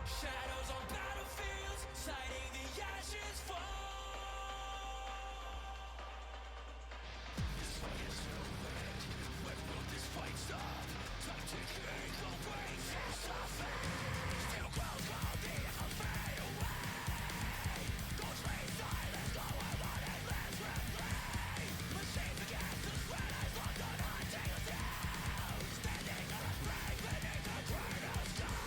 Shadows on battlefields, sighting the ashes fall. This fight is no end. When will this fight stop? Time to kick the weight of fate. Still grows cold, the echoes fade away. Ghosts lay silent, glowing on endless replay. Machines begin to spread as locked on hunting us down. Standing on a break beneath the cradle sky.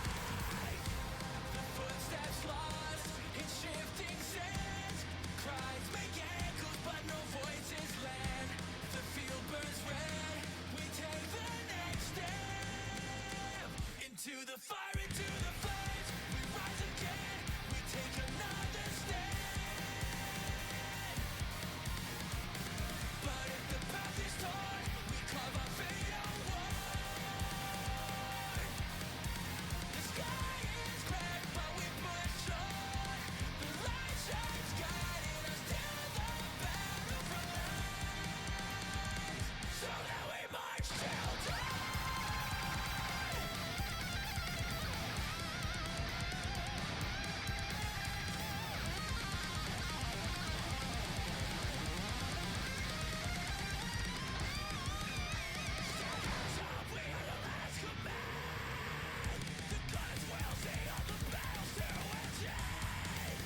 Footsteps lost in shifting sands. Cries make echoes but no voices land. The field burns red. We take the next step. Into the fire, into the flames. We rise again. We take another stand. But if the path is torn, we carve our fate outward. The sky is cracked, but we push on. The light shines, guiding us to the battlefront lines. So now we march till dawn. Up, we are the last command. The guns will see all the battles to achieve.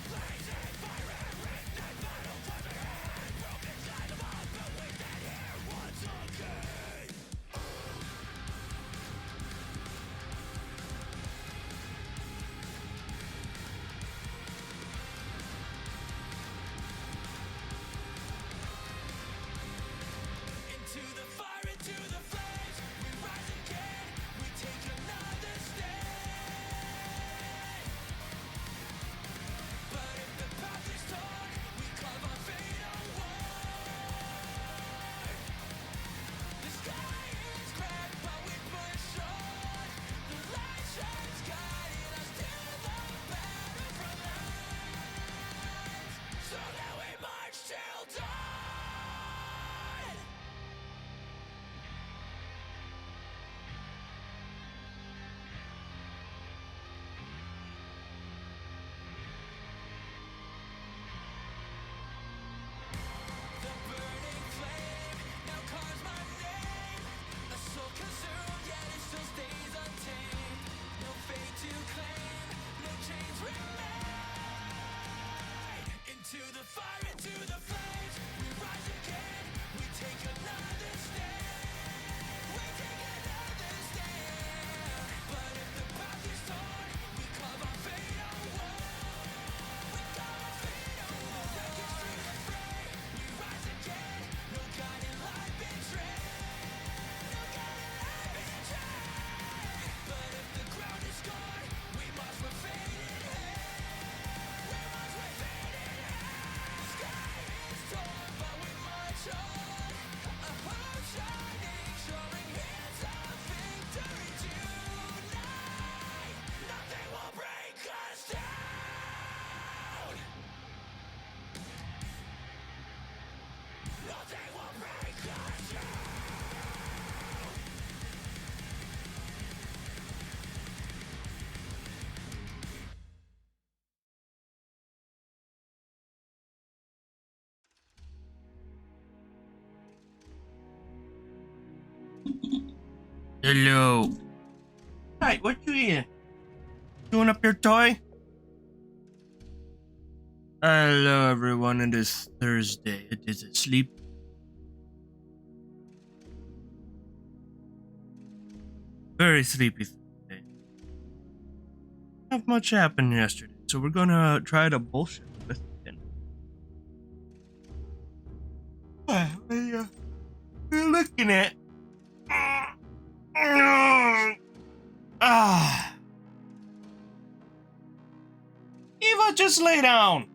Blazing fire and reignite battle for the hand. Broken side of all, but we stand here once again. Into the fire, into the flames. We rise again. We take another stand. But if the path is torn, we carve our fate outward. The sky is cracked, but we push on. The light shines, guiding us to the battlefront lines. So now we march till dawn. The burning flame now calls my name. A soul consumed, yet it still stays untamed. No fate to claim, no chains remain. Into the fire, into the flames. We rise again, we take another stand. We take another stand. But if the path is torn, we carve our fate outward. We carve our fate outward. The wreckage streets are free. We rise again. No guiding light betrayed. No guiding light betrayed. But if the ground is scarred, we march with faded hand. We march with faded hand. The sky is torn, but we march on. A hope shining, showing hands of victory tonight. Nothing will break us down. Nothing will break us down. Hello. Hi, what you eating? Chewing up your toy? Hello everyone, it is Thursday. It is a sleep. Very sleepy Thursday. Not much happened yesterday, so we're gonna try to bullshit with it. We're looking at. Eva, just lay down.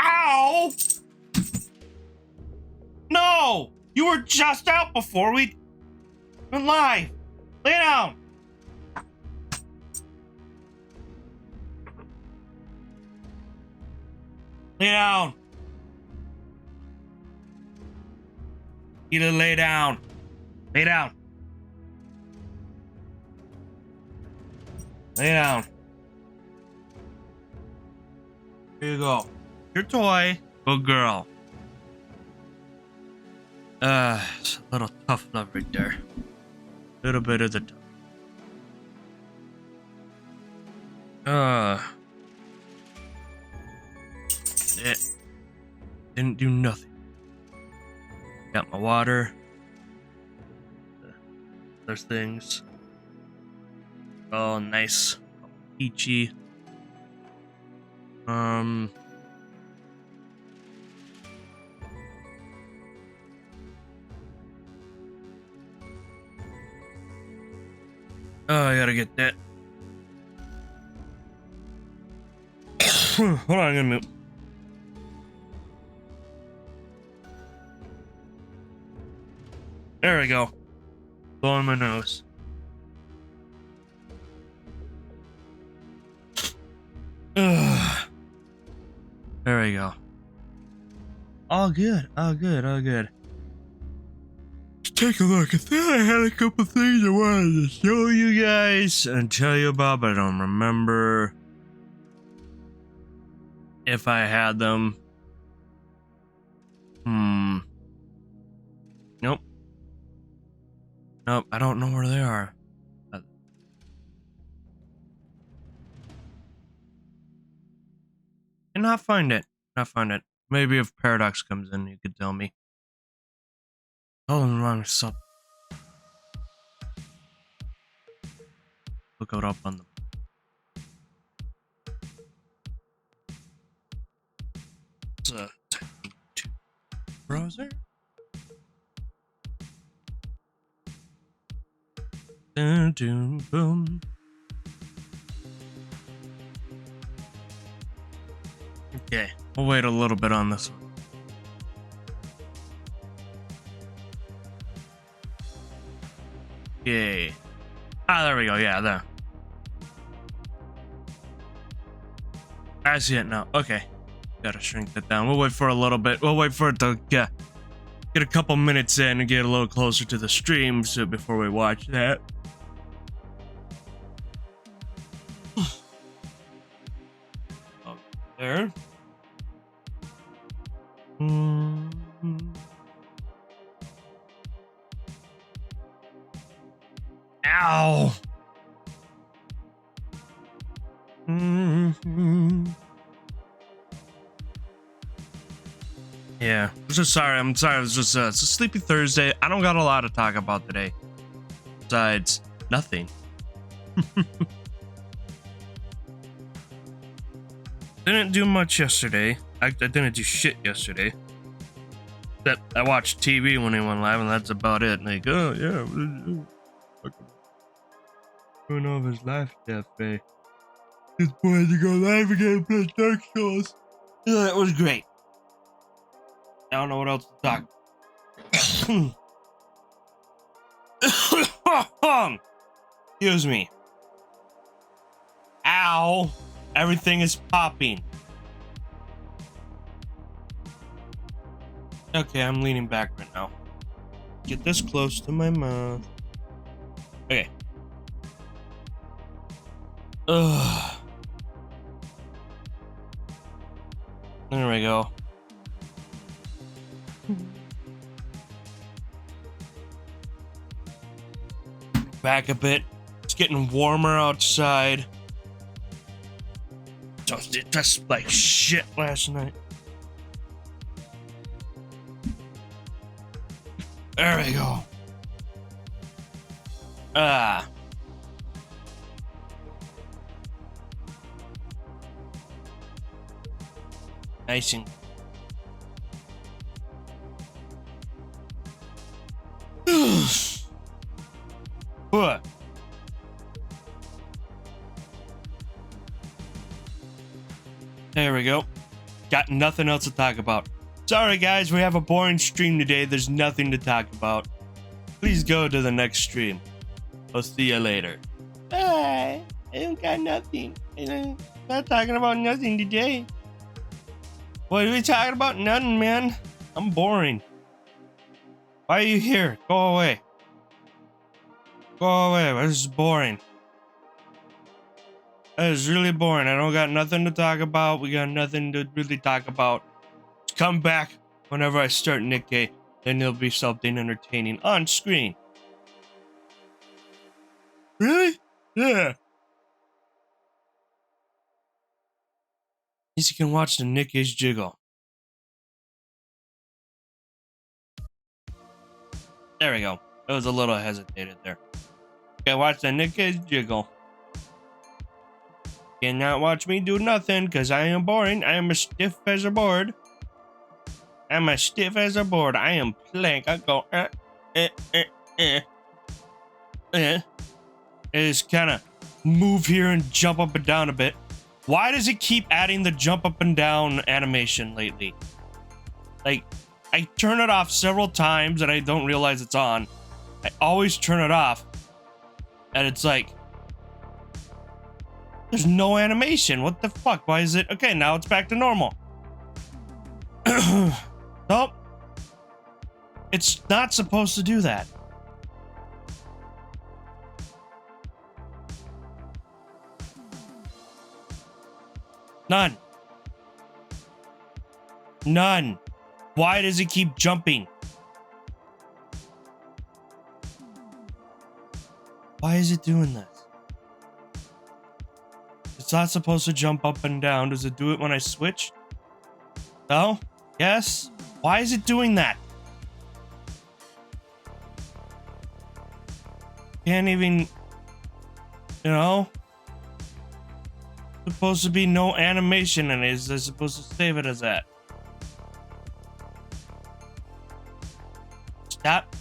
Ow! No! You were just out before we went live. Lay down. Lay down. You need to lay down. Lay down. Lay down. Here you go. Your toy. Good girl. It's a little tough love right there. A little bit of the tough. It didn't do nothing. Got my water. Those things. Oh, nice. Peachy. Oh, I gotta get that. Hold on, I'm gonna move. There we go. Blowing my nose. There we go. All good, all good, all good. Let's take a look. I thought I had a couple things I wanted to show you guys and tell you about, but I don't remember if I had them. Nope. Nope, I don't know where they are. Cannot find it. Not find it. Maybe if Paradox comes in, you could tell me. Oh, I'm wrong. So look it up on the browser. Dun, dun, boom. Okay, we'll wait a little bit on this one. Yay. Ah, there we go. Yeah, there. I see it now. Okay. Gotta shrink that down. We'll wait for a little bit. We'll wait for it to get a couple minutes in and get a little closer to the stream so before we watch that. There. Ow. Yeah, I'm just sorry. I'm sorry. It's just it's a sleepy Thursday. I don't got a lot to talk about today. Besides, nothing. Didn't do much yesterday. I didn't do shit yesterday. That I watched TV when he went live, and that's about it. Like, oh yeah, going off his life cafe. This boy had to go live again and play Dark Souls. Yeah, that was great. I don't know what else to talk. Excuse me. Ow. Everything is popping. Okay, I'm leaning back right now. Get this close to my mouth. Okay. Ugh. There we go. Back a bit. It's getting warmer outside. It just like shit last night. There we go. Nice and what? There we go. Got nothing else to talk about. Sorry guys, we have a boring stream today. There's nothing to talk about. Please go to the next stream. I'll see you later. Bye. I don't got nothing. I'm not talking about nothing today. What are we talking about? Nothing, man. I'm boring. Why are you here? Go away. Go away. This is boring. That is really boring. I don't got nothing to talk about. We got nothing to really talk about. Just come back whenever I start NIKKE. Then there'll be something entertaining on screen. Really? Yeah. At least you can watch the NIKKE's jiggle. There we go. It was a little hesitated there. Okay, watch the NIKKE's jiggle. Cannot watch me do nothing because I am boring. I am as stiff as a board. I'm as stiff as a board. I am plank. I go I just kind of move here and jump up and down a bit. Why does it keep adding the jump up and down animation lately? Like, I turn it off several times and I don't realize it's on. I always turn it off. And it's like, there's no animation. What the fuck? Why is it? Okay, now it's back to normal. Nope. It's not supposed to do that. None. None. Why does it keep jumping? Why is it doing this? It's not supposed to jump up and down. Does it do it when I switch? No? Yes? Why is it doing that? Can't even... You know? Supposed to be no animation in it. Is they supposed to save it as that? Stop.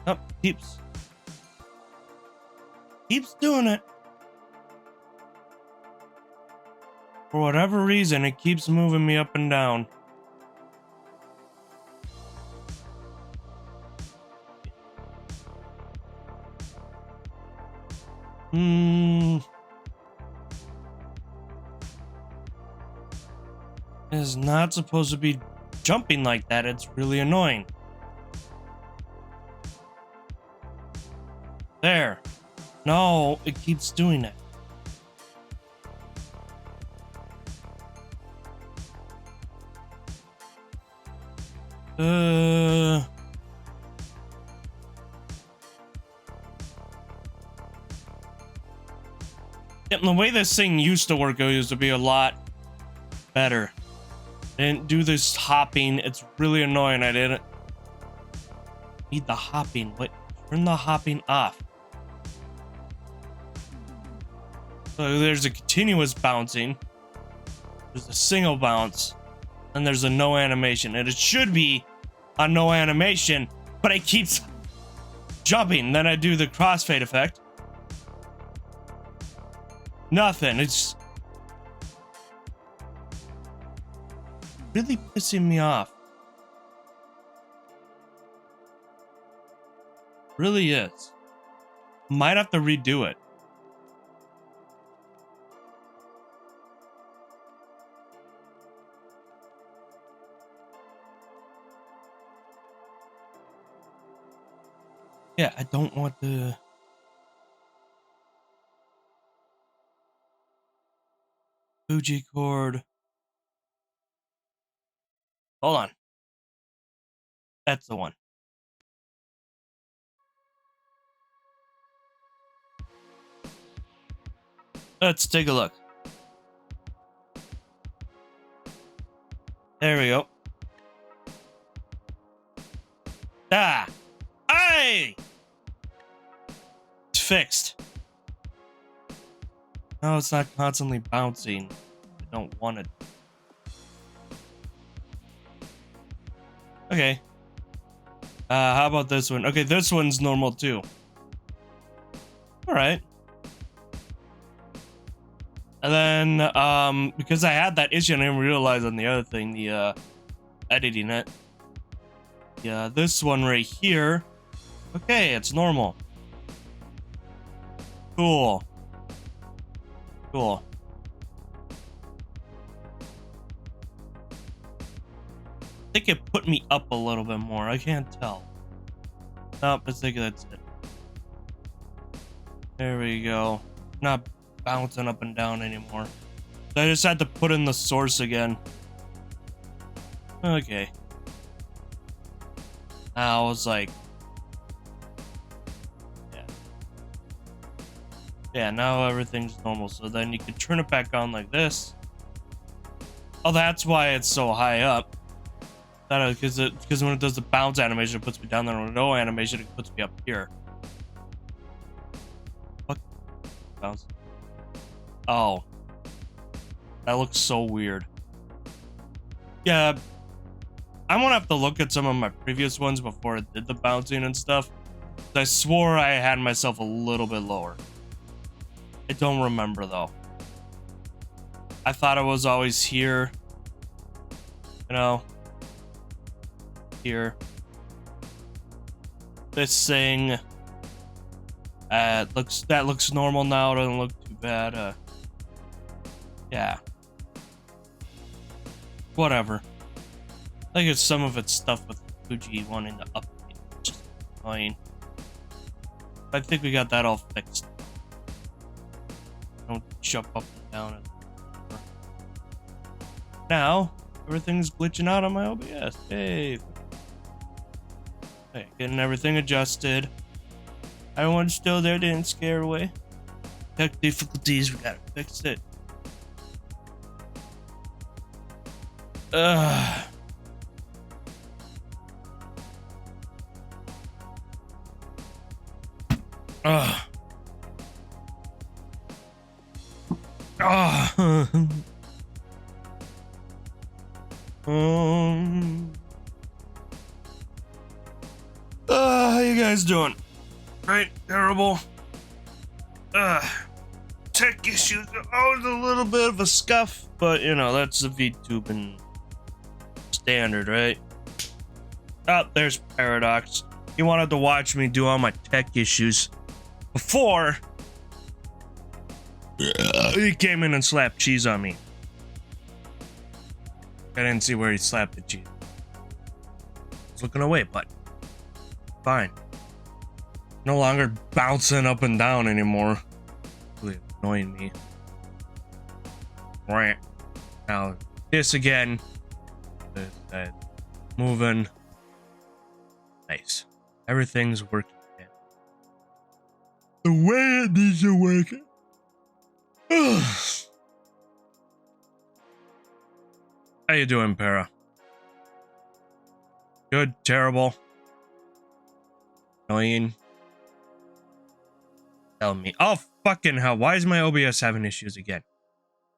Oh, keeps doing it. For whatever reason, it keeps moving me up and down. It's not supposed to be jumping like that. It's really annoying. There. No, it keeps doing it. Yep, the way this thing used to work, it used to be a lot better. I didn't do this hopping. It's really annoying. I didn't need the hopping. Wait, turn the hopping off. So there's a continuous bouncing. There's a single bounce. And there's a no animation. And it should be a no animation, but it keeps jumping. Then I do the crossfade effect. Nothing. It's really pissing me off. Really is. Might have to redo it. Yeah, I don't want the... Fuji cord. Hold on. That's the one. Let's take a look. There we go. Ah! Hey! It's fixed. No, it's not constantly bouncing. I don't want it. Okay. How about this one? Okay, this one's normal too. All right. And then, because I had that issue, and I didn't realize on the other thing, the editing it. Yeah, this one right here. Okay, it's normal. Cool. Cool. I think it put me up a little bit more. I can't tell. Nope, I think that's it. There we go. Not bouncing up and down anymore. So I just had to put in the source again. Okay. Now I was like... Yeah. Yeah, now everything's normal. So then you can turn it back on like this. Oh, that's why it's so high up. Because when it does the bounce animation, it puts me down there. When no animation, it puts me up here. What? Bounce. Oh. That looks so weird. Yeah. I'm gonna have to look at some of my previous ones before it did the bouncing and stuff. I swore I had myself a little bit lower. I don't remember though. I thought it was always here. You know. Here. This thing. That looks normal now. Doesn't look too bad. Yeah. Whatever. I think it's some of its stuff with Fuji wanting to update, which is annoying. I think we got that all fixed. Don't jump up and down. Now everything's glitching out on my OBS. Hey. Okay, getting everything adjusted. Everyone's still there, didn't scare away. Tech difficulties, we gotta fix it. Ugh. Ugh. Ugh. How you guys doing? Right? Terrible. Tech issues are always a little bit of a scuff, but you know, that's the VTubing standard, right? Oh, there's Paradox. He wanted to watch me do all my tech issues before he came in and slapped cheese on me. I didn't see where he slapped the cheese. I was looking away, but fine. No longer bouncing up and down anymore. Really annoying me. Right. Now, this again. Moving. Nice. Everything's working again. The way it needs to work. How you doing, Para? Good, terrible, annoying. Tell me. Oh, fucking hell. Why is my OBS having issues again?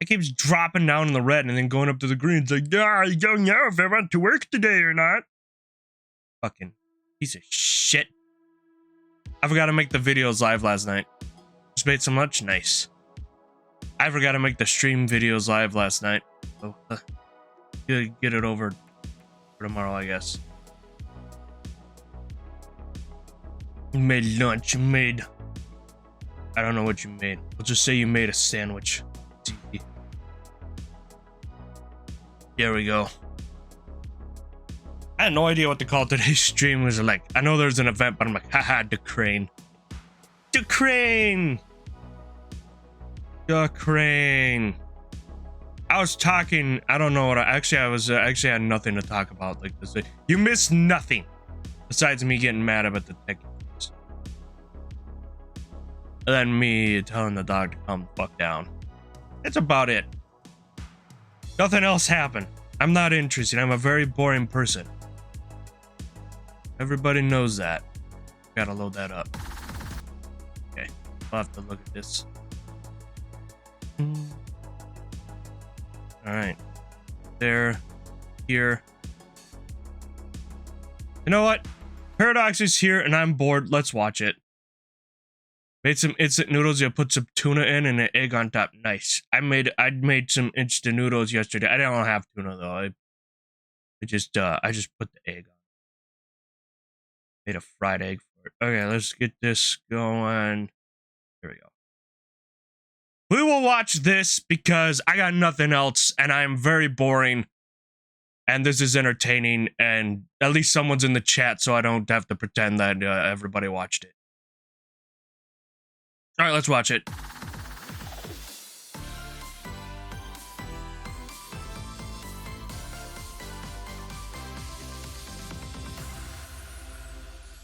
It keeps dropping down in the red and then going up to the green. It's like, I don't know if I want to work today or not. Fucking piece of shit. I forgot to make the videos live last night. Just made some lunch. Nice. I forgot to make the stream videos live last night. So, get it over for tomorrow, I guess. You made lunch. You made... I don't know what you made. We'll just say you made a sandwich. There we go. I had no idea what to call today's stream was like. I know there's an event, but I'm like, haha, the crane. The crane! The crane. I was talking, I don't know what I had nothing to talk about like this. You missed nothing besides me getting mad about the tech. And then me telling the dog to calm the fuck down. That's about it. Nothing else happened. I'm not interested. I'm a very boring person. Everybody knows that. Gotta load that up. Okay, I'll have to look at this. Alright. There. Here. You know what? Paradox is here and I'm bored. Let's watch it. Made some instant noodles. You put some tuna in and an egg on top. Nice. I made some instant noodles yesterday. I didn't have tuna though. I just put the egg on. Made a fried egg for it. Okay, let's get this going. There we go. We will watch this because I got nothing else and I'm very boring. And this is entertaining, and at least someone's in the chat, so I don't have to pretend that everybody watched it. All right, let's watch it.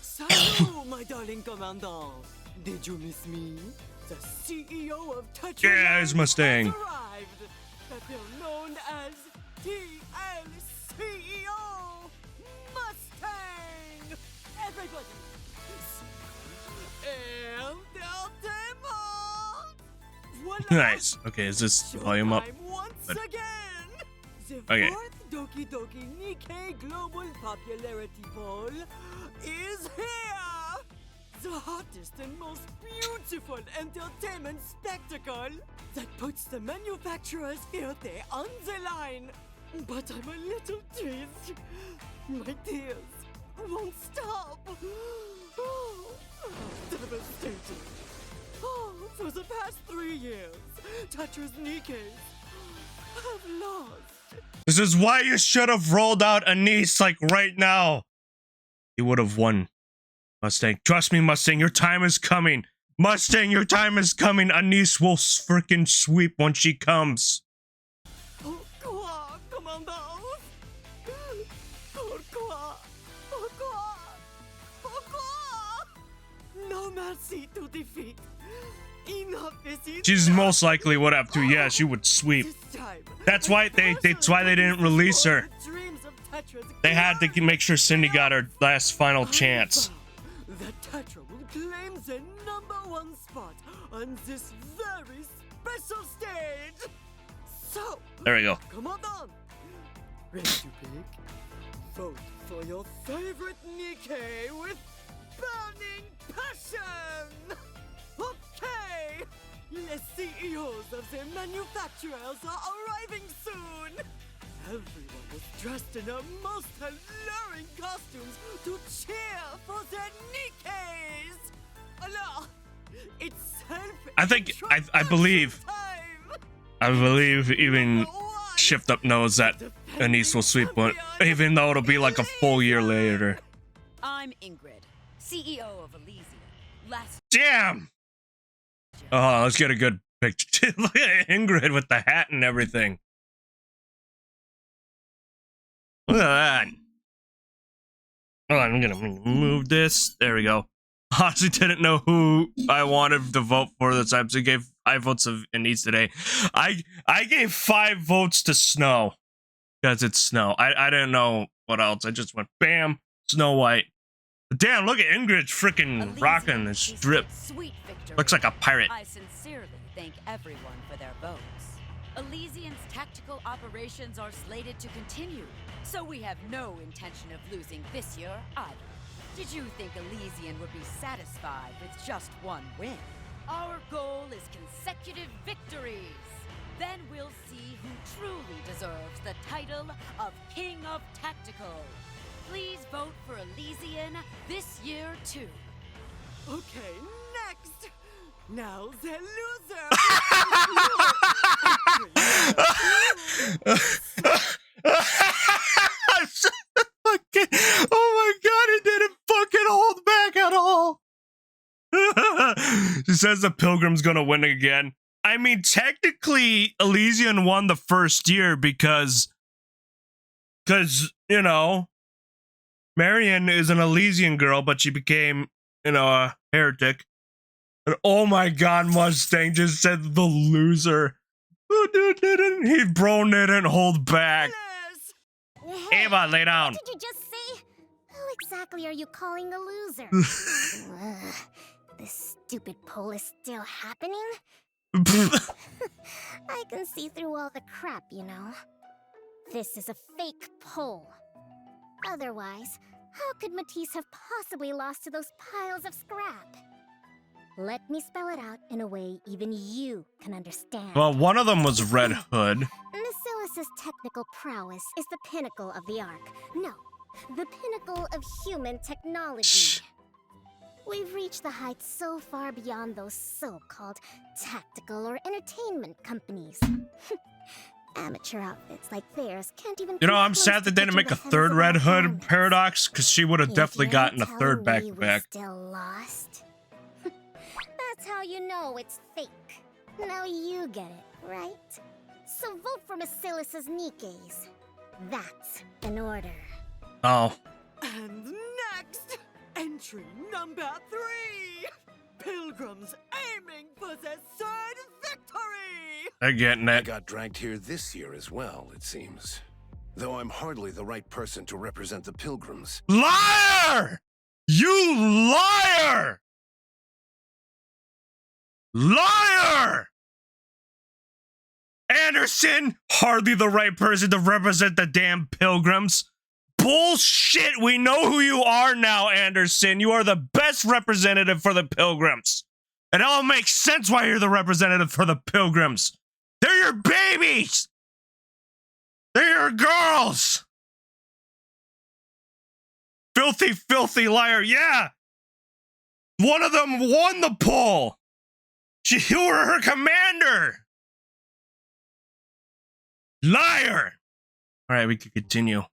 Salut, my darling commandant. Did you miss me? The CEO of Tetris Yeah, it's Mustang. has arrived. That they're known as TL CEO Mustang. Everybody. Nice. Okay, is this volume up? Once Good. again, the Okay. fourth Doki Doki NIKKE Global Popularity Poll is here! The hottest and most beautiful entertainment spectacle that puts the manufacturer's filthy on the line. But I'm a little teased. My tears won't stop. Oh, devastating. Oh, for the past 3 years, Tetris NIKKEs have lost. This is why you should have rolled out Anise like right now. You would have won, Mustang. Trust me, Mustang, your time is coming. Mustang, your time is coming. Anise will freaking sweep when she comes. Pourquoi, commandant? Pourquoi? Pourquoi? Pourquoi? No mercy to defeat. Enough is enough. She's most likely would have to. Yeah, she would sweep. This time, That's why that's why they didn't release her. the dreams of Tetris They had to make sure Cindy got her last final chance. That Tetra will claim the #1 spot on this very special stage. So, There we go. come on. Ready to pick? Vote for your favorite NIKKE with burning passion. Okay, the CEOs of the manufacturers are arriving soon. Everyone was dressed in their most alluring costumes to cheer for their NIKKEs. Alors, it's I believe even Shift Up knows that Anise will sweep one, even though it'll be like a full year later. I'm Ingrid, CEO of Elysium. Last Damn! Oh, let's get a good picture. Look at Ingrid with the hat and everything. Look at that. Hold on, I'm gonna move this. There we go. Honestly, didn't know who I wanted to vote for this time, so I gave 5 votes of Anise today. I gave 5 votes to Snow because it's Snow. I didn't know what else. I just went bam, Snow White. But damn, look at Ingrid's freaking rocking this strip. Sweet victory. Looks like a pirate. I sincerely thank everyone for their votes. Elysian's tactical operations are slated to continue, so we have no intention of losing this year either. Did you think Elysian would be satisfied with just 1 win? Our goal is consecutive victories. Then we'll see who truly deserves the title of King of Tactical. Please vote for Elysian this year too. Okay, next. Now the Oh my god, it didn't fucking hold back at all. She says the Pilgrim's gonna win again. I mean, technically, Elysian won the first year because, you know, Marion is an Elysian girl, but she became, you know, a heretic. And oh my god, Mustang just said the loser. Bro didn't hold back. Hey, Ava, lay down. What did you just say? Who exactly are you calling a loser? Ugh, this stupid poll is still happening? I can see through all the crap, you know. This is a fake poll. Otherwise, How could Matisse have possibly lost to those piles of scrap? Let me spell it out in a way even you can understand. Well, one of them was Red Hood. Basilis's technical prowess is the pinnacle of the Ark. No, the pinnacle of human technology. We've reached the heights so far beyond those so-called tactical or entertainment companies. Amateur outfits like theirs can't even. You know, I'm sad that they didn't make a third Red Hood paradox, because she would have definitely gotten a third back-to-back. Still lost? That's how you know it's fake. Now you get it, right? So vote for Basilis's NIKKEs. That's an order. Oh. And next, entry number 3. Pilgrims aiming for their third victory. They're getting I it. got dragged here this year as well, it seems. Though I'm hardly the right person to represent the Pilgrims. Liar! You liar! Liar! Anderson, hardly the right person to represent the damn Pilgrims. Bullshit! We know who you are now, Anderson. You are the best representative for the Pilgrims. It all makes sense why you're the representative for the Pilgrims. They're your babies! They're your girls! Filthy, filthy liar. Yeah! One of them won the poll! You were her commander! Liar! Alright, we can continue.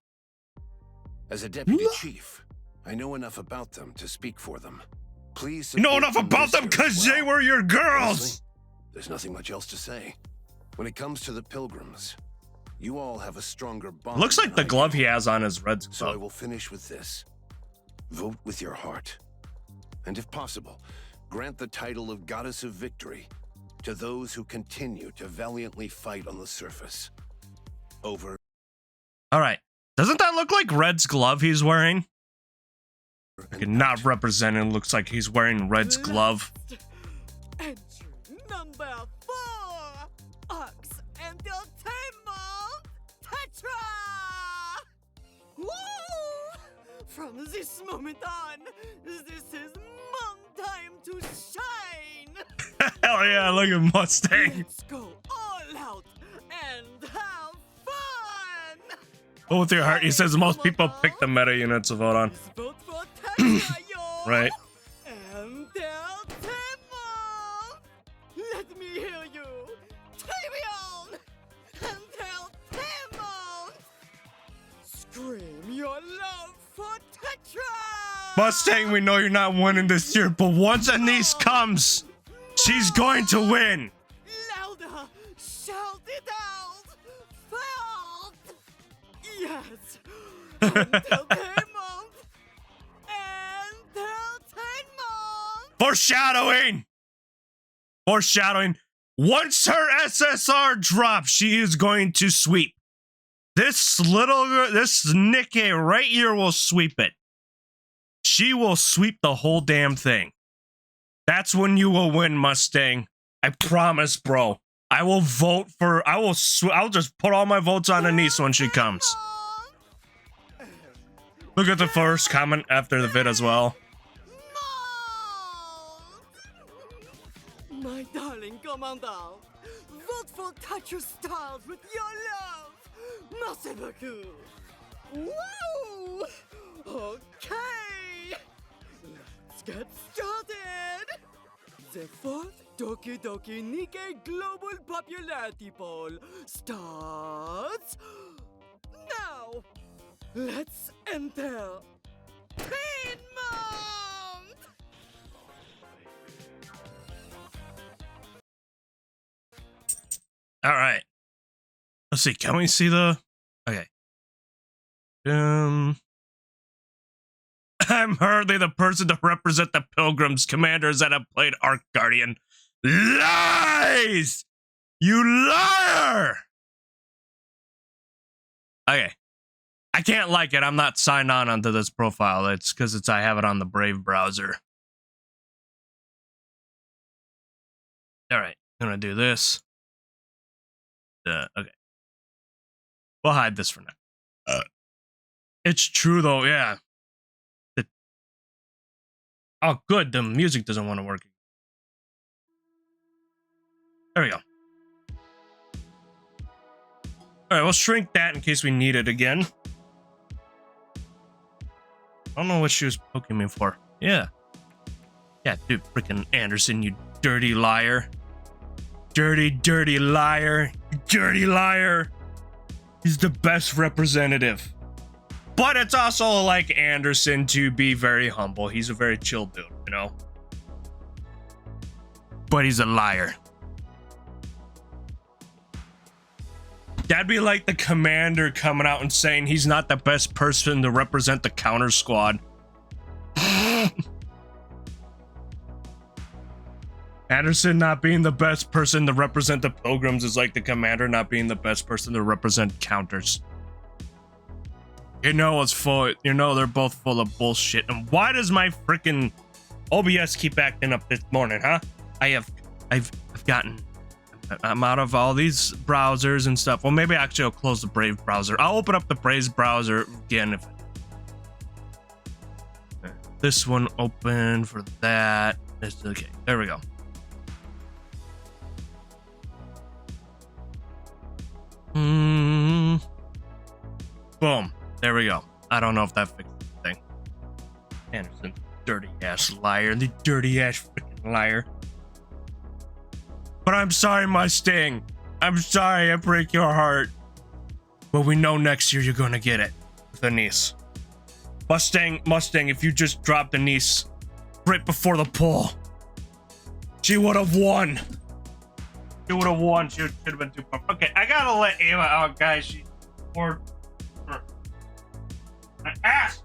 As a deputy chief, I know enough about them to speak for them. Please You know support enough them about this them year as because they well. were your girls! Honestly, there's nothing much else to say. When it comes to the Pilgrims, you all have a stronger bond. Looks like than the I glove do. he has on is red So I glove. will finish with this. Vote with your heart. And if possible, grant the title of Goddess of Victory to those who continue to valiantly fight on the surface. Over Alright. Doesn't that look like Red's glove he's wearing? and Not out. represented, looks like he's wearing Red's glove. Entry number 4. Ox Entertainment Tetra! Woo! From this moment on, this is mom time to shine! Hell yeah, look at Mustang. Let's go all out and have fun! Go with your heart. He says most people pick the meta unit to vote on. Let's vote for Tetra, yo! Right. Entertainment! Let me hear you! Tyrion! Entertainment! Scream your love for Tetra! Mustang, we know you're not winning this year, but once Anise comes, she's going to win. Louder! Shout it out! Felt! Yes! Entertainment! Entertainment! Foreshadowing. Foreshadowing. Once her SSR drops, she is going to sweep. This NIKKE right here will sweep it. She will sweep the whole damn thing. That's when you will win, Mustang. I promise, bro. I will vote for. I'll just put all my votes on Anise when she comes. Look at the first comment after the vid as well. My darling commander, vote for Touch Your Stars with your love. Merci beaucoup. Woo! Okay, let's get started. The 4th Doki Doki NIKKE Global Popularity Poll starts now. Let's enter Teen Month! All right. Let's see. Can we see the? Okay. I'm hardly the person to represent the Pilgrims commanders that have played Ark Guardian. Lies! You liar! Okay. I can't like it. I'm not signed on onto this profile. It's because I have it on the Brave browser. All right. I'm going to do this. Okay. We'll hide this for now. It's true, though. Yeah. Oh, good. The music doesn't want to work. There we go. All right, we'll shrink that in case we need it again. I don't know what she was poking me for. Yeah. Yeah, dude, freaking Anderson, you dirty liar. Dirty, dirty liar. Dirty liar. He's the best representative. But it's also like Anderson to be very humble. He's a very chill dude, you know? But he's a liar. That'd be like the commander coming out and saying he's not the best person to represent the counter squad. Anderson not being the best person to represent the pilgrims is like the commander not being the best person to represent counters. You know it's full. You know they're both full of bullshit. And why does my freaking OBS keep acting up this morning, huh? I'm out of all these browsers and stuff. Well, maybe actually I'll close the Brave browser. I'll open up the Brave browser again if this one open for that. Okay, there we go. Boom. There we go. I don't know if that fixed the thing. Anderson, dirty ass liar. The dirty ass freaking liar. But I'm sorry, Mustang. I'm sorry I break your heart. But we know next year you're gonna get it with a niece. Mustang, if you just dropped the niece right before the poll, she would have won. She would have won. She should have been too far. Okay, I gotta let Ava out, guys. She poured my ass.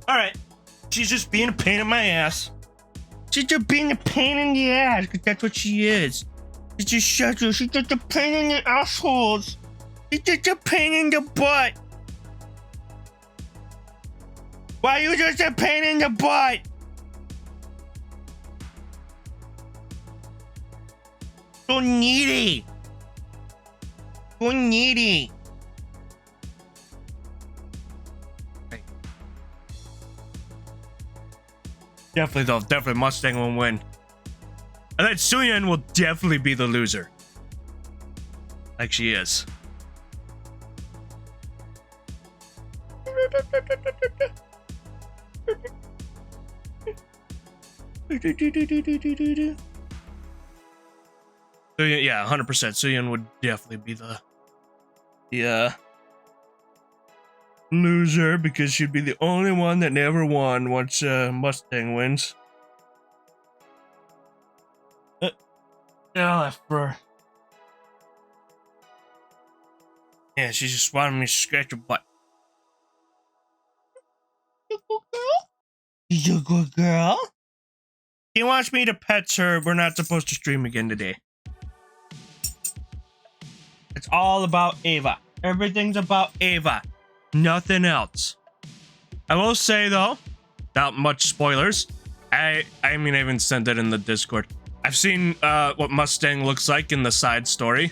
Alright, she's just being a pain in my ass. She's just being a pain in the ass, because that's what she is. She's just shut you. She's just a pain in the assholes. She's just a pain in the butt. Why are you just a pain in the butt? So needy. So needy. Definitely though, definitely Mustang will win. And then Suyin will definitely be the loser. Like she is. So yeah, 100%. Suyin would definitely be the loser because she'd be the only one that never won once Mustang wins. For yeah, she just wanted me to scratch her butt. You good girl? You a good girl? She wants me to pet her. We're not supposed to stream again today. It's all about Ava. Everything's about Ava. Nothing else. I will say though, without much spoilers, I mean I even sent it in the Discord. I've seen what Mustang looks like in the side story,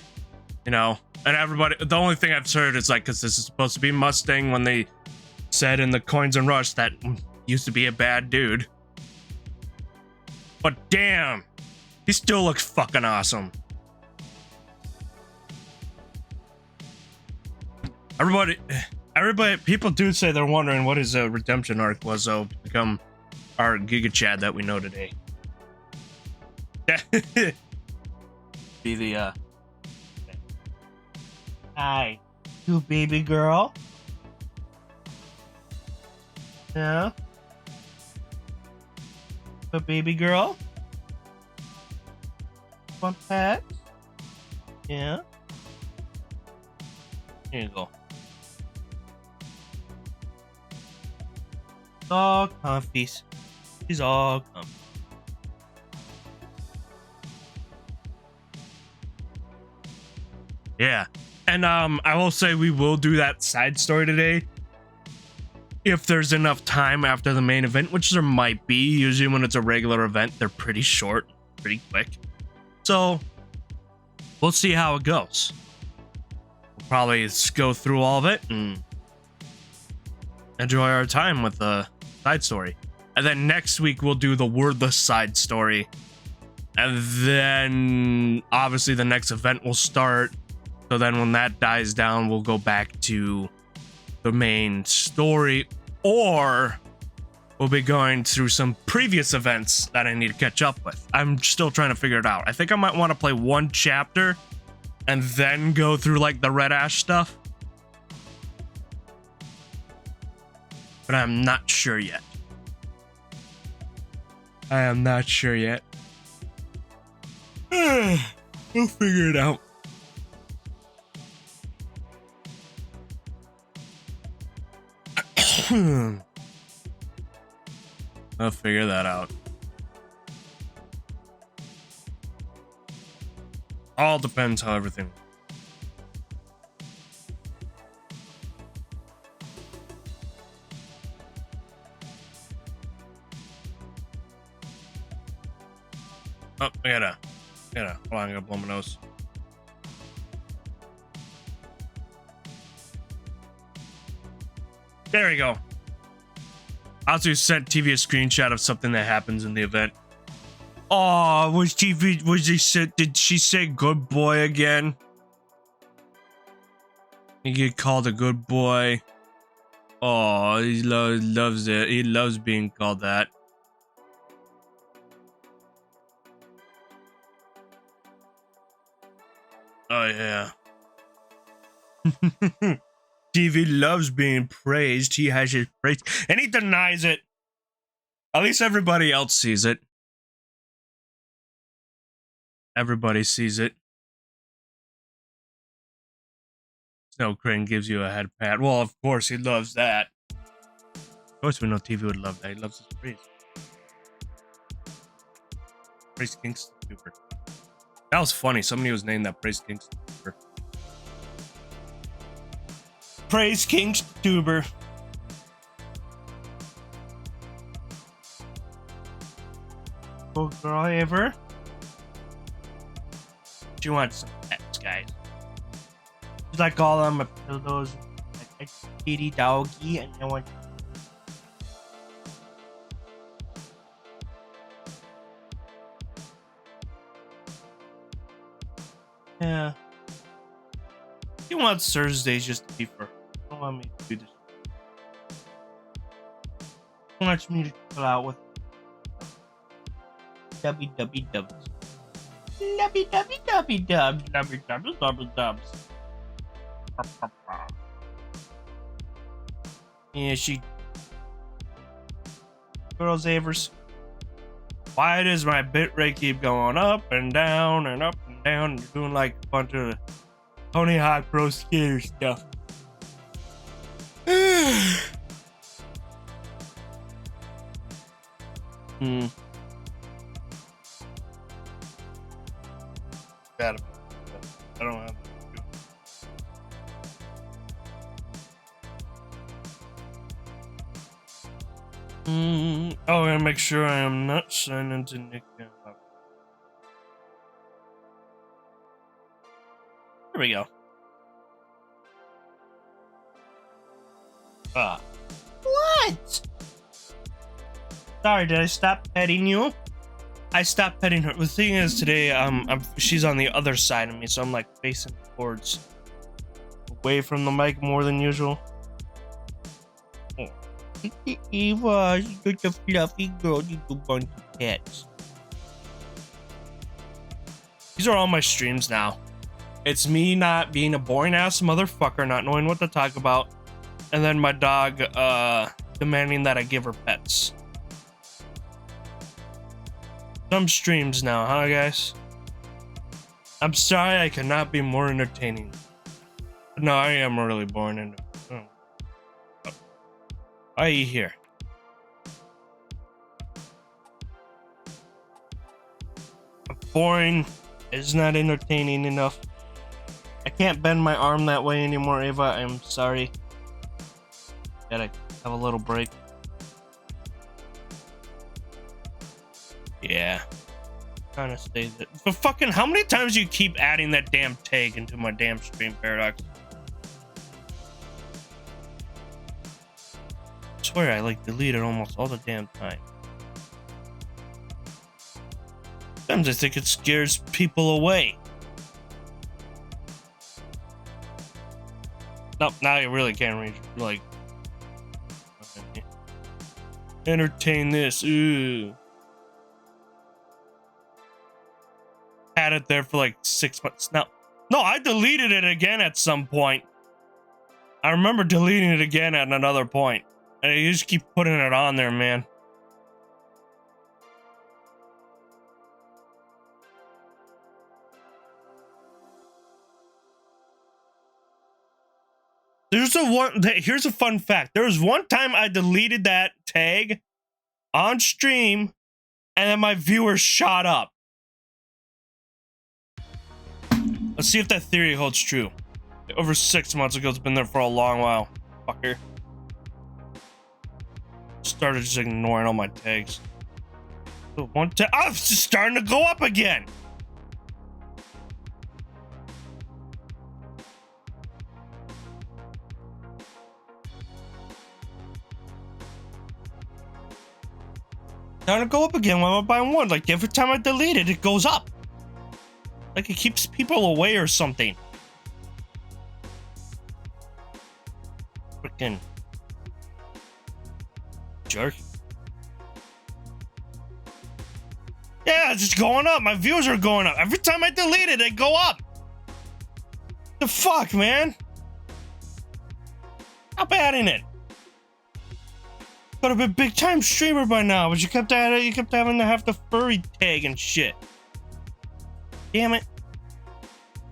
you know, and everybody. The only thing I've heard is like, because this is supposed to be Mustang when they said in the Coins and Rush that used to be a bad dude. But damn, he still looks fucking awesome. Everybody, people do say they're wondering what his redemption arc was, though, to become our Giga Chad that we know today. Be the, Hi, you baby girl. Yeah? A baby girl? Want pet? Yeah? Here you go. All comfy. She's all comfy. Yeah. And I will say we will do that side story today if there's enough time after the main event, which there might be. Usually when it's a regular event, they're pretty short, pretty quick. So we'll see how it goes. We'll probably just go through all of it and enjoy our time with the side story. And then next week we'll do the wordless side story. And then obviously the next event will start. So then when that dies down, we'll go back to the main story, or we'll be going through some previous events that I need to catch up with. I'm still trying to figure it out. I think I might want to play one chapter and then go through like the Red Ash stuff. But I'm not sure yet. I am not sure yet. We'll figure it out. I'll figure that out. All depends how everything. Oh, I gotta. Hold on, I gotta blow my nose. There we go. I also sent TV a screenshot of something that happens in the event. Oh, did she say good boy again? He get called a good boy. Oh, he loves it. He loves being called that. Oh, yeah. TV loves being praised. He has his praise. And he denies it. At least everybody else sees it. Everybody sees it. Snow Crane gives you a head pat. Well, of course, he loves that. Of course, we know TV would love that. He loves his praise. Praise Kingston Cooper. That was funny. Somebody was named that Praise Kingston Cooper. Praise Kingston Cooper. Oh, girl, ever? She wants some pets, guys. She's like all on my pillows, like a kitty doggy, and I want. Yeah. She wants Thursdays just to be for her. She don't want me to do this. She wants me to chill out with www. www. Yeah, she. Girls, Avers. Why does my bitrate keep going up and down and up and down and doing like a bunch of Tony Hawk Pro Skater stuff? I don't have. Oh, I gotta make sure I am not signing to NIKKE. There we go. What? Sorry, did I stop petting you? I stopped petting her. The thing is, today, she's on the other side of me, so I'm like facing towards away from the mic more than usual. Oh. Eva, you're such a fluffy girl. You do a bunch of pets. These are all my streams now. It's me not being a boring ass motherfucker, not knowing what to talk about, and then my dog demanding that I give her pets. Some streams now, huh, guys? I'm sorry I cannot be more entertaining. No, I am really boring. And why are you here? I'm boring. It's not entertaining enough. I can't bend my arm that way anymore, Ava. I'm sorry. Gotta have a little break. Yeah. Trying to stay that. But fucking, how many times do you keep adding that damn tag into my damn stream, Paradox? I swear I like delete it almost all the damn time. Sometimes I think it scares people away. Nope, now you really can't reach. Like, entertain this. Ooh. Had it there for like 6 months. No, I deleted it again at some point. I remember deleting it again at another point. And you just keep putting it on there, man. Here's a fun fact. There was one time I deleted that tag on stream and then my viewers shot up. Let's see if that theory holds true. Over 6 months ago, it's been there for a long while. Fucker. Started just ignoring all my tags. One tag. Oh, it's just starting to go up again. Starting to go up again one by one. Like every time I delete it, it goes up. Like it keeps people away or something. Freaking jerk. Yeah, it's just going up. My views are going up. Every time I delete it, they go up. The fuck, man? Stop adding it. Could have been big time streamer by now, but you kept having to have the furry tag and shit. Damn it.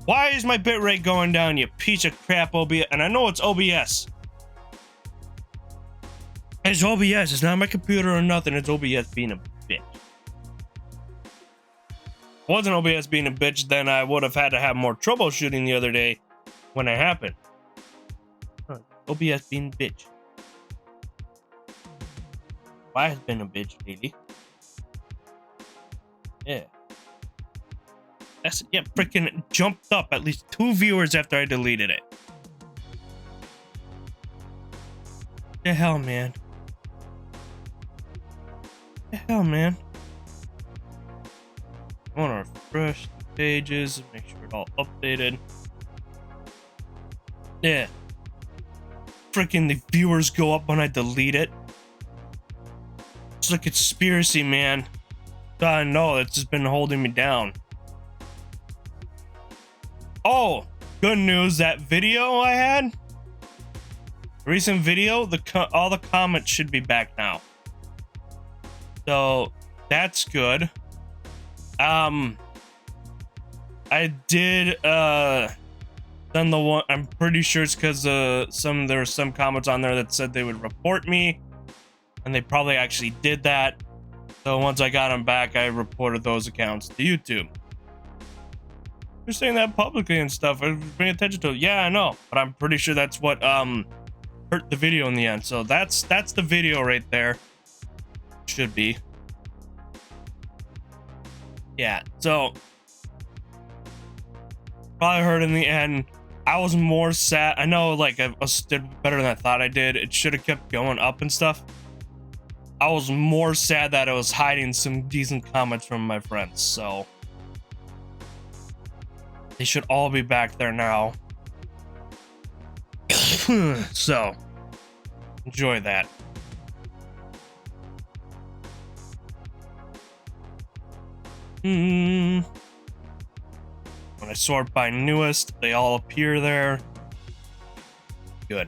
Why is my bitrate going down, you piece of crap OBS? And I know it's OBS. It's OBS. It's not my computer or nothing. It's OBS being a bitch. If it wasn't OBS being a bitch, then I would have had to have more troubleshooting the other day when it happened. Huh. OBS being a bitch. Why has been a bitch lately? Yeah. Yeah, freaking jumped up at least 2 viewers after I deleted it. The hell, man. The hell, man. I want to refresh the pages and make sure it's all updated. Yeah. Freaking the viewers go up when I delete it. It's a conspiracy, man. I know, it's just been holding me down. Oh, good news, that video I had, recent video, all the comments should be back now. So that's good. I did done the one, I'm pretty sure it's because there were some comments on there that said they would report me, and they probably actually did that. So once I got them back, I reported those accounts to YouTube. You're saying that publicly and stuff. I was paying attention to it. Yeah, I know, but I'm pretty sure that's what hurt the video in the end. So that's the video right there. Should be. Yeah. So probably hurt in the end. I was more sad. I know, like I did better than I thought I did. It should have kept going up and stuff. I was more sad that I was hiding some decent comments from my friends. So. They should all be back there now. So, enjoy that. When I sort by newest, they all appear there. Good.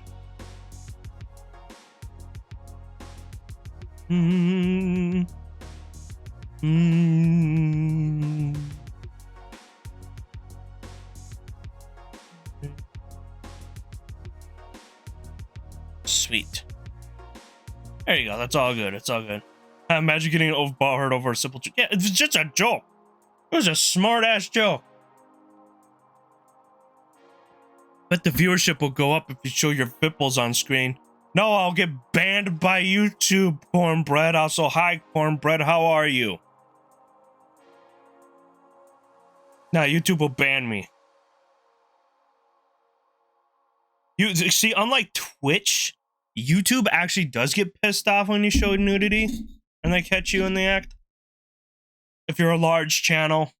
Sweet. There you go. That's all good. It's all good. Imagine getting overpowered over a simple joke. Yeah, it's just a joke. It was a smart ass joke. Bet the viewership will go up if you show your fipples on screen. No, I'll get banned by YouTube, Cornbread. Also, hi, Cornbread. How are you? Nah, YouTube will ban me. You see, unlike Twitch, YouTube actually does get pissed off when you show nudity and they catch you in the act. If you're a large channel,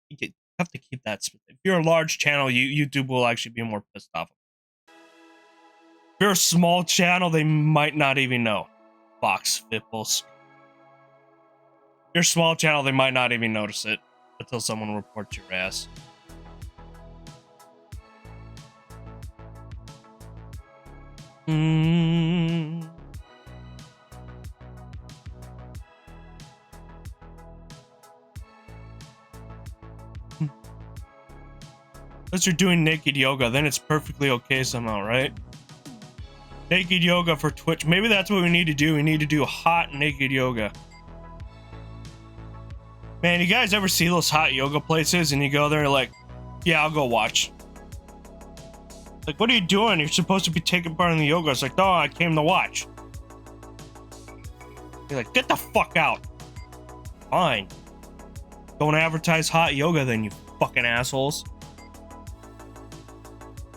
you have to keep that. If you're a large channel, YouTube will actually be more pissed off. If you're a small channel, they might not even know. Fox Fipples. If you're a small channel, they might not even notice it until someone reports your ass. Unless you're doing naked yoga, then it's perfectly okay somehow, right? Naked yoga for Twitch. Maybe that's what we need to do. We need to do hot naked yoga. Man, you guys ever see those hot yoga places and you go there like, yeah, I'll go watch. Like, what are you doing? You're supposed to be taking part in the yoga. It's like, no, I came to watch. You're like, get the fuck out. Fine. Don't advertise hot yoga then, you fucking assholes.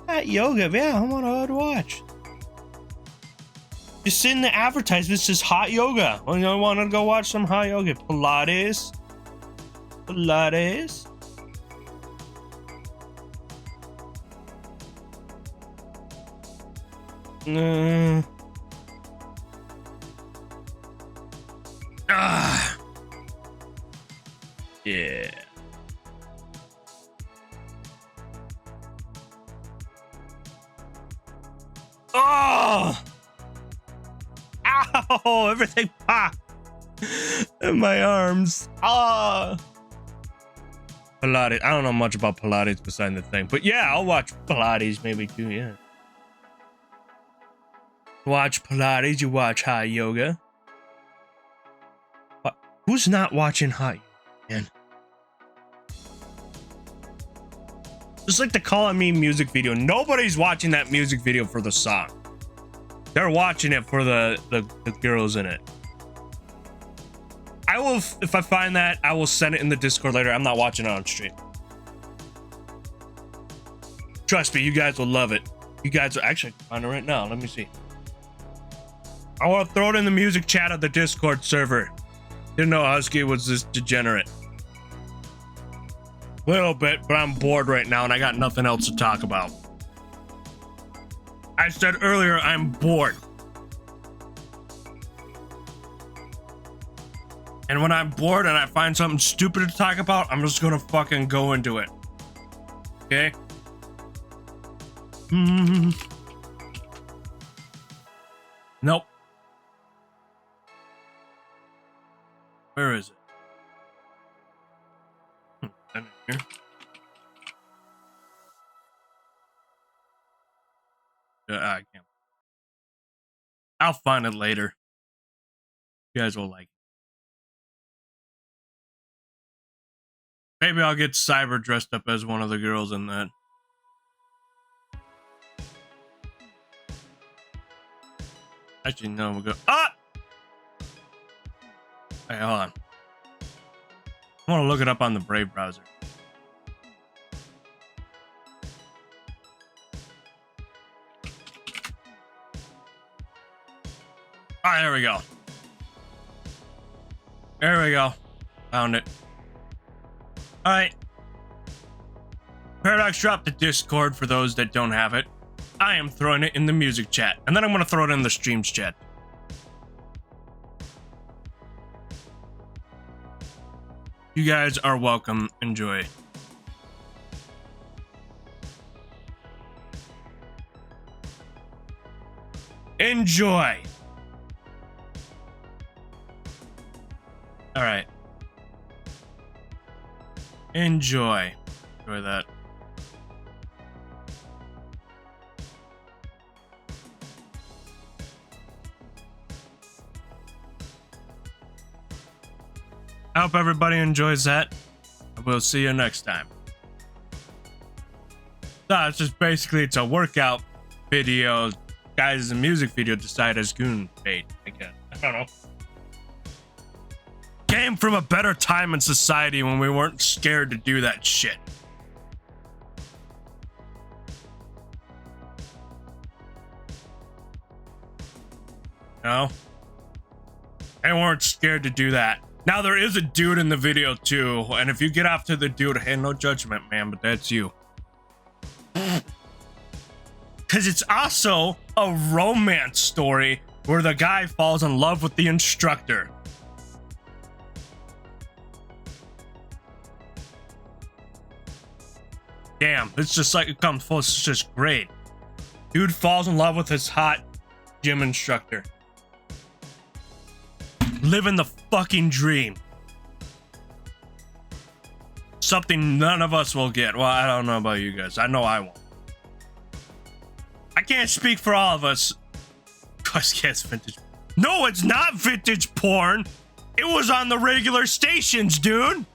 Hot yoga, yeah, I want to watch. Just in the advertisement, says hot yoga. Well, you want to go watch some hot yoga? Pilates. Pilates. Yeah. Oh! Ow! Everything popped in my arms. Ah! Pilates. I don't know much about Pilates besides the thing, but yeah, I'll watch Pilates maybe too. Yeah. Watch Pilates. You watch hot yoga. What? Who's not watching hot yoga, man? Just like the Call Me music video. Nobody's watching that music video for the song. They're watching it for the girls in it. I will, if I find that, I will send it in the Discord later. I'm not watching it on stream. Trust me, you guys will love it. You guys will actually find it right now. Let me see. I want to throw it in the music chat of the Discord server. Didn't know Husky was this degenerate. Little bit, but I'm bored right now and I got nothing else to talk about. I said earlier, I'm bored. And when I'm bored and I find something stupid to talk about, I'm just gonna fucking go into it. Okay? Nope. Where is it? In here. I can't. I'll find it later. You guys will like it. Maybe I'll get Cyber dressed up as one of the girls in that. Actually, no, we'll go. Ah! Hey, hold on. I want to look it up on the Brave browser. Ah, there we go. There we go. Found it. Alright. Paradox dropped the Discord for those that don't have it. I am throwing it in the music chat. And then I'm going to throw it in the streams chat. You guys are welcome. Enjoy. Enjoy. All right. Enjoy. Enjoy that. I hope everybody enjoys that. I will see you next time. No, it's just basically it's a workout video. Guys, a music video decide as goon bait. I guess. I don't know. Came from a better time in society when we weren't scared to do that shit. You know? They weren't scared to do that. Now there is a dude in the video too, and if you get after the dude, hey, no judgment, man, but that's you. Because it's also a romance story where the guy falls in love with the instructor. Damn, it's just like it comes full. It's just great. Dude falls in love with his hot gym instructor. Living the fucking dream. Something none of us will get. Well, I don't know about you guys. I know I won't. I can't speak for all of us. Cause yes, vintage. No, it's not vintage porn. It was on the regular stations, dude.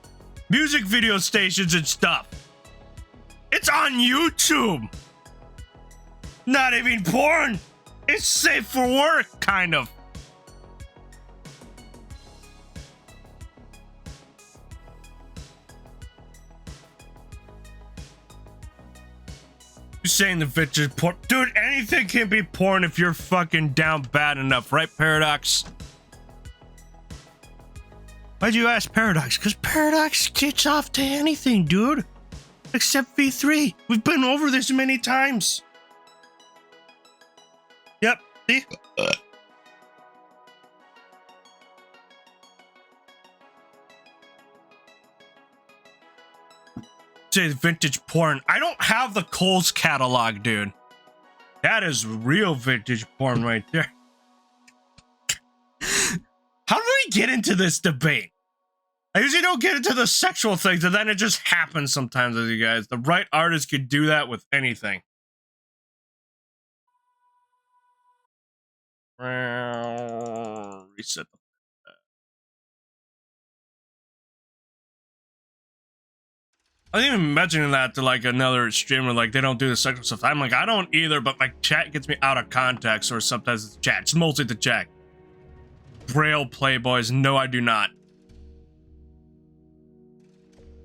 Music video stations and stuff. It's on YouTube. Not even porn. It's safe for work, kind of. You're saying the vintage porn. Dude, anything can be porn if you're fucking down bad enough, right, Paradox? Why'd you ask Paradox? Because Paradox gets off to anything, dude. Except V3. We've been over this many times. Yep, see? Say vintage porn. I don't have the Kohl's catalog, dude. That is real vintage porn right there. How do we get into this debate? I usually don't get into the sexual things, and then it just happens sometimes with you guys. The right artist could do that with anything. Reset the I was even mentioning that to like another streamer, like they don't do the sexual stuff. I'm like, I don't either, but my chat gets me out of context, or sometimes it's chat. It's mostly the chat. Braille Playboys, no, I do not.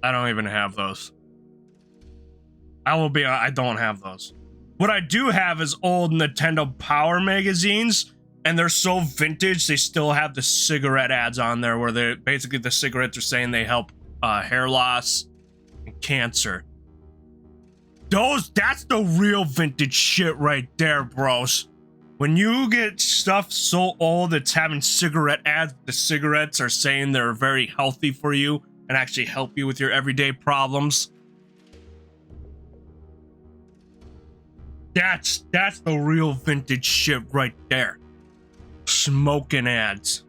I don't even have those. I don't have those. What I do have is old Nintendo Power magazines, and they're so vintage, they still have the cigarette ads on there where they're basically the cigarettes are saying they help hair loss and cancer. That's the real vintage shit right there, bros. When you get stuff so old it's having cigarette ads, the cigarettes are saying they're very healthy for you and actually help you with your everyday problems. That's the real vintage shit right there. Smoking ads.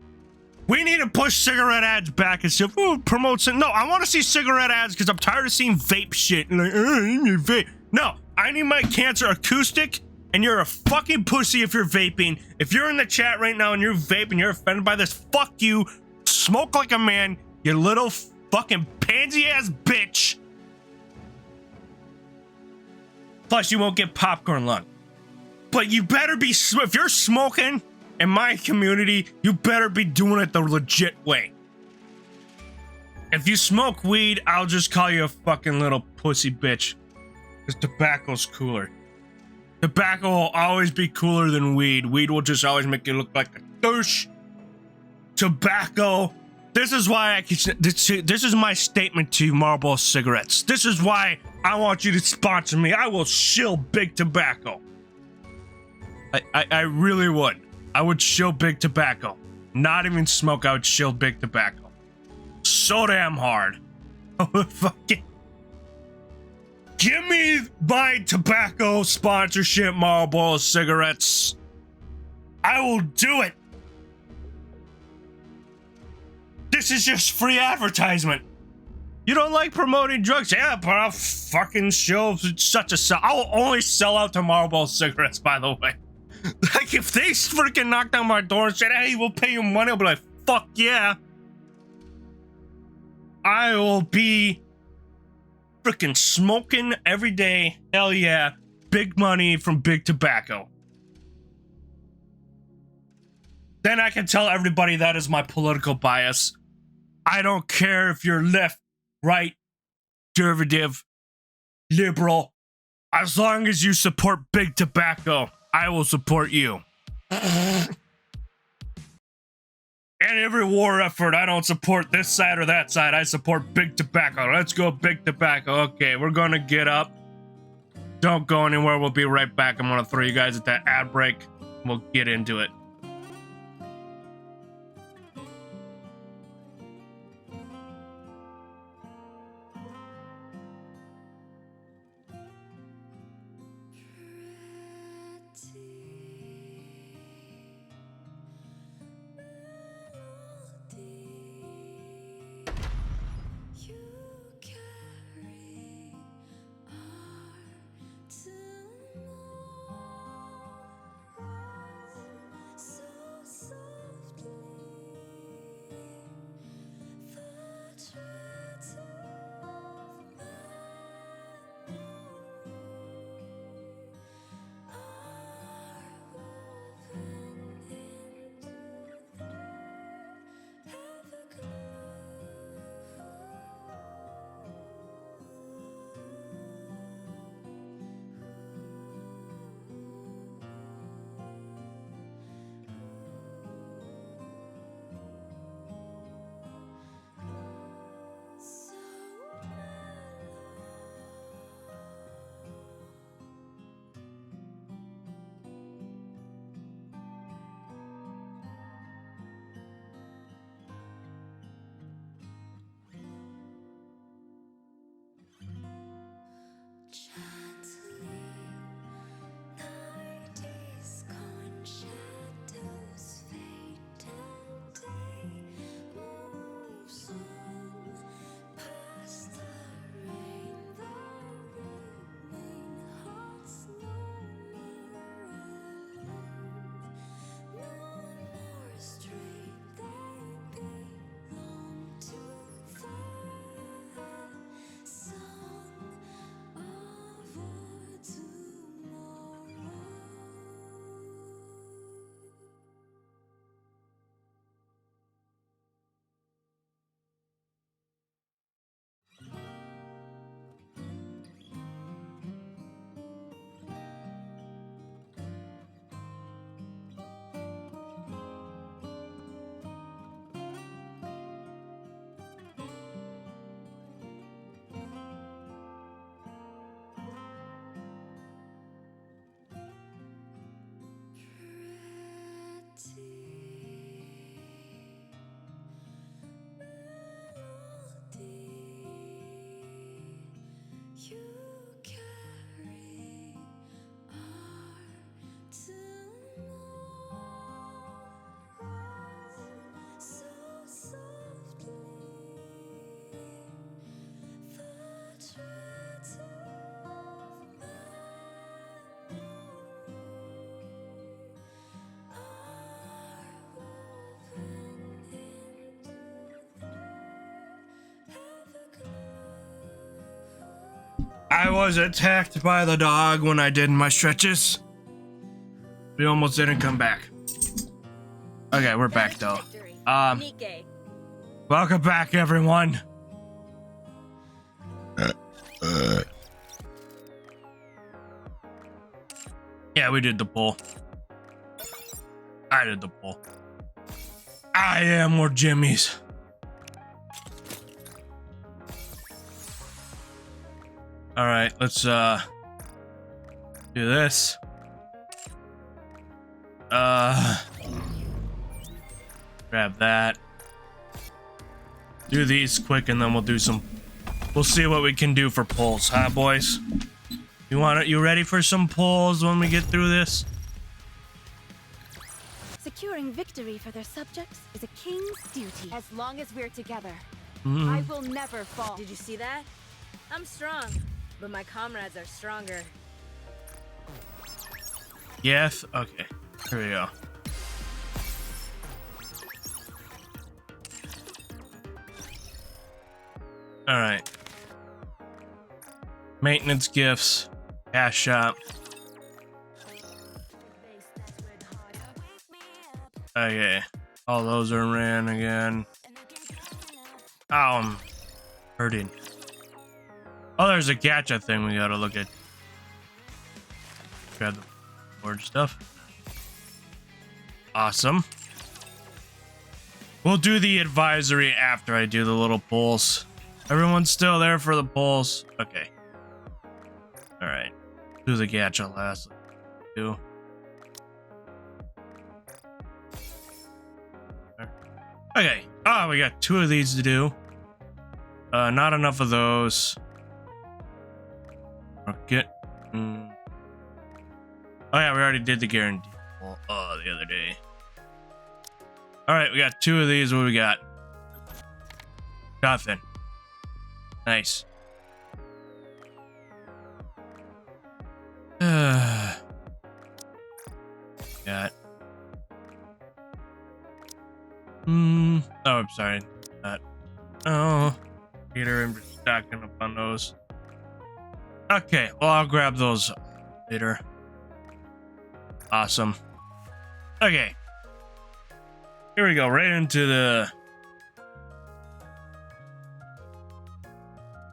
We need to push cigarette ads back and stuff. Oh, promotes it. No, I want to see cigarette ads because I'm tired of seeing vape shit. Like, vape. No, I need my cancer acoustic, and you're a fucking pussy if you're vaping. If you're in the chat right now and you're vaping, you're offended by this, fuck you. Smoke like a man, you little fucking pansy ass bitch. Plus, you won't get popcorn lung. But you better be, if you're smoking in my community, you better be doing it the legit way. If you smoke weed, I'll just call you a fucking little pussy bitch. Because tobacco's cooler. Tobacco will always be cooler than weed. Weed will just always make you look like a douche. Tobacco. This is why this is my statement to you, Marlboro cigarettes. This is why I want you to sponsor me. I will shill big tobacco. I really would. I would shill big tobacco. Not even smoke, I would shill big tobacco. So damn hard. Fucking give me my tobacco sponsorship, Marlboro cigarettes. I will do it. This is just free advertisement. You don't like promoting drugs? Yeah, but I'll fucking show such a sell. I will only sell out to Marlboro cigarettes, by the way. Like, if they freaking knock down my door and said, hey, we'll pay you money, I'll be like, fuck yeah. I will be freaking smoking every day. Hell yeah. Big money from big tobacco. Then I can tell everybody that is my political bias. I don't care if you're left, right, conservative, liberal. As long as you support big tobacco, I will support you. And every war effort, I don't support this side or that side. I support big tobacco. Let's go big tobacco. Okay, we're gonna get up. Don't go anywhere. We'll be right back. I'm gonna throw you guys at that ad break. We'll get into it. I was attacked by the dog when I did my stretches. We almost didn't come back. Okay, we're back though. NIKKE. Welcome back, everyone. Yeah, we did the poll. I did the poll. I am more Jimmy's. All right, let's do this. Grab that. Do these quick and then we'll do some. We'll see what we can do for polls, huh, boys? You ready for some polls when we get through this? Securing victory for their subjects is a king's duty. As long as we're together, I will never fall. did you see that? I'm strong, but my comrades are stronger. Yes. Okay. Here we go. All right. Maintenance gifts. Cash shop. Okay. All those are ran again. Oh, I'm hurting. Oh, there's a gacha thing we gotta look at. Grab the board stuff. Awesome. We'll do the advisory after I do the little polls. Everyone's still there for the polls. Okay. Alright. Do the gacha last. Do. Okay. Oh, we got 2 of these to do. Not enough of those. Okay. Oh yeah, we already did the guarantee poll the other day. Alright, we got 2 of these. What we got? Nothing. Nice. Got. Oh, I'm sorry. Oh, Peter, I'm just stacking up on those. Okay, well, I'll grab those later. Awesome. Okay. Here we go, right into the...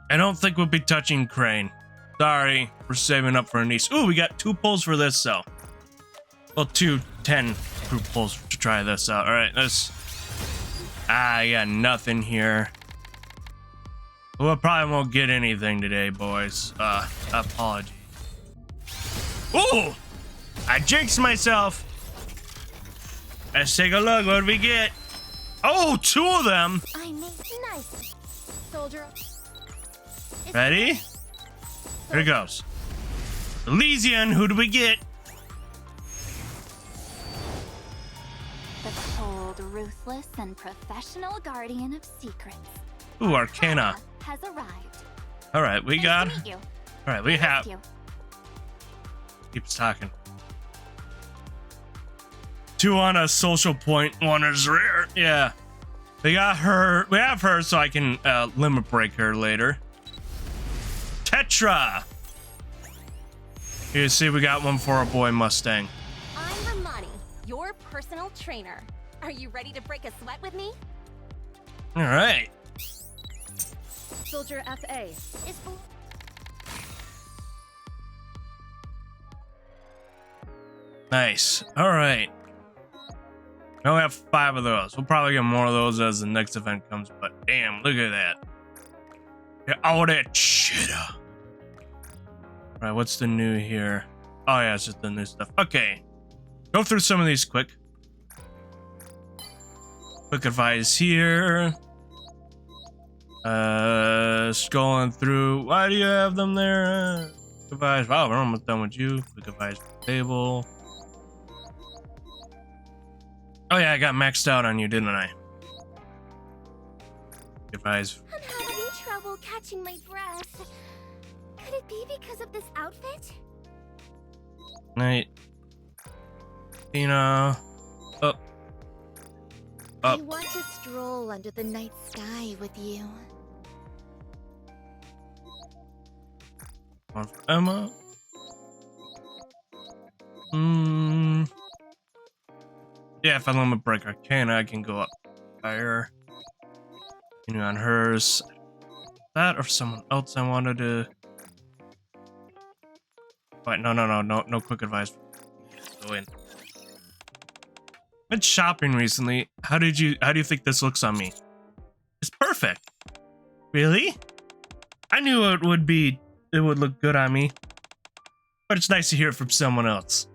I don't think we'll be touching Crane. Sorry, we're saving up for a niece. Ooh, we got 2 pulls for this, so. Well, 2 10 group pulls to try this out. Alright, let's... I got nothing here. Well, I probably won't get anything today, boys. Apology. Ooh! I jinxed myself. Let's take a look. What do we get? Oh, 2 of them. I made nice. Soldier. Ready? Here it goes. Elysian, who do we get? The cold, ruthless, and professional guardian of secrets. Ooh, Arcana. Has arrived. All right, we got. Nice to meet you. All right, we have. Thank you. Keeps talking. 2 on a social point, 1 is rare. Yeah. We got her. We have her, so I can limit break her later. Tetra. You see, we got one for our boy Mustang. I'm Ramani, your personal trainer. Are you ready to break a sweat with me? All right. Soldier FA. Is Nice. All right. We only have 5 of those. We'll probably get more of those as the next event comes. But damn, look at that. Get all that shit up. All right, what's the new here? Oh yeah, it's just the new stuff. Okay, go through some of these quick. Quick advice here. Scrolling through. Why do you have them there? Quick advice. Wow, we're almost done with you. Quick advice table. Oh yeah, I got maxed out on you, didn't I? Quick advice. I'm having trouble catching my breath. Could it be because of this outfit? Night. Tina. Up. I Up. want to stroll under the night sky with you. One for Emma. Yeah, if I limit break Arcana, I can go up higher. Continue on hers. That or someone else I wanted to. Wait, no quick advice. Go in. Been shopping recently. How do you think this looks on me? It's perfect. Really? I knew it would look good on me. But it's nice to hear it from someone else.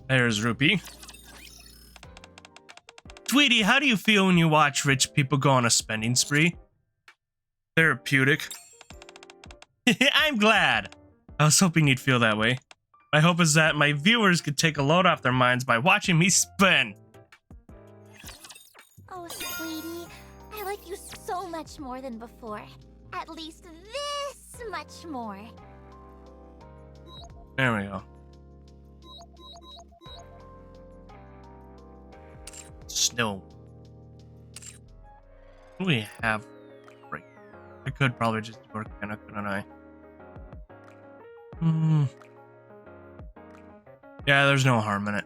There's Rupee. Sweetie, how do you feel when you watch rich people go on a spending spree? Therapeutic. I'm glad. I was hoping you'd feel that way. My hope is that my viewers could take a load off their minds by watching me spend. Oh, sweetie, I like you so much more than before. At least this much more. There we go. Snow. We have break. I could probably just do Arcana, couldn't I? Yeah, there's no harm in it.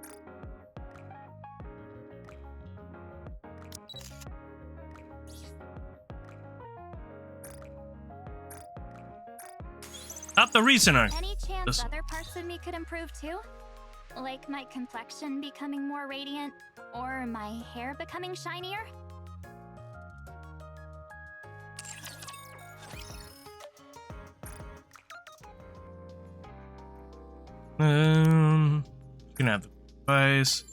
Not the recent arc. Any chance This- other parts of me could improve too? Like my complexion becoming more radiant, or my hair becoming shinier? You can have the device.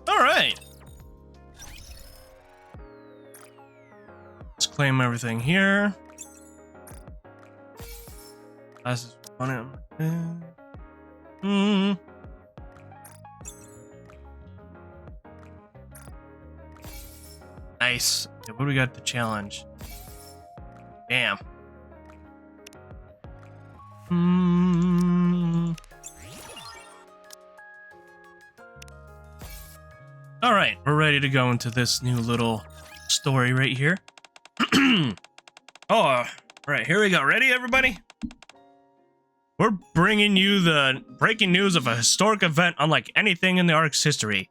All right. Let's claim everything here. This is fun. Nice. Okay, what do we got to challenge? Damn. All right, we're ready to go into this new little story right here. All right, here we go. Ready, everybody? We're bringing you the breaking news of a historic event unlike anything in the Ark's history.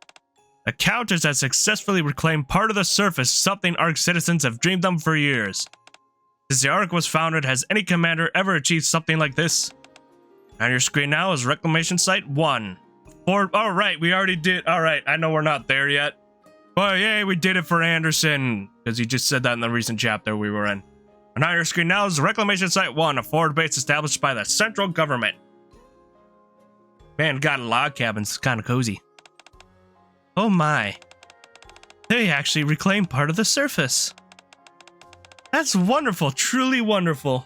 The Counters has successfully reclaimed part of the surface, something Ark citizens have dreamed of for years. Since the Ark was founded, has any commander ever achieved something like this? On your screen now is Reclamation Site 1. All right, we already did. All right, I know we're not there yet. But yay, we did it for Anderson, because he just said that in the recent chapter we were in. And on your screen now is Reclamation Site 1, a forward base established by the central government. Man, got a log cabins, kind of cozy. Oh my. They actually reclaimed part of the surface. That's wonderful, truly wonderful.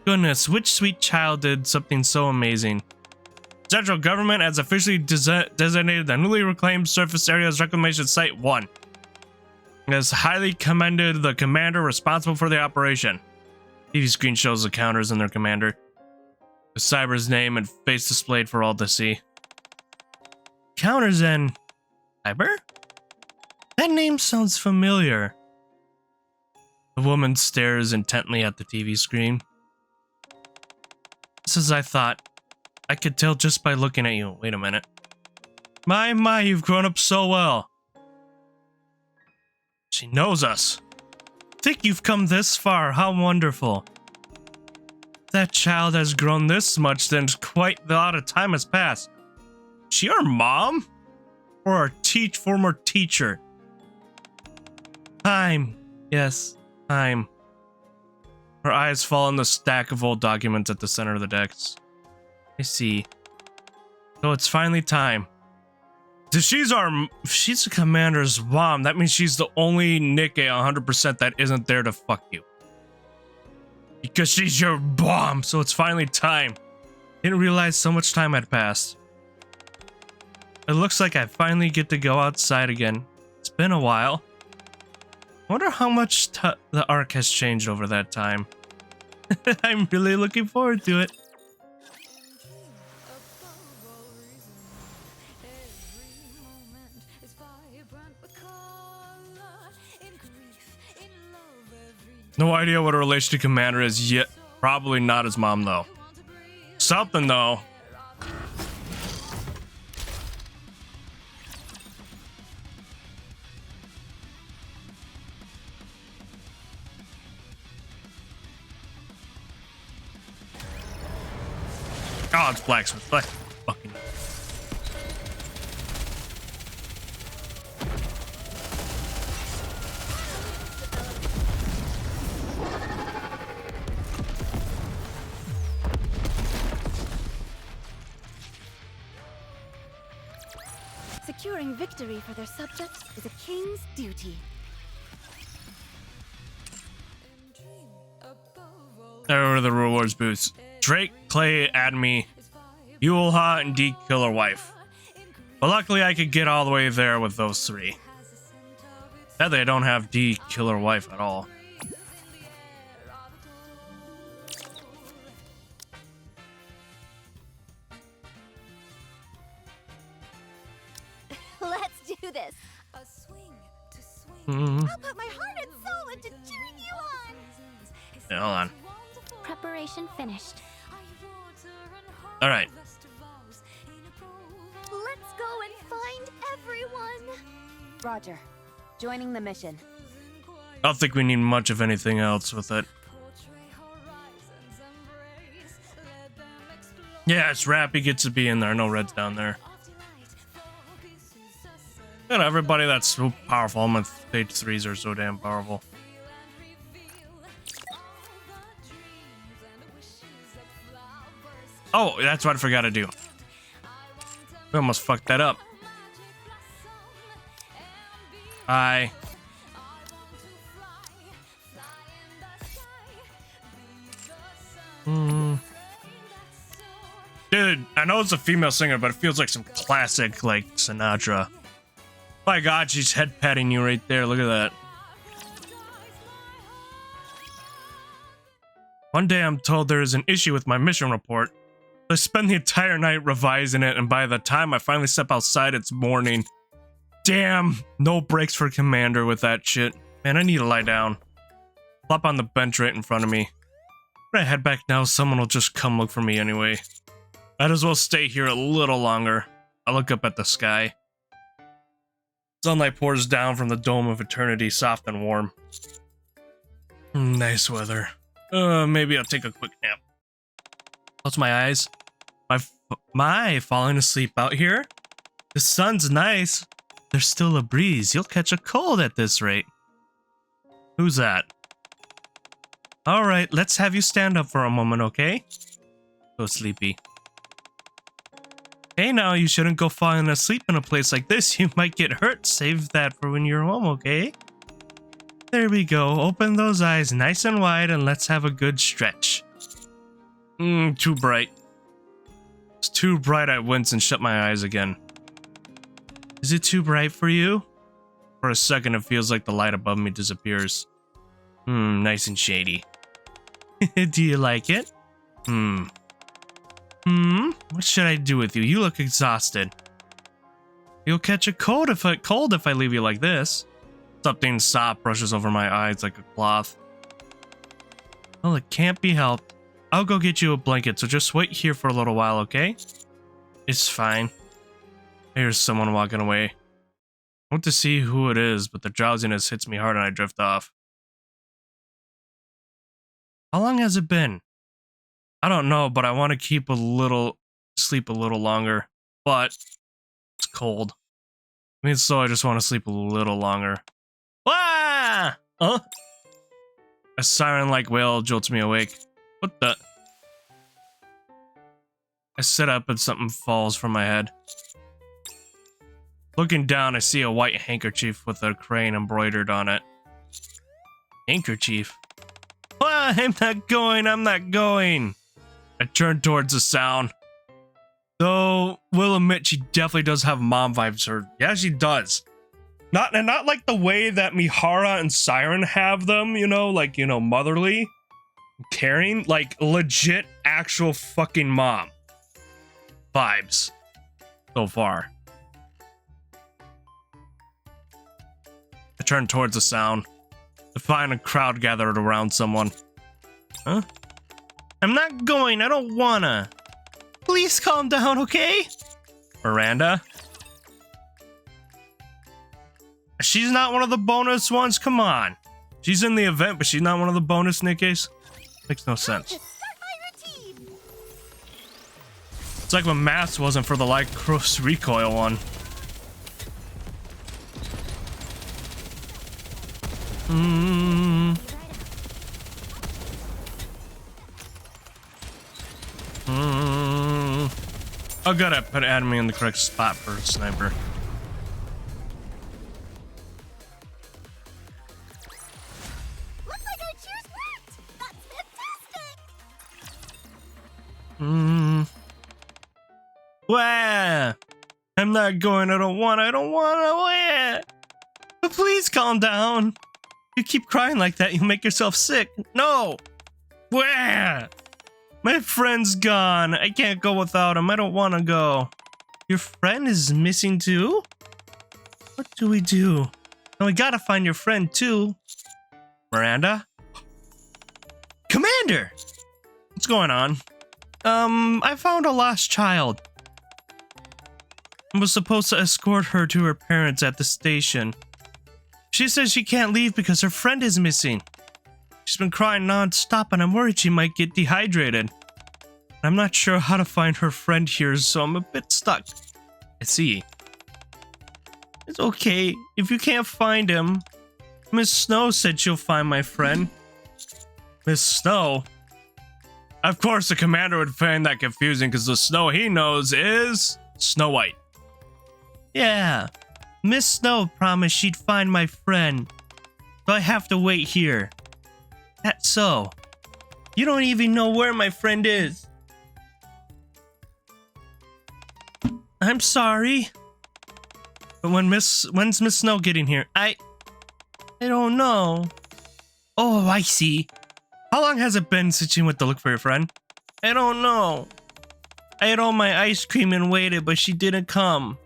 Goodness, which sweet child did something so amazing? Central government has officially designated the newly reclaimed surface area as Reclamation Site 1. It has highly commended the commander responsible for the operation. TV screen shows the Counters and their commander. The Cyber's name and face displayed for all to see. Counters and Cyber? That name sounds familiar. The woman stares intently at the TV screen. Just as I thought. I could tell just by looking at you. Wait a minute. My, you've grown up so well. She knows us. Think you've come this far. How wonderful. That child has grown this much, then quite a lot of time has passed. Is she our mom? Or our former teacher? Time. Yes, time. Her eyes fall on the stack of old documents at the center of the decks. I see. So it's finally time. If she's the commander's mom, that means she's the only NIKKE 100% that isn't there to fuck you. Because she's your bomb, so it's finally time. Didn't realize so much time had passed. It looks like I finally get to go outside again. It's been a while. Wonder how much the Ark has changed over that time. I'm really looking forward to it. No idea what her relation to Commander is yet. Probably not his mom, though. Something, though. Oh, it's blacksmith. Fucking. Securing victory for their subjects is a king's duty. There are the rewards booths. Drake, Clay, Adme, Yulha, and D Killer Wife. But luckily I could get all the way there with those three. Sadly I don't have D Killer Wife at all. do this. Mm. I'll put my heart and soul into cheering you on. Yeah, hold on. Preparation finished. All right. Let's go and find everyone. Roger. Joining the mission. I don't think we need much of anything else with it. Yeah, it's Rappy gets to be in there. No Red's down there. And everybody that's so powerful. I'm on stage 3s are so damn powerful. Oh, that's what I forgot to do. We almost fucked that up. Bye. Dude, I know it's a female singer, but it feels like some classic, like, Sinatra. My God, she's head patting you right there. Look at that. One day I'm told there is an issue with my mission report. I spend the entire night revising it, and by the time I finally step outside, it's morning. Damn, no breaks for Commander with that shit. Man, I need to lie down. Flop on the bench right in front of me. If I head back now, someone will just come look for me anyway. Might as well stay here a little longer. I look up at the sky. Sunlight pours down from the dome of eternity, soft and warm. Nice weather. Maybe I'll take a quick nap. Close my eyes. My, falling asleep out here? The sun's nice. There's still a breeze. You'll catch a cold at this rate. Who's that? Alright, let's have you stand up for a moment, okay? So sleepy. Hey now, you shouldn't go falling asleep in a place like this. You might get hurt. Save that for when you're home, okay? There we go. Open those eyes nice and wide and let's have a good stretch. Too bright. It's too bright. I wince and shut my eyes again. Is it too bright for you? For a second, it feels like the light above me disappears. Nice and shady. Do you like it? What should I do with you? You look exhausted. You'll catch a cold if I leave you like this. Something soft brushes over my eyes like a cloth. Well, it can't be helped. I'll go get you a blanket, so just wait here for a little while, okay? It's fine. I hear someone walking away. I want to see who it is, but the drowsiness hits me hard and I drift off. How long has it been? I don't know, but I want to sleep a little longer. But it's cold. I mean, so I just want to sleep a little longer. Ah! Huh? A siren-like wail jolts me awake. What the? I sit up and something falls from my head. Looking down, I see a white handkerchief with a crane embroidered on it. Handkerchief? Ah, I'm not going. I turn towards the sound. Though, will admit she definitely does have mom vibes. Yeah, she does. Not like the way that Mihara and Siren have them, motherly, caring, like legit, actual fucking mom vibes so far. I turn towards the sound to find a crowd gathered around someone. Huh? I'm not going. I don't wanna. Please calm down, okay? Miranda? She's not one of the bonus ones? Come on. She's in the event, but she's not one of the bonus Nikkes? Makes no sense. It's like when Maths wasn't for the Lycros recoil one. Oh, good, I put enemy in the correct spot for a sniper. Looks like our cheers worked. That's fantastic. Wah! I'm not going. I don't want. Wah! But please calm down. You keep crying like that, you'll make yourself sick. No! Wah! My friend's gone. I can't go without him. I don't want to go. Your friend is missing too? What do we do? And we gotta find your friend too. Miranda? Commander! What's going on? I found a lost child. I was supposed to escort her to her parents at the station. She says she can't leave because her friend is missing. She's been crying non-stop and I'm worried she might get dehydrated. I'm not sure how to find her friend here, so I'm a bit stuck. I see. It's okay. If you can't find him, Miss Snow said she'll find my friend. Miss Snow? Of course the commander would find that confusing because the Snow he knows is Snow White. Yeah, Miss Snow promised she'd find my friend, so I have to wait here. That's so. You don't even know where my friend is. I'm sorry. But when's Miss Snow getting here? I don't know. Oh, I see. How long has it been since you went to look for your friend? I don't know. I ate all my ice cream and waited, but she didn't come.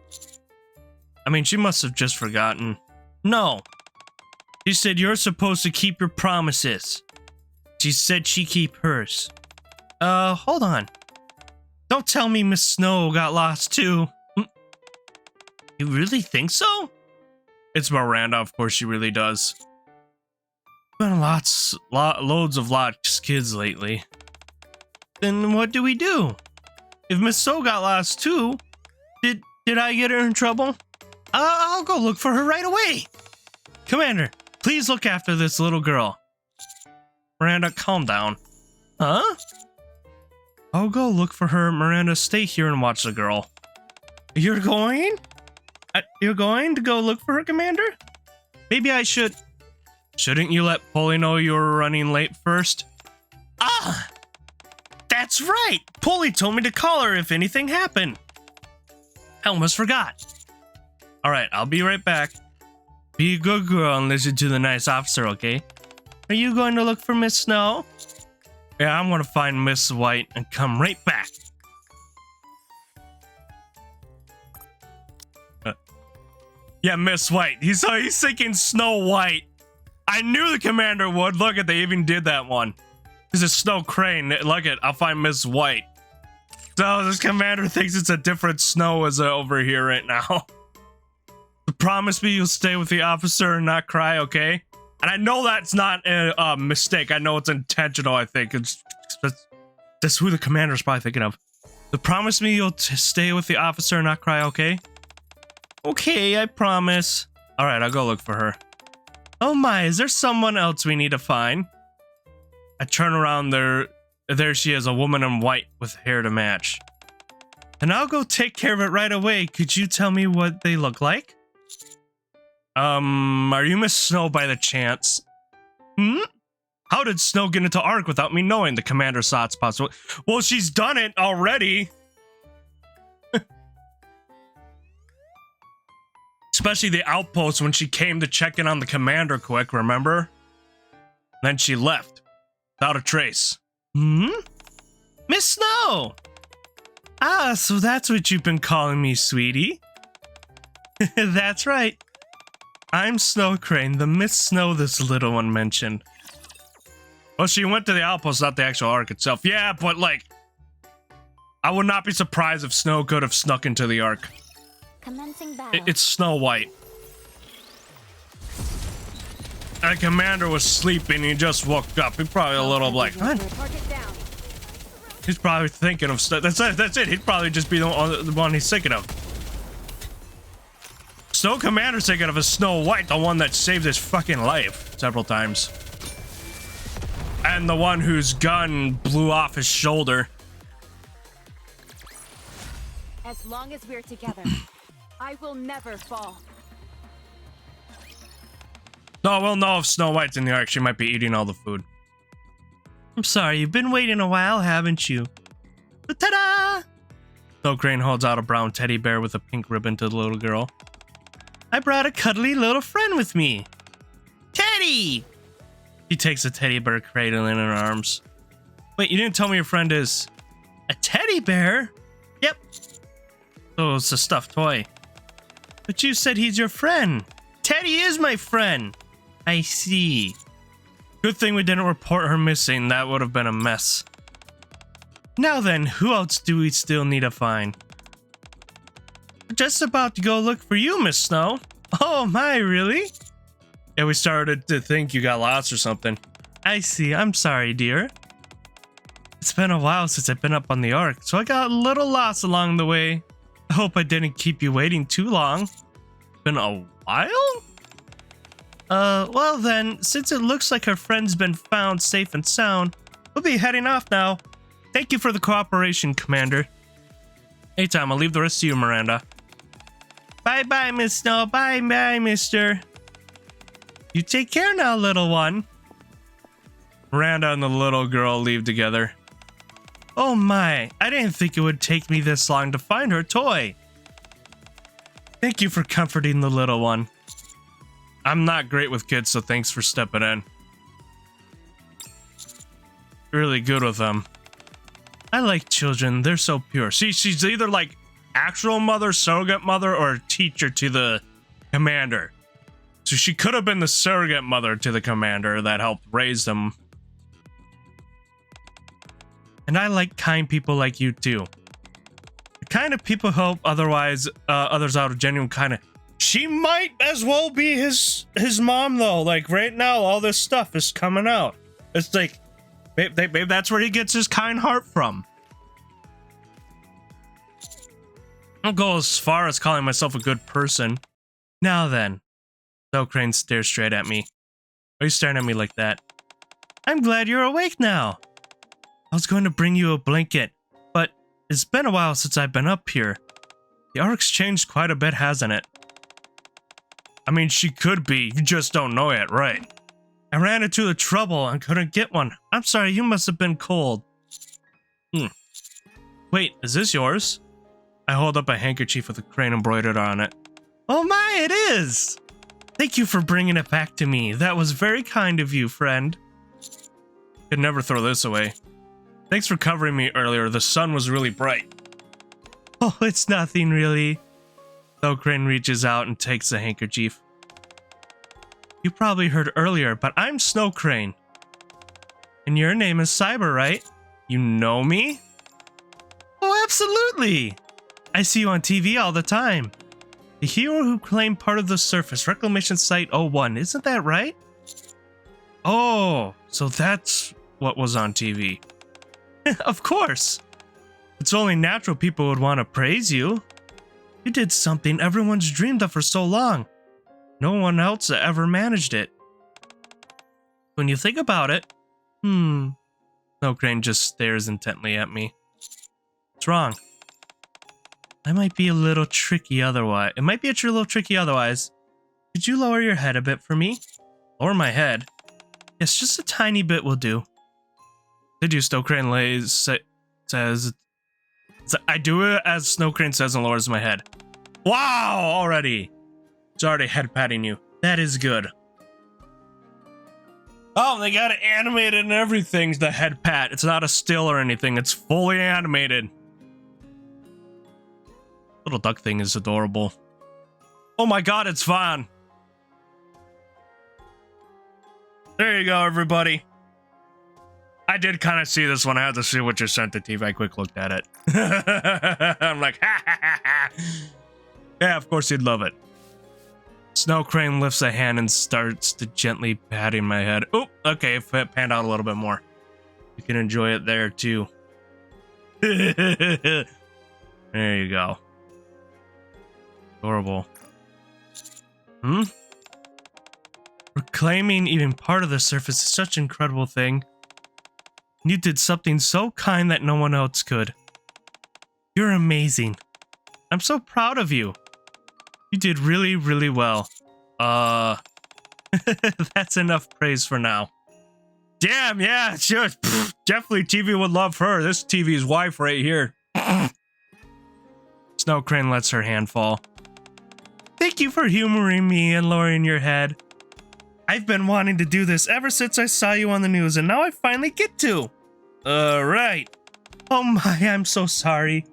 I mean, she must have just forgotten. No. She said you're supposed to keep your promises. She said she'd keep hers. Hold on. Don't tell me Miss Snow got lost too. You really think so? It's Miranda, of course she really does. Been loads of lost kids lately. Then what do we do? If Miss Snow got lost too, did I get her in trouble? I'll go look for her right away. Commander, please look after this little girl. Miranda, calm down. Huh? I'll go look for her. Miranda, stay here and watch the girl. You're going? You're going to go look for her, Commander? Maybe I should. Shouldn't you let Polly know you were running late first? Ah! That's right! Polly told me to call her if anything happened. I almost forgot. Alright, I'll be right back. Be a good girl and listen to the nice officer, okay? Are you going to look for Miss Snow? Yeah, I'm gonna find Miss White and come right back. Yeah, Miss White. He's thinking Snow White. I knew the commander would. Look at, they even did that one. This is Snow Crane. Look at, I'll find Miss White. So this commander thinks it's a different Snow as over here right now. Promise me you'll stay with the officer and not cry, okay? And I know that's not a mistake. I know it's intentional, I think. That's who the commander's probably thinking of. So promise me you'll stay with the officer and not cry, okay? Okay, I promise. Alright, I'll go look for her. Oh my, is there someone else we need to find? I turn around there she is, a woman in white with hair to match. And I'll go take care of it right away. Could you tell me what they look like? Are you Miss Snow by the chance? How did Snow get into Ark without me knowing? The commander saw it's possible. Well, she's done it already. Especially the outpost when she came to check in on the commander quick, remember? Then she left. Without a trace. Miss Snow! Ah, so that's what you've been calling me, sweetie. That's right. I'm Snow Crane, the Miss Snow this little one mentioned. Well, she went to the outpost, not the actual Ark itself. Yeah, but like, I would not be surprised if Snow could have snuck into the Ark. Commencing battle. It's Snow White. The commander was sleeping, he just woke up. He's probably a little like, what? He's probably thinking of stuff. That's it. He'd probably just be the one he's thinking of. Snow Commander's thinking of a Snow White, the one that saved his fucking life several times. And the one whose gun blew off his shoulder. As long as we're together, I will never fall. No, we'll know if Snow White's in the Ark. She might be eating all the food. I'm sorry, you've been waiting a while, haven't you? Ta-da! Snow Crane holds out a brown teddy bear with a pink ribbon to the little girl. I brought a cuddly little friend with me. Teddy! She takes the teddy bear cradle in her arms. Wait, you didn't tell me your friend is a teddy bear? Yep. So it's a stuffed toy. But you said he's your friend. Teddy is my friend. I see. Good thing we didn't report her missing. That would have been a mess. Now then, who else do we still need to find? We're just about to go look for you, Miss Snow. Oh my, really? Yeah, we started to think you got lost or something. I see. I'm sorry, dear. It's been a while since I've been up on the Ark, so I got a little lost along the way. I hope I didn't keep you waiting too long. Been a while? Well then, since it looks like her friend's been found safe and sound, we'll be heading off now. Thank you for the cooperation, Commander. Anytime, I'll leave the rest to you, Miranda. Bye-bye, Miss Snow. Bye-bye, mister. You take care now, little one. Miranda and the little girl leave together. Oh my, I didn't think it would take me this long to find her toy. Thank you for comforting the little one. I'm not great with kids, so thanks for stepping in. Really good with them. I like children, they're so pure. See, she's either like actual mother, surrogate mother, or teacher to the commander. So she could have been the surrogate mother to the commander that helped raise them. And I like kind people like you too. The kind of people who help others out of genuine kindness. She might as well be his mom though. Like right now, all this stuff is coming out. It's like, babe, that's where he gets his kind heart from. I'll go as far as calling myself a good person. Now then. Snow Crane stares straight at me. Why are you staring at me like that? I'm glad you're awake now. I was going to bring you a blanket, but it's been a while since I've been up here. The Ark's changed quite a bit, hasn't it? I mean, she could be, you just don't know it, right? I ran into the trouble and couldn't get one. I'm sorry, you must have been cold. Wait, is this yours? I hold up a handkerchief with a crane embroidered on it. Oh my, it is! Thank you for bringing it back to me. That was very kind of you, friend. Could never throw this away. Thanks for covering me earlier. The sun was really bright. Oh, it's nothing really. Snow Crane reaches out and takes the handkerchief. You probably heard earlier, but I'm Snow Crane. And your name is Cyber, right? You know me? Oh, absolutely! I see you on TV all the time. The hero who claimed part of the surface, Reclamation Site 01, isn't that right? Oh, so that's what was on TV. Of course. It's only natural people would want to praise you. You did something everyone's dreamed of for so long. No one else ever managed it. When you think about it, Snow Crane just stares intently at me. What's wrong? I might be a little tricky otherwise. It might be a little tricky otherwise. Could you lower your head a bit for me? Lower my head? Yes, just a tiny bit will do. Did you? Snow Crane says. I do it as Snow Crane says and lowers my head. Wow, already. It's already head patting you. That is good. Oh, they got it animated and everything, the head pat. It's not a still or anything. It's fully animated. Little duck thing is adorable. Oh my god, it's fun. There you go, everybody. I did kind of see this one. I had to see what you sent to TV. I quick looked at it. I'm like, ha ha ha ha. Yeah, of course you'd love it. Snow Crane lifts a hand and starts to gently patting my head. Oh, okay, if it panned out a little bit more. You can enjoy it there, too. There you go. Adorable. Reclaiming even part of the surface is such an incredible thing. You did something so kind that no one else could. You're amazing. I'm so proud of you. You did really, really well. That's enough praise for now. Damn, yeah, sure. Definitely TV would love her. This TV's wife right here. Snow Crane lets her hand fall. Thank you for humoring me and lowering your head. I've been wanting to do this ever since I saw you on the news, and now I finally get to. Right. Oh my, I'm so sorry.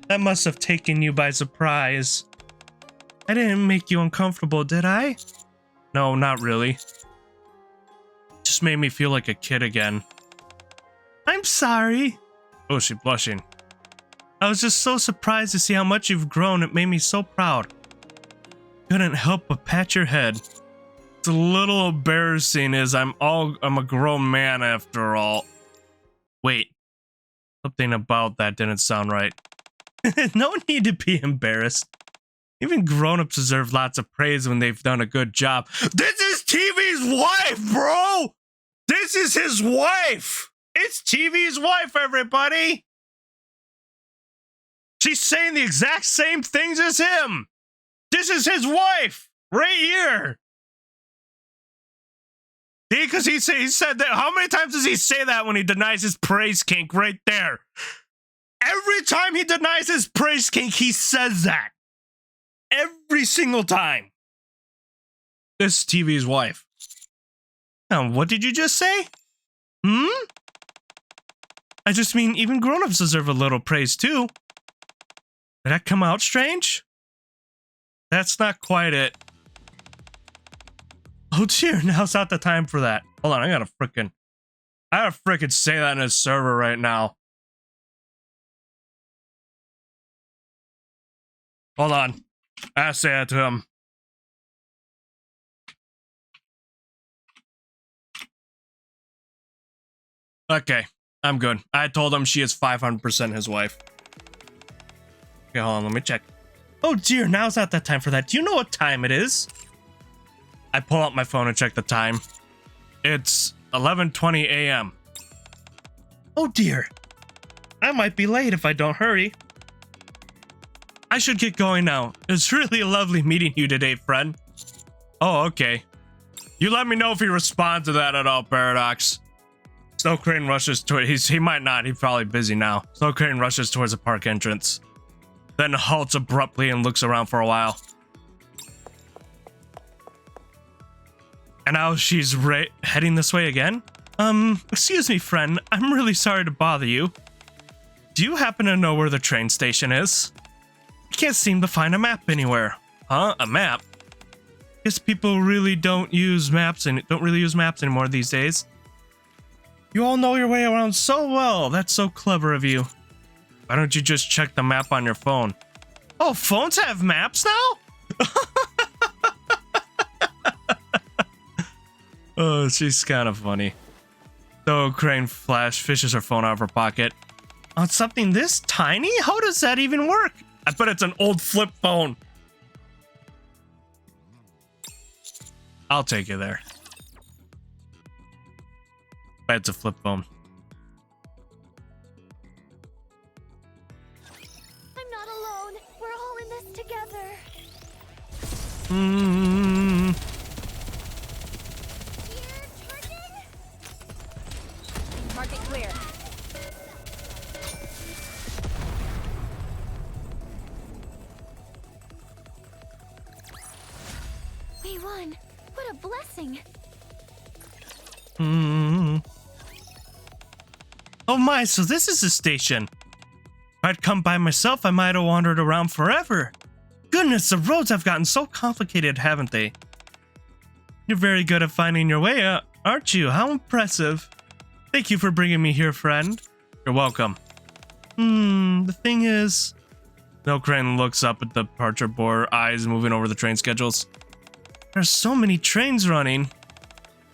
That must have taken you by surprise. I didn't make you uncomfortable, did I? No, not really. Just made me feel like a kid again. I'm sorry. Oh, she's blushing. I was just so surprised to see how much you've grown. It made me so proud. Couldn't help but pat your head. It's a little embarrassing as I'm a grown man after all. Wait. Something about that didn't sound right. No need to be embarrassed. Even grown-ups deserve lots of praise when they've done a good job. This is TV's wife, bro! This is his wife! It's TV's wife, everybody! She's saying the exact same things as him! This is his wife! Right here! See, because he said that. How many times does he say that when he denies his praise kink? Right there. Every time he denies his praise kink, he says that. Every single time. This is TV's wife. Now, what did you just say? I just mean, even grown-ups deserve a little praise, too. Did that come out strange? That's not quite it. Oh dear, now's not the time for that. Hold on, I gotta frickin' say that in his server right now. Hold on. I gotta say that to him. Okay, I'm good. I told him she is 500% his wife. Okay, hold on, let me check. Oh dear, now's not that time for that. Do you know what time it is? I pull out my phone and check the time. It's 11:20 a.m. Oh dear. I might be late if I don't hurry. I should get going now. It's really lovely meeting you today, friend. Oh, okay. You let me know if he responds to that at all, Paradox. Snow Crane rushes toward... He might not. He's probably busy now. Snow Crane rushes towards the park entrance. Then halts abruptly and looks around for a while. And now she's heading this way again? Excuse me, friend. I'm really sorry to bother you. Do you happen to know where the train station is? I can't seem to find a map anywhere. Huh? A map? Guess people really don't use maps and don't really use maps anymore these days. You all know your way around so well. That's so clever of you. Why don't you just check the map on your phone? Oh, phones have maps now? Oh, she's kind of funny. So Crane fishes her phone out of her pocket. On something this tiny? How does that even work? I bet it's an old flip phone. I'll take you there. Bet it's a flip phone. I'm not alone. We're all in this together. Market clear. We won. What a blessing. Oh my, so this is the station. If I'd come by myself, I might have wandered around forever. Goodness, the roads have gotten so complicated, haven't they? You're very good at finding your way, aren't you? How impressive. Thank you for bringing me here, friend. You're welcome. The thing is... No Crane looks up at the departure board, eyes moving over the train schedules. There's so many trains running.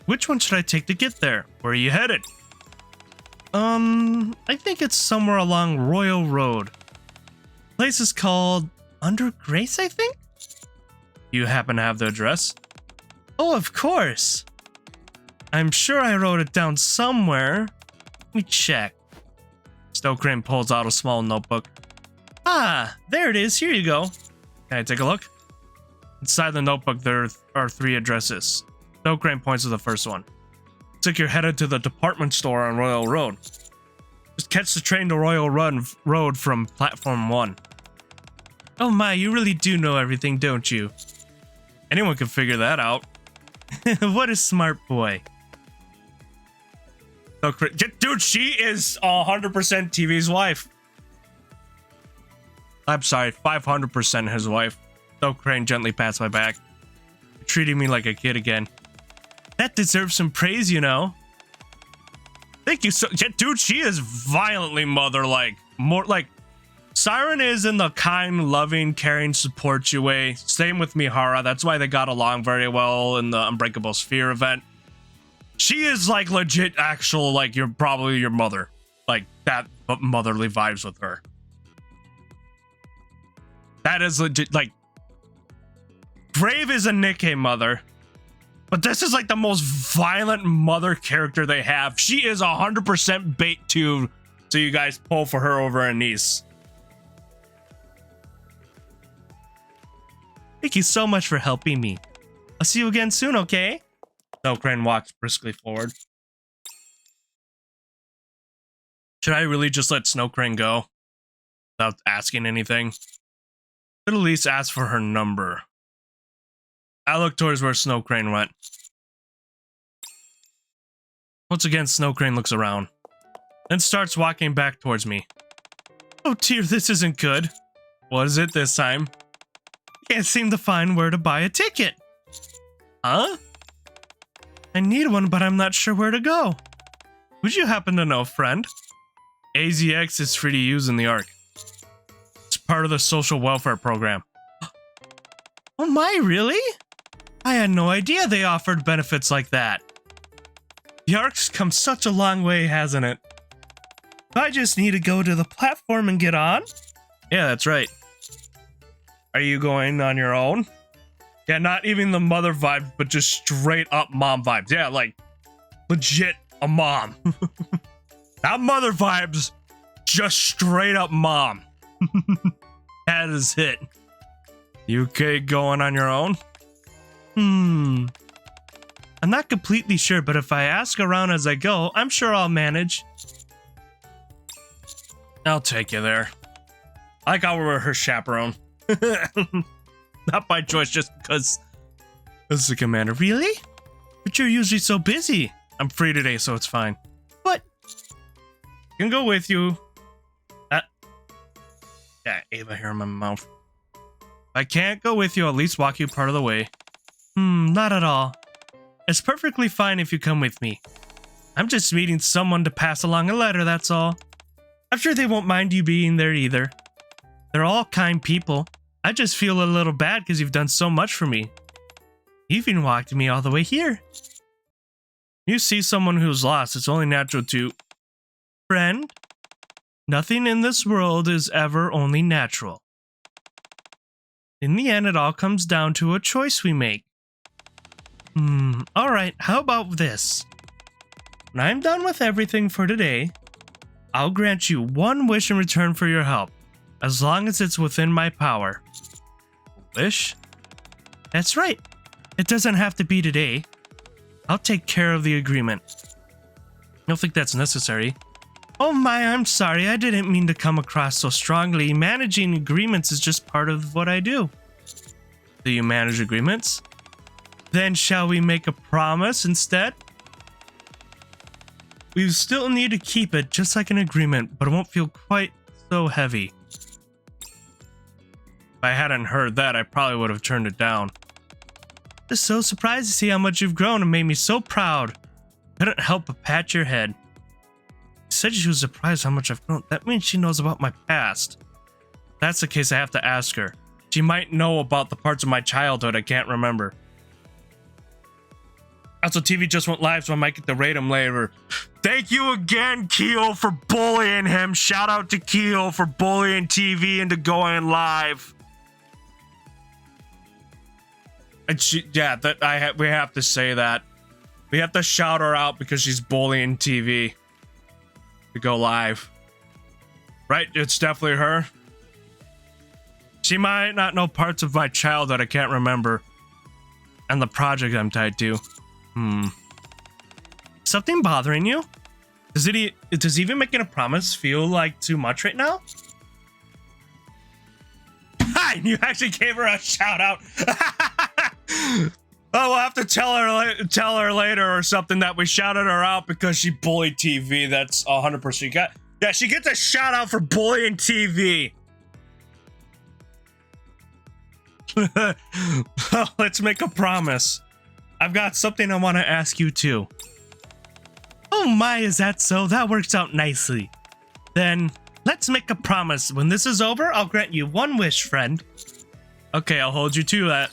Which one should I take to get there? Where are you headed? I think it's somewhere along Royal Road. The place is called Under Grace, I think? You happen to have the address? Oh, of course. I'm sure I wrote it down somewhere. Let me check. Snow Crane pulls out a small notebook. Ah, there it is. Here you go. Can I take a look? Inside the notebook, there are 3 addresses. Snow Crane points to the first one. Looks like you're headed to the department store on Royal Road. Just catch the train to Royal Road from platform 1. Oh my, you really do know everything, don't you? Anyone can figure that out. What a smart boy. Dude, she is 100% TV's wife. I'm sorry, 500% his wife. So Crane gently pats my back, treating me like a kid again. That deserves some praise, you know. Thank you so, yeah, dude. She is violently mother-like. More like Siren is in the kind, loving, caring, support you way. Same with Mihara. That's why they got along very well in the Unbreakable Sphere event. She is like legit, actual, like you're probably your mother, like that, but motherly vibes with her. That is legit. Like Brave is a NIKKE mother. But this is like the most violent mother character they have. She is 100% bait too, so you guys pull for her over a niece. Thank you so much for helping me. I'll see you again soon, okay? Snow Crane walks briskly forward. Should I really just let Snow Crane go without asking anything? Should at least ask for her number. I look towards where Snow Crane went. Once again, Snow Crane looks around, then starts walking back towards me. Oh dear, this isn't good. What is it this time? Can't seem to find where to buy a ticket. Huh? I need one, but I'm not sure where to go. Would you happen to know, friend? AZX is free to use in the Ark. It's part of the social welfare program. Oh my, really? I had no idea they offered benefits like that. The Ark's come such a long way, hasn't it? I just need to go to the platform and get on? Yeah, that's right. Are you going on your own? Yeah, not even the mother vibe, but just straight up mom vibes. Yeah, like legit a mom. Not mother vibes, just straight up mom. That is it. You okay going on your own? I'm not completely sure, but if I ask around as I go, I'm sure I'll manage. I'll take you there. I like how we're her chaperone. Not by choice, just because this is the commander. Really? But you're usually so busy. I'm free today, so it's fine. But I can go with you. Yeah, Ava here in my mouth. I can't go with you, at least walk you part of the way. Not at all. It's perfectly fine if you come with me. I'm just meeting someone to pass along a letter, that's all. I'm sure they won't mind you being there either. They're all kind people. I just feel a little bad because you've done so much for me. You even walked me all the way here. You see someone who's lost, it's only natural to... Friend, nothing in this world is ever only natural. In the end, it all comes down to a choice we make. Alright, how about this? When I'm done with everything for today, I'll grant you one wish in return for your help, as long as it's within my power. Wish? That's right. It doesn't have to be today. I'll take care of the agreement. I don't think that's necessary. Oh my, I'm sorry. I didn't mean to come across so strongly. Managing agreements is just part of what I do. Do you manage agreements? Then shall we make a promise instead? We still need to keep it just like an agreement, but it won't feel quite so heavy. If I hadn't heard that, I probably would have turned it down. Just so surprised to see how much you've grown and made me so proud. Couldn't help but pat your head. She said she was surprised how much I've grown. That means she knows about my past. If that's the case, I have to ask her. She might know about the parts of my childhood I can't remember. Also, TV just went live, so I might get to rate him later. Thank you again, Keo, for bullying him. Shout out to Keo for bullying TV into going live. And we have to say that. We have to shout her out because she's bullying TV to go live. Right? It's definitely her. She might not know parts of my childhood I can't remember. And the project I'm tied to. Something bothering you? Does even making a promise feel like too much right now? Hi, you actually gave her a shout out. Oh, we'll have to tell her later or something that we shouted her out because she bullied TV. That's 100%. Yeah, she gets a shout out for bullying TV. Let's make a promise. I've got something I want to ask you too. Oh my, is that so? That works out nicely. Then let's make a promise. When this is over, I'll grant you one wish, friend. Okay, I'll hold you to that.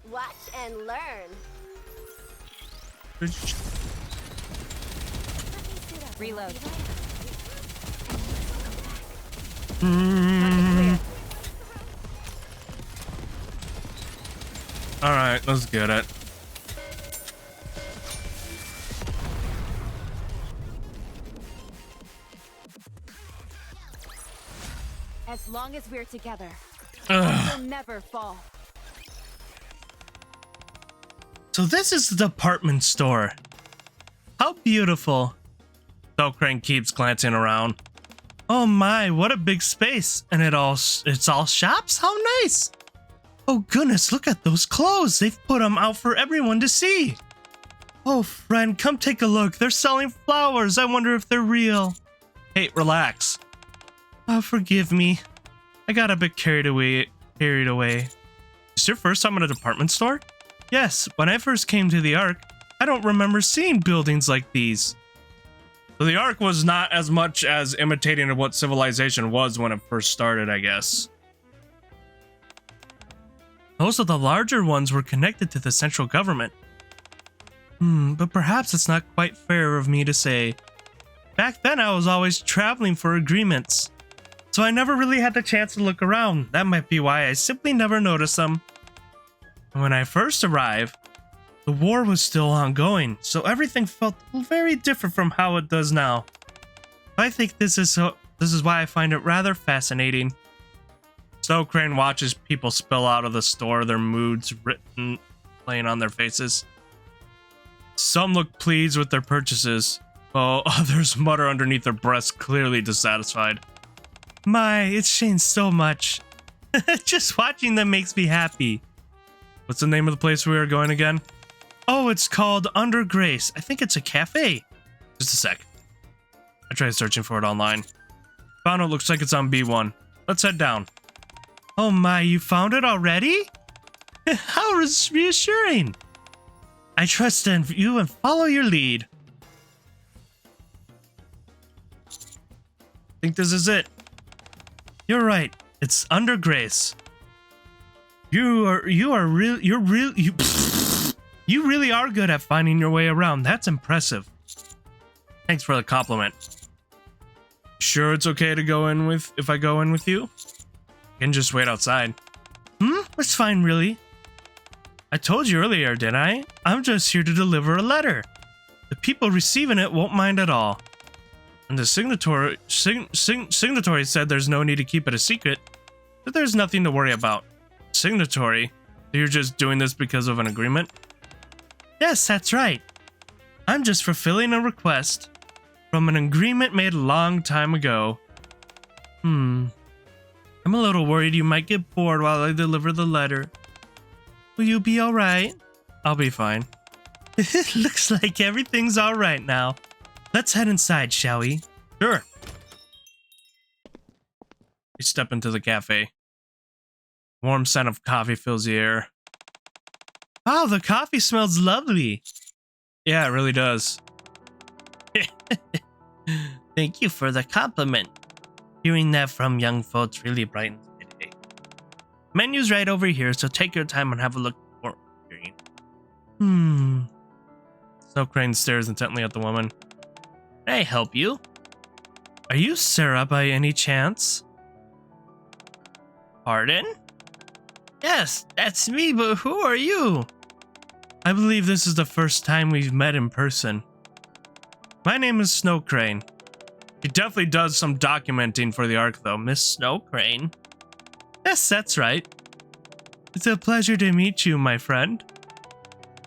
Watch and learn. Reload. All right, let's get it. As long as we're together, Ugh. we'll never fall. So this is the department store. How beautiful. Crane keeps glancing around. Oh my, what a big space. And it's all shops? How nice. Oh goodness, look at those clothes. They've put them out for everyone to see. Oh friend, come take a look. They're selling flowers. I wonder if they're real. Hey, relax. Oh, forgive me. I got a bit carried away. Is this your first time at a department store? Yes, when I first came to the Ark, I don't remember seeing buildings like these. So the Ark was not as much as imitating of what civilization was when it first started, I guess. Most of the larger ones were connected to the central government. But perhaps it's not quite fair of me to say. Back then I was always traveling for agreements, so I never really had the chance to look around. That might be why I simply never noticed them. When I first arrived, the war was still ongoing, so everything felt very different from how it does now. I think this is why I find it rather fascinating. Crane watches people spill out of the store, their moods written, playing on their faces. Some look pleased with their purchases, while others mutter underneath their breaths, clearly dissatisfied. My, it's changed so much. Just watching them makes me happy. What's the name of the place we are going again? Oh, it's called Under Grace. I think it's a cafe. Just a sec. I tried searching for it online. Found it, looks like it's on B1. Let's head down. Oh my, you found it already? How reassuring. I trust in you and follow your lead. I think this is it. You're right. It's Under Grace. You really are good at finding your way around. That's impressive. Thanks for the compliment. Sure it's okay to go in with if I go in with you? I can just wait outside. It's fine, really. I told you earlier, didn't I? I'm just here to deliver a letter. The people receiving it won't mind at all. And the signatory said there's no need to keep it a secret, but there's nothing to worry about. Signatory? You're just doing this because of an agreement? Yes, that's right. I'm just fulfilling a request from an agreement made a long time ago. I'm a little worried you might get bored while I deliver the letter. Will you be alright? I'll be fine. It looks like everything's alright now. Let's head inside, shall we? Sure. We step into the cafe. Warm scent of coffee fills the air. Wow, the coffee smells lovely. Yeah, it really does. Thank you for the compliment. Hearing that from young folks really brightens my day. Menu's right over here, so take your time and have a look before ordering. Crane stares intently at the woman. Can I help you? Are you Sarah by any chance? Pardon? Yes, that's me, but who are you? I believe this is the first time we've met in person. My name is Snow Crane. She definitely does some documenting for the Ark, though. Miss Snow Crane? Yes, that's right. It's a pleasure to meet you, my friend.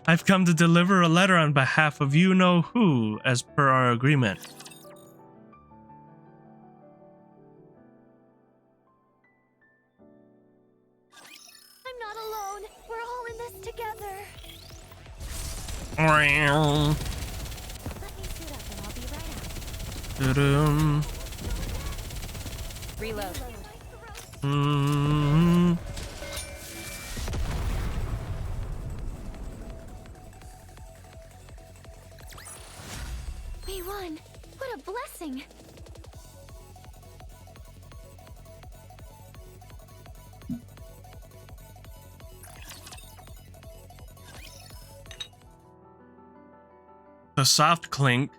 I've come to deliver a letter on behalf of you-know-who, as per our agreement. I'm not alone. We're all in this together. Let Let me Da-dum. Reload. Mm. We won. What a blessing. The soft clink.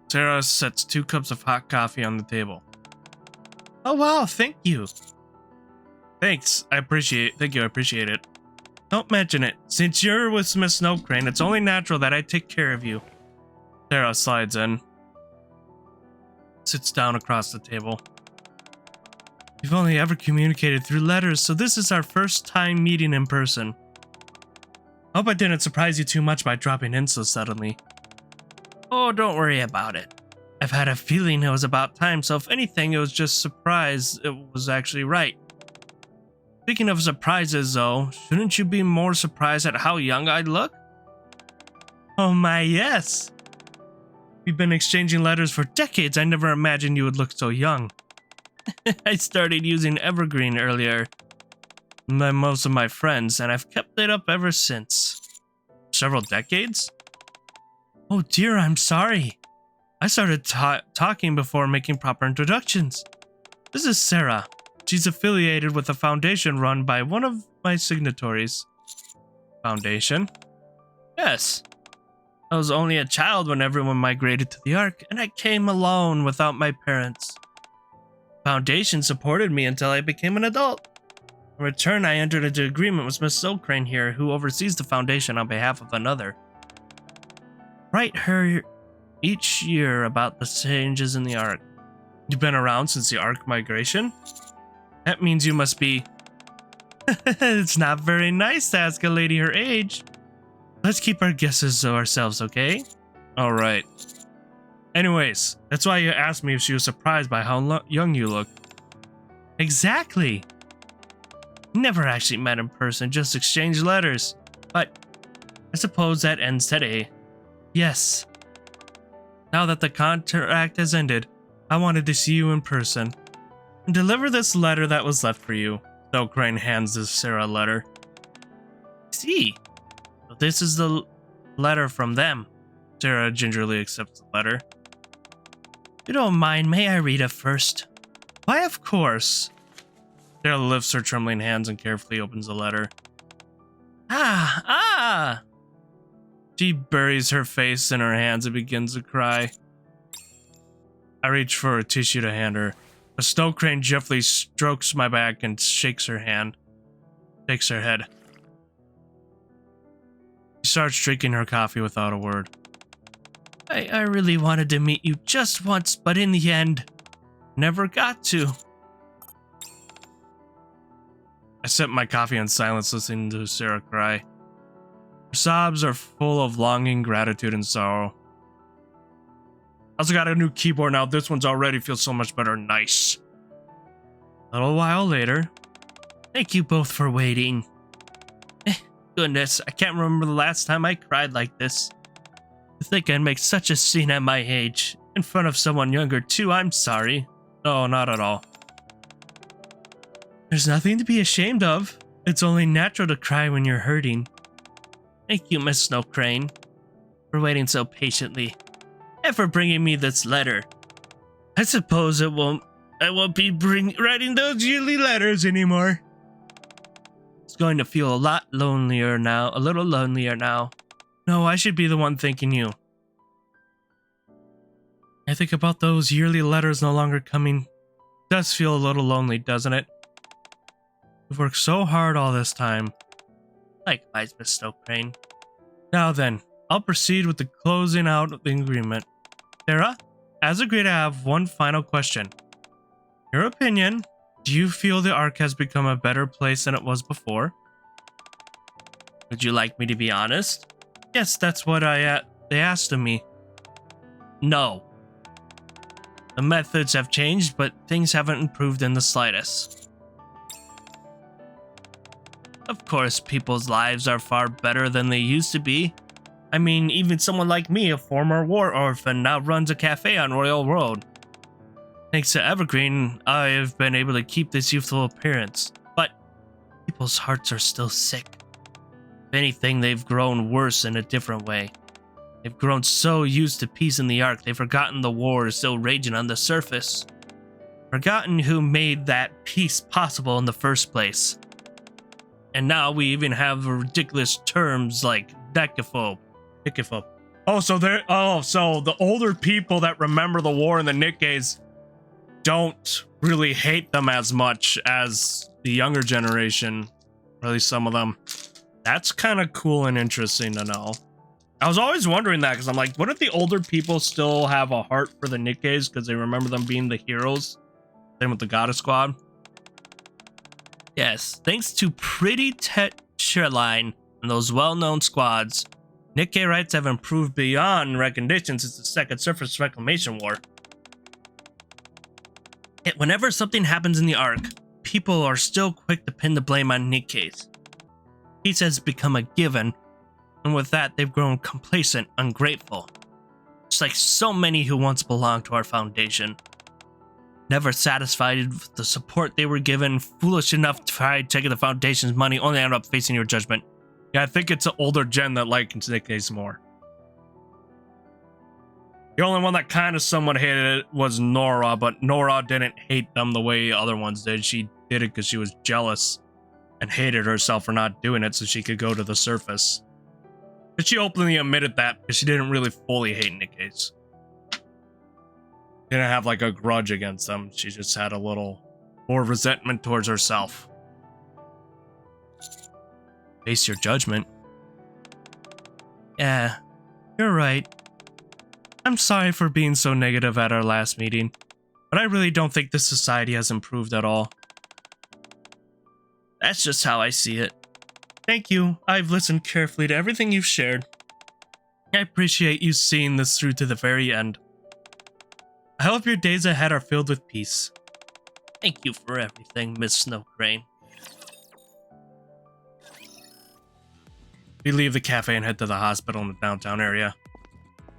Sarah sets 2 cups of hot coffee on the table. Oh wow, thank you. Thanks, thank you, I appreciate it. Don't mention it. Since you're with Miss Snow Crane, it's only natural that I take care of you. Sarah slides in. Sits down across the table. We've only ever communicated through letters, so this is our first time meeting in person. Hope I didn't surprise you too much by dropping in so suddenly. Oh, don't worry about it. I've had a feeling it was about time, so if anything, it was just surprise it was actually right. Speaking of surprises, though, shouldn't you be more surprised at how young I look? Oh my, yes! We've been exchanging letters for decades. I never imagined you would look so young. I started using Evergreen earlier than most of my friends, and I've kept it up ever since. Several decades? Oh dear, I'm sorry. I started talking before making proper introductions. This is Sarah. She's affiliated with a foundation run by one of my signatories. Foundation? Yes. I was only a child when everyone migrated to the Ark, and I came alone without my parents. Foundation supported me until I became an adult. In return, I entered into agreement with Miss Snow Crane here, who oversees the Foundation on behalf of another. Write her each year about the changes in the Ark. You've been around since the Ark migration? That means you must be... It's not very nice to ask a lady her age. Let's keep our guesses to ourselves, okay? Alright. Anyways, that's why you asked me if she was surprised by how young you look. Exactly! Never actually met in person, just exchanged letters. But I suppose that ends today. Yes. Now that the contract has ended, I wanted to see you in person. And deliver this letter that was left for you. So Crane hands this Sarah letter. See? So this is the letter from them. Sarah gingerly accepts the letter. If you don't mind, may I read it first? Why, of course. Sarah lifts her trembling hands and carefully opens the letter. Ah! She buries her face in her hands and begins to cry. I reach for a tissue to hand her. A Snow Crane gently strokes my back and shakes her hand. Shakes her head. She starts drinking her coffee without a word. I really wanted to meet you just once, but in the end, never got to. I sip my coffee in silence, listening to Sarah cry. Her sobs are full of longing, gratitude, and sorrow. I also got a new keyboard now. This one's already feels so much better. Nice. A little while later. Thank you both for waiting. Goodness, I can't remember the last time I cried like this. To think I'd make such a scene at my age. In front of someone younger too, I'm sorry. No, not at all. There's nothing to be ashamed of. It's only natural to cry when you're hurting. Thank you, Miss Snow Crane, for waiting so patiently, and for bringing me this letter. I suppose I won't be writing those yearly letters anymore. It's going to feel a little lonelier now. No, I should be the one thanking you. I think about those yearly letters no longer coming. It does feel a little lonely, doesn't it? We've worked so hard all this time. Likewise, Miss Snow Crane. Now then, I'll proceed with the closing out of the agreement. Sarah, as agreed, I have one final question. Your opinion, do you feel the Ark has become a better place than it was before? Would you like me to be honest? Yes, that's what they asked of me. No. The methods have changed, but things haven't improved in the slightest. Of course, people's lives are far better than they used to be. I mean, even someone like me, a former war orphan, now runs a cafe on Royal Road. Thanks to Evergreen, I have been able to keep this youthful appearance, but people's hearts are still sick. If anything, they've grown worse in a different way. They've grown so used to peace in the Ark, they've forgotten the war is still raging on the surface. Forgotten who made that peace possible in the first place. And now we even have ridiculous terms like NIKKE. So the older people that remember the war and the Nikke's don't really hate them as much as the younger generation, or at least some of them. That's kind of cool and interesting to know. I was always wondering that because I'm like, what if the older people still have a heart for the Nikke's because they remember them being the heroes? Same with the Goddess Squad. Yes, thanks to Pretty Tetcherline and those well-known squads, NIKKE rights have improved beyond recognition since the Second Surface Reclamation War. Yet whenever something happens in the Ark, people are still quick to pin the blame on NIKKE's. Peace has become a given, and with that, they've grown complacent, ungrateful. Just like so many who once belonged to our foundation. Never satisfied with the support they were given, foolish enough to try taking the foundation's money, only end up facing your judgment. Yeah, I think it's an older gen that likes NIKKE's more. The only one that kind of somewhat hated it was Nora, but Nora didn't hate them the way other ones did. She did it because she was jealous and hated herself for not doing it so she could go to the surface. But she openly admitted that because she didn't really fully hate NIKKE's. Didn't have like a grudge against them. She just had a little more resentment towards herself. Face your judgment. Yeah, you're right. I'm sorry for being so negative at our last meeting, but I really don't think this society has improved at all. That's just how I see it. Thank you. I've listened carefully to everything you've shared. I appreciate you seeing this through to the very end. I hope your days ahead are filled with peace. Thank you for everything, Miss Snow Crane. We leave the cafe and head to the hospital in the downtown area.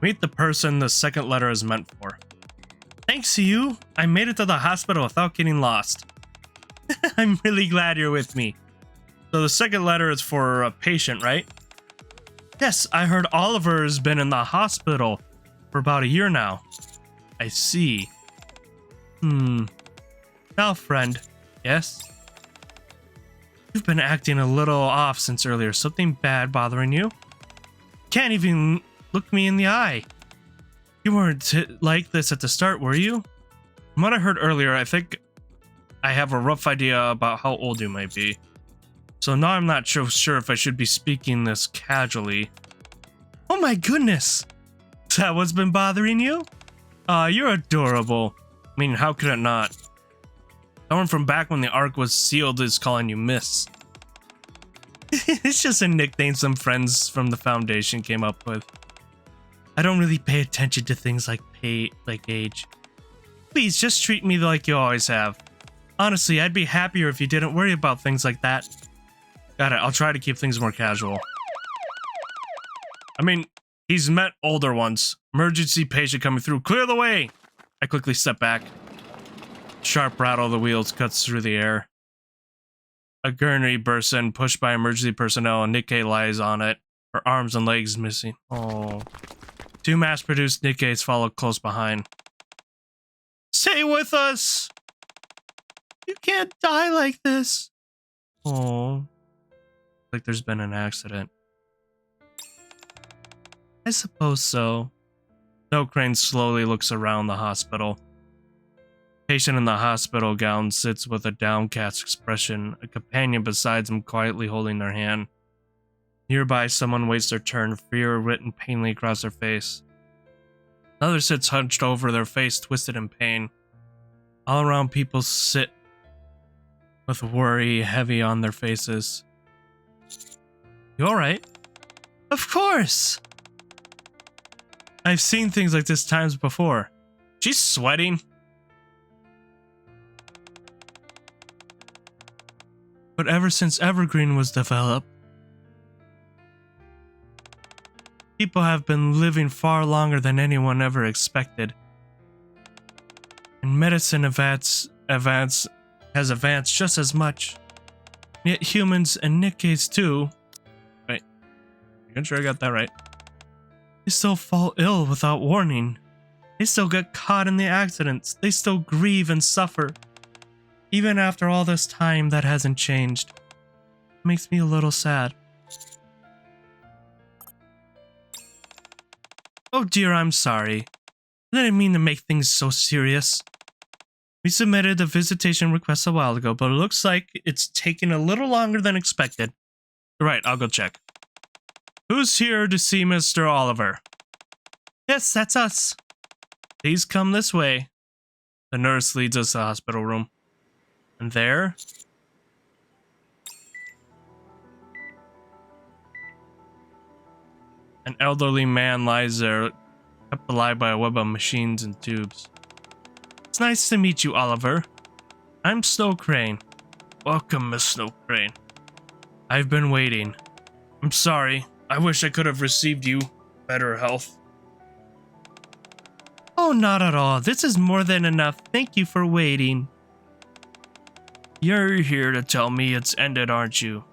Meet the person the second letter is meant for. Thanks to you, I made it to the hospital without getting lost. I'm really glad you're with me. So the second letter is for a patient, right? Yes, I heard Oliver has been in the hospital for about a year now. I see. Now, friend. Yes? You've been acting a little off since earlier. Something bad bothering you? Can't even look me in the eye. You weren't like this at the start, were you? From what I heard earlier, I think I have a rough idea about how old you might be. So now I'm not sure if I should be speaking this casually. Oh my goodness! Is that what's been bothering you? Aw, you're adorable. I mean, how could it not? Someone from back when the Ark was sealed is calling you Miss. It's just a nickname some friends from the Foundation came up with. I don't really pay attention to things like age. Please, just treat me like you always have. Honestly, I'd be happier if you didn't worry about things like that. Got it, I'll try to keep things more casual. I mean, he's met older ones. Emergency patient coming through. Clear the way! I quickly step back. Sharp rattle of the wheels cuts through the air. A gurney bursts in, pushed by emergency personnel, and NIKKE lies on it, her arms and legs missing. Oh. Two mass-produced NIKKE's follow close behind. Stay with us! You can't die like this! Oh. Like there's been an accident. I suppose so. Snow Crane slowly looks around the hospital. Patient in the hospital gown sits with a downcast expression, a companion beside him quietly holding their hand. Nearby, someone waits their turn, fear written painfully across their face. Another sits hunched over, their face twisted in pain. All around, people sit with worry heavy on their faces. You alright? Of course! I've seen things like this times before. She's sweating. But ever since Evergreen was developed, people have been living far longer than anyone ever expected. And medicine has advanced just as much. Yet humans and NIKKEs too. Right. I'm sure I got that right. They still fall ill without warning. They still get caught in the accidents. They still grieve and suffer. Even after all this time, that hasn't changed. It makes me a little sad. Oh dear, I'm sorry. I didn't mean to make things so serious. We submitted a visitation request a while ago, but it looks like it's taking a little longer than expected. Right, I'll go check. Who's here to see Mr. Oliver? Yes, that's us. Please come this way. The nurse leads us to the hospital room. And there... an elderly man lies there, kept alive by a web of machines and tubes. It's nice to meet you, Oliver. I'm Snow Crane. Welcome, Miss Snow Crane. I've been waiting. I'm sorry. I wish I could have received you better health. Oh, not at all. This is more than enough. Thank you for waiting. You're here to tell me it's ended, aren't you?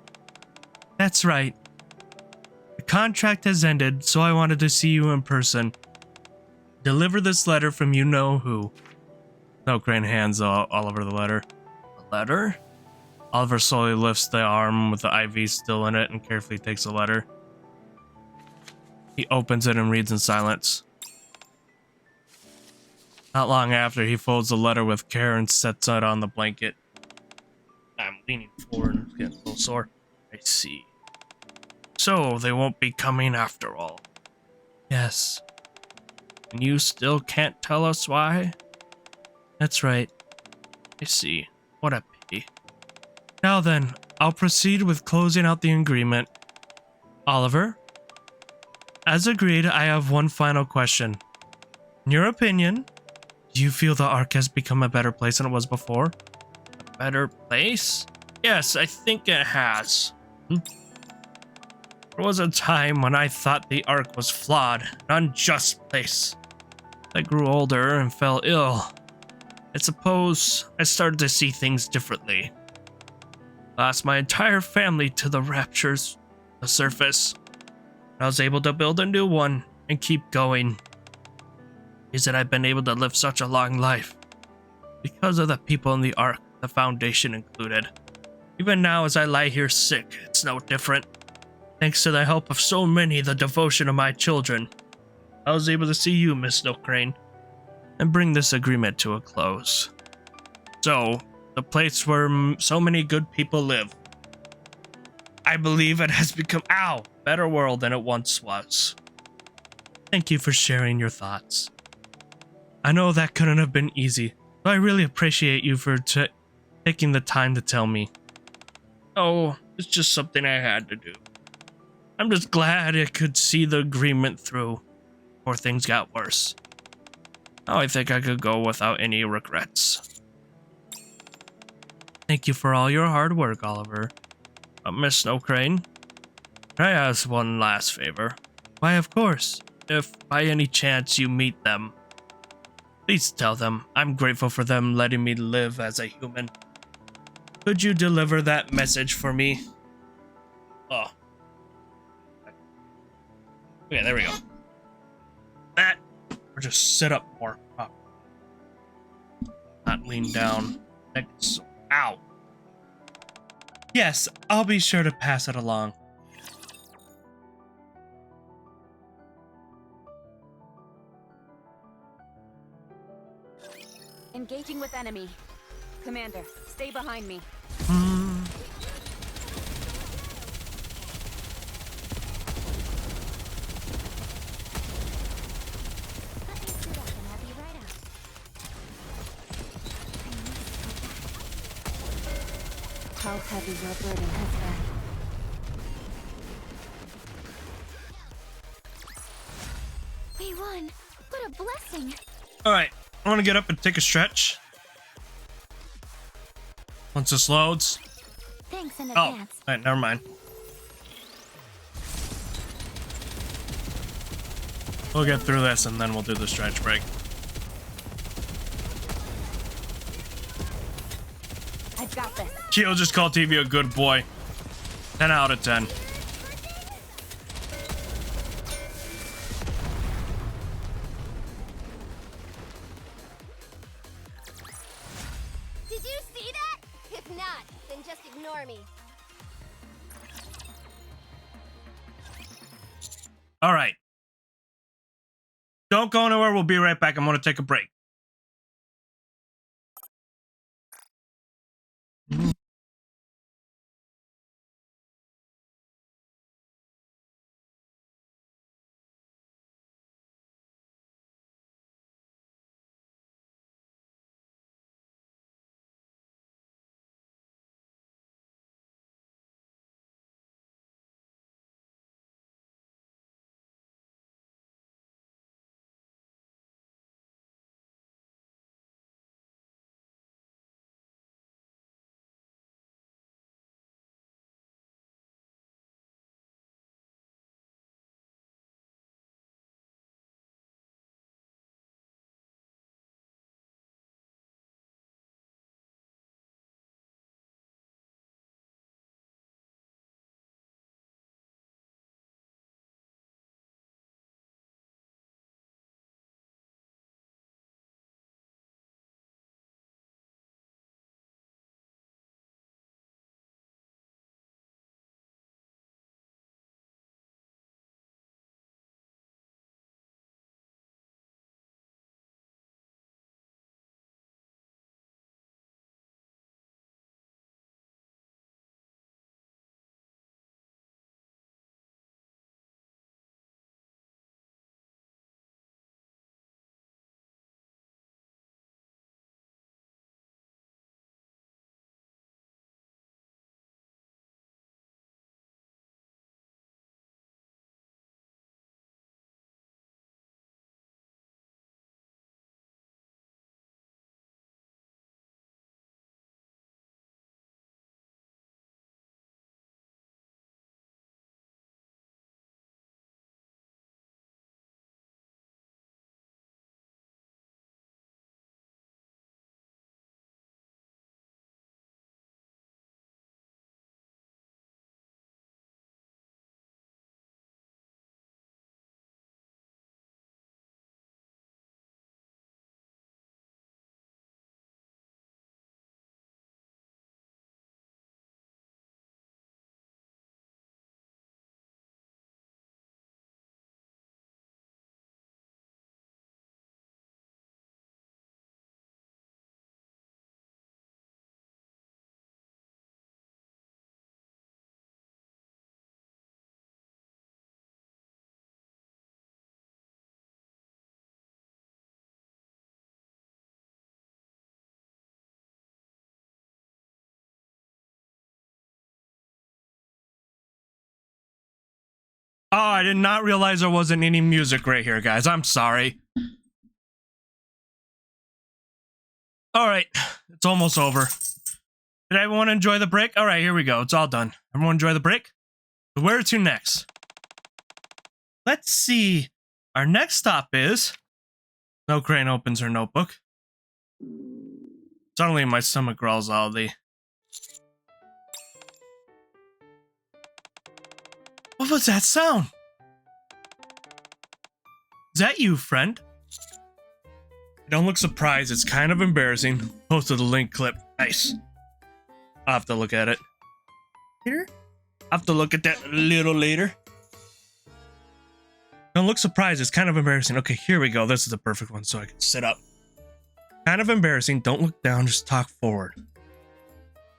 That's right. The contract has ended, so I wanted to see you in person. Deliver this letter from you-know-who. Snow Crane hands Oliver the letter. The letter? Oliver slowly lifts the arm with the IV still in it and carefully takes the letter. He opens it and reads in silence. Not long after, he folds the letter with care and sets it on the blanket. I'm leaning forward and getting a little sore. I see. So, they won't be coming after all. Yes. And you still can't tell us why? That's right. I see. What a pity. Now then, I'll proceed with closing out the agreement. Oliver? As agreed, I have one final question. In your opinion, do you feel the Ark has become a better place than it was before? A better place? Yes, I think it has. There was a time when I thought the Ark was flawed, an unjust place. I grew older and fell ill. I suppose I started to see things differently. Lost my entire family to the raptures, the surface. I was able to build a new one and keep going. Is that I've been able to live such a long life because of the people in the Ark, the Foundation included. Even now as I lie here sick, it's no different. Thanks to the help of so many, the devotion of my children, I was able to see you, Miss Snow Crane, and bring this agreement to a close. So, the place where so many good people live, I believe it has become a better world than it once was. Thank you for sharing your thoughts. I know that couldn't have been easy, but I really appreciate you for taking the time to tell me. Oh, it's just something I had to do. I'm just glad I could see the agreement through before things got worse. Now I think I could go without any regrets. Thank you for all your hard work, Oliver. Miss Snow Crane, can I ask one last favor? Why, of course. If by any chance you meet them, please tell them I'm grateful for them letting me live as a human. Could you deliver that message for me? Oh. Okay, there we go. That, or just sit up more. Oh. Not lean down. Next. Ow. Yes, I'll be sure to pass it along. Engaging with enemy. Commander, stay behind me. Let me suit up and I'll be right out. How heavy your burden has been. We won! What a blessing! Alright, I want to get up and take a stretch. Once this loads. Thanks in Oh, advance. alright, never mind. We'll get through this and then we'll do the stretch break. I've got this. Kyo just called TV a good boy. 10 out of 10. Did you see that? If not, then just ignore me. All right. Don't go anywhere. We'll be right back. I'm going to take a break. Oh, I did not realize there wasn't any music right here, guys. I'm sorry. All right, it's almost over. Did everyone enjoy the break? All right, here we go. It's all done. Everyone enjoy the break? Where to next? Let's see. Our next stop is... No Crane opens her notebook. Suddenly my stomach growls loudly. What was that sound? Is that you, friend? Don't look surprised, it's kind of embarrassing. Posted the link clip. Nice. I'll have to look at it. Later? I'll have to look at that a little later. Don't look surprised, it's kind of embarrassing. Okay, here we go. This is the perfect one so I can sit up. Kind of embarrassing. Don't look down, just talk forward.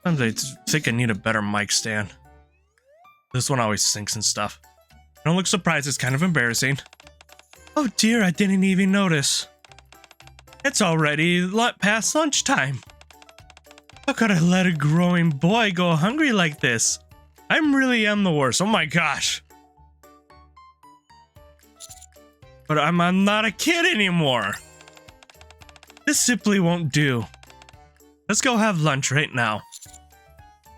Sometimes I think I need a better mic stand. This one always sinks and stuff. Don't look surprised, it's kind of embarrassing. Oh dear, I didn't even notice. It's already past lunchtime. How could I let a growing boy go hungry like this? I really am the worst. Oh my gosh. But I'm not a kid anymore. This simply won't do. Let's go have lunch right now.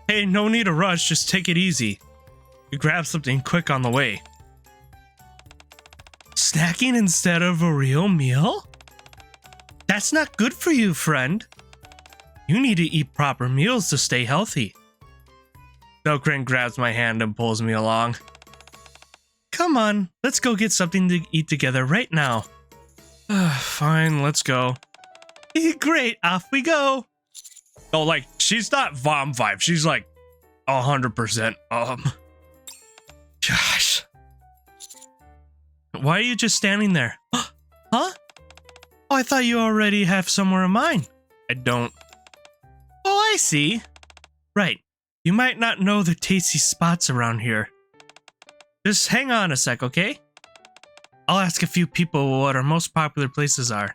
Hey, no need to rush, just take it easy. You grab something quick on the way. Snacking instead of a real meal? That's not good for you, friend. You need to eat proper meals to stay healthy. Snow Crane grabs my hand and pulls me along. Come on, let's go get something to eat together right now. Fine, let's go. Great, off we go. Oh, like, she's not Vom vibe. She's like 100%. Gosh. Why are you just standing there? Huh? Oh, I thought you already have somewhere in mind. I don't. Oh, I see. Right. You might not know the tasty spots around here. Just hang on a sec, okay? I'll ask a few people what our most popular places are.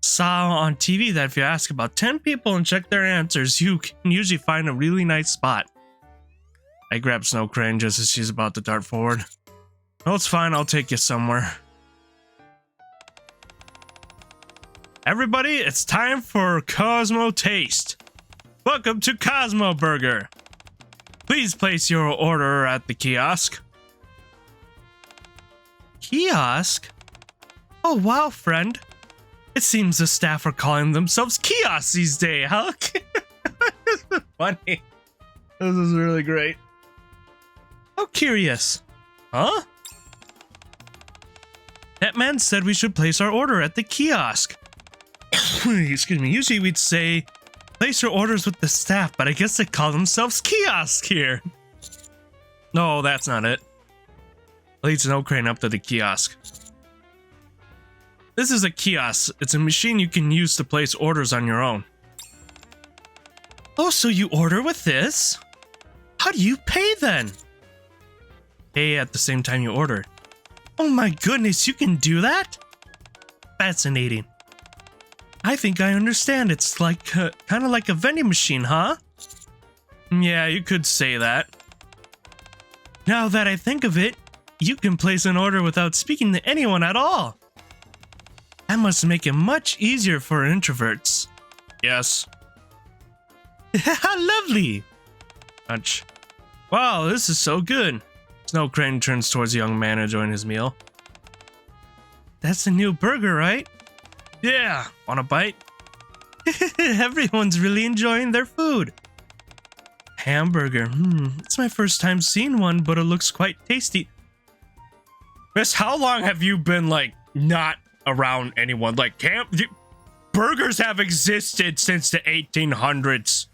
Saw on TV that if you ask about 10 people and check their answers, you can usually find a really nice spot. I grab Snow Crane just as she's about to dart forward. Oh, it's fine, I'll take you somewhere. Everybody, it's time for Cosmo Taste. Welcome to Cosmo Burger. Please place your order at the kiosk. Kiosk? Oh wow, friend. It seems the staff are calling themselves kiosks these days, huh? This is funny. This is really great. How curious. Huh? That man said we should place our order at the kiosk. Excuse me. Usually we'd say place your orders with the staff, but I guess they call themselves kiosks here. No, that's not it. Lead Snow Crane up to the kiosk. This is a kiosk. It's a machine you can use to place orders on your own. Oh, so you order with this? How do you pay then? Pay at the same time you order. Oh my goodness, you can do that? Fascinating. I think I understand. It's like kind of like a vending machine, huh? Yeah, you could say that. Now that I think of it, you can place an order without speaking to anyone at all. That must make it much easier for introverts. Yes. How lovely. Much. Wow, this is so good. Snow Crane turns towards the young man enjoying his meal. That's a new burger, right? Yeah. Want a bite? Everyone's really enjoying their food. Hamburger. It's my first time seeing one, but it looks quite tasty. Miss, how long have you been, like, not around anyone? Like, burgers have existed since the 1800s.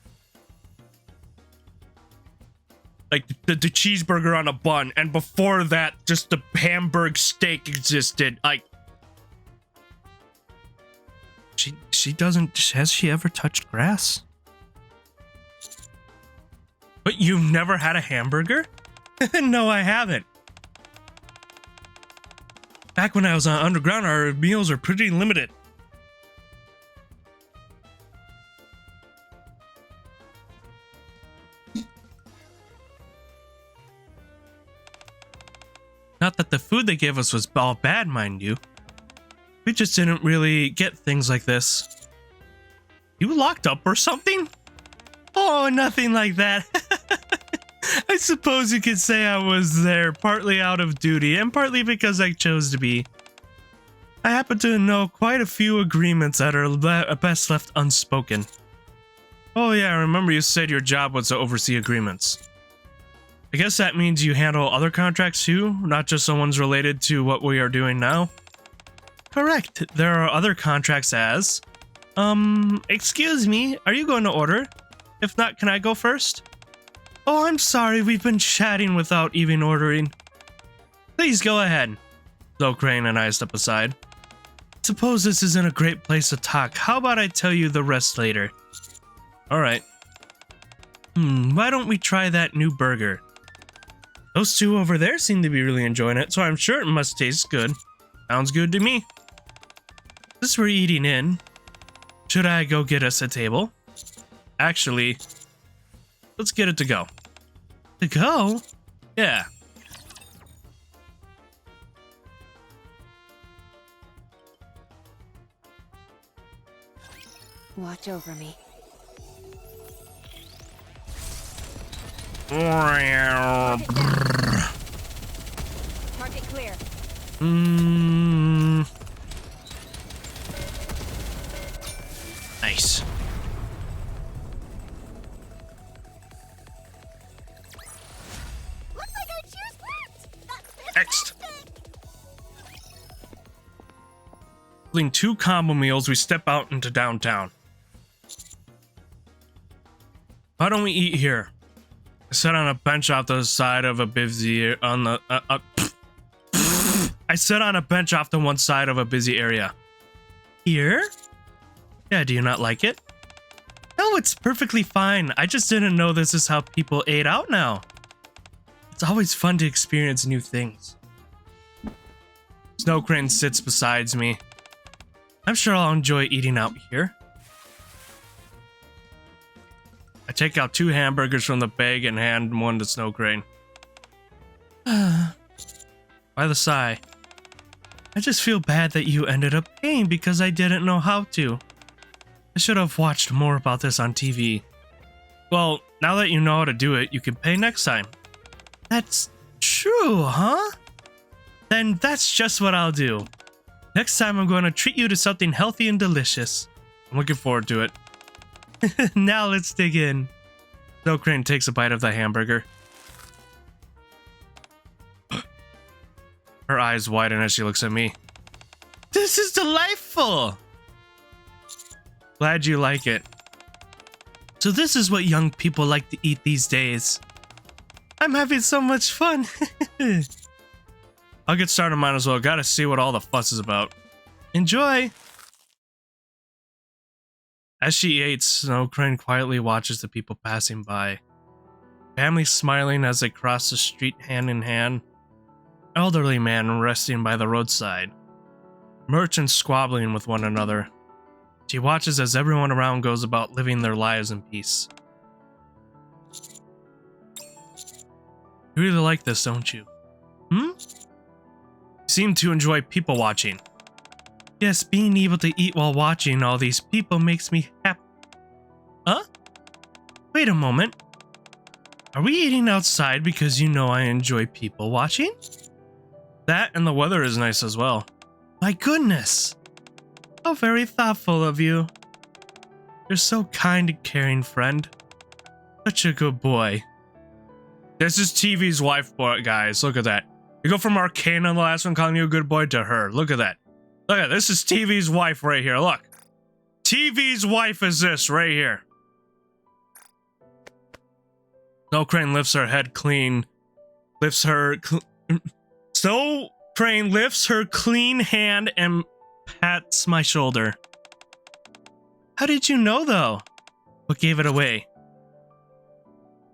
Like, the cheeseburger on a bun, and before that, just the Hamburg steak existed. Like, she doesn't, has she ever touched grass? But you've never had a hamburger? No, I haven't. Back when I was on Underground, our meals are pretty limited. Not that the food they gave us was all bad, mind you. We just didn't really get things like this. You locked up or something? Oh, nothing like that. I suppose you could say I was there partly out of duty and partly because I chose to be. I happen to know quite a few agreements that are best left unspoken. Oh yeah, I remember you said your job was to oversee agreements. I guess that means you handle other contracts too, not just the ones related to what we are doing now? Correct. There are other contracts as... excuse me, are you going to order? If not, can I go first? Oh, I'm sorry, we've been chatting without even ordering. Please go ahead. Snow Crane and I step aside. Suppose this isn't a great place to talk. How about I tell you the rest later? Alright. Why don't we try that new burger? Those two over there seem to be really enjoying it, so I'm sure it must taste good. Sounds good to me. Since we're eating in, should I go get us a table? Actually, let's get it to go. To go? Yeah. Watch over me. Target clear. Nice. Holding 2 combo meals, we step out into downtown. Why don't we eat here? I sat on a bench off the side of a busy I sat on a bench off the one side of a busy area. Here? Yeah, do you not like it? No, it's perfectly fine. I just didn't know this is how people ate out now. It's always fun to experience new things. Snow Crane sits beside me. I'm sure I'll enjoy eating out here. I take out 2 hamburgers from the bag and hand one to Snow Crane. By the sigh. I just feel bad that you ended up paying because I didn't know how to. I should have watched more about this on TV. Well, now that you know how to do it, you can pay next time. That's true, huh? Then that's just what I'll do. Next time I'm going to treat you to something healthy and delicious. I'm looking forward to it. Now let's dig in. Snow Crane takes a bite of the hamburger. Her eyes widen as she looks at me. This is delightful! Glad you like it. So this is what young people like to eat these days. I'm having so much fun. I'll get started, might as well. Gotta see what all the fuss is about. Enjoy! As she eats, Snow Crane quietly watches the people passing by. Families smiling as they cross the street hand in hand. Elderly man resting by the roadside. Merchants squabbling with one another. She watches as everyone around goes about living their lives in peace. You really like this, don't you? You seem to enjoy people watching. Yes, being able to eat while watching all these people makes me happy. Huh? Wait a moment. Are we eating outside because you know I enjoy people watching? That and the weather is nice as well. My goodness! How very thoughtful of you. You're so kind and caring, friend. Such a good boy. This is TV's wife, guys. Look at that. You go from Arcane on the last one calling you a good boy to her. Look at that. Look at this is TV's wife right here. Look. TV's wife is this right here. Snow Crane lifts her head clean. Snow Crane lifts her clean hand and pats my shoulder. How did you know, though? What gave it away?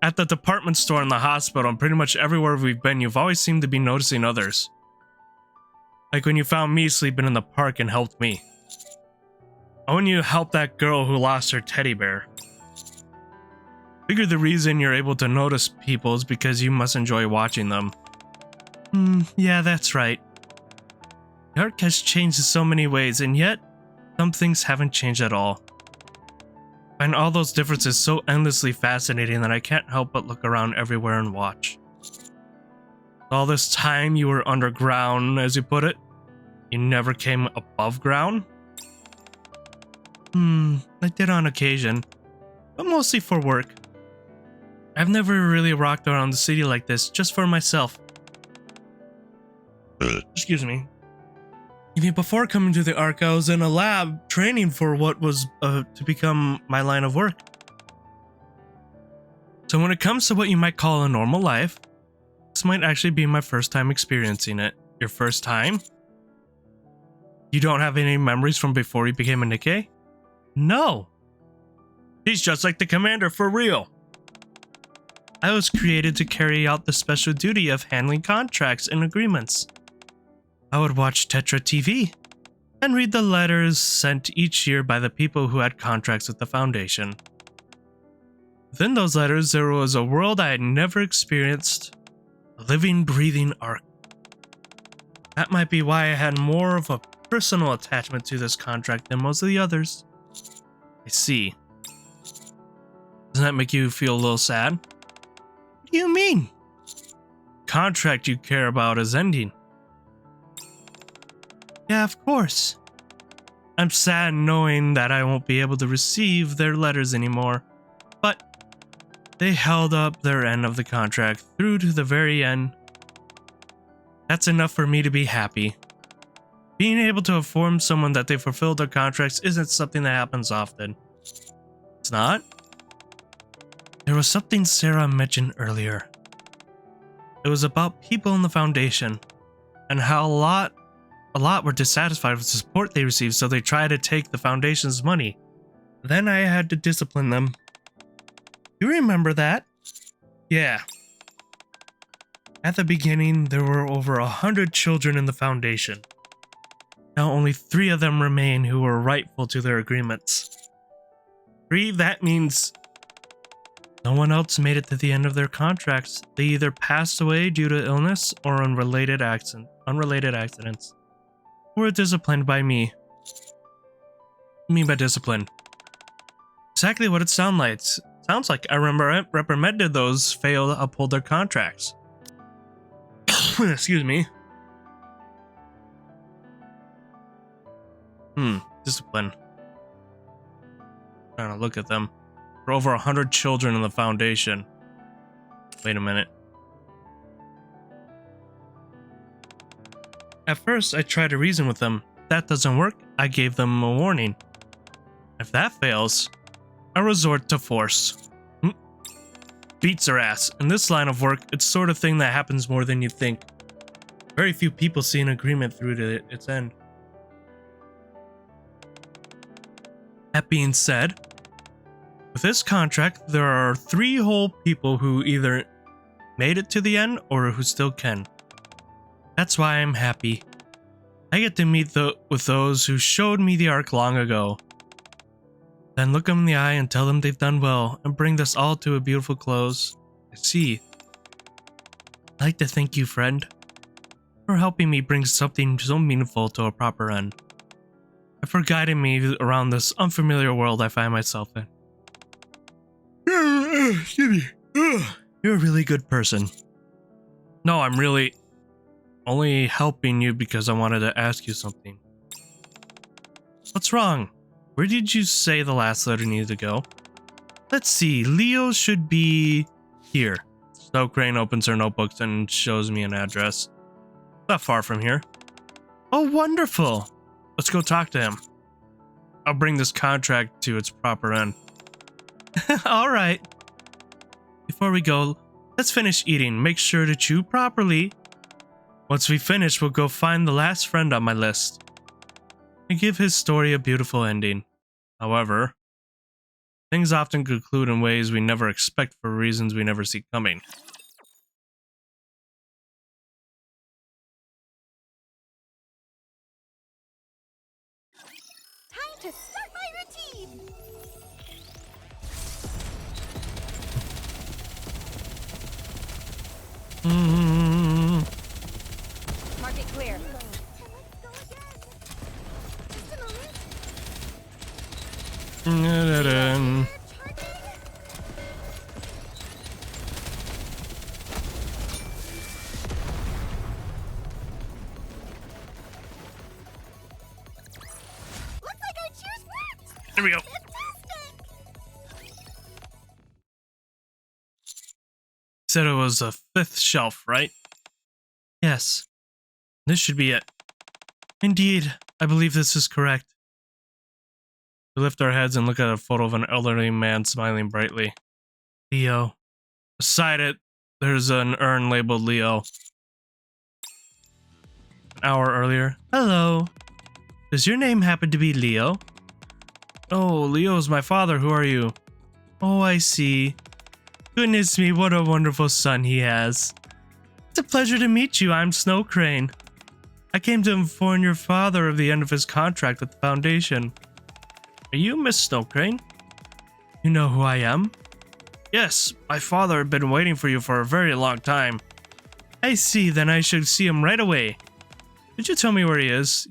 At the department store, in the hospital, and pretty much everywhere we've been, you've always seemed to be noticing others. Like when you found me sleeping in the park and helped me. Or when you helped that girl who lost her teddy bear. Figure the reason you're able to notice people is because you must enjoy watching them. Yeah, that's right. The art has changed in so many ways, and yet, some things haven't changed at all. I find all those differences so endlessly fascinating that I can't help but look around everywhere and watch. All this time you were underground, as you put it? You never came above ground? I did on occasion, but mostly for work. I've never really rocked around the city like this, just for myself. Excuse me. Even before coming to the Ark, I was in a lab training for what was to become my line of work. So when it comes to what you might call a normal life, this might actually be my first time experiencing it. Your first time? You don't have any memories from before you became a NIKKE? No. He's just like the commander for real. I was created to carry out the special duty of handling contracts and agreements. I would watch Tetra TV and read the letters sent each year by the people who had contracts with the Foundation. Within those letters, there was a world I had never experienced, a living, breathing Ark. That might be why I had more of a personal attachment to this contract than most of the others. I see. Doesn't that make you feel a little sad? What do you mean? The contract you care about is ending. Yeah, of course. I'm sad knowing that I won't be able to receive their letters anymore, but they held up their end of the contract through to the very end. That's enough for me to be happy. being able to inform someone that they fulfilled their contracts isn't something that happens often. It's not? There was something Sarah mentioned earlier. It was about people in the Foundation, and how a lot were dissatisfied with the support they received, so they tried to take the Foundation's money. Then I had to discipline them. You remember that? Yeah. At the beginning, there were over 100 children in the Foundation. Now only 3 of them remain who were rightful to their agreements. 3, that means no one else made it to the end of their contracts. They either passed away due to illness or unrelated accidents. Or were disciplined by me. What do you mean by discipline? Exactly what it sounds like. I reprimanded those failed to uphold their contracts. Excuse me. Discipline. Trying to look at them. There are over 100 children in the Foundation. Wait a minute. At first, I tried to reason with them. If that doesn't work, I gave them a warning. If that fails, I resort to force. Beats their ass. In this line of work, it's sort of thing that happens more than you think. Very few people see an agreement through to its end. That being said, with this contract, there are 3 whole people who either made it to the end or who still can. That's why I'm happy. I get to meet with those who showed me the arc long ago. Then look them in the eye and tell them they've done well and bring this all to a beautiful close. I see. I'd like to thank you, friend, for helping me bring something so meaningful to a proper end. And for guiding me around this unfamiliar world I find myself in. Excuse me. You're a really good person. No, I'm really only helping you because I wanted to ask you something. What's wrong? Where did you say the last letter needed to go? Let's see, Leo should be here. Snow Crane opens her notebooks and shows me an address. Not far from here. Oh, wonderful. Let's go talk to him. I'll bring this contract to its proper end. Alright. Before we go, let's finish eating. Make sure to chew properly. Once we finish, we'll go find the last friend on my list and give his story a beautiful ending. However, things often conclude in ways we never expect for reasons we never see coming. Time to start my routine! Mark it clear. There we go. Said it was a 5th shelf, right? Yes. This should be it. Indeed, I believe this is correct. We lift our heads and look at a photo of an elderly man smiling brightly. Leo. Beside it, there's an urn labeled Leo. An hour earlier. Hello. Does your name happen to be Leo? Oh, Leo's my father. Who are you? Oh, I see. Goodness me, what a wonderful son he has. It's a pleasure to meet you. I'm Snow Crane. I came to inform your father of the end of his contract with the Foundation. Are you Miss Snow Crane? You know who I am? Yes, my father had been waiting for you for a very long time. I see, then I should see him right away. Could you tell me where he is?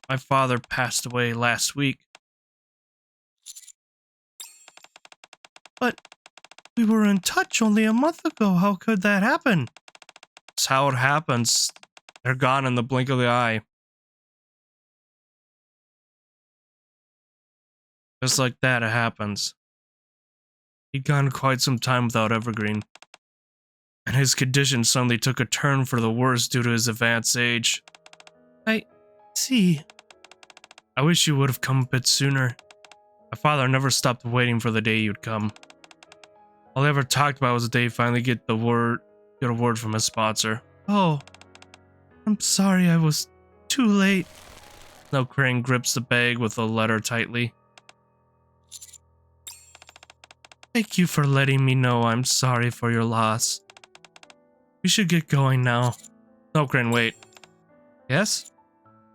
My father passed away last week. But we were in touch only a month ago. How could that happen? It's how it happens. They're gone in the blink of the eye. Just like that, it happens. He'd gone quite some time without Evergreen, and his condition suddenly took a turn for the worse due to his advanced age. see. I wish you would have come a bit sooner. My father never stopped waiting for the day you'd come. All he ever talked about was the day he finally get a word from his sponsor. Oh, I'm sorry I was too late. Snow Crane grips the bag with the letter tightly. Thank you for letting me know. I'm sorry for your loss. We should get going now. Snow Crane, wait. Yes?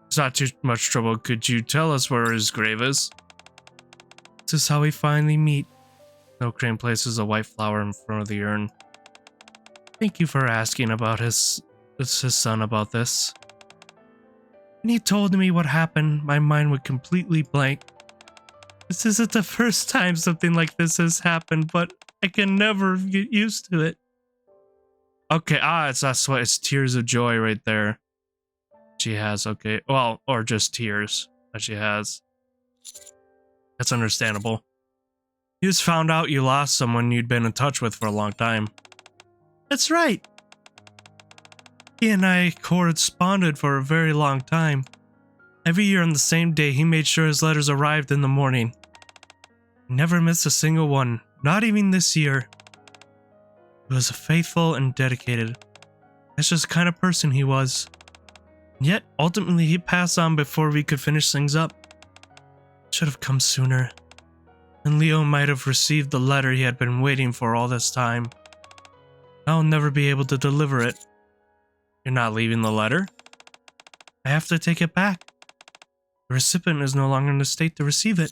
It's not too much trouble. Could you tell us where his grave is? This is how we finally meet. Snow Crane places a white flower in front of the urn. Thank you for asking about his son about this. When he told me what happened, my mind went completely blank. This isn't the first time something like this has happened, but I can never get used to it. Okay, it's not sweat, it's tears of joy right there. She has, okay. Well, or just tears that she has. That's understandable. You just found out you lost someone you'd been in touch with for a long time. That's right. He and I corresponded for a very long time. Every year on the same day, he made sure his letters arrived in the morning. He never missed a single one, not even this year. He was faithful and dedicated. That's just the kind of person he was. And yet, ultimately, he passed on before we could finish things up. Should have come sooner. And Leo might have received the letter he had been waiting for all this time. I'll never be able to deliver it. You're not leaving the letter? I have to take it back. The recipient is no longer in the state to receive it.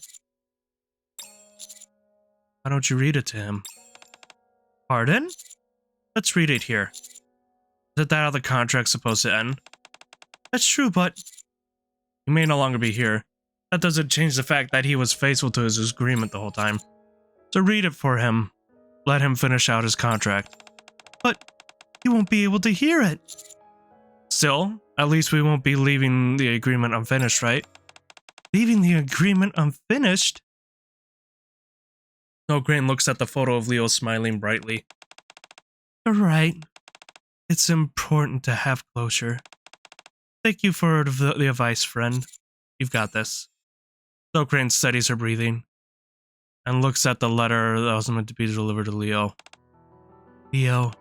Why don't you read it to him? Pardon? Let's read it here. Is that how the contract's supposed to end? That's true, but he may no longer be here. That doesn't change the fact that he was faithful to his agreement the whole time. So read it for him. Let him finish out his contract. But he won't be able to hear it. Still, at least we won't be leaving the agreement unfinished, right? Leaving the agreement unfinished? Snow Crane looks at the photo of Leo smiling brightly. You're right. It's important to have closure. Thank you for the advice, friend. You've got this. Snow Crane steadies her breathing and looks at the letter that was meant to be delivered to Leo. Leo,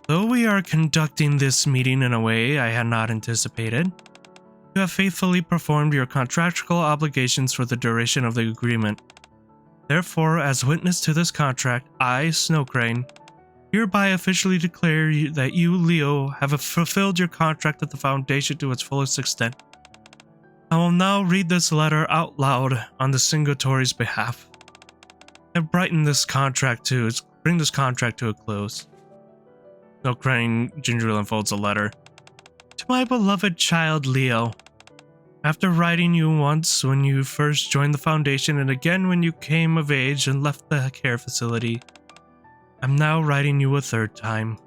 though we are conducting this meeting in a way I had not anticipated, you have faithfully performed your contractual obligations for the duration of the agreement. Therefore, as witness to this contract, I, Snow Crane, hereby officially declare that you, Leo, have fulfilled your contract with the Foundation to its fullest extent. I will now read this letter out loud on the signatory's behalf and bring this contract to a close. Snow Crane gingerly unfolds a letter. To my beloved child, Leo. After writing you once when you first joined the Foundation and again when you came of age and left the care facility, I'm now writing you a third time.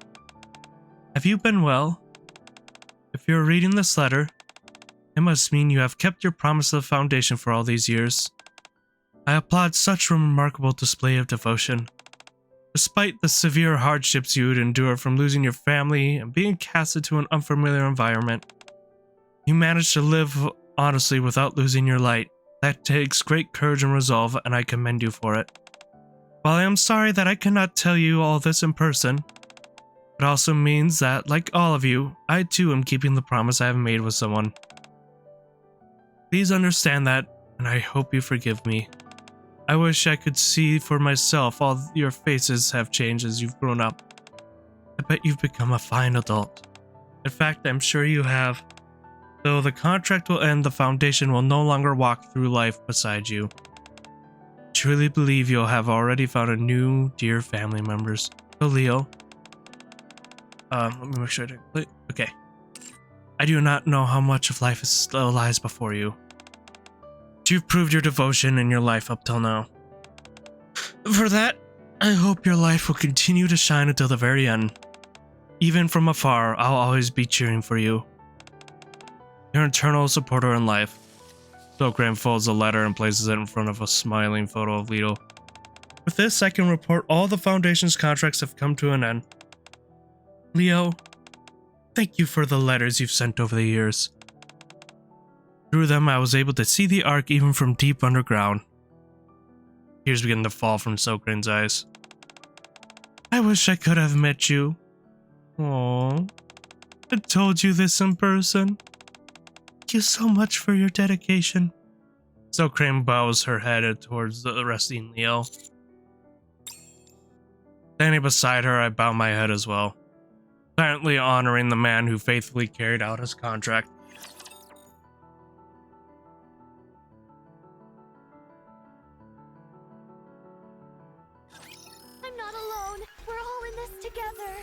Have you been well? If you're reading this letter, it must mean you have kept your promise to the Foundation for all these years. I applaud such a remarkable display of devotion. Despite the severe hardships you would endure from losing your family and being cast into an unfamiliar environment, you managed to live honestly without losing your light. That takes great courage and resolve, and I commend you for it. While I am sorry that I cannot tell you all this in person, it also means that, like all of you, I too am keeping the promise I have made with someone. Please understand that, and I hope you forgive me. I wish I could see for myself all your faces have changed as you've grown up. I bet you've become a fine adult. In fact, I'm sure you have. Though the contract will end, the Foundation will no longer walk through life beside you. I truly believe you'll have already found a new, dear family members. So Leo, let me make sure I didn't click. Okay. I do not know how much of life still lies before you. But you've proved your devotion in your life up till now. For that, I hope your life will continue to shine until the very end. Even from afar, I'll always be cheering for you. Your eternal supporter in life. Snow Crane folds the letter and places it in front of a smiling photo of Leo. With this, I can report all the Foundation's contracts have come to an end. Leo, thank you for the letters you've sent over the years. Through them, I was able to see the Ark even from deep underground. Tears begin to fall from Sokrane's eyes. I wish I could have met you. Aww. I told you this in person. Thank you so much for your dedication. Sokrane bows her head towards the resting Leo. Standing beside her, I bow my head as well, silently honoring the man who faithfully carried out his contract. I'm not alone. We're all in this together.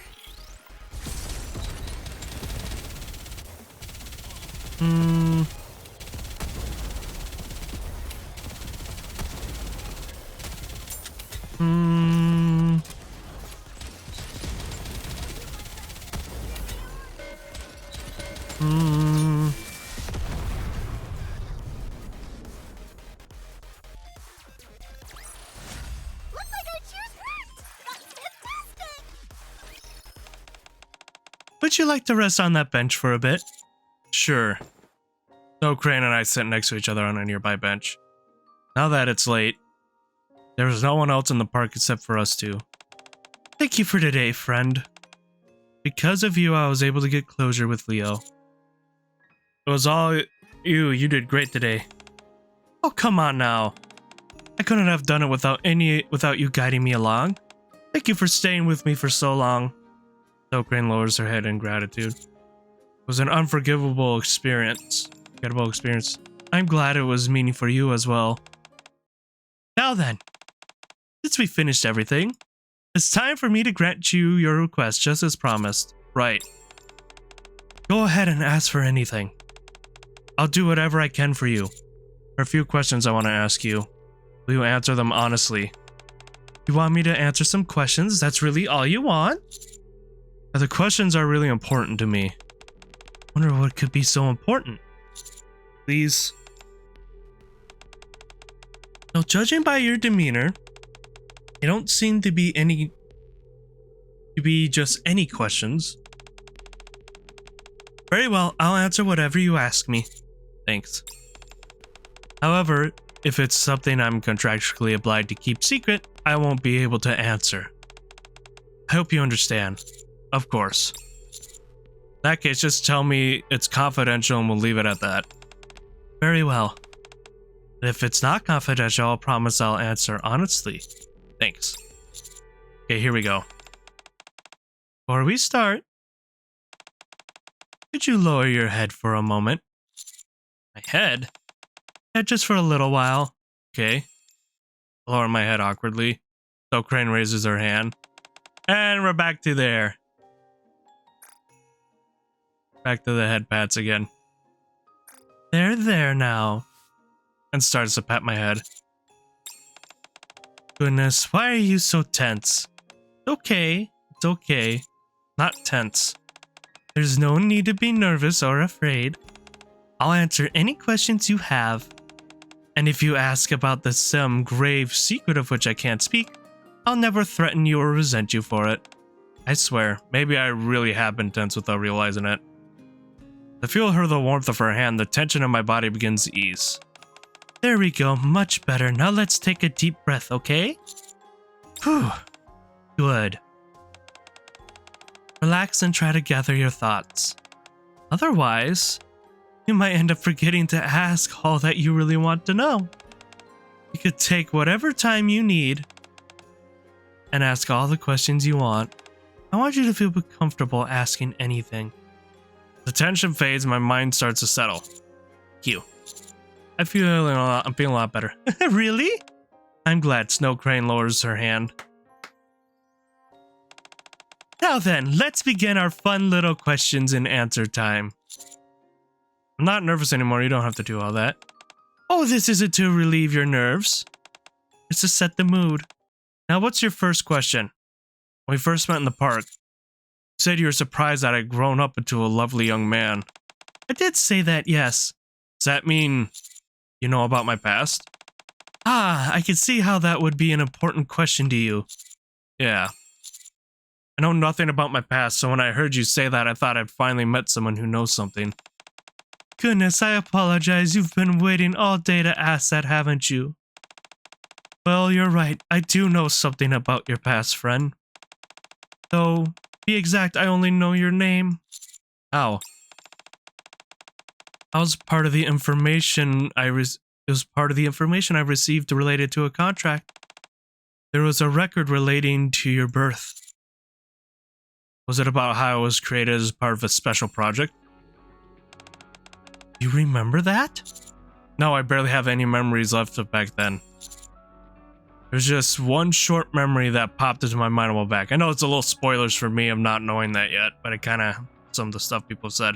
Looks like our cheers worked. That's fantastic. Would you like to rest on that bench for a bit? Sure. Sokrane and I sit next to each other on a nearby bench. Now that it's late, there is no one else in the park except for us two. Thank you for today, friend. Because of you, I was able to get closure with Leo. It was all you. You did great today. Oh, come on now. I couldn't have done it without you guiding me along. Thank you for staying with me for so long. Sokrane lowers her head in gratitude. It was an unforgivable experience. Forgettable experience. I'm glad it was meaning for you as well. Now then, since we finished everything, it's time for me to grant you your request just as promised. Right. Go ahead and ask for anything. I'll do whatever I can for you. There are a few questions I want to ask you. Will you answer them honestly? You want me to answer some questions? That's really all you want? The questions are really important to me. Wonder what could be so important. Please. Now, judging by your demeanor, you don't seem to be just any questions. Very well, I'll answer whatever you ask me. Thanks. However, if it's something I'm contractually obliged to keep secret, I won't be able to answer. I hope you understand. Of course. In that case, just tell me it's confidential and we'll leave it at that. Very well. If it's not confidential, I'll promise I'll answer honestly. Thanks. Okay, here we go. Before we start, could you lower your head for a moment? My head? Yeah, just for a little while. Okay. Lower my head awkwardly. Sokrane raises her hand. And we're back to there. Back to the head pats again. There now. And starts to pat my head. Goodness, why are you so tense? Okay, it's okay. Not tense. There's no need to be nervous or afraid. I'll answer any questions you have. And if you ask about some grave secret of which I can't speak, I'll never threaten you or resent you for it. I swear, maybe I really have been tense without realizing it. I feel the warmth of her hand, the tension in my body begins to ease. There we go, much better. Now let's take a deep breath, okay? Whew. Good. Relax and try to gather your thoughts. Otherwise, you might end up forgetting to ask all that you really want to know. You could take whatever time you need and ask all the questions you want. I want you to feel comfortable asking anything. The tension fades and my mind starts to settle. Q. I'm feeling a lot better. Really? I'm glad. Sokrane lowers her hand. Now then, let's begin our fun little questions and answer time. I'm not nervous anymore. You don't have to do all that. Oh, this isn't to relieve your nerves. It's to set the mood. Now, what's your first question? When we first met in the park, you said you were surprised that I'd grown up into a lovely young man. I did say that, yes. Does that mean you know about my past? Ah, I can see how that would be an important question to you. Yeah. I know nothing about my past, so when I heard you say that, I thought I'd finally met someone who knows something. Goodness, I apologize. You've been waiting all day to ask that, haven't you? Well, you're right. I do know something about your past, friend. Though, be exact, I only know your name. Ow. I was part of the information I received related to a contract. There was a record relating to your birth. Was it about how I was created as part of a special project? You remember that? No, I barely have any memories left of back then. There's just one short memory that popped into my mind a while back. I know it's a little spoilers for me of not knowing that yet, but it kind of, some of the stuff people said.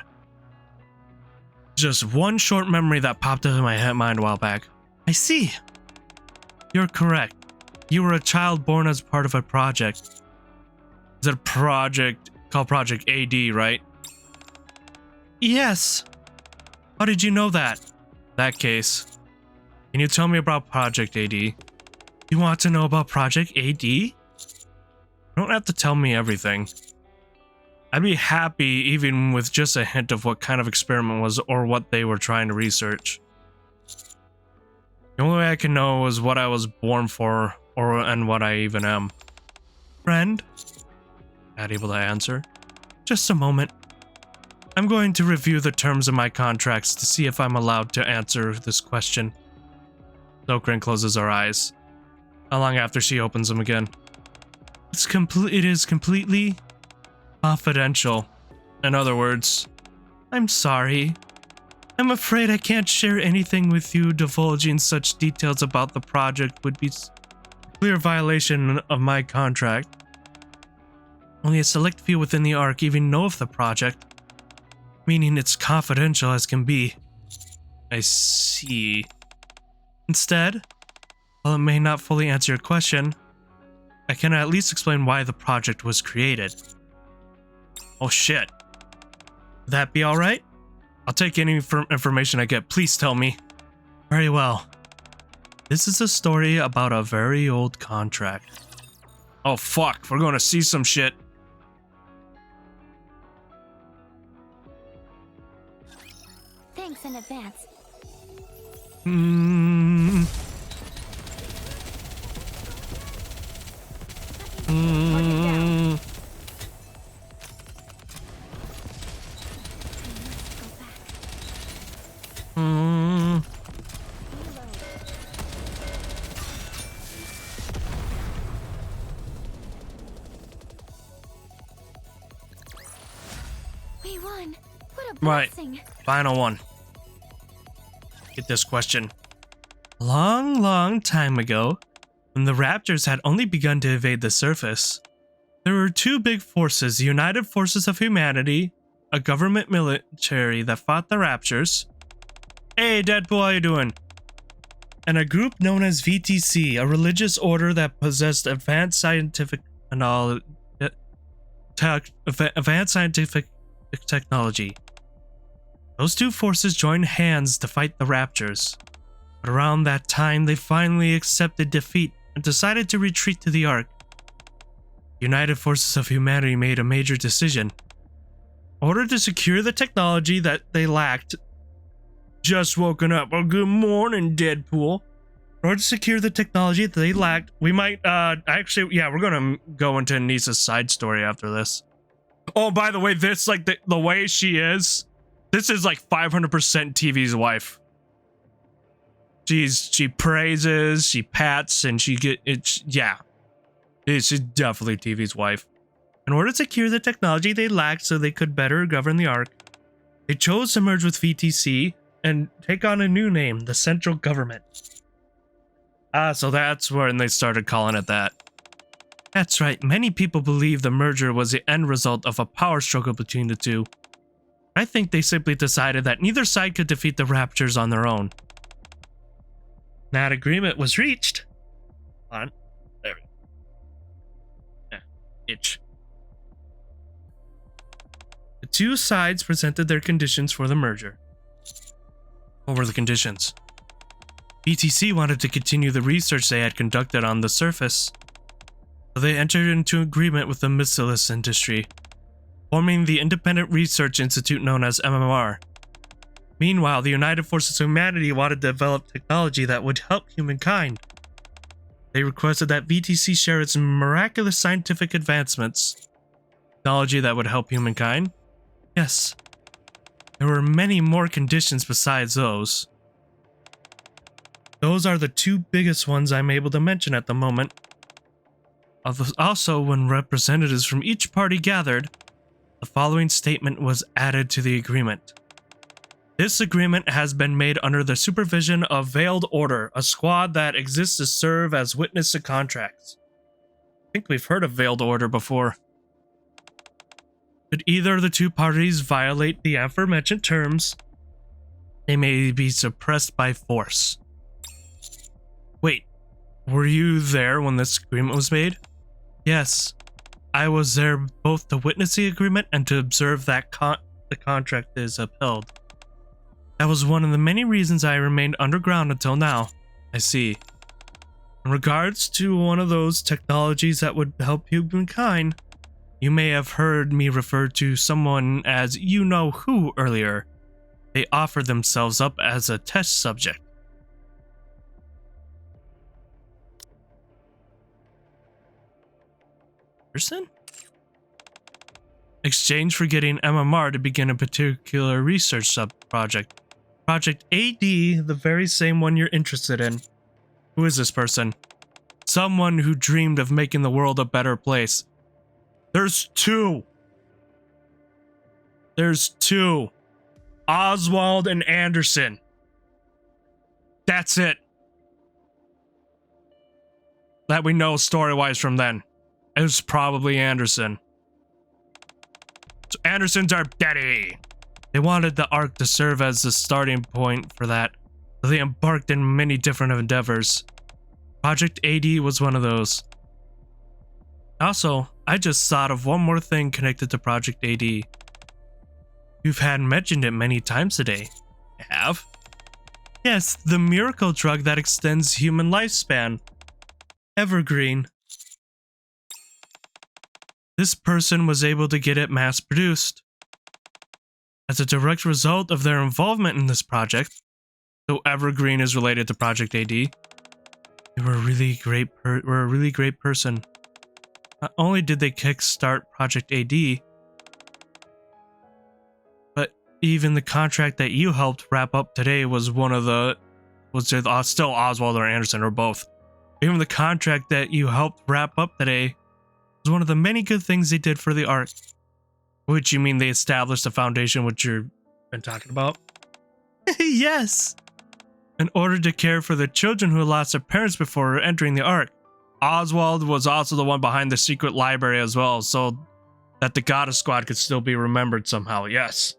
Just one short memory that popped into my mind a while back. I see. You're correct. You were a child born as part of a project. Is it a project called Project AD, right? Yes. How did you know that? That case. Can you tell me about Project AD? You want to know about Project AD? You don't have to tell me everything. I'd be happy even with just a hint of what kind of experiment was or what they were trying to research. The only way I can know is what I was born for and what I even am. Friend? Not able to answer. Just a moment. I'm going to review the terms of my contracts to see if I'm allowed to answer this question. Zokrin closes her eyes. Not long after, she opens them again. It is completely confidential. In other words, I'm sorry. I'm afraid I can't share anything with you. Divulging such details about the project would be a clear violation of my contract. Only a select few within the Ark even know of the project, meaning it's confidential as can be. I see. Instead, while it may not fully answer your question, I can at least explain why the project was created. Oh shit. Would that be alright? I'll take any information I get. Please tell me. Very well. This is a story about a very old contract. Oh fuck, we're gonna see some shit. Thanks in advance. We won. What a blessing. Right. Final one. Get this question. Long time ago, when the Raptors had only begun to evade the surface, there were two big forces, the United Forces of Humanity, a government military that fought the Raptors. Hey Deadpool, how you doing? And a group known as VTC, a religious order that possessed advanced scientific technology. Those two forces joined hands to fight the Raptors. But around that time, they finally accepted defeat and decided to retreat to the Ark. United Forces of Humanity made a major decision. In order to secure the technology that they lacked, just woken up. Oh, good morning, Deadpool. In order to secure the technology that they lacked, we might, we're gonna go into Nisa's side story after this. Oh, by the way, this, like, the way she is, this is like 500% TV's wife. She praises, she pats, and she's definitely TV's wife. In order to secure the technology they lacked so they could better govern the Ark, they chose to merge with VTC and take on a new name, the Central Government. So that's when they started calling it that. That's right, many people believe the merger was the end result of a power struggle between the two. I think they simply decided that neither side could defeat the Raptors on their own. That agreement was reached. Hold on. There we go. Yeah, itch. The two sides presented their conditions for the merger. What were the conditions? BTC wanted to continue the research they had conducted on the surface, so they entered into agreement with the missiles industry, forming the Independent Research Institute known as MMR. Meanwhile, the United Forces of Humanity wanted to develop technology that would help humankind. They requested that VTC share its miraculous scientific advancements. Technology that would help humankind? Yes. There were many more conditions besides those. Those are the two biggest ones I'm able to mention at the moment. Also, when representatives from each party gathered, the following statement was added to the agreement. This agreement has been made under the supervision of Veiled Order, a squad that exists to serve as witness to contracts. I think we've heard of Veiled Order before. Should either of the two parties violate the aforementioned terms, they may be suppressed by force. Wait, were you there when this agreement was made? Yes, I was there both to witness the agreement and to observe that the contract is upheld. That was one of the many reasons I remained underground until now. I see. In regards to one of those technologies that would help humankind, you may have heard me refer to someone as you-know-who earlier. They offered themselves up as a test subject. Person? Exchange for getting MMR to begin a particular research sub-project. Project AD, the very same one you're interested in. Who is this person? Someone who dreamed of making the world a better place. There's two. Oswald and Anderson. That's it. That we know story-wise from then. It was probably Anderson. So Anderson's our daddy. They wanted the Ark to serve as the starting point for that, so they embarked in many different endeavors. Project AD was one of those. Also, I just thought of one more thing connected to Project AD. You've had mentioned it many times today. I have? Yes, the miracle drug that extends human lifespan. Evergreen. This person was able to get it mass-produced. As a direct result of their involvement in this project, so Evergreen is related to Project AD, they were a really great person. Not only did they kickstart Project AD, but even the contract that you helped wrap up today was still Oswald or Anderson or both. Even the contract that you helped wrap up today was one of the many good things they did for the Ark. Which, you mean they established a foundation, which you've been talking about? Yes! In order to care for the children who lost their parents before entering the Ark. Oswald was also the one behind the secret library as well, so that the Goddess Squad could still be remembered somehow, yes.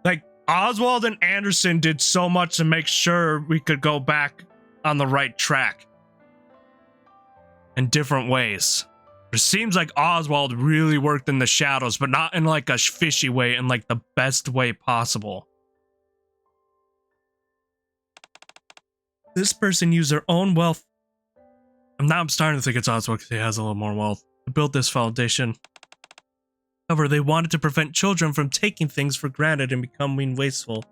Like, Oswald and Anderson did so much to make sure we could go back on the right track. In different ways. It seems like Oswald really worked in the shadows, but not in like a fishy way, in like the best way possible. This person used their own wealth. I'm starting to think it's Oswald because he has a little more wealth to build this foundation. However, they wanted to prevent children from taking things for granted and becoming wasteful.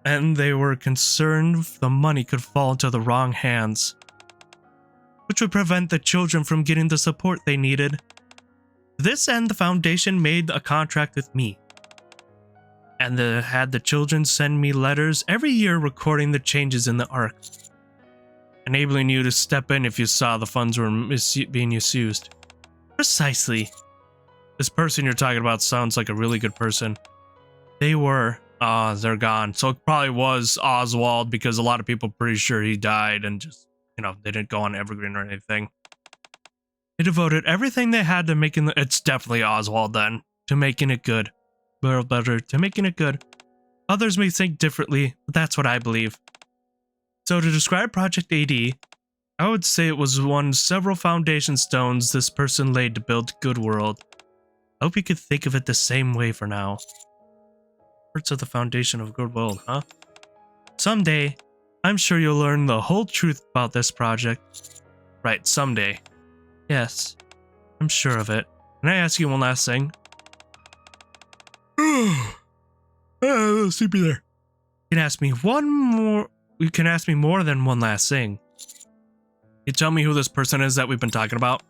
And they were concerned the money could fall into the wrong hands, which would prevent the children from getting the support they needed. To this end, the foundation made a contract with me, and had the children send me letters every year recording the changes in the Ark, enabling you to step in if you saw the funds were being misused. Precisely. This person you're talking about sounds like a really good person. They were. They're gone. So it probably was Oswald, because a lot of people are pretty sure he died and just, they didn't go on Evergreen or anything. They devoted everything they had to making it's definitely Oswald then, to making it good. To making it good. Others may think differently, but that's what I believe. So to describe Project AD, I would say it was one of several foundation stones this person laid to build Good World. I hope you could think of it the same way for now. Parts of the foundation of Good World, huh? Someday, I'm sure you'll learn the whole truth about this project. Right, someday. Yes, I'm sure of it. Can I ask you one last thing? Sleepy there. You can ask me one more. You can ask me more than one last thing. You tell me who this person is that we've been talking about?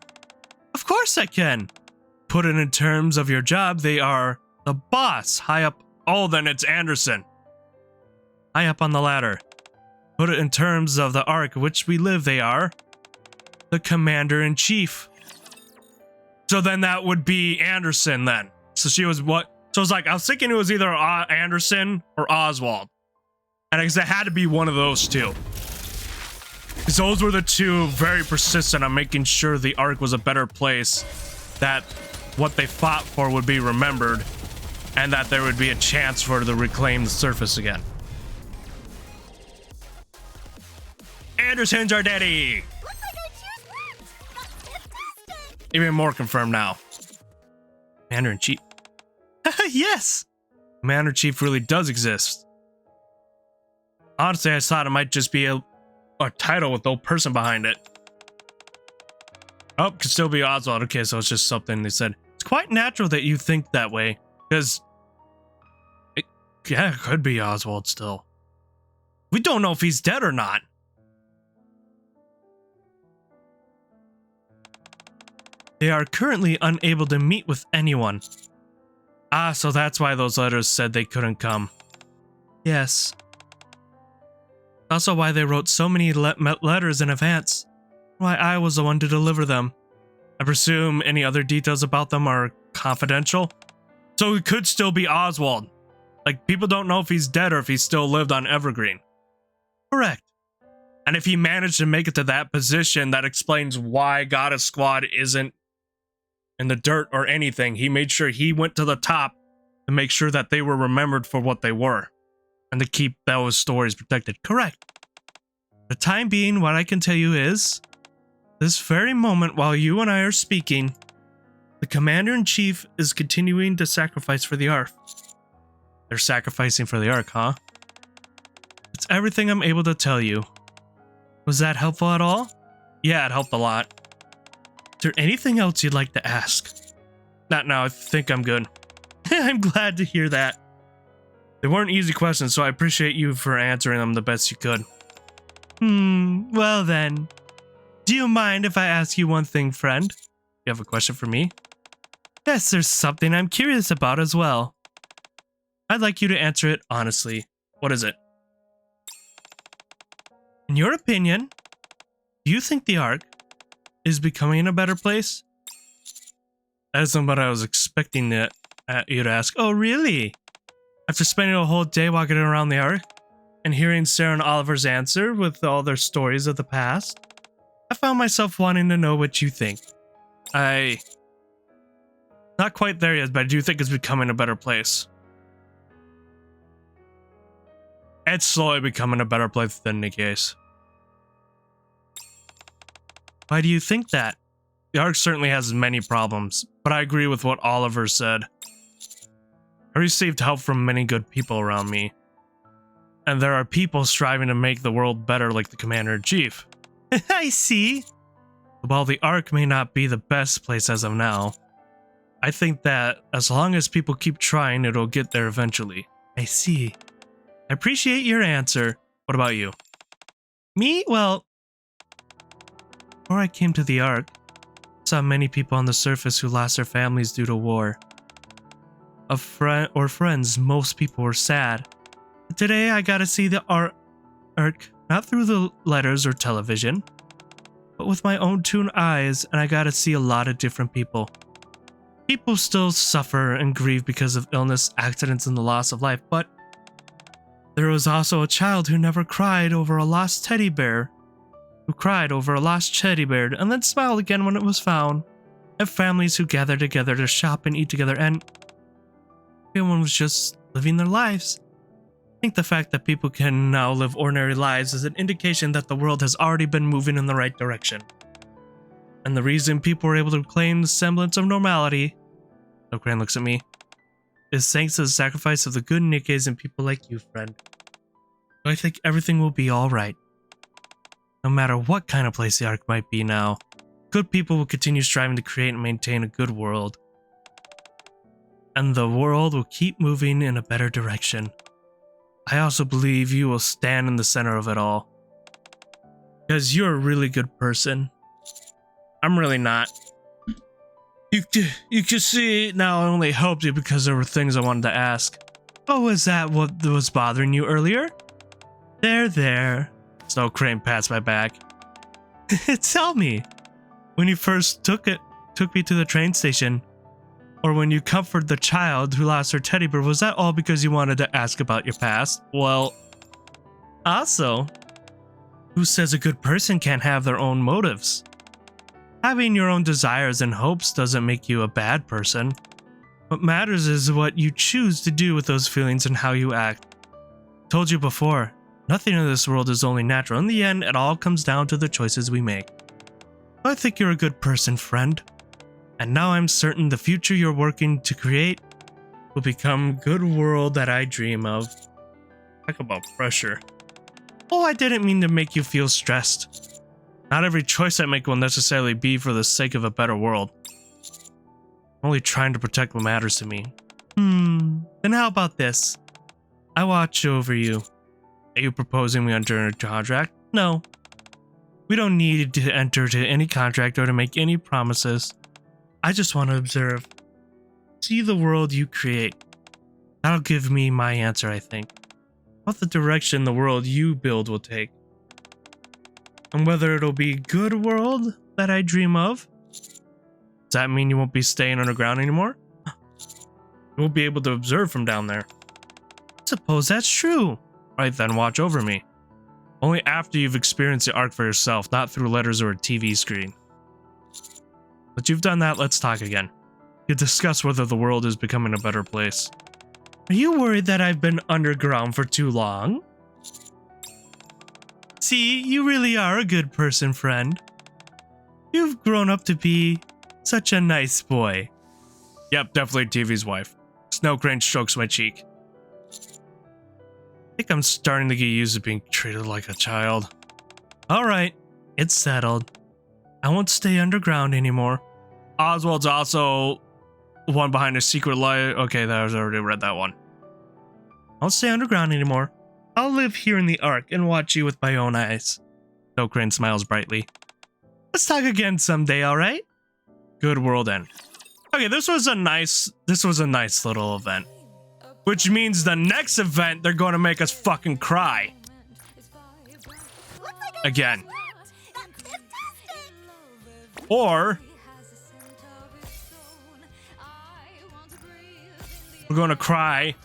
Of course I can. Put it in terms of your job, they are the boss. High up. Oh, then it's Anderson. High up on the ladder. Put it in terms of the ark which we live, they are the commander-in-chief. So then that would be Anderson then. So she was what? So it's like, I was thinking it was either Anderson or Oswald. And it had to be one of those two. Because those were the two very persistent on making sure the ark was a better place, that what they fought for would be remembered, and that there would be a chance for it to reclaim the surface again. Anderson's our daddy! Looks like I choose next! That's fantastic! Even more confirmed now. Commander-in-Chief. Yes! Commander-in-Chief really does exist. Honestly, I thought it might just be a title with no person behind it. Oh, could still be Oswald. Okay, so it's just something they said. It's quite natural that you think that way, because it could be Oswald still. We don't know if he's dead or not. They are currently unable to meet with anyone. Ah, so that's why those letters said they couldn't come. Yes. Also why they wrote so many letters in advance. Why I was the one to deliver them. I presume any other details about them are confidential. So it could still be Oswald. Like, people don't know if he's dead or if he still lived on Evergreen. Correct. And if he managed to make it to that position, that explains why Goddess Squad isn't in the dirt or anything. He made sure he went to the top to make sure that they were remembered for what they were. And to keep those stories protected. Correct. For the time being, what I can tell you is, this very moment while you and I are speaking, the Commander-in-Chief is continuing to sacrifice for the Ark. They're sacrificing for the Ark, huh? It's everything I'm able to tell you. Was that helpful at all? Yeah, it helped a lot. Is there anything else you'd like to ask? Not now, I think I'm good. I'm glad to hear that. They weren't easy questions, so I appreciate you for answering them the best you could. Well then. Do you mind if I ask you one thing, friend? You have a question for me? Yes, there's something I'm curious about as well. I'd like you to answer it honestly. What is it? In your opinion, do you think the Ark is becoming a better place? That isn't what I was expecting you to ask. Oh, really? After spending a whole day walking around the Ark and hearing Sarah and Oliver's answer with all their stories of the past, I found myself wanting to know what you think. Not quite there yet, but I do think it's becoming a better place. It's slowly becoming a better place than NIKKE's. Why do you think that? The Ark certainly has many problems, but I agree with what Oliver said. I received help from many good people around me. And there are people striving to make the world better like the Commander-in-Chief. I see. While the Ark may not be the best place as of now, I think that as long as people keep trying, it'll get there eventually. I see. I appreciate your answer. What about you? Me? Well, before I came to the Ark, I saw many people on the surface who lost their families due to war. Friends, most people were sad. But today I got to see the Ark, not through the letters or television, but with my own two eyes, and I got to see a lot of different people. People still suffer and grieve because of illness, accidents, and the loss of life, but there was also a child who never cried over a lost teddy bear, and then smiled again when it was found, and families who gathered together to shop and eat together, and everyone was just living their lives. I think the fact that people can now live ordinary lives is an indication that the world has already been moving in the right direction. And the reason people were able to claim the semblance of normality, Okran looks at me, is thanks to the sacrifice of the good NIKKEs and people like you, friend. I think everything will be alright. No matter what kind of place the Ark might be now, good people will continue striving to create and maintain a good world. and the world will keep moving in a better direction. I also believe you will stand in the center of it all. Because you're a really good person. I'm really not. You can see now I only helped you because there were things I wanted to ask. Oh, was that what was bothering you earlier? There. Snow Crane pats my back. Tell me, when you first took me to the train station, or when you comforted the child who lost her teddy bear, was that all because you wanted to ask about your past? Well, also, who says a good person can't have their own motives? Having your own desires and hopes doesn't make you a bad person. What matters is what you choose to do with those feelings and how you act. Told you before, nothing in this world is only natural. In the end, it all comes down to the choices we make. I think you're a good person, friend. And now I'm certain the future you're working to create will become good world that I dream of. Talk about pressure. Oh, I didn't mean to make you feel stressed. Not every choice I make will necessarily be for the sake of a better world. I'm only trying to protect what matters to me. Then how about this? I watch over you. Are you proposing we enter into a contract? No. We don't need to enter into any contract or to make any promises. I just want to observe. See the world you create. That'll give me my answer, I think. About the direction the world you build will take. And whether it'll be a good world that I dream of. Does that mean you won't be staying underground anymore? You won't be able to observe from down there. Suppose that's true. Right then, watch over me. Only after you've experienced the arc for yourself, not through letters or a TV screen. But you've done that, let's talk again. You discuss whether the world is becoming a better place. Are you worried that I've been underground for too long? See, you really are a good person, friend. You've grown up to be such a nice boy. Yep, definitely TV's wife. Snow Crane strokes my cheek. I think I'm starting to get used to being treated like a child. Alright, it's settled. I won't stay underground anymore. Oswald's also one behind a secret light. Okay, I already read that one. I won't stay underground anymore. I'll live here in the Ark and watch you with my own eyes. Snow Crane smiles brightly. Let's talk again someday, alright? Good world end. Okay, this was a nice little event. Which means the next event, they're going to make us fucking cry. Again. Or we're going to cry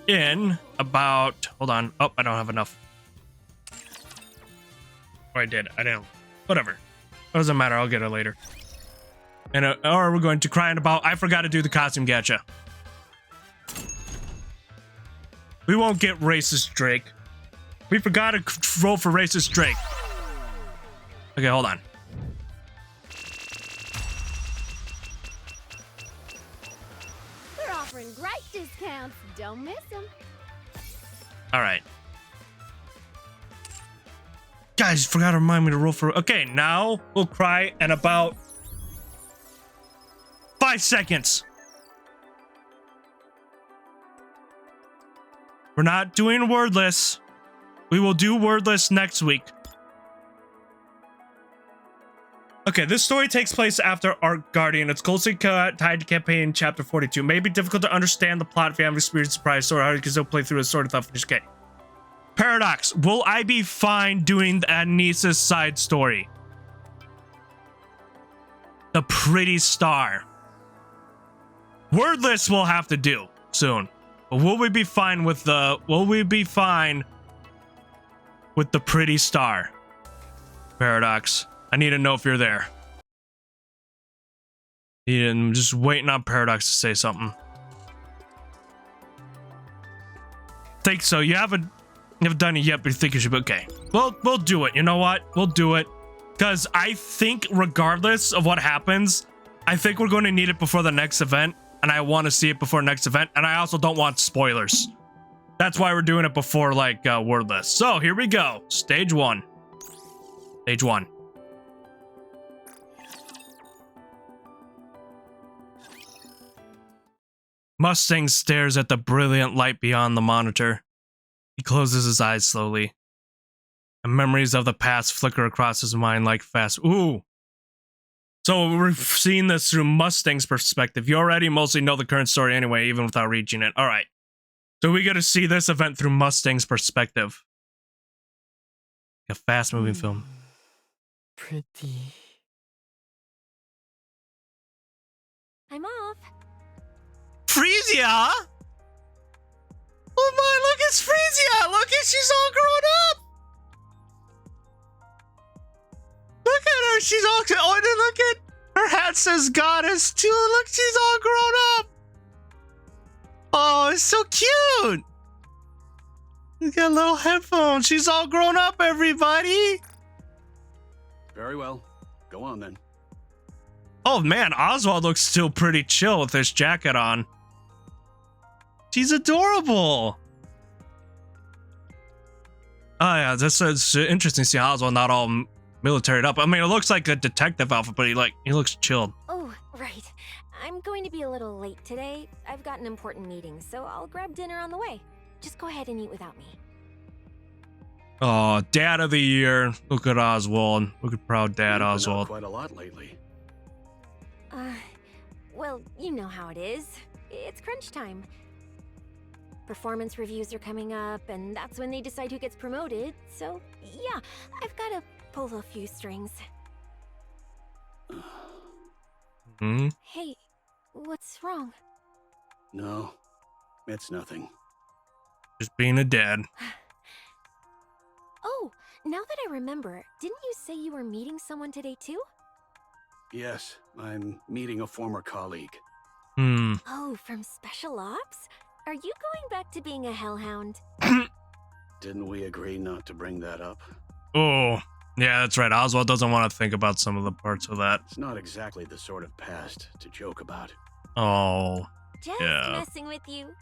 in about... Hold on. Oh, I don't have enough. Or I did. I didn't. Whatever. Doesn't matter. I'll get it later. And or we're going to cry in about... I forgot to do the costume gacha. We won't get racist Drake. We forgot to roll for racist Drake. Okay, hold on. They're offering great discounts. Don't miss them. All right. Guys, forgot to remind me to roll for... Okay, now we'll cry in about 5 seconds. We're not doing wordless. We will do wordless next week. Okay, this story takes place after Arc Guardian. It's closely tied to campaign chapter 42. May be difficult to understand the plot if you haven't experienced the prior story. You can still play through a story without finish. Okay. Paradox, will I be fine doing the Anissa's side story? The Pretty Star. Wordless we'll have to do soon. But will we be fine with the... Will we be fine with the Pretty Star? Paradox, I need to know if you're there. I'm just waiting on Paradox to say something. Think so. You haven't done it yet, but you think you should be okay. Well, we'll do it. You know what? We'll do it. Because I think regardless of what happens, I think we're going to need it before the next event. And I want to see it before next event. And I also don't want spoilers. That's why we're doing it before, like, wordless. So, here we go. Stage 1. Stage 1. Mustang stares at the brilliant light beyond the monitor. He closes his eyes slowly, and memories of the past flicker across his mind like fast. Ooh. So we're seeing this through Mustang's perspective. You already mostly know the current story anyway, even without reaching it. All right. So we get to see this event through Mustang's perspective. A fast-moving film. Pretty. I'm off. Frisia? Oh my, look, it's Frisia! Look, she's all grown up! Look at her, she's all... Oh, and look at... Her hat says goddess, too. Look, she's all grown up! Oh, it's so cute! She's got little headphones. She's all grown up, everybody! Very well. Go on, then. Oh, man, Oswald looks still pretty chill with his jacket on. She's adorable! Oh, yeah, this is interesting to see Oswald not all militaried up. I mean, it looks like a detective outfit, but he looks chilled. Oh, right. I'm going to be a little late today. I've got an important meeting, so I'll grab dinner on the way. Just go ahead and eat without me. Oh, Dad of the Year. Look at Oswald. Look at proud Dad You've been out Oswald. quite a lot lately. Well, you know how it is. It's crunch time. Performance reviews are coming up, and that's when they decide who gets promoted. So, yeah, I've got to pull a few strings. Hmm? Hey, what's wrong? No, it's nothing. Just being a dad. Oh, now that I remember, didn't you say you were meeting someone today too? Yes, I'm meeting a former colleague. Hmm. Oh, from Special Ops? Are you going back to being a hellhound? Didn't we agree not to bring that up? Oh, yeah, that's right. Oswald doesn't want to think about some of the parts of that. It's not exactly the sort of past to joke about. Oh. Just Yeah. messing with you.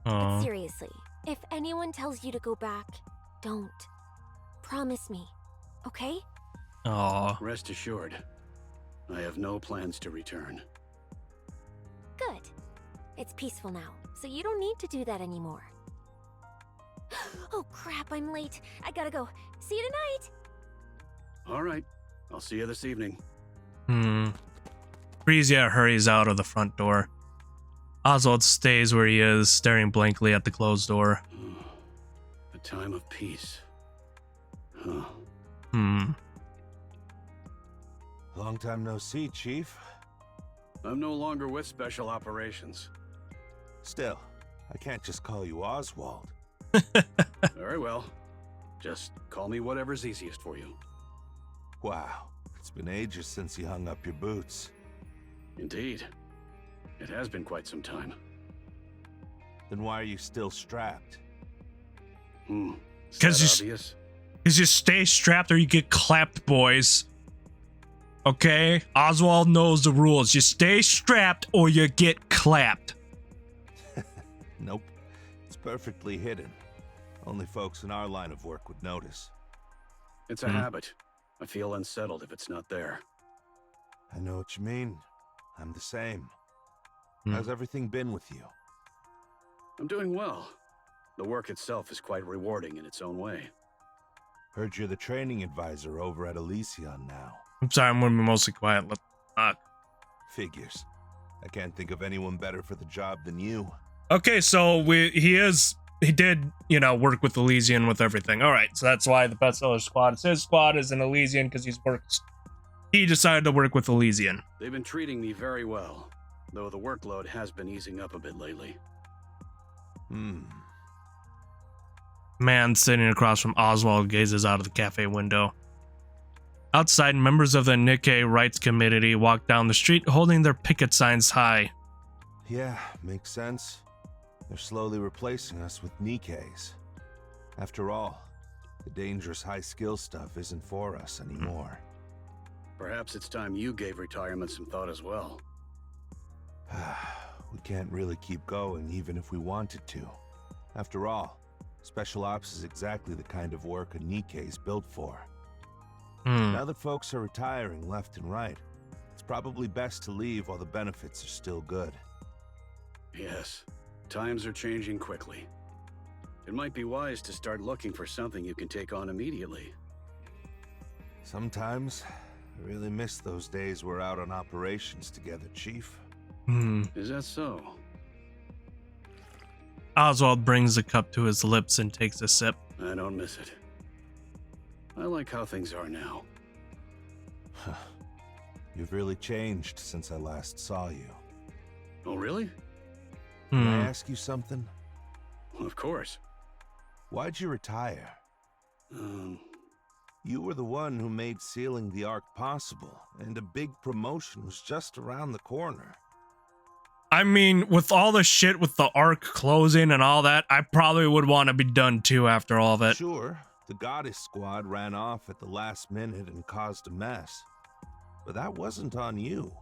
But Oh. seriously, if anyone tells you to go back, don't. Promise me, okay? Oh. Rest assured, I have no plans to return. Good. It's peaceful now, so you don't need to do that anymore. Oh crap, I'm late. I gotta go. See you tonight! All right, I'll see you this evening. Hmm. Frisia hurries out of the front door. Oswald stays where he is, staring blankly at the closed door. A time of peace. Huh. Hmm. Long time no see, Chief. I'm no longer with Special Operations. Still, I can't just call you Oswald. Very well. Just call me whatever's easiest for you. Wow, it's been ages since you hung up your boots. Indeed. It has been quite some time. Then why are you still strapped? Is 'Cause that you obvious? Is you stay strapped or you get clapped, boys. Okay? Oswald knows the rules. You stay strapped or you get clapped. Nope, it's perfectly hidden. Only folks in our line of work would notice. It's a habit. I feel unsettled if it's not there. I know what you mean. I'm the same. Hmm. How's everything been with you? I'm doing well. The work itself is quite rewarding in its own way. Heard you're the training advisor over at Elysion now. I'm sorry, I'm gonna be mostly quiet. Let talk. Figures. I can't think of anyone better for the job than you. Okay, so he did, work with Elysian with everything. All right, so that's why the bestseller squad is his squad is an Elysian because he decided to work with Elysian. They've been treating me very well, though the workload has been easing up a bit lately. Man sitting across from Oswald gazes out of the cafe window. Outside, members of the NIKKE Rights Committee walk down the street holding their picket signs high. Yeah, makes sense. They're slowly replacing us with NIKKEs. After all, the dangerous high-skill stuff isn't for us anymore. Perhaps it's time you gave retirement some thought as well. We can't really keep going even if we wanted to. After all, Special Ops is exactly the kind of work a NIKKE is built for. Now that folks are retiring left and right, it's probably best to leave while the benefits are still good. Yes, times are changing quickly. It might be wise to start looking for something you can take on immediately. Sometimes, I really miss those days we're out on operations together, Chief. Is that so? Oswald brings the cup to his lips and takes a sip. I don't miss it. I like how things are now. You've really changed since I last saw you. Oh, really? Can I ask you something? Of course. Why'd you retire? You were the one who made sealing the Ark possible, and a big promotion was just around the corner. I mean, with all the shit with the Ark closing and all that, I probably would want to be done too after all of it. Sure, the Goddess Squad ran off at the last minute and caused a mess. But that wasn't on you.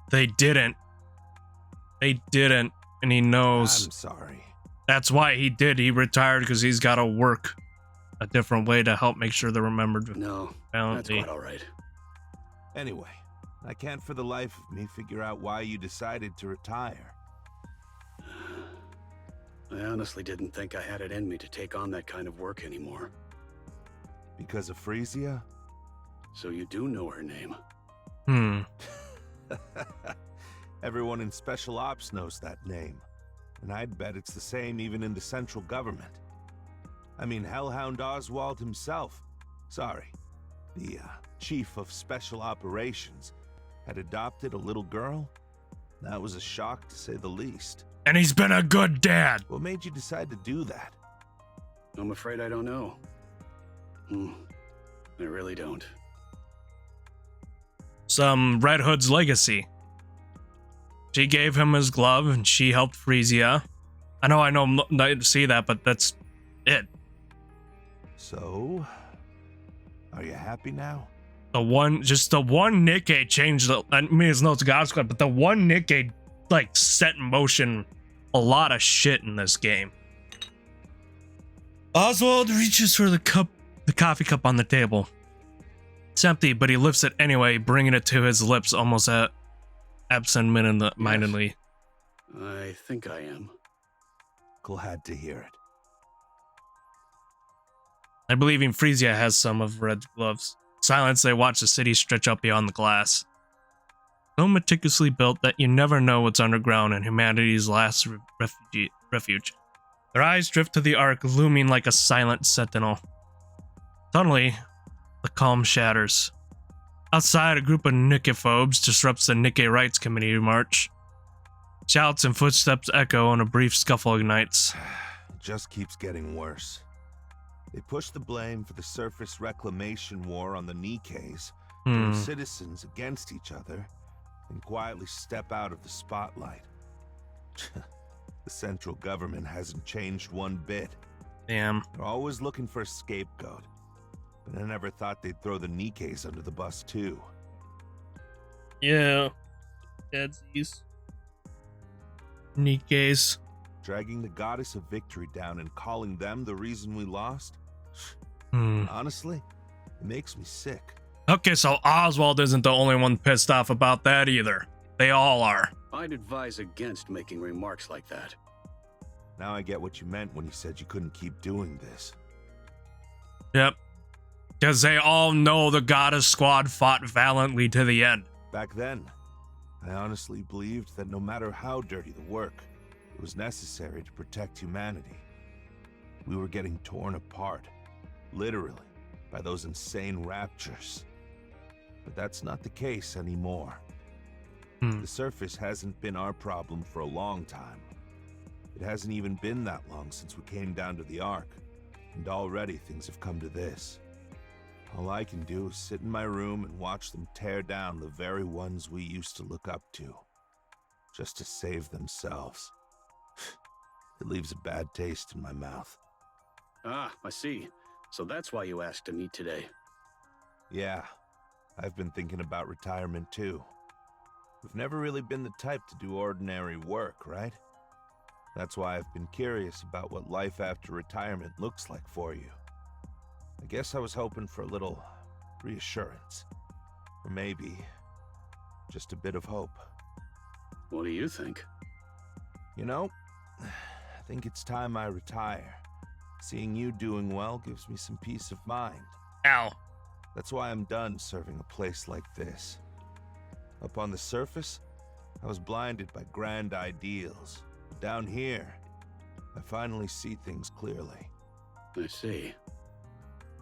They didn't. They didn't, and he knows. I'm sorry. That's why he did. He retired because he's got to work a different way to help make sure they're remembered. No, that's quite all right. Anyway, I can't for the life of me figure out why you decided to retire. I honestly didn't think I had it in me to take on that kind of work anymore. Because of Frisia? So you do know her name? Everyone in Special Ops knows that name. And I'd bet it's the same even in the central government. I mean, Hellhound Oswald himself, the Chief of Special Operations, had adopted a little girl. That was a shock to say the least. And he's been a good dad. What made you decide to do that? I'm afraid I don't know. I really don't. Some Red Hood's legacy. She gave him his glove and she helped Frisia. I know I'm not see that, but that's it. So, are you happy now? The one NIKKE changed the, I mean, it's no God Squad, but the one NIKKE like set in motion a lot of shit in this game. Oswald reaches for the coffee cup on the table. It's empty, but he lifts it anyway, bringing it to his lips almost absent-mindedly. Yes, I think I am. Glad to hear it. I believe in Frisia has some of Red's gloves. Silence, they watch the city stretch up beyond the glass. So meticulously built that you never know what's underground in humanity's last refuge. Their eyes drift to the Ark, looming like a silent sentinel. Suddenly, the calm shatters. Outside, a group of NIKKE-phobes disrupts the NIKKE Rights Committee march. Shouts and footsteps echo, and a brief scuffle ignites. It just keeps getting worse. They push the blame for the surface reclamation war on the NIKKEs, turn citizens against each other, and quietly step out of the spotlight. The central government hasn't changed one bit. Damn. They're always looking for a scapegoat, but I never thought they'd throw the NIKKEs under the bus too. Yeah. Deadsies. NIKKEs. Dragging the Goddess of Victory down and calling them the reason we lost? Honestly, it makes me sick. Okay, so Oswald isn't the only one pissed off about that either. They all are. I'd advise against making remarks like that. Now I get what you meant when you said you couldn't keep doing this. Yep. Because they all know the Goddess Squad fought valiantly to the end. Back then, I honestly believed that no matter how dirty the work, it was necessary to protect humanity. We were getting torn apart, literally, by those insane raptures. But that's not the case anymore. The surface hasn't been our problem for a long time. It hasn't even been that long since we came down to the Ark, and already things have come to this. All I can do is sit in my room and watch them tear down the very ones we used to look up to, just to save themselves. It leaves a bad taste in my mouth. Ah, I see. So that's why you asked to meet today. Yeah, I've been thinking about retirement too. We've never really been the type to do ordinary work, right? That's why I've been curious about what life after retirement looks like for you. I guess I was hoping for a little reassurance. Or maybe just a bit of hope. What do you think? You know, I think it's time I retire. Seeing you doing well gives me some peace of mind. Ow. That's why I'm done serving a place like this. Up on the surface, I was blinded by grand ideals. Down here, I finally see things clearly. I see.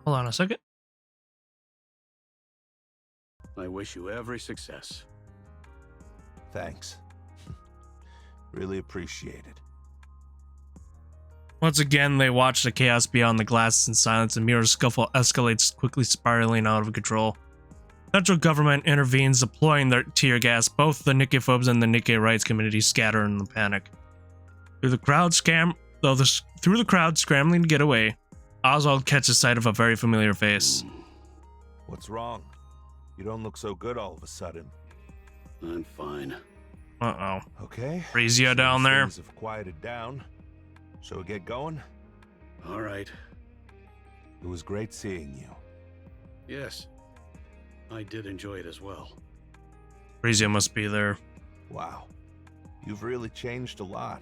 Hold on a second. I wish you every success. Thanks. Really appreciate it. Once again, they watch the chaos beyond the glass in silence, and Mira's scuffle escalates, quickly spiraling out of control. Central government intervenes, deploying their tear gas. Both the NIKKE-phobes and the NIKKE rights community scatter in the panic. Through the crowd scrambling to get away, Oswald catches sight of a very familiar face. What's wrong? You don't look so good all of a sudden. I'm fine. Uh-oh. Okay. Frisia down there. Things have quieted down. Shall we get going? All right. It was great seeing you. Yes. I did enjoy it as well. Frisia must be there. Wow. You've really changed a lot.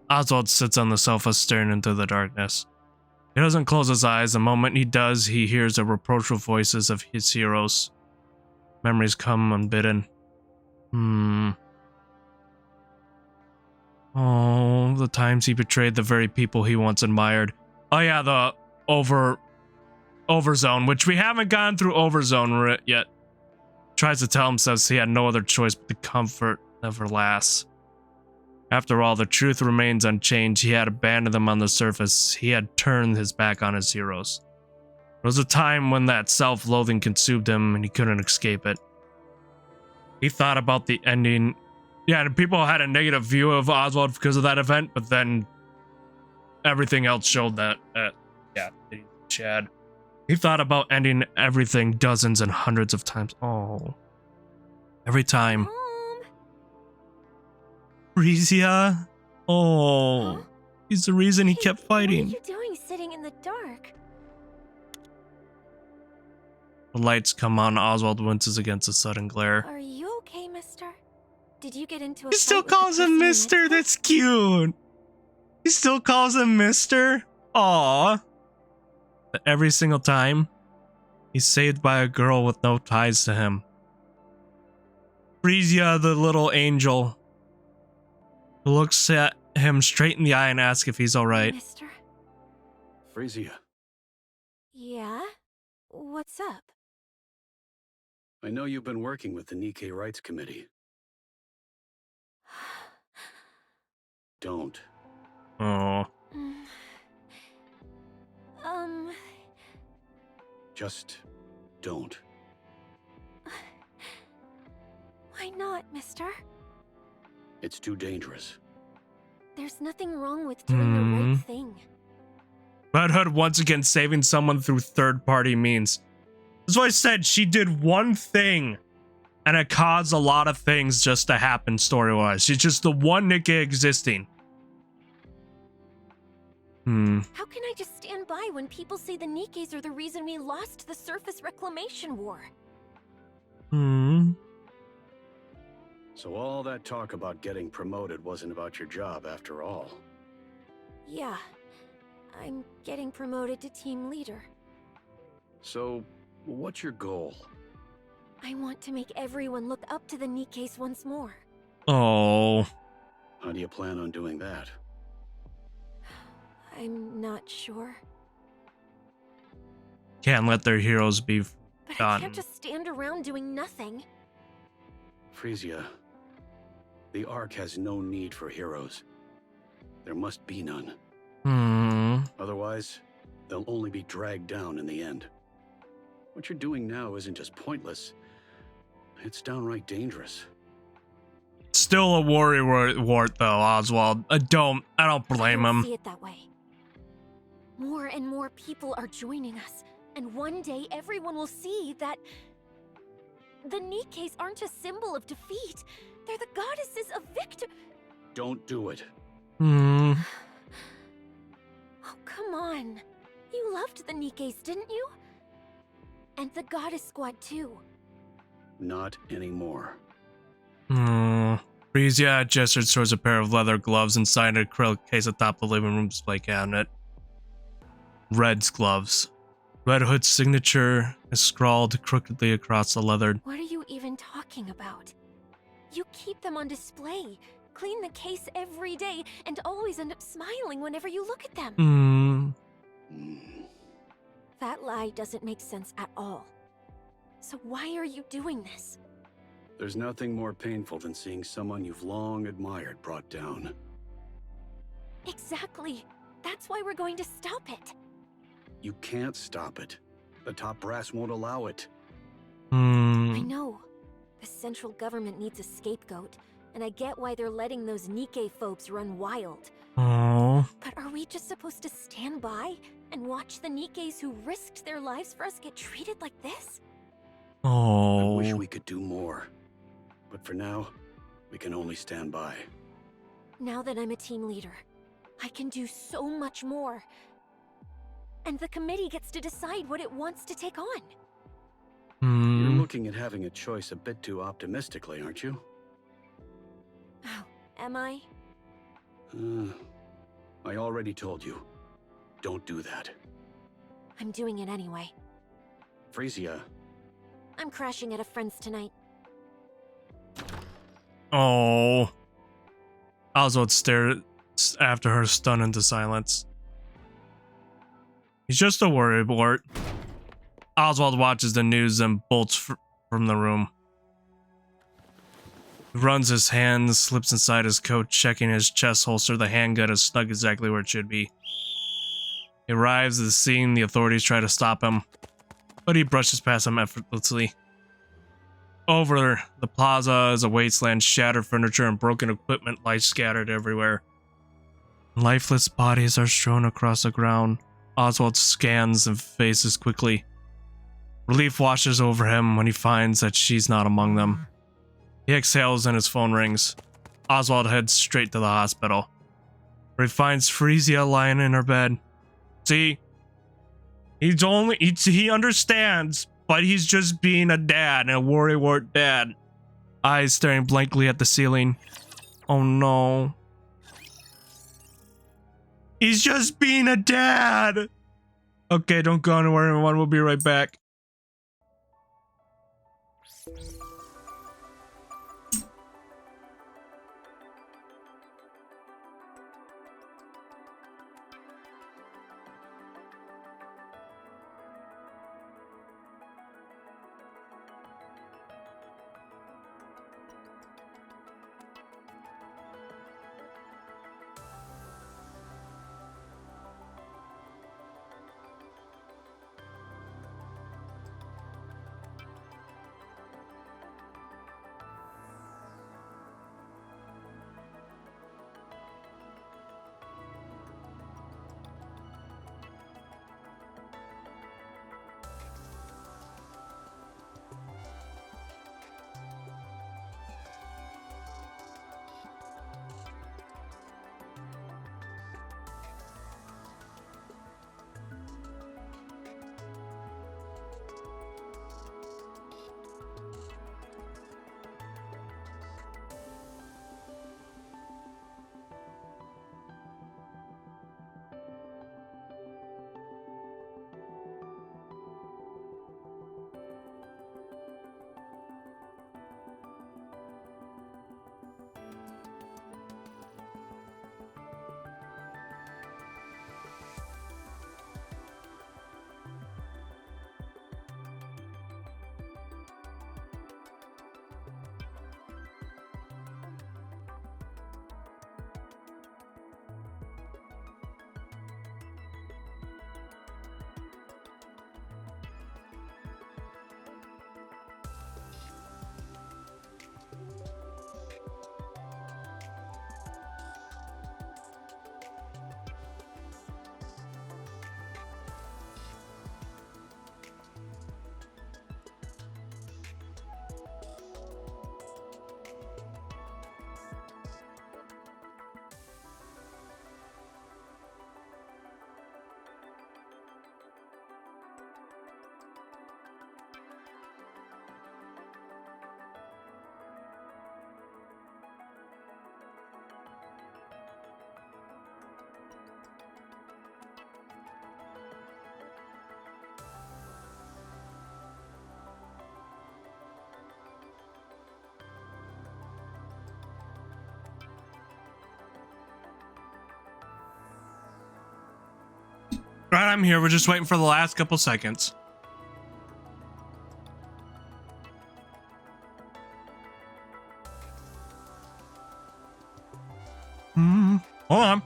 Oswald sits on the sofa staring into the darkness. He doesn't close his eyes. The moment he does, he hears the reproachful voices of his heroes. Memories come unbidden. Oh, the times he betrayed the very people he once admired. Oh yeah, the Overzone, which we haven't gone through Overzone yet. Tries to tell himself he had no other choice but the comfort never lasts. After all, the truth remains unchanged. He had abandoned them on the surface. He had turned his back on his heroes. There was a time when that self-loathing consumed him and he couldn't escape it. He thought about the ending. Yeah, people had a negative view of Oswald because of that event, but then everything else showed that, Chad. He thought about ending everything dozens and hundreds of times. Oh. Every time. Mom. Frisia? Oh. Huh? He's the reason he kept fighting. What are you doing sitting in the dark? The lights come on. Oswald winces against the sudden glare. Are you okay, mister? Did you get into a He still fight with the calls him person you Mister. met? That's cute. He still calls him Mister. Aw. But every single time, he's saved by a girl with no ties to him. Frisia, the little angel, looks at him straight in the eye and asks if he's alright. Mister? Frisia, Yeah? What's up? I know you've been working with the NIKKE Rights Committee. Don't. Oh. Just don't. Why not, mister? It's too dangerous. There's nothing wrong with doing the right thing. Red Hood once again saving someone through third-party means. That's why I said she did one thing, and it caused a lot of things just to happen story-wise. She's just the one NIKKE existing. How can I just stand by when people say the Nikkes are the reason we lost the surface reclamation war? So all that talk about getting promoted wasn't about your job after all. Yeah. I'm getting promoted to team leader. So, what's your goal? I want to make everyone look up to the Nikkes once more. Oh. How do you plan on doing that? I'm not sure. Can't let their heroes be But I done. can't just stand around doing nothing. Frisia, the Ark has no need for heroes. There must be none. Otherwise, they'll only be dragged down in the end. What you're doing now isn't just pointless. It's downright dangerous. Still a worry wart though, Oswald. I don't blame I don't him. see it that way. More and more people are joining us, and one day everyone will see that the Nikkes aren't a symbol of defeat. They're the goddesses of victory. Don't do it. come on. You loved the Nikkes, didn't you? And the Goddess Squad too. Not anymore. Frisia gestured towards a pair of leather gloves inside an acrylic case atop the living room display cabinet. Red's gloves. Red Hood's signature is scrawled crookedly across the leather. What are you even talking about? You keep them on display, clean the case every day, and always end up smiling whenever you look at them. That lie doesn't make sense at all. So why are you doing this? There's nothing more painful than seeing someone you've long admired brought down. Exactly. That's why we're going to stop it. You can't stop it. The top brass won't allow it. I know. The central government needs a scapegoat, and I get why they're letting those Nikke folks run wild. Oh. But are we just supposed to stand by and watch the Nikkes who risked their lives for us get treated like this? Oh. I wish we could do more. But for now, we can only stand by. Now that I'm a team leader, I can do so much more. And the committee gets to decide what it wants to take on. You're looking at having a choice a bit too optimistically, aren't you? Oh, am I? I already told you. Don't do that. I'm doing it anyway. Frisia. I'm crashing at a friend's tonight. Oh. Oswald stared after her, stunned into silence. He's just a worrywart. Oswald watches the news and bolts from the room. He runs his hand, slips inside his coat, checking his chest holster. The handgun is snug exactly where it should be. He arrives at the scene. The authorities try to stop him, but he brushes past them effortlessly. Over the plaza is a wasteland, shattered furniture and broken equipment lie scattered everywhere. Lifeless bodies are strewn across the ground. Oswald scans and faces quickly. Relief washes over him when he finds that she's not among them. He exhales and his phone rings. Oswald heads straight to the hospital, where he finds Frisia lying in her bed. See? He understands, but he's just being a dad, a worrywart dad. Eyes staring blankly at the ceiling. Oh no. He's just being a dad! Okay, don't go anywhere, everyone. We'll be right back. I'm here. We're just waiting for the last couple seconds. Hold on.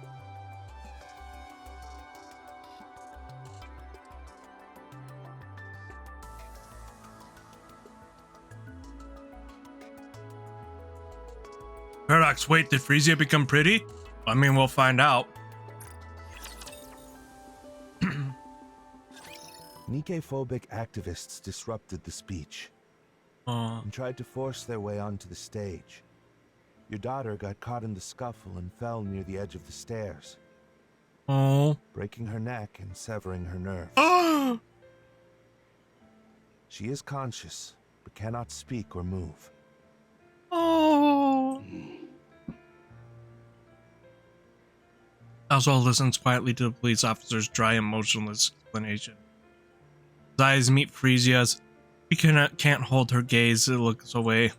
Paradox, wait, did Frisia become pretty? I mean, we'll find out. Nikke-phobic activists disrupted the speech and tried to force their way onto the stage. Your daughter got caught in the scuffle and fell near the edge of the stairs, breaking her neck and severing her nerve. She is conscious, but cannot speak or move. Oswald listens quietly to the police officer's dry and motionless explanation. His eyes meet Frisia's. He can't hold her gaze. It looks away.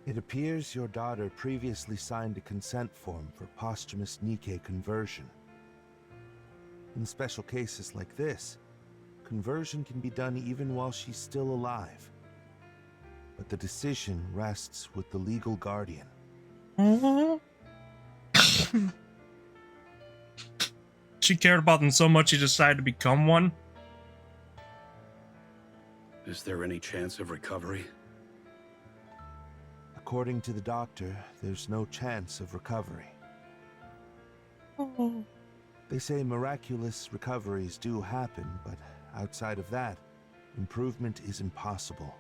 It appears your daughter previously signed a consent form for posthumous Nikke conversion. In special cases like this, conversion can be done even while she's still alive. But the decision rests with the legal guardian. She cared about them so much she decided to become one. Is there any chance of recovery? According to the doctor, there's no chance of recovery. They say miraculous recoveries do happen, but outside of that, improvement is impossible.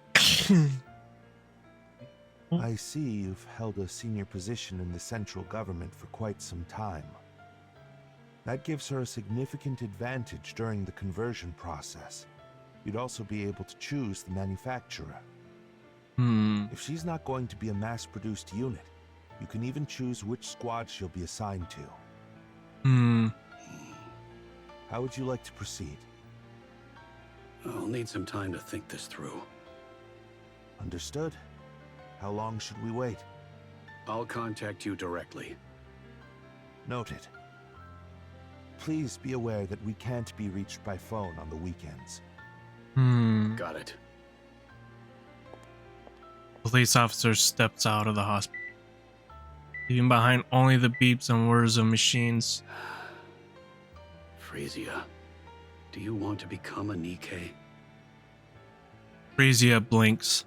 I see you've held a senior position in the central government for quite some time. That gives her a significant advantage during the conversion process. You'd also be able to choose the manufacturer. If she's not going to be a mass-produced unit, you can even choose which squad she'll be assigned to. How would you like to proceed? I'll need some time to think this through. Understood. How long should we wait? I'll contact you directly. Noted. Please be aware that we can't be reached by phone on the weekends. Got it. Police officer steps out of the hospital, leaving behind only the beeps and whirs of machines. Frisia, do you want to become a Nikke? Frisia blinks.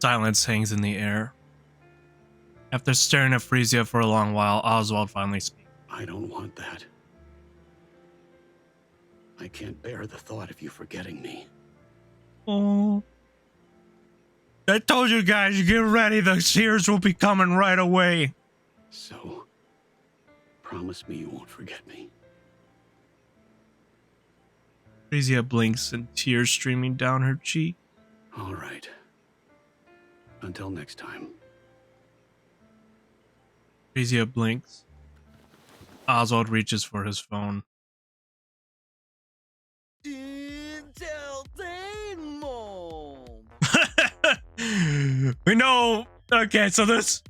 Silence hangs in the air. After staring at Frisia for a long while, Oswald finally speaks. I don't want that. I can't bear the thought of you forgetting me. Oh. I told you guys, get ready, the Seers will be coming right away. So, promise me you won't forget me. Frisia blinks and tears streaming down her cheek. All right. Until next time. Frisia blinks. Oswald reaches for his phone. We know. Okay, so this.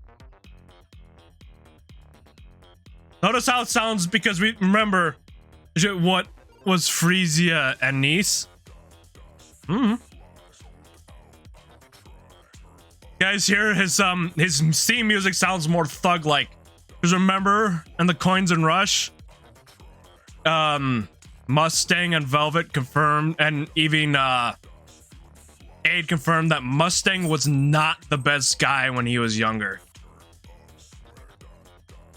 Notice how it sounds because we remember what was Frisia and Nice. Guys, hear his theme music sounds more thug-like. Because remember in the Coins and Rush, Mustang and Velvet confirmed, and even Aid confirmed that Mustang was not the best guy when he was younger.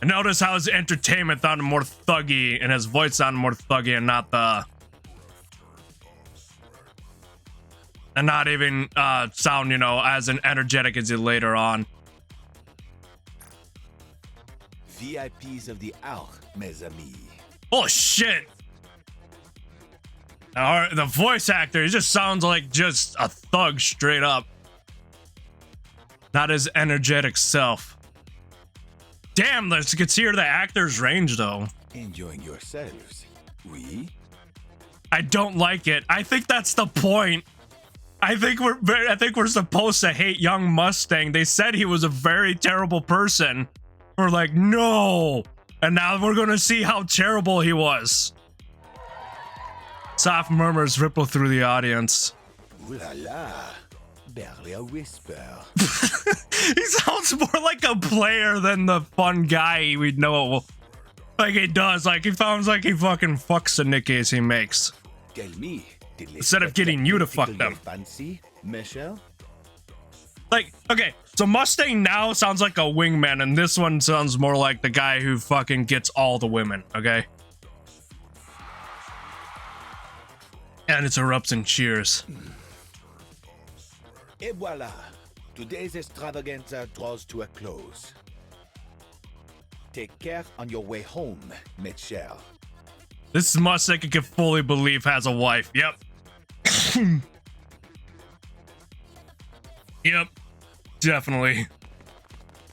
And notice how his entertainment sounded more thuggy and his voice sounded more thuggy and not the... And not even sound, you know, as an energetic as he later on. VIPs of the hour, mes amis. Oh shit! The voice actor, he just sounds like just a thug straight up. Not his energetic self. Damn, let's consider the actor's range though. Enjoying yourselves, oui? I don't like it. I think that's the point. I think we're supposed to hate young Mustang. They said he was a very terrible person. We're like, no, And now we're gonna see how terrible he was. Soft murmurs ripple through the audience. Ooh la la. Barely a whisper. He sounds more like a player than the fun guy we know. Like he does. Like he sounds like he fucking fucks the NIKKEs he makes. Tell me, Instead of getting you to fuck them. Fancy, Michelle? Like, okay, so Mustang now sounds like a wingman, and this one sounds more like the guy who fucking gets all the women, okay? And it erupts in cheers. Et voila. Today's extravaganza draws to a close. Take care on your way home, Michelle. This Mustang I can fully believe has a wife. Yep. Yep. Definitely.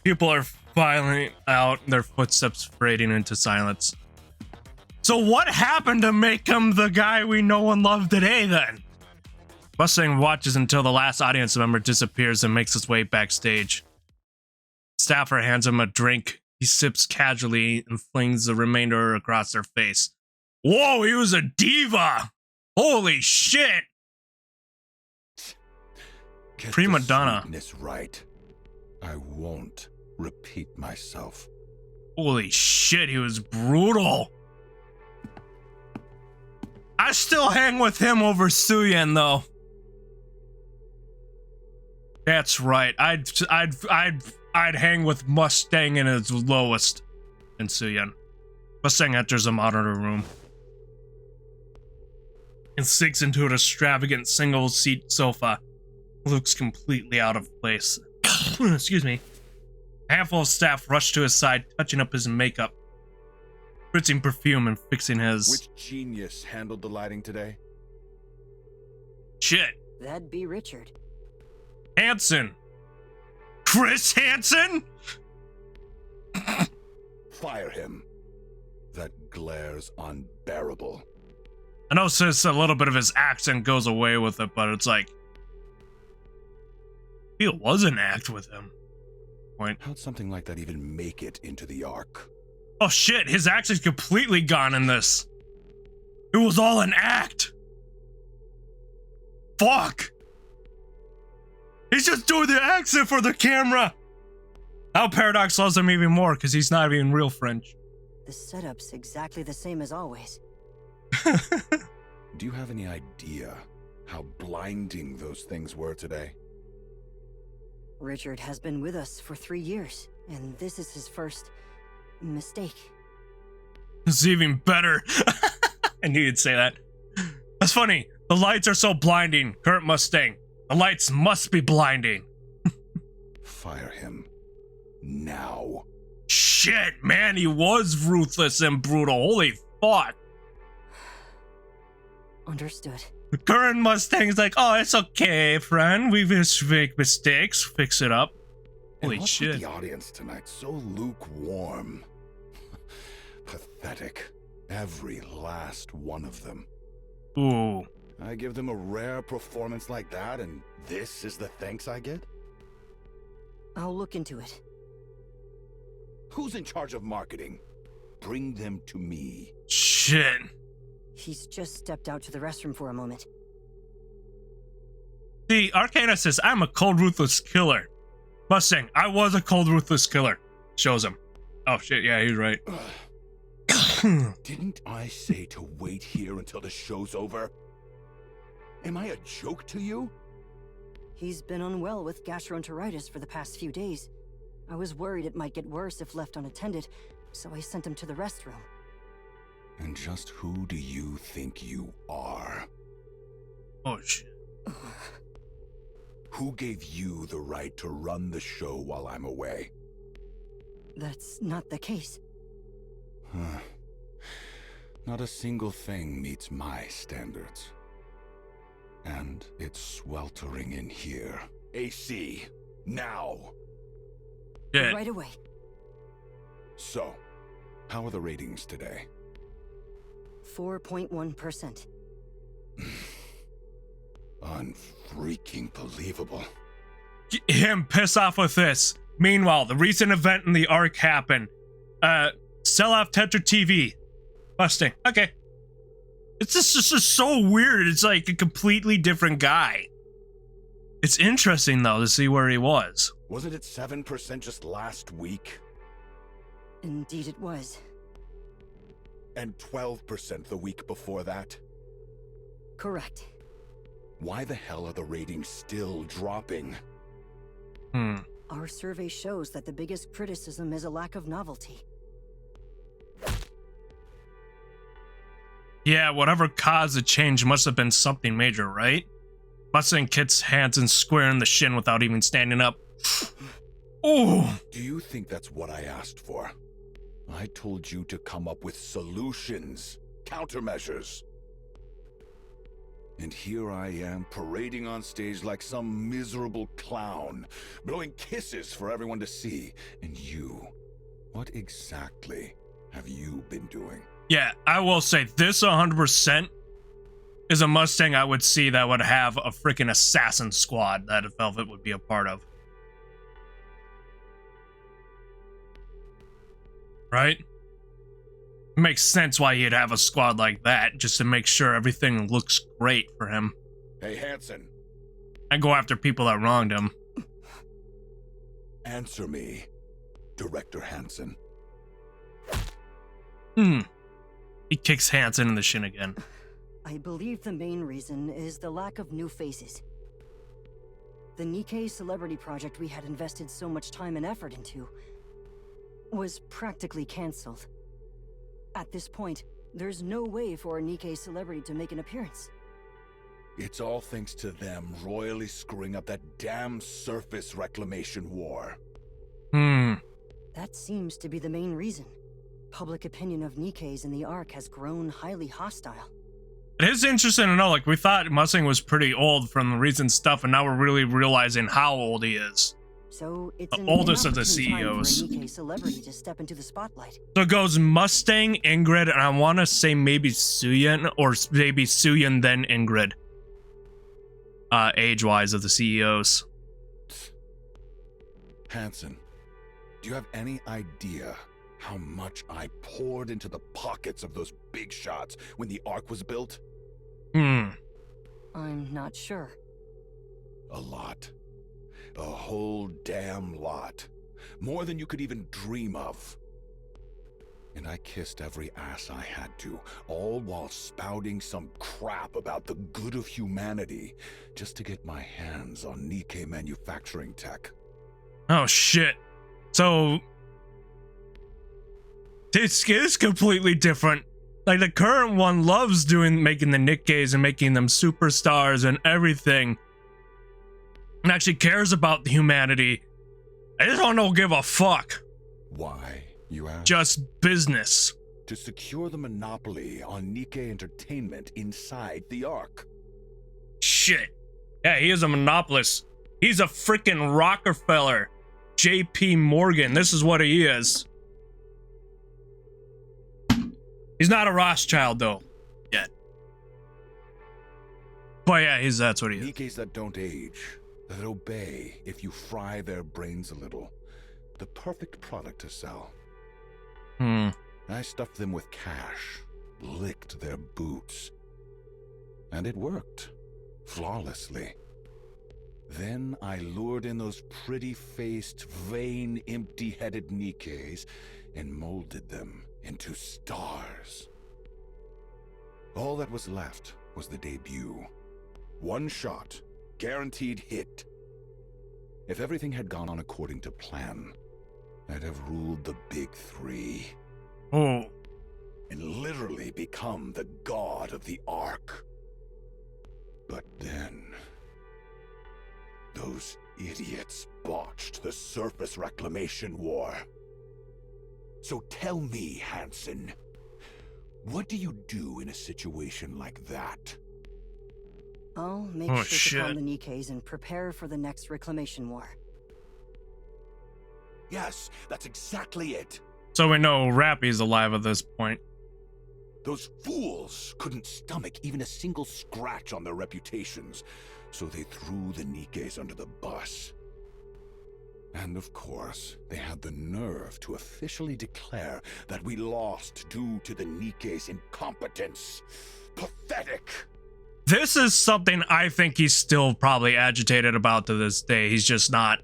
People are filing out, their footsteps fading into silence. So what happened to make him the guy we know and love today, then? Mustang watches until the last audience member disappears and makes his way backstage. Staffer hands him a drink. He sips casually and flings the remainder across their face. Whoa, he was a diva! Holy shit! Get Prima the donna. sweetness right. I won't repeat myself. Holy shit, he was brutal. I still hang with him over Suyen though. That's right. I'd hang with Mustang in its lowest than Suyen. Mustang enters a monitor room and sinks into an extravagant single-seat sofa. Looks completely out of place. Excuse me. A handful of staff rush to his side, touching up his makeup, spritzing perfume and fixing his... Which genius handled the lighting today? Shit. That'd be Richard. Hansen. Chris Hansen? Fire him. That glare's unbearable. I know since a little bit of his accent goes away with it, but it's like... It was an act with him. Point. How'd something like that even make it into the Ark? Oh shit, his accent's completely gone in this. It was all an act. Fuck. He's just doing the accent for the camera. Now Paradox loves him even more because he's not even real French. The setup's exactly the same as always. Do you have any idea how blinding those things were today? Richard has been with us for 3 years, and this is his first mistake. It's even better. I knew you'd say that. That's funny. The lights are so blinding. Kurt Mustang. The lights must be blinding. Fire him. Now. Shit, man, he was ruthless and brutal. Holy fuck. Understood. The current Mustang's like, oh, it's okay, friend. We've just make mistakes. Fix it up. Holy and what's shit. with the audience tonight so lukewarm? Pathetic. Every last one of them. Ooh. I give them a rare performance like that, and this is the thanks I get? I'll look into it. Who's in charge of marketing? Bring them to me. Shit. He's just stepped out to the restroom for a moment. See, Arcana says, I'm a cold, ruthless killer. Mustang, I was a cold, ruthless killer. Shows him. Oh shit, yeah, he's right. Didn't I say to wait here until the show's over? Am I a joke to you? He's been unwell with gastroenteritis for the past few days. I was worried it might get worse if left unattended, so I sent him to the restroom. And just who do you think you are? Oh shit. Who gave you the right to run the show while I'm away? That's not the case. Huh. Not a single thing meets my standards. And it's sweltering in here. AC, now! Shit. Right away. So, how are the ratings today? 4.1%. Unfreaking believable. Him piss off with this. Meanwhile, the recent event in the Ark happened. Sell off Tetra TV. Mustang. Okay. It's just so weird. It's like a completely different guy. It's interesting, though, to see where he was. Wasn't it 7% just last week? Indeed it was. And 12% the week before that? Correct. Why the hell are the ratings still dropping? Our survey shows that the biggest criticism is a lack of novelty. Yeah, whatever caused the change must have been something major, right? Mustang kicks Hansen square in the shin without even standing up. Ooh. Do you think that's what I asked for? I told you to come up with solutions, countermeasures. And here I am parading on stage like some miserable clown, blowing kisses for everyone to see. And you, what exactly have you been doing? Yeah, I will say this 100% is a Mustang I would see that would have a freaking assassin squad that Velvet would be a part of. Right? It makes sense why he'd have a squad like that, just to make sure everything looks great for him. Hey, Hansen. And go after people that wronged him. Answer me, Director Hansen. He kicks Hansen in the shin again. I believe the main reason is the lack of new faces. The NIKKE celebrity project we had invested so much time and effort into was practically cancelled. At this point, there's no way for a NIKKE celebrity to make an appearance. It's all thanks to them royally screwing up that damn surface reclamation war. That seems to be the main reason. Public opinion of NIKKEs in the Ark has grown highly hostile. It is interesting to know, like, we thought Mustang was pretty old from the recent stuff, and now we're really realizing how old he is. So it's the oldest of the inopportune time CEOs. for a NIKKE celebrity to step into the spotlight. So it goes Mustang, Ingrid, and I want to say maybe Suyin, or maybe Suyin then Ingrid. Age-wise of the CEOs. Hansen, do you have any idea how much I poured into the pockets of those big shots when the Ark was built? I'm not sure. A lot. A whole damn lot. More than you could even dream of. And I kissed every ass I had to, all while spouting some crap about the good of humanity, just to get my hands on NIKKE manufacturing tech. Oh shit. So this is completely different. Like, the current one loves making the NIKKEs and making them superstars and everything, and actually cares about the humanity. I just don't give a fuck. Why, you ask? Just business. To secure the monopoly on NIKKE entertainment inside the Ark. Shit. Yeah, he is a monopolist. He's a freaking Rockefeller. JP Morgan. This is what he is. He's not a Rothschild, though, yet. But yeah, that's what he is. NIKKEs that don't age, that obey if you fry their brains a little. The perfect product to sell. I stuffed them with cash, licked their boots. And it worked. Flawlessly. Then I lured in those pretty-faced, vain, empty-headed NIKKEs and molded them into stars. All that was left was the debut. One shot, guaranteed hit. If everything had gone on according to plan, I'd have ruled the big three. Oh. And literally become the god of the Ark. But then, those idiots botched the surface reclamation war. So tell me, Hansen, what do you do in a situation like that? I'll make sure to calm the NIKKEs and prepare for the next reclamation war. Yes, that's exactly it. So we know Rappy's alive at this point. Those fools couldn't stomach even a single scratch on their reputations, so they threw the NIKKEs under the bus. And of course, they had the nerve to officially declare that we lost due to the Nikke's incompetence. Pathetic! This is something I think he's still probably agitated about to this day. He's just not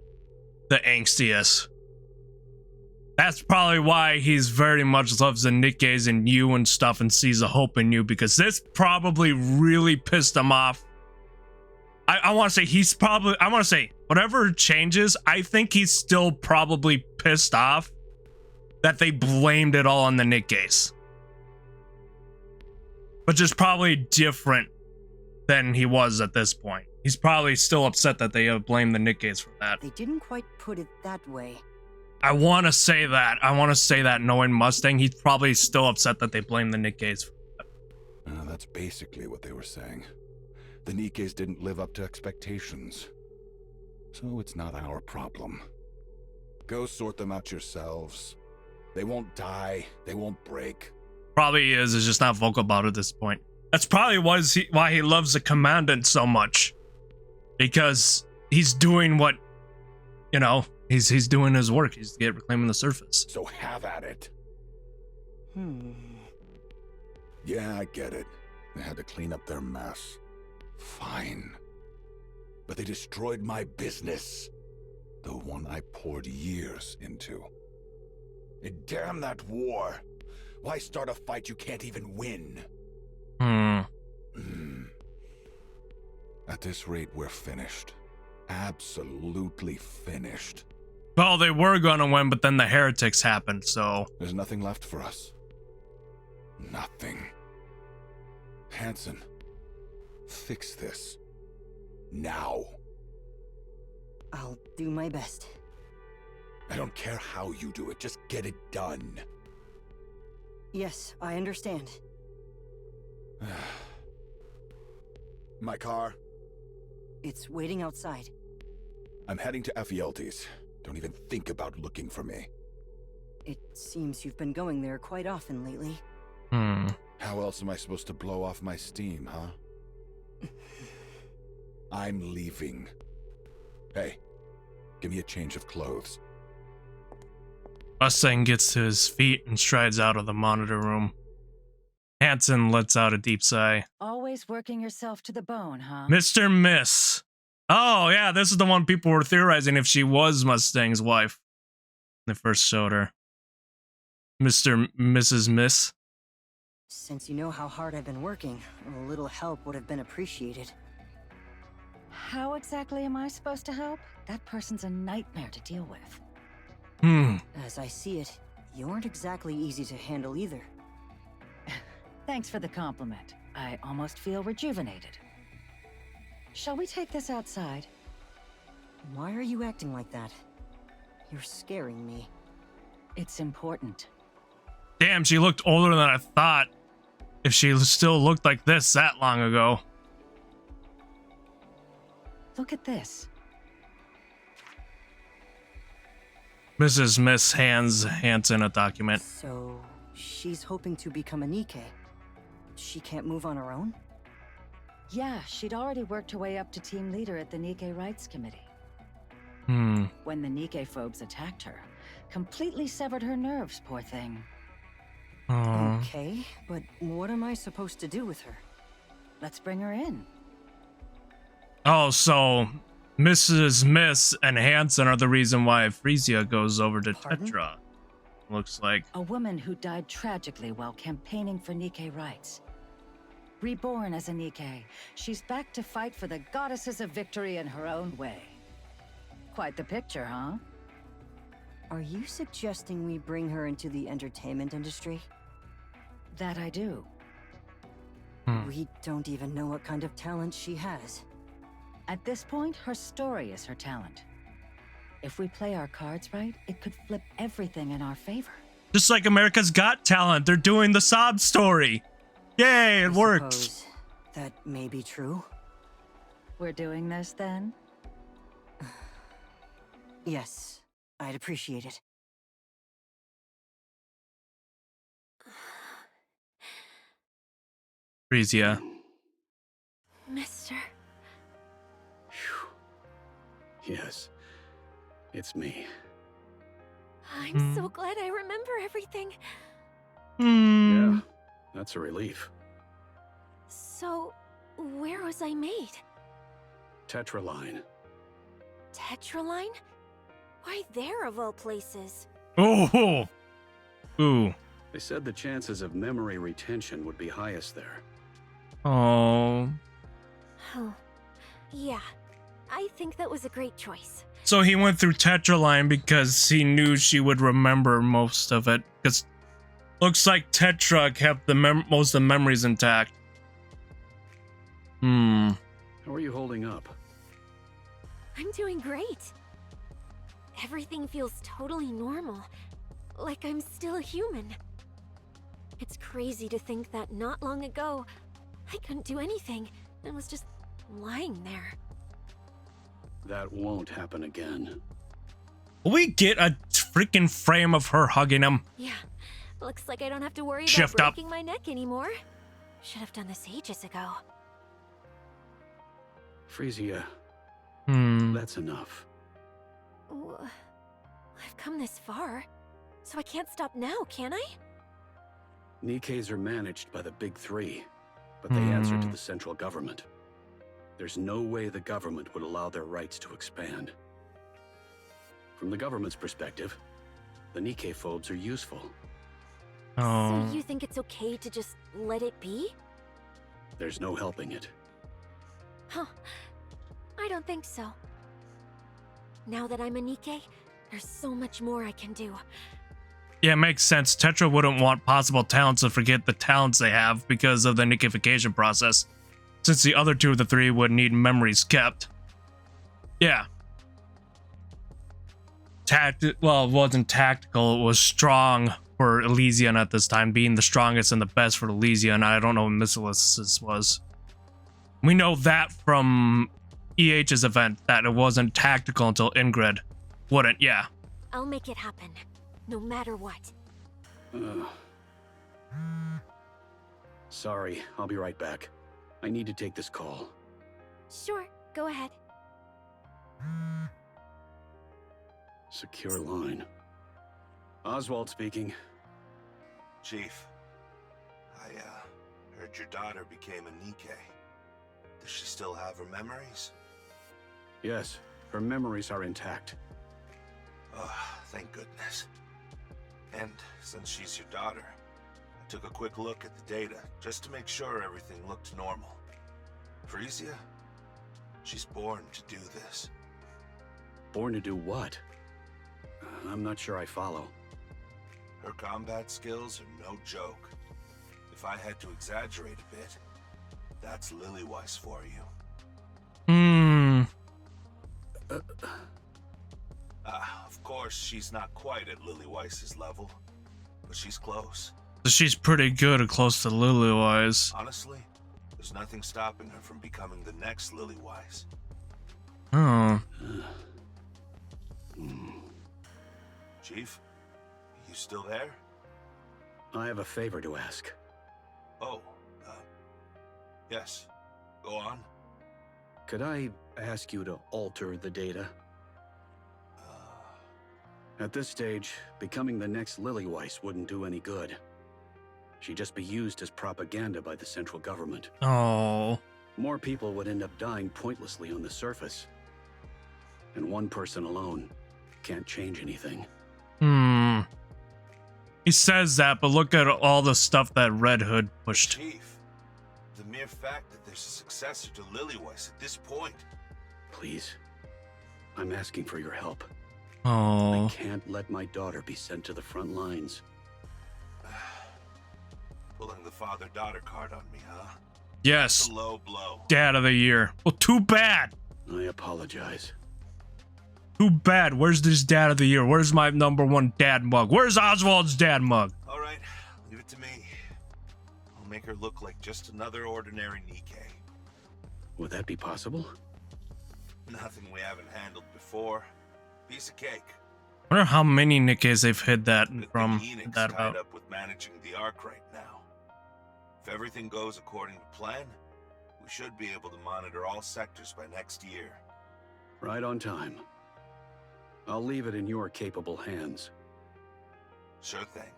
the angstiest. That's probably why he's very much loves the Nikke's and you and stuff and sees the hope in you, because this probably really pissed him off. I want to say whatever changes, I think he's still probably pissed off that they blamed it all on the Nikke's. But just probably different than he was at this point. He's probably still upset that they blamed the Nikke's for that. They didn't quite put it that way. I want to say that. I want to say that knowing Mustang, he's probably still upset that they blamed the Nikke's for that. That's basically what they were saying. The Nikke's didn't live up to expectations. So it's not our problem. Go sort them out yourselves. They won't die. They won't break. Probably is just not vocal about it at this point. That's probably why he loves the Commandant so much. Because he's doing what, you know, he's doing his work. He's reclaiming the surface. So have at it. Yeah, I get it. They had to clean up their mess. Fine. But they destroyed my business. The one I poured years into. And damn that war. Why start a fight you can't even win? At this rate, we're finished. Absolutely finished. Well, they were gonna win, but then the heretics happened, so... There's nothing left for us. Nothing. Hansen, fix this. Now. I'll do my best. I don't care how you do it, just get it done. Yes, I understand. My car? It's waiting outside. I'm heading to Ephialtes. Don't even think about looking for me. It seems you've been going there quite often lately. How else am I supposed to blow off my steam, huh? I'm leaving. Hey, give me a change of clothes. Mustang gets to his feet and strides out of the monitor room. Hansen lets out a deep sigh. Always working yourself to the bone, huh? Mr. Miss. Oh, yeah, this is the one people were theorizing if she was Mustang's wife. They first showed her. Mrs. Miss. Since you know how hard I've been working, a little help would have been appreciated. How exactly am I supposed to help? That person's a nightmare to deal with. As I see it, you aren't exactly easy to handle either. Thanks for the compliment. I almost feel rejuvenated. Shall we take this outside? Why are you acting like that? You're scaring me. It's important. Damn, she looked older than I thought. If she still looked like this that long ago. Look at this. Mrs. Miss hands Hansen a document. So, she's hoping to become a Nikke. She can't move on her own? Yeah, she'd already worked her way up to team leader at the Nikke Rights Committee. When the Nikke-phobes attacked her, completely severed her nerves, poor thing. Okay, but what am I supposed to do with her? Let's bring her in. Oh, so Mrs. Miss and Hansen are the reason why Frisia goes over to Tetra. Looks like. A woman who died tragically while campaigning for Nikke rights. Reborn as a Nikke, she's back to fight for the goddesses of victory in her own way. Quite the picture, huh? Are you suggesting we bring her into the entertainment industry? That I do. We don't even know what kind of talent she has. At this point, her story is her talent. If we play our cards right, it could flip everything in our favor. Just like America's Got Talent, they're doing the sob story. Yay, it worked. Suppose that may be true. We're doing this then? Yes, I'd appreciate it. Frisia. Mister. Yes. It's me. I'm so glad I remember everything. Yeah, that's a relief. So, where was I made? Tetraline. Tetraline? Why there of all places? Oh. Ooh. They said the chances of memory retention would be highest there. Oh. Oh, yeah. I think that was a great choice. So he went through Tetraline because he knew she would remember most of it. Because looks like Tetra kept the most of the memories intact. How are you holding up? I'm doing great. Everything feels totally normal. Like I'm still a human. It's crazy to think that not long ago, I couldn't do anything and was just lying there. That won't happen again. We get a freaking frame of her hugging him. Yeah, looks like I don't have to worry Shift about up. breaking my neck anymore. Should have done this ages ago. Frisia, that's enough. I've come this far, so I can't stop now, can I? Nikke's are managed by the Big Three, but they answer to the central government. There's no way the government would allow their rights to expand. From the government's perspective, the Nikke phobes are useful. Oh. So you think it's okay to just let it be? There's no helping it. Huh. I don't think so. Now that I'm a Nikke, there's so much more I can do. Yeah, it makes sense. Tetra wouldn't want possible talents to forget the talents they have because of the Nikkification process, since the other two of the three would need memories kept. Yeah. Well, it wasn't tactical, it was strong for Elysian at this time, being the strongest and the best for Elysian. I don't know what Missilis's was. We know that from EH's event, that it wasn't tactical until Ingrid wouldn't, yeah. I'll make it happen, no matter what. Sorry, I'll be right back. I need to take this call. Sure, go ahead. Secure line. Oswald speaking. Chief, I heard your daughter became a Nikke. Does she still have her memories? Yes, her memories are intact. Oh, thank goodness. And since she's your daughter, I took a quick look at the data just to make sure everything looked normal. Frisia? She's born to do this. Born to do what? I'm not sure I follow. Her combat skills are no joke. If I had to exaggerate a bit, that's Lillyweiss for you. Of course, she's not quite at Lillyweiss's level, but she's close. So she's pretty good and close to Lillyweiss. Honestly, there's nothing stopping her from becoming the next Lillyweiss. Oh. Chief, you still there? I have a favor to ask. Oh, yes. Go on. Could I ask you to alter the data? At this stage, becoming the next Lillyweiss wouldn't do any good. She'd just be used as propaganda by the central government. Oh. More people would end up dying pointlessly on the surface. And one person alone can't change anything. He says that, but look at all the stuff that Red Hood pushed. Chief, the mere fact that there's a successor to Lillyweiss at this point. Please, I'm asking for your help. Oh. I can't let my daughter be sent to the front lines. Pulling the father-daughter card on me, huh? Yes. That's a low blow. Dad of the year. Well, too bad. I apologize. Too bad. Where's this dad of the year? Where's my #1 dad mug? Where's Oswald's dad mug? All right, leave it to me. I'll make her look like just another ordinary Nikke. Would that be possible? Nothing we haven't handled before. Piece of cake. I wonder how many Nikkes they've hid that Good from thing Enix's that tied about. up with managing the Ark right now. If everything goes according to plan, we should be able to monitor all sectors by next year. Right on time. I'll leave it in your capable hands. Sure thing.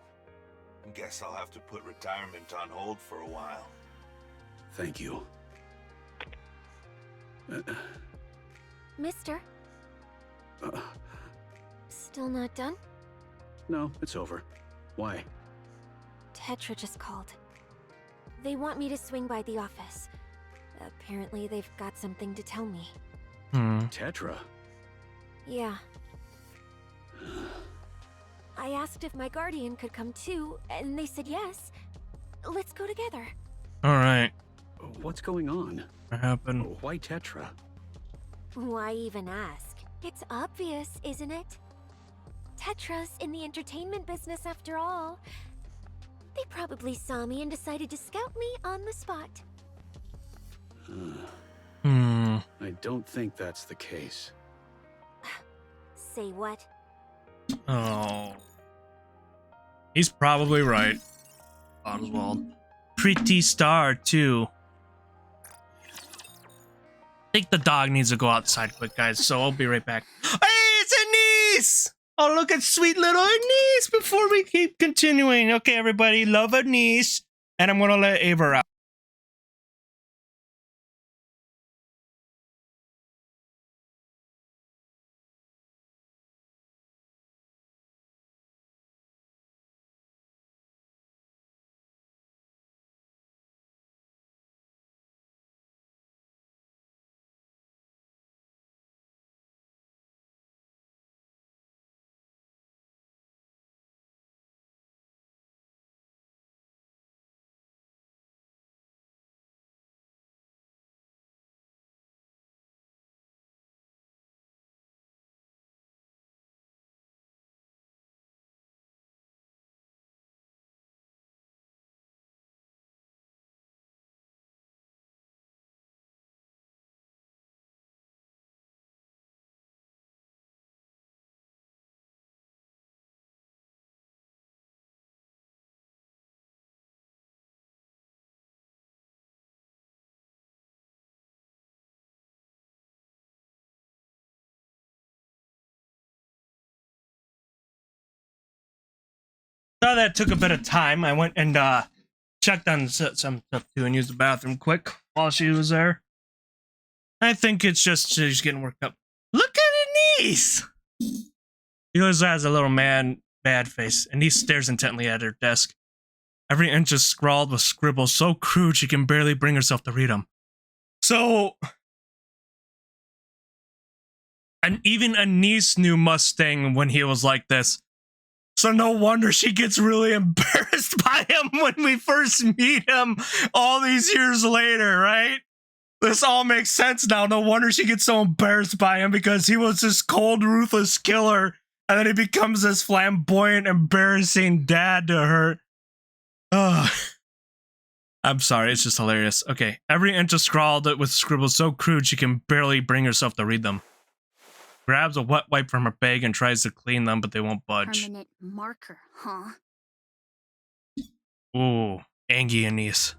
Guess I'll have to put retirement on hold for a while. Thank you. Mister? Still not done? No, it's over. Why? Tetra just called. They want me to swing by the office. Apparently they've got something to tell me. Tetra? Yeah. I asked if my guardian could come too, and they said yes. Let's go together. All right. What's going on? What happened? Why Tetra? Why even ask? It's obvious, isn't it? Tetra's in the entertainment business after all. They probably saw me and decided to scout me on the spot. I don't think that's the case. Say what? Oh. He's probably right. Oswald. Pretty star, too. I think the dog needs to go outside quick, guys, so I'll be right back. Hey, it's Anise! Oh, look at sweet little Anise before we keep continuing. Okay, everybody, love Anise. And I'm going to let Ava out. Thought that took a bit of time. I went and checked on some stuff too and used the bathroom quick while she was there. I think it's just she's getting worked up. Look at Anise! He always has a little bad face, and he stares intently at her desk. Every inch is scrawled with scribbles so crude she can barely bring herself to read them. So, and even Anise knew Mustang when he was like this. So no wonder she gets really embarrassed by him when we first meet him all these years later, right? This all makes sense now. No wonder she gets so embarrassed by him because he was this cold, ruthless killer. And then he becomes this flamboyant, embarrassing dad to her. Ugh. I'm sorry, it's just hilarious. Okay, every inch is scrawled with scribbles so crude she can barely bring herself to read them. Grabs a wet wipe from her bag and tries to clean them, but they won't budge. Permanent marker, huh? Ooh, angry Anise.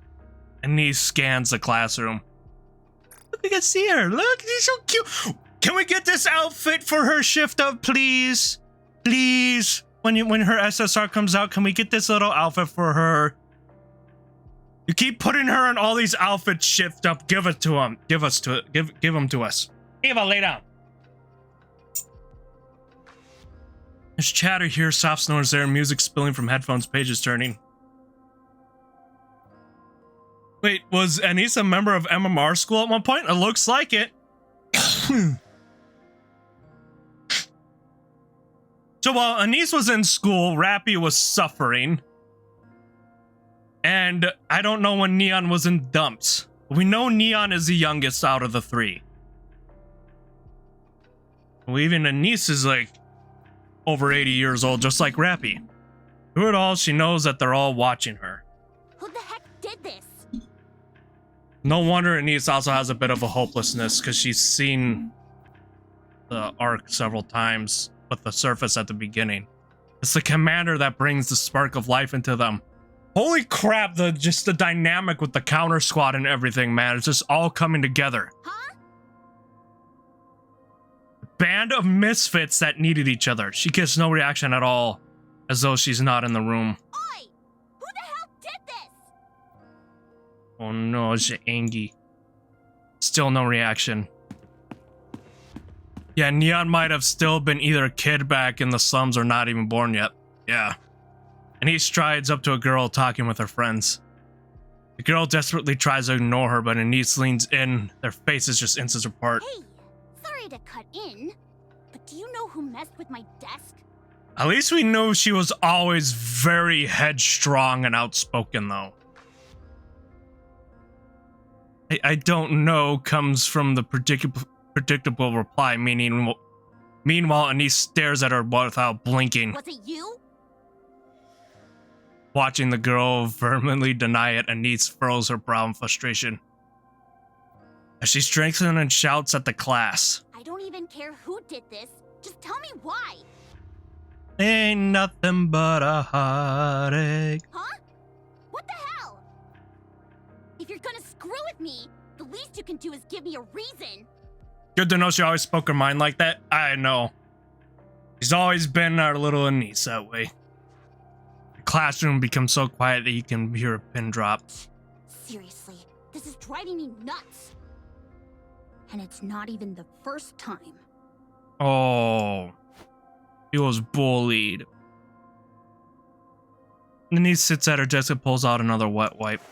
Anise scans the classroom. Look, we can see her. Look, she's so cute. Can we get this outfit for her shift up, please? Please. When her SSR comes out, can we get this little outfit for her? You keep putting her in all these outfits shift up. Give it to him. Give them to us. Eva, lay down. There's chatter here, soft snores there, music spilling from headphones, pages turning. Wait, was Anise a member of MMR school at one point? It looks like it. So while Anise was in school, Rappy was suffering. And I don't know when Neon was in dumps. We know Neon is the youngest out of the three. Well, even Anise is like over 80 years old, just like Rappy. Through it all, she knows that they're all watching her. Who the heck did this? No wonder Anise also has a bit of a hopelessness, because she's seen the arc several times with the surface at the beginning. It's the commander that brings the spark of life into them. Holy crap, just the dynamic with the counter squad and everything, man. It's just all coming together. Huh? band of misfits that needed each other. She gets no reaction at all, as though she's not in the room. Oi! Who the hell did this? Oh no, she's angry. Still no reaction. Yeah, Neon might have still been either a kid back in the slums or not even born yet. Yeah. And he strides up to a girl talking with her friends. The girl desperately tries to ignore her, but Anise leans in. Their faces just inches apart. Hey, sorry to cut in, but do you know who messed with my desk? At least we know she was always very headstrong and outspoken, though. I don't know comes from the predictable reply, meanwhile, Anise stares at her without blinking. Was it you? Watching the girl vehemently deny it, Anise furrows her brow in frustration. As she strengthens and shouts at the class. I don't even care who did this. Just tell me why. Ain't nothing but a heartache. Huh? What the hell? If you're gonna screw with me, the least you can do is give me a reason. Good to know she always spoke her mind like that. I know. She's always been our little Anise that way. The classroom becomes so quiet that you can hear a pin drop. Seriously, this is driving me nuts. And it's not even the first time. Oh. He was bullied. Anise sits at her desk and pulls out another wet wipe.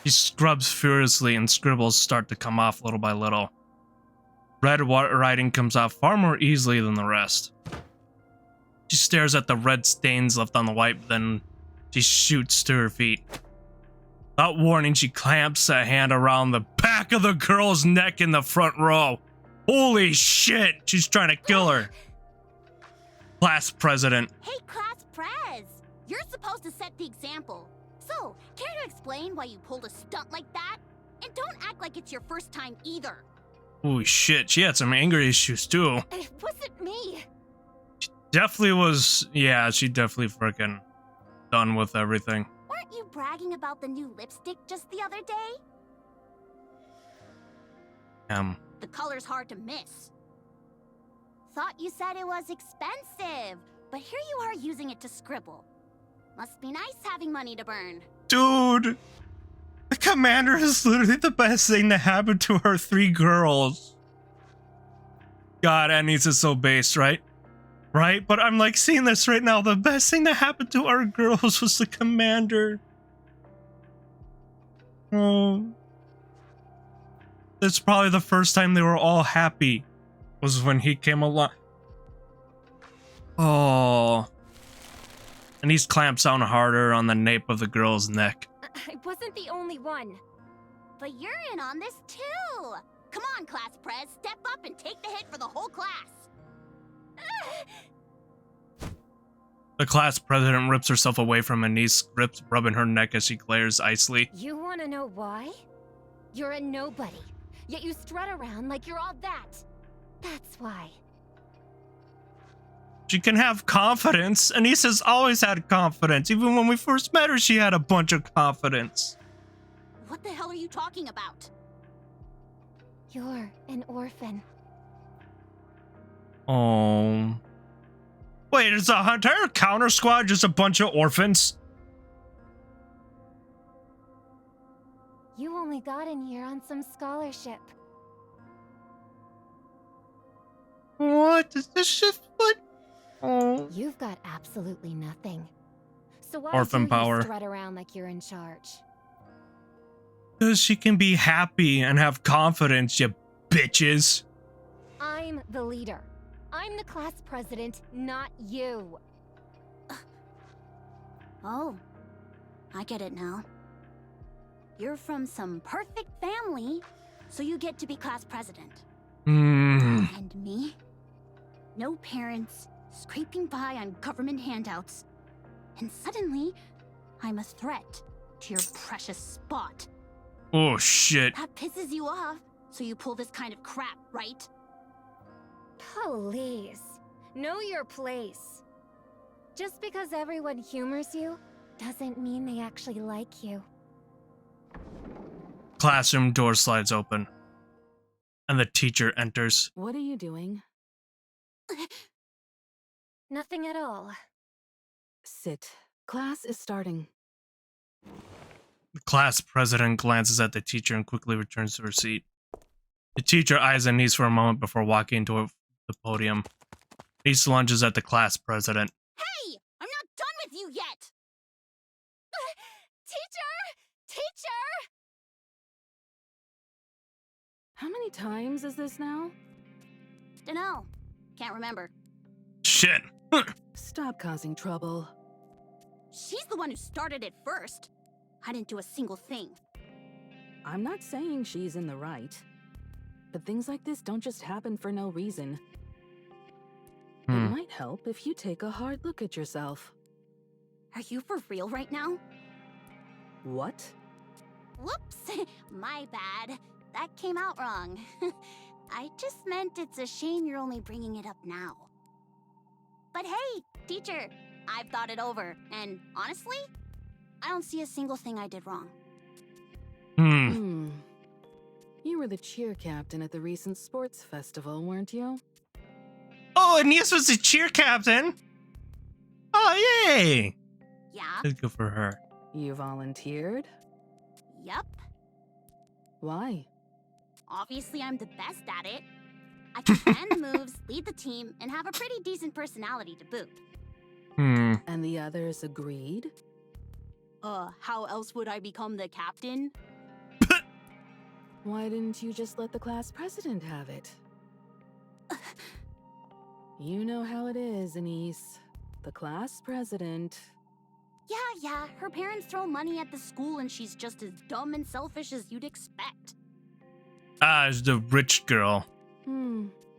She scrubs furiously and scribbles start to come off little by little. Red writing comes off far more easily than the rest. She stares at the red stains left on the wipe, then she shoots to her feet. Without warning, she clamps a hand around the back of the girl's neck in the front row. Holy shit, she's trying to kill her. Class president. Hey, Class Prez! You're supposed to set the example. So, care to explain why you pulled a stunt like that? And don't act like it's your first time either. Holy shit, she had some anger issues too. It wasn't me. Definitely was, yeah, she definitely freaking done with everything. Weren't you bragging about the new lipstick just the other day? The color's hard to miss. Thought you said it was expensive, but here you are using it to scribble. Must be nice having money to burn. Dude, the commander is literally the best thing that happened to her 3 girls. God, Anise is so base, right? Right? But I'm like seeing this right now. The best thing that happened to our girls was the commander. Oh. It's probably the first time they were all happy. Was when he came along. Oh. And he clamps down harder on the nape of the girl's neck. I wasn't the only one. But you're in on this too. Come on, Class Prez, step up and take the hit for the whole class. The class president rips herself away from Anise, rubbing her neck as she glares icily. You want to know why? You're a nobody, yet you strut around like you're all that. That's why. She can have confidence. Anise has always had confidence. Even when we first met her, she had a bunch of confidence. What the hell are you talking about? You're an orphan. Oh. Wait, is the entire counter squad just a bunch of orphans? You only got in here on some scholarship. What is this shit? What? Oh. You've got absolutely nothing. So why Orphan do power. you strut around like you're in charge? Because she can be happy and have confidence, you bitches. I'm the leader. I'm the class president, not you. Oh, I get it now. You're from some perfect family, so you get to be class president. And me? No parents, scraping by on government handouts. And suddenly, I'm a threat to your precious spot. Oh, shit. That pisses you off, so you pull this kind of crap, right? Please, know your place. Just because everyone humors you, doesn't mean they actually like you. Classroom door slides open, and the teacher enters. What are you doing? Nothing at all. Sit. Class is starting. The class president glances at the teacher and quickly returns to her seat. The teacher eyes Anise for a moment before walking to the podium. Anise lunges at the class president. Hey! I'm not done with you yet! Teacher! Teacher! How many times is this now? Dunno. Can't remember. Shit. Stop causing trouble. She's the one who started it first. I didn't do a single thing. I'm not saying she's in the right. But things like this don't just happen for no reason. It might help if you take a hard look at yourself. Are you for real right now? What? Whoops! My bad. That came out wrong. I just meant it's a shame you're only bringing it up now. But hey, teacher, I've thought it over, and honestly, I don't see a single thing I did wrong. You were the cheer captain at the recent sports festival, weren't you? Oh, Anise was the cheer captain. Oh, yay! Yeah? That's good for her. You volunteered? Yup. Why? Obviously, I'm the best at it. I can plan the moves, lead the team, and have a pretty decent personality to boot. And the others agreed? How else would I become the captain? Why didn't you just let the class president have it? You know how it is, Anise. The class president... Yeah, her parents throw money at the school and she's just as dumb and selfish as you'd expect. It's the rich girl.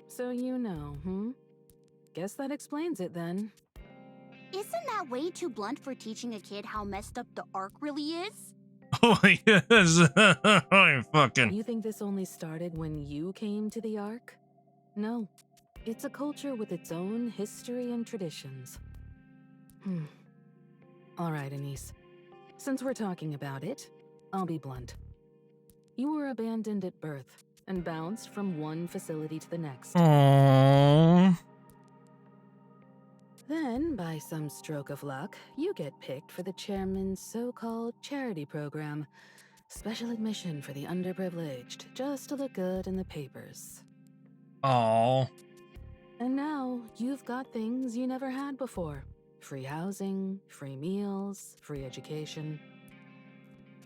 So you know, Guess that explains it then. Isn't that way too blunt for teaching a kid how messed up the Ark really is? Oh, yes. Oh, fucking. You think this only started when you came to the Ark? No. It's a culture with its own history and traditions. All right, Anise. Since we're talking about it, I'll be blunt. You were abandoned at birth and bounced from one facility to the next. Aww. Then, by some stroke of luck, you get picked for the chairman's so-called charity program. Special admission for the underprivileged, just to look good in the papers. Aww. And now, you've got things you never had before. Free housing, free meals, free education.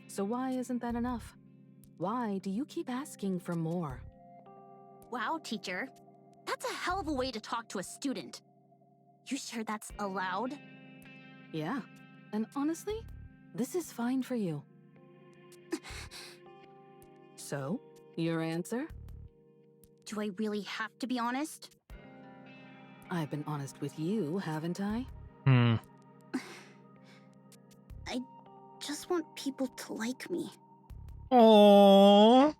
So why isn't that enough? Why do you keep asking for more? Wow, teacher. That's a hell of a way to talk to a student. You sure that's allowed? Yeah. And honestly, this is fine for you. So, your answer? Do I really have to be honest? I've been honest with you, haven't I? I just want people to like me. Aww.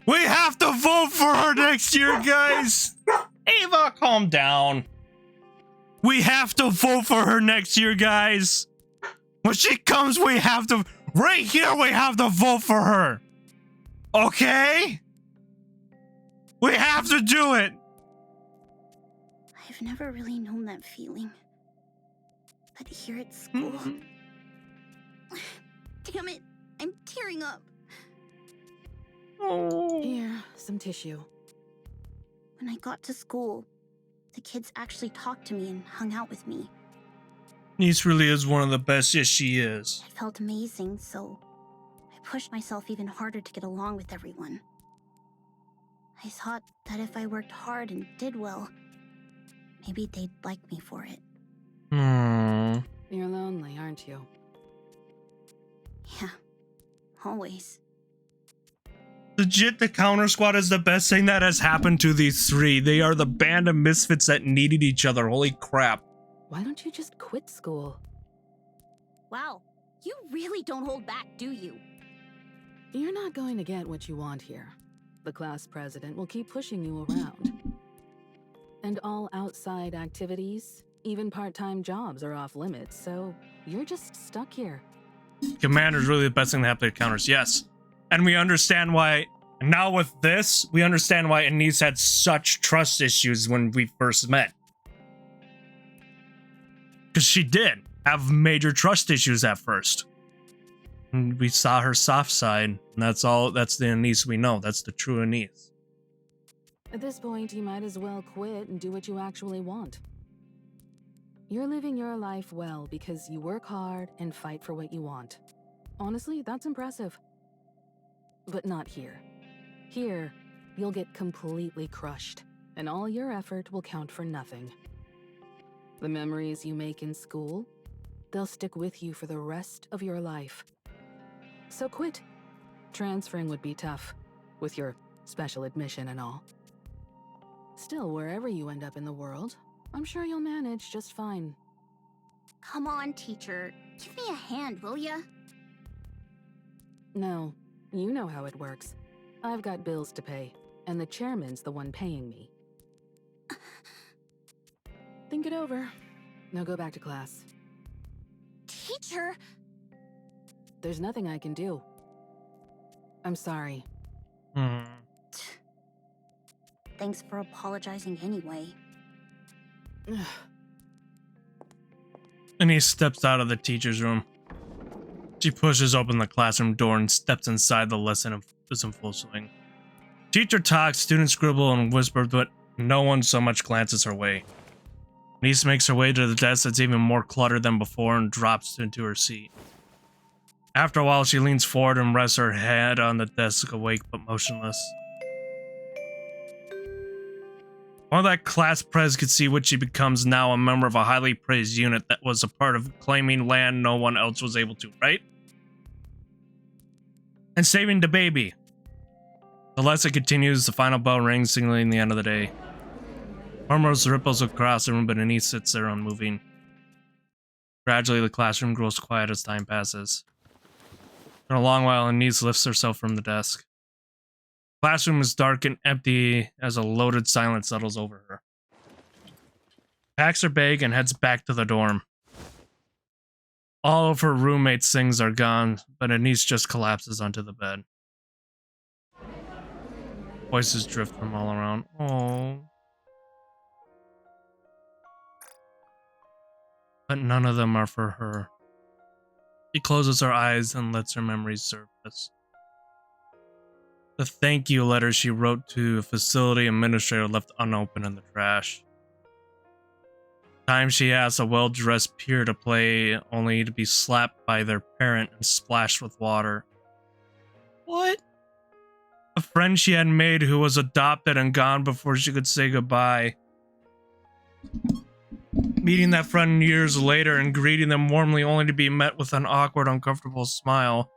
We have to vote for her next year, guys. Ava, calm down. We have to vote for her next year, guys. When she comes, we have to... Right here, we have to vote for her. Okay? We have to do it. I've never really known that feeling. But here at school... Damn it, I'm tearing up. Oh. Here, some tissue. When I got to school, the kids actually talked to me and hung out with me. Niece really is one of the best. Yes, she is. It felt amazing, so I pushed myself even harder to get along with everyone. I thought that if I worked hard and did well, maybe they'd like me for it. You're lonely, aren't you? Yeah, always. Legit, the Counter Squad is the best thing that has happened to these three. They are the band of misfits that needed each other. Holy crap. Why don't you just quit school? Wow, you really don't hold back, do you? You're not going to get what you want here. The class president will keep pushing you around. And all outside activities, even part-time jobs are off limits, so you're just stuck here. Commander's really the best thing that happened to Counters, yes. And we understand why And now with this, we understand why Anise had such trust issues when we first met. Because she did have major trust issues at first. And we saw her soft side, and that's the Anise we know. That's the true Anise. At this point, you might as well quit and do what you actually want. You're living your life well because you work hard and fight for what you want. Honestly, that's impressive. But not here. Here, you'll get completely crushed, and all your effort will count for nothing. The memories you make in school, they'll stick with you for the rest of your life. So quit. Transferring would be tough, with your special admission and all. Still, wherever you end up in the world, I'm sure you'll manage just fine. Come on, teacher. Give me a hand, will ya? No, you know how it works. I've got bills to pay, and the chairman's the one paying me. Think it over. Now go back to class. Teacher! There's nothing I can do. I'm sorry. Thanks for apologizing anyway. Anise steps out of the teacher's room. She pushes open the classroom door and steps inside. The lesson is in full swing. Teacher talks, students scribble and whisper, but no one so much glances her way. Anise makes her way to the desk that's even more cluttered than before and drops into her seat. After a while, she leans forward and rests her head on the desk, awake but motionless. While that class pres could see what she becomes now, a member of a highly praised unit that was a part of claiming land no one else was able to, right? And saving the baby. The lesson continues, the final bell rings, signaling the end of the day. Murmurs ripples across the room, but Anise sits there unmoving. Gradually, the classroom grows quiet as time passes. For a long while, Anise lifts herself from the desk. The classroom is dark and empty as a loaded silence settles over her. Packs her bag and heads back to the dorm. All of her roommates' things are gone, but Anise just collapses onto the bed. Voices drift from all around. Oh. But none of them are for her. She closes her eyes and lets her memories surface. The thank you letter she wrote to a facility administrator left unopened in the trash. Time she asked a well-dressed peer to play, only to be slapped by their parent and splashed with water. What? A friend she had made who was adopted and gone before she could say goodbye. Meeting that friend years later and greeting them warmly only to be met with an awkward, uncomfortable smile.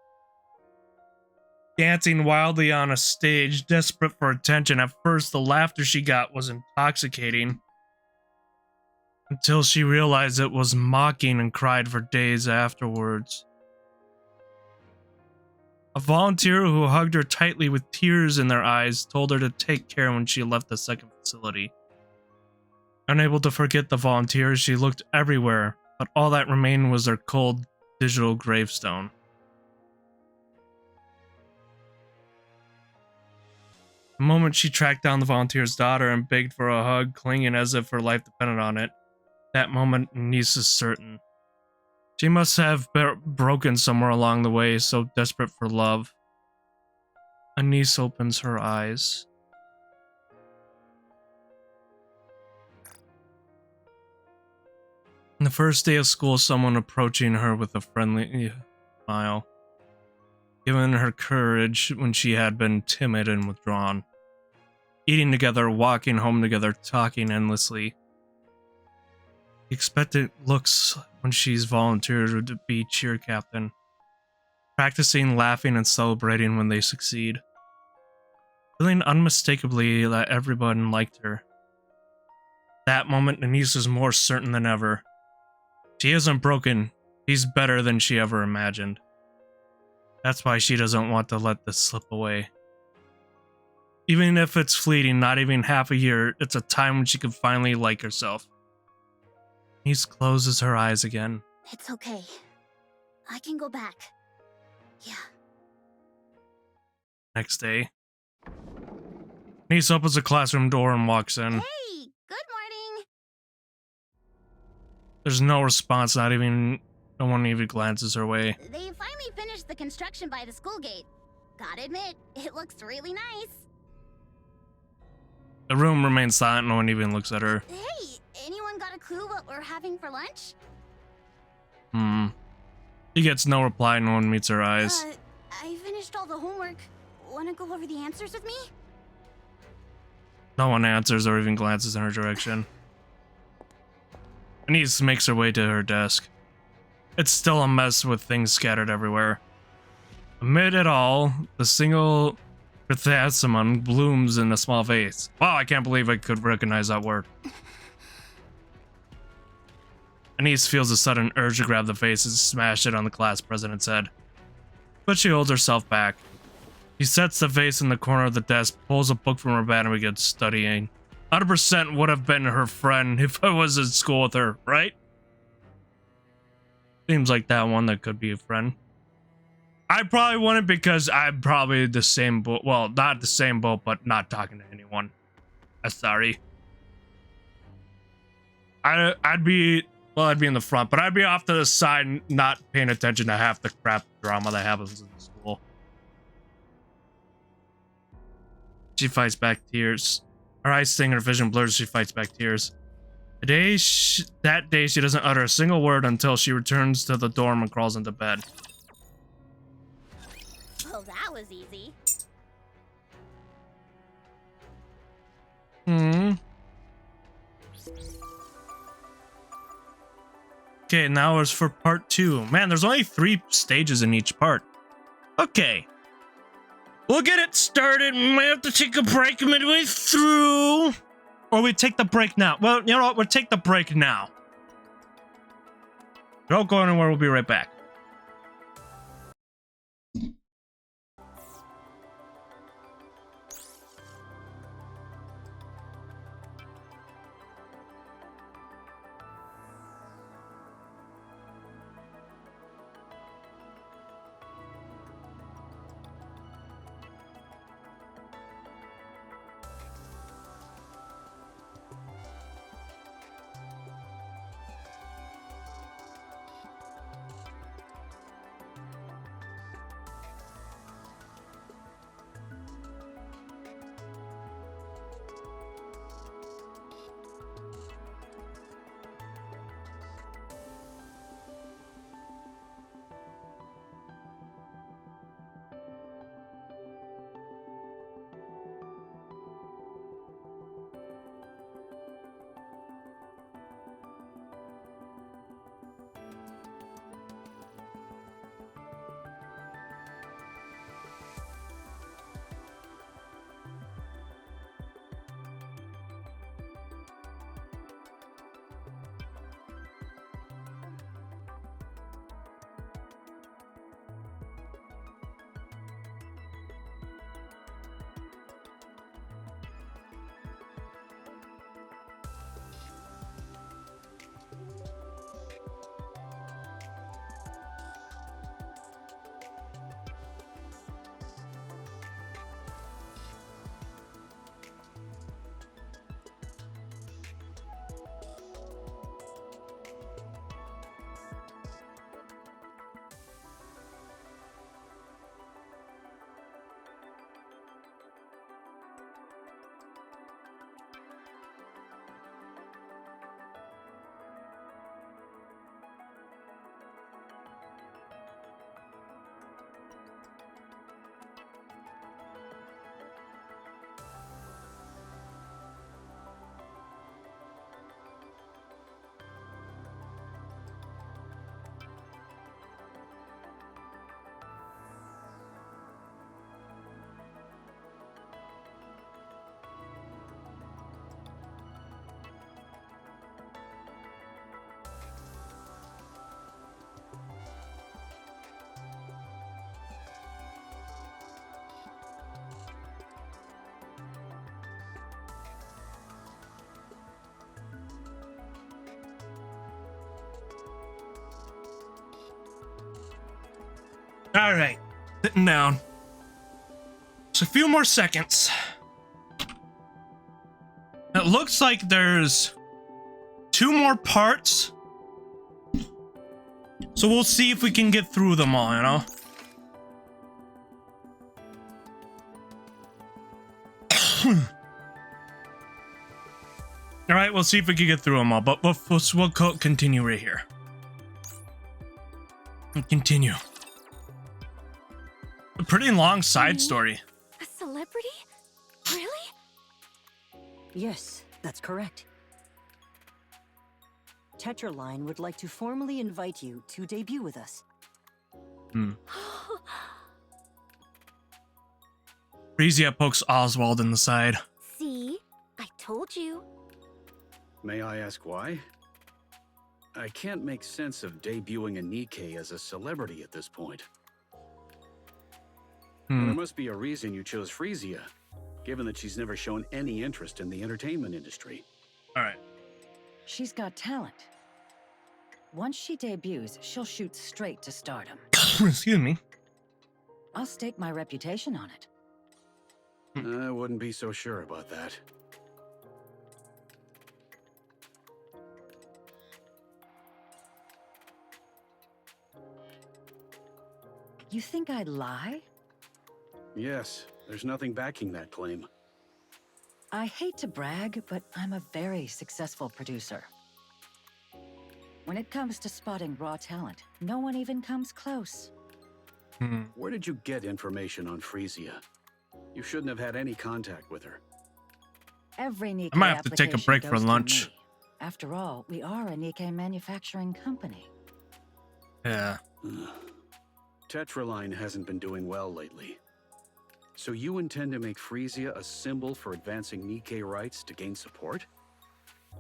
Dancing wildly on a stage, desperate for attention. At first, the laughter she got was intoxicating. Until she realized it was mocking and cried for days afterwards. A volunteer who hugged her tightly with tears in their eyes told her to take care when she left the second facility. Unable to forget the volunteers, she looked everywhere, but all that remained was their cold, digital gravestone. The moment she tracked down the volunteer's daughter and begged for a hug, clinging as if her life depended on it, that moment Anise is certain. She must have broken somewhere along the way, so desperate for love. Anise opens her eyes. On the first day of school, someone approaching her with a friendly smile, giving her courage when she had been timid and withdrawn. Eating together, walking home together, talking endlessly. Expectant looks when she's volunteered to be cheer captain. Practicing laughing and celebrating when they succeed. Feeling unmistakably that everyone liked her. That moment, Anise is more certain than ever. She isn't broken. She's better than she ever imagined. That's why she doesn't want to let this slip away. Even if it's fleeting, not even half a year, it's a time when she can finally like herself. Anise closes her eyes again. It's okay. I can go back. Yeah. Next day, Niece opens the classroom door and walks in. Hey, good morning. There's no response, no one even glances her way. They finally finished the construction by the school gate. Gotta admit, it looks really nice. The room remains silent, no one even looks at her. Hey, anyone got a clue what we're having for lunch? She gets no reply, no one meets her eyes. I finished all the homework. Wanna go over the answers with me? No one answers or even glances in her direction. Anise makes her way to her desk. It's still a mess with things scattered everywhere. Amid it all, the single chrysanthemum blooms in a small vase. Wow, I can't believe I could recognize that word. Anise feels a sudden urge to grab the vase and smash it on the class president's head. But she holds herself back. She sets the vase in the corner of the desk, pulls a book from her bag, and begins studying. 100% would have been her friend if I was in school with her, right? Seems like that one that could be a friend. I probably wouldn't because I'm probably the same boat. Well, not the same boat, but not talking to anyone. Sorry. I'd be in the front, but I'd be off to the side, not paying attention to half the crap drama that happens in the school. She fights back tears. Her eyes sting, her vision blurs. She fights back tears. That day, she doesn't utter a single word until she returns to the dorm and crawls into bed. Well, that was easy. Okay, now it's for part 2. Man, there's only 3 stages in each part. Okay. We'll get it started. We might have to take a break midway through. Or we take the break now. Well, you know what? We'll take the break now. Don't go anywhere. We'll be right back. All right, sitting down. Just a few more seconds. it looks like there's 2 more parts. So we'll see if we can get through them all, you know? Alright, we'll see if we can get through them all, but we'll continue right here. We'll continue. A pretty long side story. A celebrity? Really? Yes, that's correct. Tetraline would like to formally invite you to debut with us. Frisia pokes Oswald in the side. See? I told you. May I ask why? I can't make sense of debuting a NIKKE as a celebrity at this point. There must be a reason you chose Frisia, given that she's never shown any interest in the entertainment industry. Alright. She's got talent. Once she debuts, she'll shoot straight to stardom. Excuse me. I'll stake my reputation on it. I wouldn't be so sure about that. You think I'd lie? Yes, there's nothing backing that claim. I hate to brag, but I'm a very successful producer. When it comes to spotting raw talent, no one even comes close. Where did you get information on Frisia? You shouldn't have had any contact with her. Every NIKKE I might have to take a application break for goes through lunch. me. After all, we are a NIKKE manufacturing company. Yeah. Tetraline hasn't been doing well lately. So you intend to make Frisia a symbol for advancing NIKKE rights to gain support?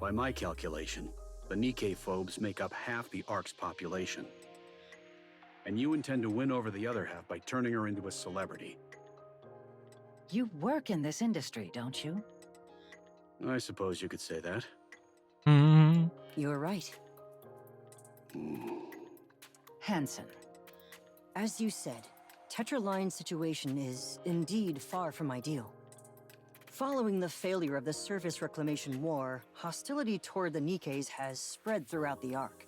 By my calculation, the NIKKE phobes make up half the Ark's population. And you intend to win over the other half by turning her into a celebrity. You work in this industry, don't you? I suppose you could say that. You're right. Hansen. As you said, Tetraline's situation is indeed far from ideal. Following the failure of the Surface Reclamation War, hostility toward the NIKKEs has spread throughout the Ark.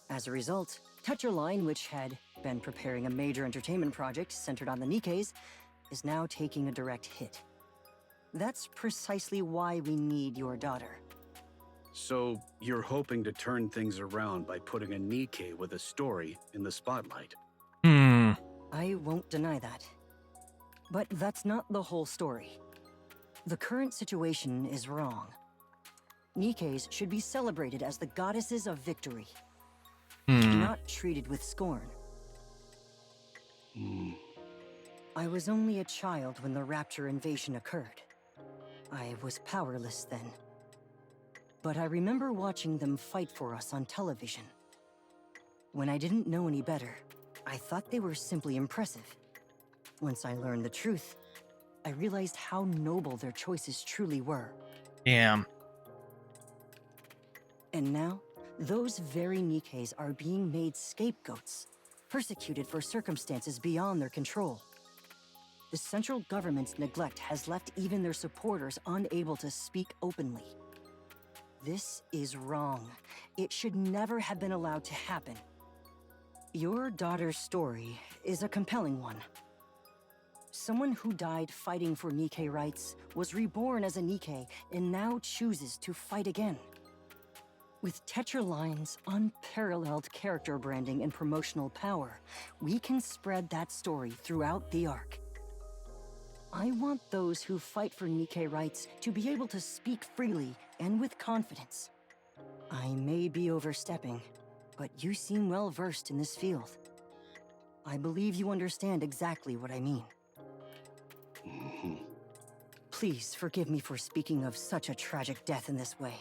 As a result, Tetraline, which had been preparing a major entertainment project centered on the NIKKEs, is now taking a direct hit. That's precisely why we need your daughter. So you're hoping to turn things around by putting a NIKKE with a story in the spotlight? I won't deny that. But that's not the whole story. The current situation is wrong. NIKKEs should be celebrated as the goddesses of victory, not treated with scorn. I was only a child when the Rapture invasion occurred. I was powerless then. But I remember watching them fight for us on television. When I didn't know any better, I thought they were simply impressive. Once I learned the truth, I realized how noble their choices truly were. Damn. And now, those very NIKKEs are being made scapegoats, persecuted for circumstances beyond their control. The central government's neglect has left even their supporters unable to speak openly. This is wrong. It should never have been allowed to happen. Your daughter's story is a compelling one. Someone who died fighting for NIKKE rights was reborn as a NIKKE and now chooses to fight again. With Tetraline's unparalleled character branding and promotional power, we can spread that story throughout the Ark. I want those who fight for NIKKE rights to be able to speak freely and with confidence. I may be overstepping, but you seem well versed in this field. I believe you understand exactly what I mean. Please forgive me for speaking of such a tragic death in this way.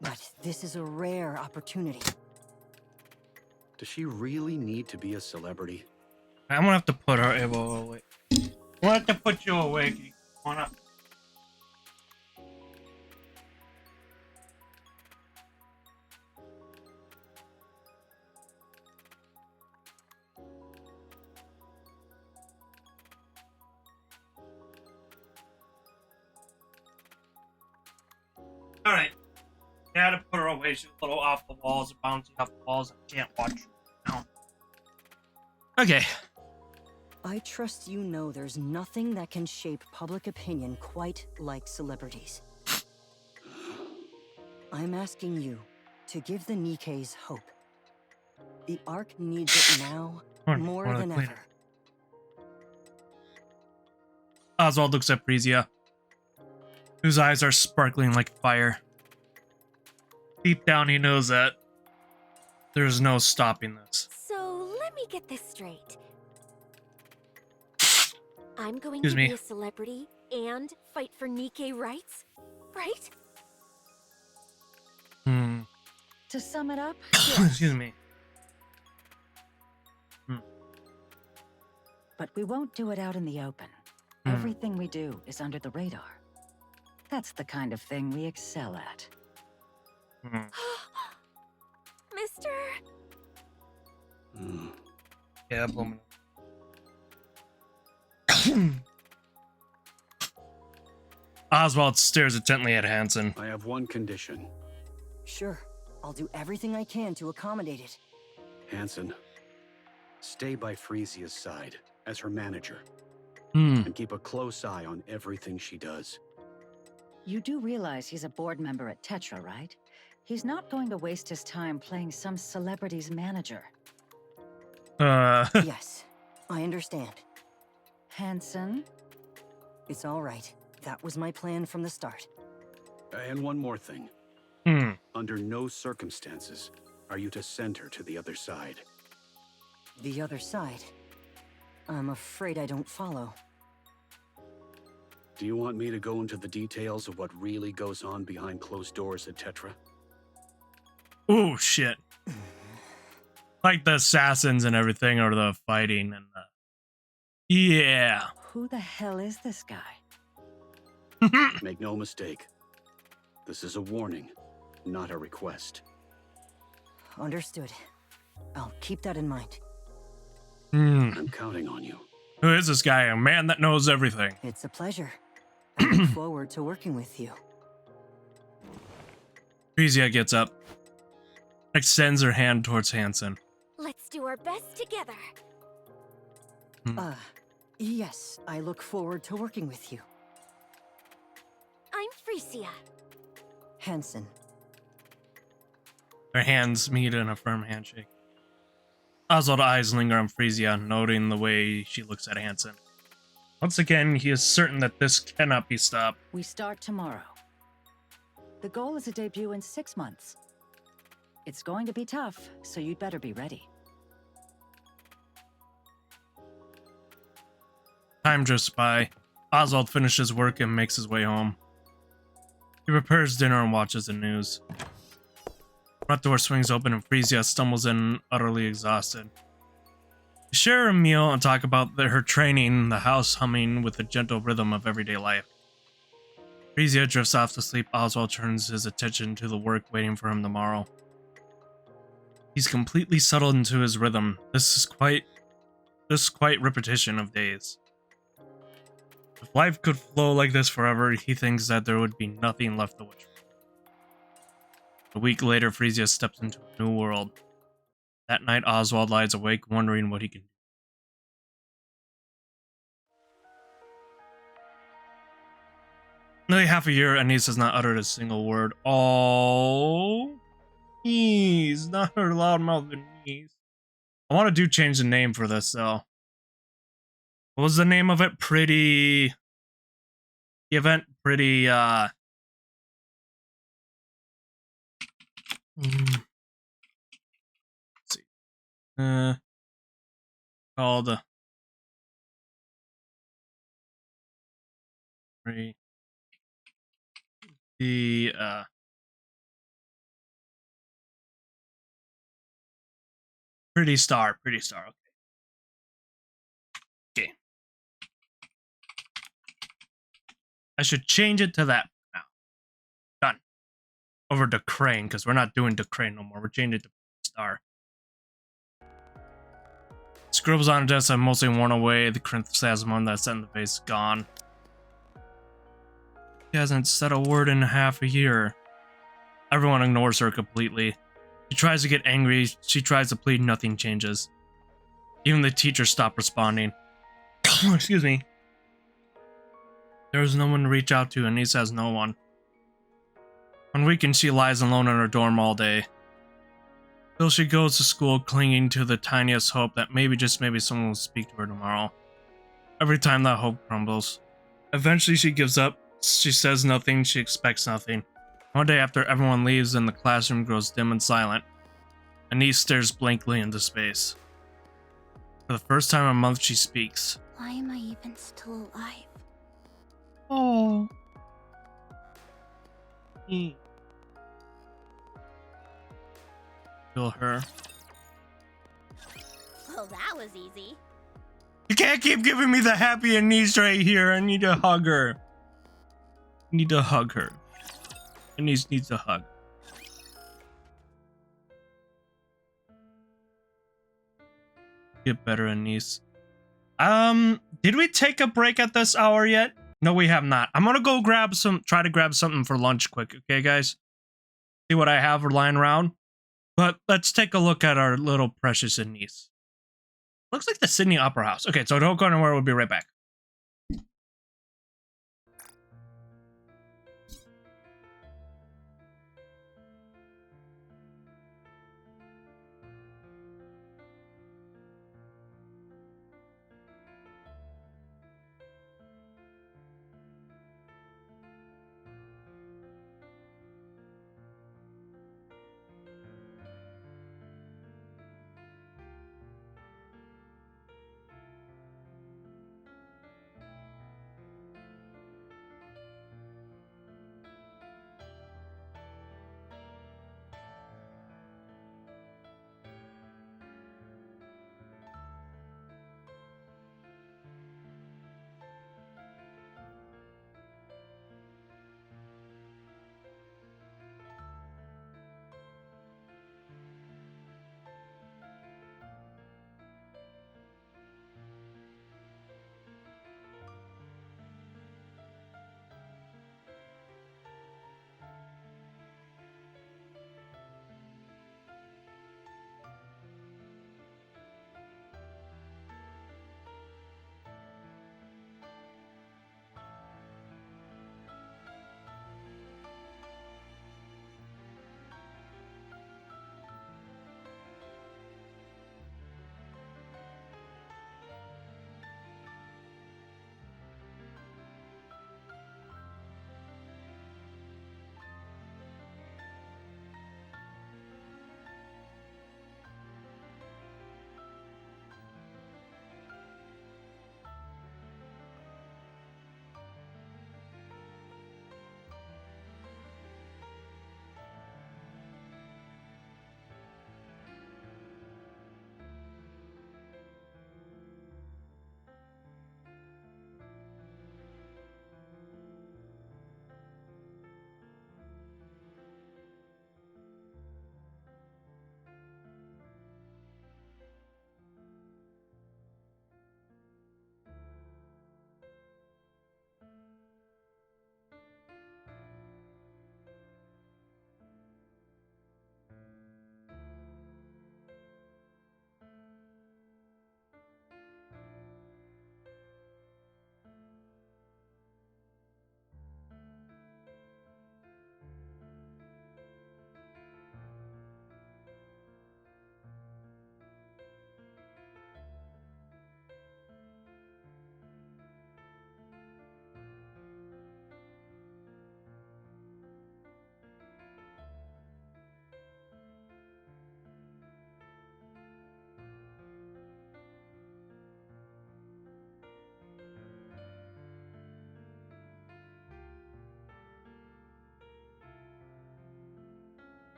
But this is a rare opportunity. Does she really need to be a celebrity? I'm gonna have to put her away. I'm gonna have to put you away. Come on up. Alright. Gotta put her away. She's a little off the walls, bouncing off the walls. I can't watch her now. Okay. I trust you know there's nothing that can shape public opinion quite like celebrities. I'm asking you to give the Nikke's hope. The Ark needs it now more than ever. Oswald looks at Frisia, whose eyes are sparkling like fire. Deep down, he knows that there's no stopping this. So let me get this straight. I'm going Excuse to me. be a celebrity and fight for Nikke rights, right? To sum it up, Excuse me. but we won't do it out in the open. Everything we do is under the radar. That's the kind of thing we excel at. Mister? Yeah, woman. Oswald stares intently at Hansen. I have one condition. Sure, I'll do everything I can to accommodate it. Hansen, stay by Frisia's side as her manager. Hmm. And keep a close eye on everything she does. You do realize he's a board member at Tetra, right? He's not going to waste his time playing some celebrity's manager. Yes, I understand. Hansen? It's all right. That was my plan from the start. And one more thing. Under no circumstances are you to send her to the other side. The other side? I'm afraid I don't follow. Do you want me to go into the details of what really goes on behind closed doors at Tetra? Oh, shit. Like the assassins and everything, or the fighting and the... Yeah. Who the hell is this guy? Make no mistake. This is a warning, not a request. Understood. I'll keep that in mind. I'm counting on you. Who is this guy? A man that knows everything. It's a pleasure. I look forward to working with you. Frisia gets up, extends her hand towards Hansen. Let's do our best together. Yes, I look forward to working with you. I'm Frisia. Hansen. Their hands meet in a firm handshake. Oswald's eyes linger on Frisia, noting the way she looks at Hansen. Once again, he is certain that this cannot be stopped. We start tomorrow. The goal is a debut in 6 months. It's going to be tough, so you'd better be ready. Time drifts by. Oswald finishes work and makes his way home. He prepares dinner and watches the news. Front door swings open and Frisia stumbles in, utterly exhausted. They share a meal and talk about her training, the house humming with the gentle rhythm of everyday life. Frisia drifts off to sleep. Oswald turns his attention to the work waiting for him tomorrow. He's completely settled into his rhythm. This is quite repetition of days. If life could flow like this forever, he thinks that there would be nothing left to wish for. A week later, Frisia steps into a new world. That night, Oswald lies awake, wondering what he can do. Nearly half a year, Anise has not uttered a single word. Oh, Anise, not her loudmouth Anise. I want to change the name for this, though. What was the name of it? The event, let's see. Called Pretty Star, okay. I should change it to that now. Done. Over to Crane, because we're not doing to Crane no more. We're changing it to Star. Scribbles on a desk have mostly worn away. The chrysanthemum that's set in the face is gone. He hasn't said a word in half a year. Everyone ignores her completely. She tries to get angry, she tries to plead, nothing changes. Even the teachers stop responding. Excuse me. There is no one to reach out to, and Anise has no one. On weekends, she lies alone in her dorm all day. Till she goes to school clinging to the tiniest hope that maybe, just maybe, someone will speak to her tomorrow. Every time that hope crumbles. Eventually she gives up. She says nothing, she expects nothing. One day after everyone leaves and the classroom grows dim and silent, Anise stares blankly into space. For the first time in a month she speaks. Why am I even still alive? Oh. Feel her. Well, that was easy. You can't keep giving me the happy Anise right here. I need to hug her. I need to hug her. Anise needs a hug. Get better, Anise. Did we take a break at this hour yet? No, we have not. I'm gonna go try to grab something for lunch quick, okay, guys? See what I have lying around. But let's take a look at our little precious Anise. Looks like the Sydney Opera House. Okay, so don't go anywhere. We'll be right back.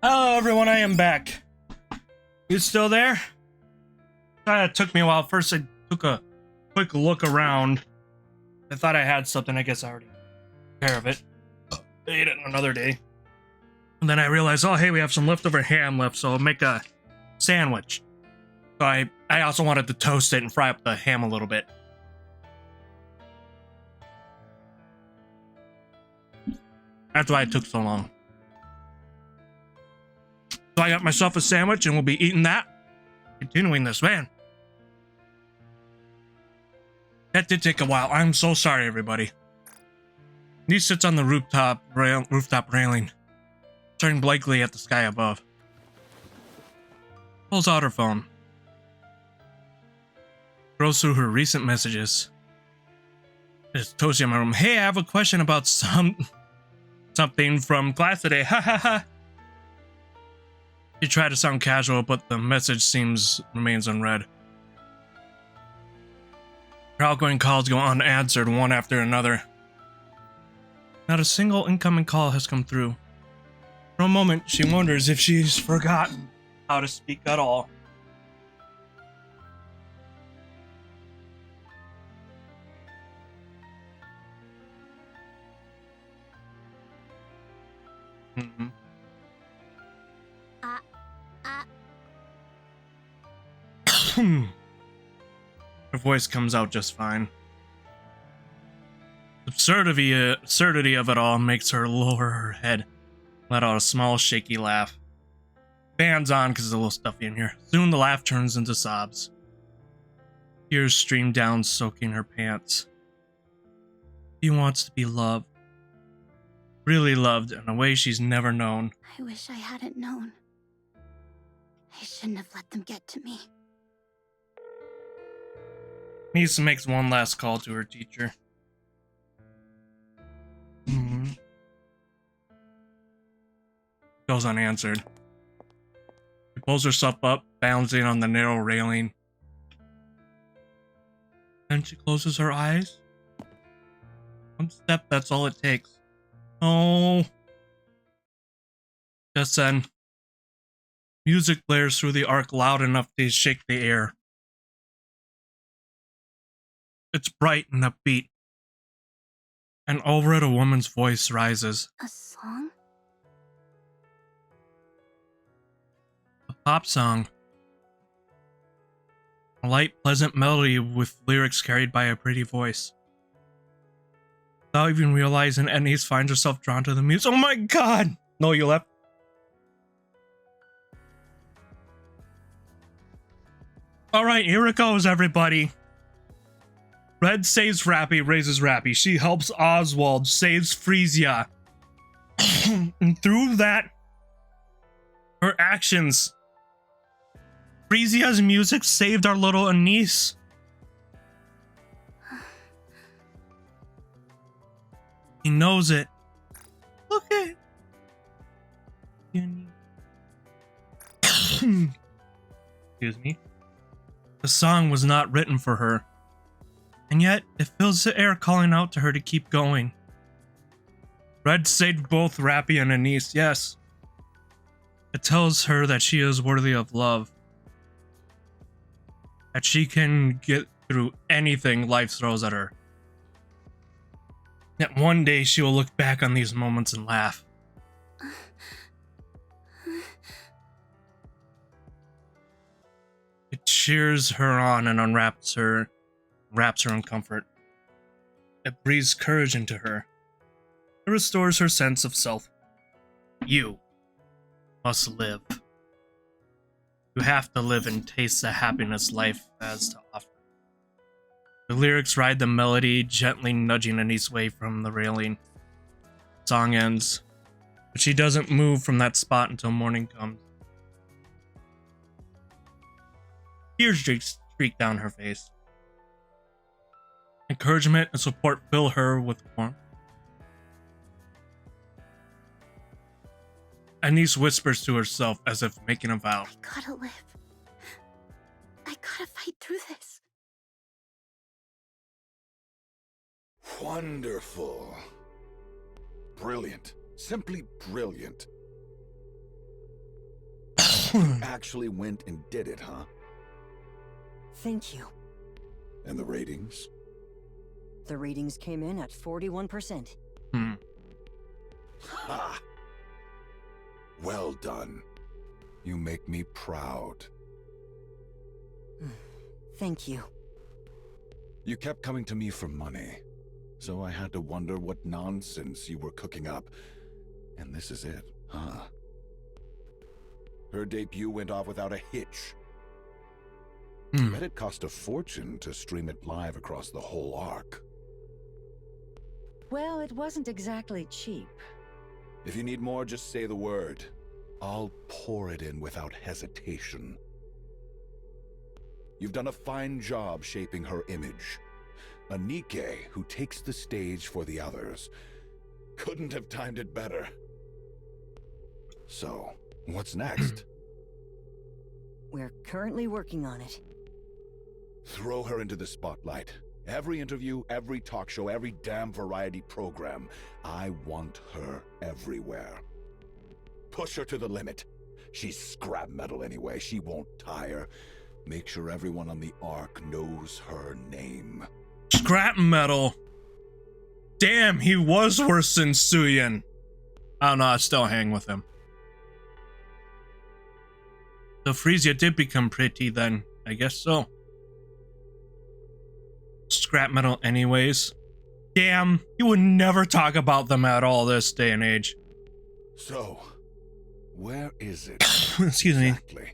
Hello everyone, I am back. You still there? It took me a while. First I took a quick look around. I thought I had something. I guess I already took care of it. Ate it another day. And then I realized, oh hey, we have some leftover ham left, so I'll make a sandwich. So I also wanted to toast it and fry up the ham a little bit. That's why it took so long. So I got myself a sandwich and we'll be eating that. Continuing this, man. That did take a while. I'm so sorry, everybody. He sits on the rooftop railing, staring blankly at the sky above. Pulls out her phone. Scrolls through her recent messages. There's Toshi in my room. Hey, I have a question about something from class today. Ha ha ha. She tried to sound casual, but the message remains unread. Her outgoing calls go unanswered one after another. Not a single incoming call has come through. For a moment, she wonders if she's forgotten how to speak at all. Mm-hmm. Her voice comes out just fine. The absurdity of it all makes her lower her head, let out a small, shaky laugh. Fans on because it's a little stuffy in here. Soon the laugh turns into sobs. Tears stream down, soaking her pants. She wants to be loved. Really loved in a way she's never known. I wish I hadn't known. I shouldn't have let them get to me. Nisa makes one last call to her teacher. Goes unanswered. She pulls herself up, bouncing on the narrow railing. Then she closes her eyes. One step, that's all it takes. Oh. Just then, music blares through the arc loud enough to shake the air. It's bright and upbeat. And over it, a woman's voice rises. A song? A pop song. A light, pleasant melody with lyrics carried by a pretty voice. Without even realizing, Ennis finds herself drawn to the music. Oh my god! No, you left. Alright, here it goes, everybody. Red saves Rappy, raises Rappy. She helps Oswald, saves Frisia. And through that, her actions, Frisia's music saved our little Anise. He knows it. Look at excuse me. The song was not written for her. And yet, it fills the air calling out to her to keep going. Red saved both Rappy and Anise, yes. It tells her that she is worthy of love. That she can get through anything life throws at her. That one day she will look back on these moments and laugh. It cheers her on and wraps her in comfort. It breathes courage into her. It restores her sense of self. You must live. You have to live and taste the happiness life has to offer. The lyrics ride the melody, gently nudging Anise away from the railing. The song ends, but she doesn't move from that spot until morning comes. Tears streak down her face. Encouragement and support fill her with warmth. Anise whispers to herself as if making a vow. I gotta live. I gotta fight through this. Wonderful. Brilliant. Simply brilliant. You actually went and did it, huh? Thank you. And the ratings? The ratings came in at 41%. Ha! Well done. You make me proud. Thank you. You kept coming to me for money, so I had to wonder what nonsense you were cooking up. And this is it, huh? Her debut went off without a hitch. Bet it cost a fortune to stream it live across the whole arc. Well, it wasn't exactly cheap. If you need more, just say the word. I'll pour it in without hesitation. You've done a fine job shaping her image. A NIKKE who takes the stage for the others. Couldn't have timed it better. So, what's next? We're currently working on it. Throw her into the spotlight. Every interview, every talk show, every damn variety program. I want her everywhere. Push her to the limit. She's scrap metal anyway. She won't tire. Make sure everyone on the Ark knows her name. Scrap metal. Damn, he was worse than Suyin. I don't know, I still hang with him. So Frisia did become pretty then. I guess so. Scrap metal anyways. Damn, you would never talk about them at all this day and age. So, where is it? Excuse me. Exactly?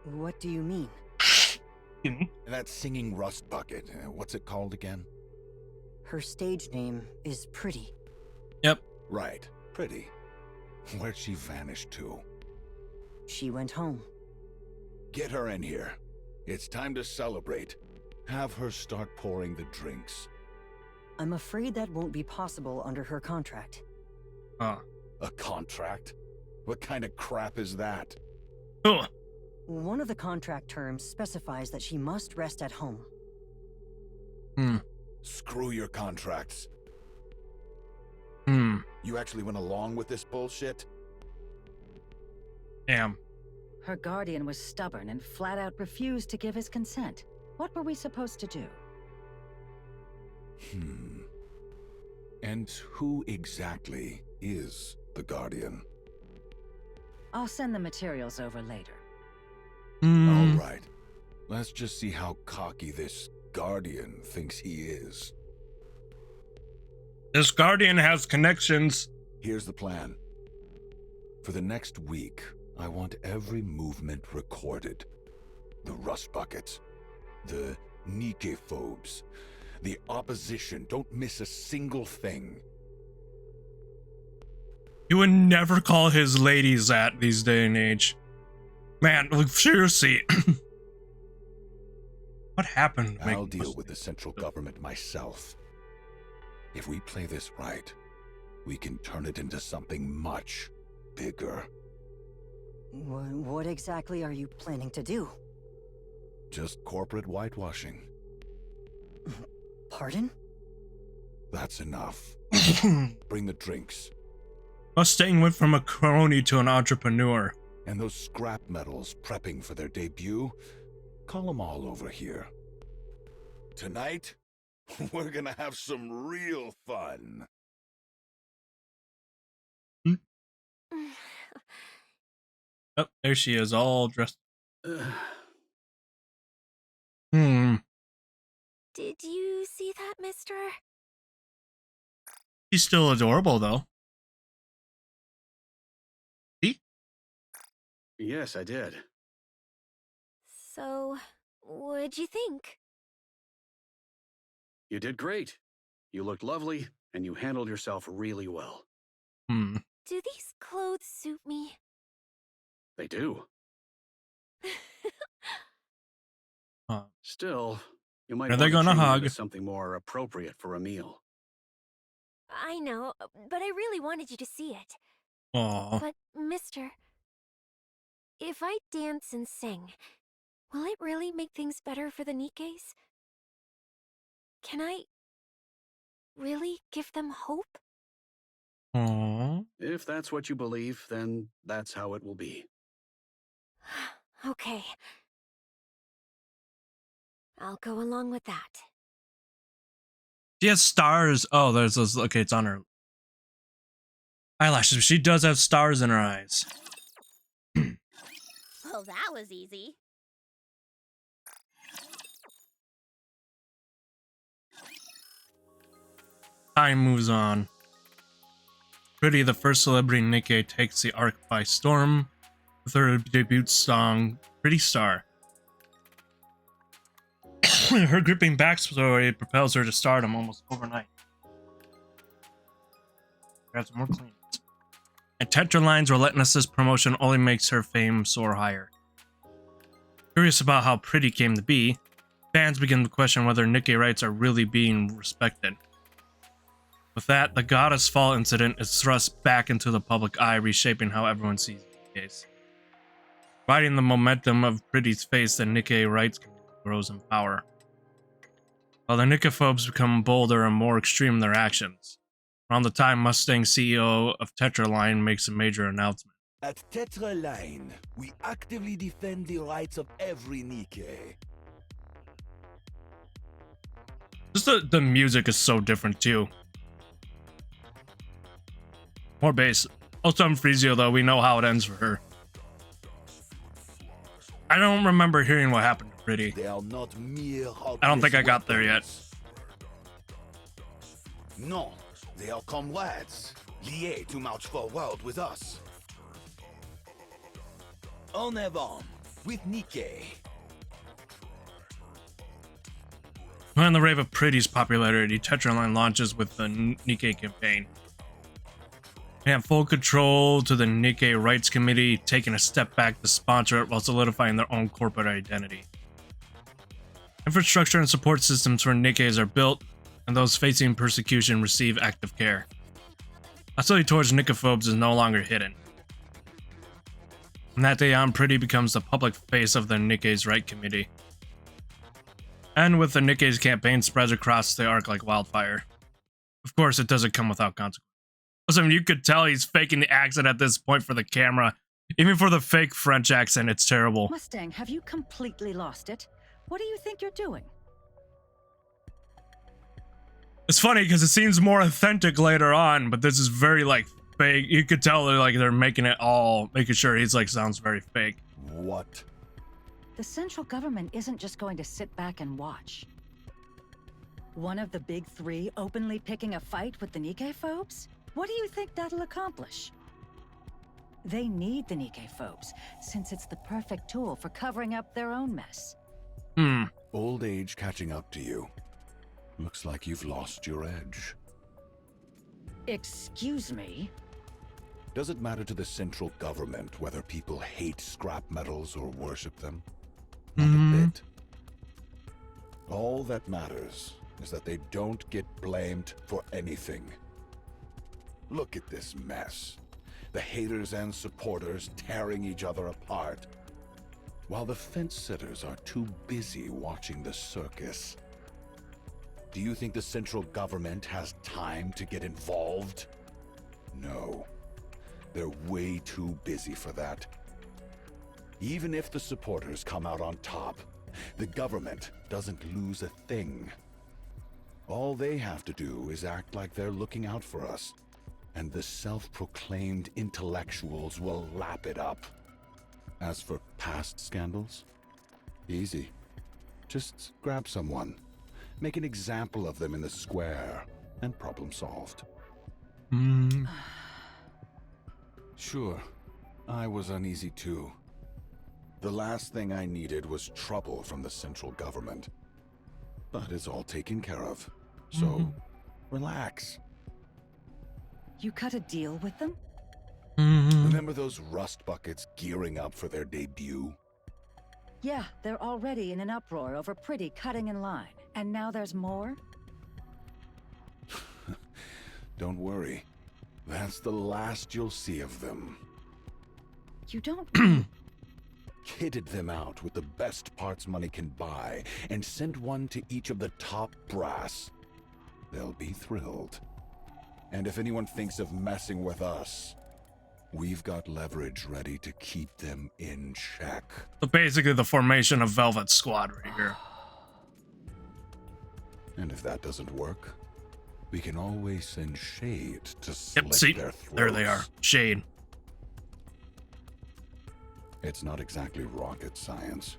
What do you mean? Excuse me. That singing rust bucket. What's it called again? Her stage name is Pretty. Yep. Right. Pretty. Where'd she vanish to? She went home. Get her in here. It's time to celebrate. Have her start pouring the drinks. I'm afraid that won't be possible under her contract. Huh. A contract? What kind of crap is that? Ugh. One of the contract terms specifies that she must rest at home. Screw your contracts. You actually went along with this bullshit? Damn. Her guardian was stubborn and flat out refused to give his consent. What were we supposed to do? And who exactly is the guardian? I'll send the materials over later. All right. Let's just see how cocky this guardian thinks he is. This guardian has connections. Here's the plan. For the next week, I want every movement recorded. The rust buckets, the NIKKE phobes, the opposition. Don't miss a single thing. You would never call his ladies that these day and age. Man, like, seriously. What happened? I'll deal with the central government myself. If we play this right, we can turn it into something much bigger. What exactly are you planning to do? Just corporate whitewashing. Pardon? That's enough. Bring the drinks. Mustang went from a crony to an entrepreneur. And those scrap metals prepping for their debut, call them all over here. Tonight, we're gonna have some real fun. Oh, there she is, all dressed. Did you see that, mister? She's still adorable, though. See? Yes, I did. So, what'd you think? You did great. You looked lovely, and you handled yourself really well. Do these clothes suit me? They do. Still, you might Are they want to gonna change hug? into something more appropriate for a meal. I know, but I really wanted you to see it. Aww. But, mister, if I dance and sing, will it really make things better for the NIKKEs? Can I really give them hope? Aww. If that's what you believe, then that's how it will be. Okay. I'll go along with that. She has stars. Oh, there's those. Okay, it's on her eyelashes. She does have stars in her eyes. Well, that was easy. Time moves on. Pretty, the first celebrity NIKKE, takes the arc by storm with her debut song, Pretty Star. Her gripping backstory propels her to stardom almost overnight. Grab some more cleans. And Tetraline's relentless promotion only makes her fame soar higher. Curious about how Pretty came to be, fans begin to question whether NIKKE rights are really being respected. With that, the Goddess Fall incident is thrust back into the public eye, reshaping how everyone sees the case. Riding the momentum of Pretty's face, the NIKKE rights grows in power, while the NIKKE-phobes become bolder and more extreme in their actions. Around the time Mustang CEO of Tetraline makes a major announcement. At Tetraline, we actively defend the rights of every NIKKE. Just the music is so different too. More bass. Also on Freezio though, we know how it ends for her. I don't remember hearing what happened to Pretty. They are not mere I don't think I got there yet. No, they are comrades, liés to march forward with us. En avant, with NIKKE. On the rave of Pretty's popularity, Tetraline launches with the NIKKE campaign. They have full control to the NIKKE Rights Committee, taking a step back to sponsor it while solidifying their own corporate identity. Infrastructure and support systems for NIKKEs are built, and those facing persecution receive active care. Hostility towards NIKKE-phobes is no longer hidden. From that day on, Pretty becomes the public face of the NIKKE's Right Committee. And with the NIKKE's campaign spreads across the arc like wildfire. Of course, it doesn't come without consequences. Also, you could tell he's faking the accent at this point for the camera. Even for the fake French accent, it's terrible. Mustang, have you completely lost it? What do you think you're doing? It's funny because it seems more authentic later on, but this is very like fake. You could tell they're making it all, making sure he's like sounds very fake. What? The central government isn't just going to sit back and watch. One of the big three openly picking a fight with the NIKKE-phobes? What do you think that'll accomplish? They need the NIKKE-phobes, since it's the perfect tool for covering up their own mess. Old age catching up to you. Looks like you've lost your edge. Excuse me? Does it matter to the central government whether people hate scrap metals or worship them? Not a bit. All that matters is that they don't get blamed for anything. Look at this mess. The haters and supporters tearing each other apart, while the fence-sitters are too busy watching the circus. Do you think the central government has time to get involved? No. They're way too busy for that. Even if the supporters come out on top, the government doesn't lose a thing. All they have to do is act like they're looking out for us, and the self-proclaimed intellectuals will lap it up. As for past scandals, easy. Just grab someone, make an example of them in the square, and problem solved. Sure, I was uneasy too. The last thing I needed was trouble from the central government. But it's all taken care of, so relax. You cut a deal with them? Remember those rust buckets gearing up for their debut? Yeah, they're already in an uproar over Pretty cutting in line. And now there's more? Don't worry. That's the last you'll see of them. You don't... Kitted them out with the best parts money can buy, and sent one to each of the top brass. They'll be thrilled. And if anyone thinks of messing with us, we've got leverage ready to keep them in check. So basically the formation of Velvet Squad right here. And if that doesn't work, we can always send Shade to slit Yep, see? their throats. There they are. Shade. It's not exactly rocket science.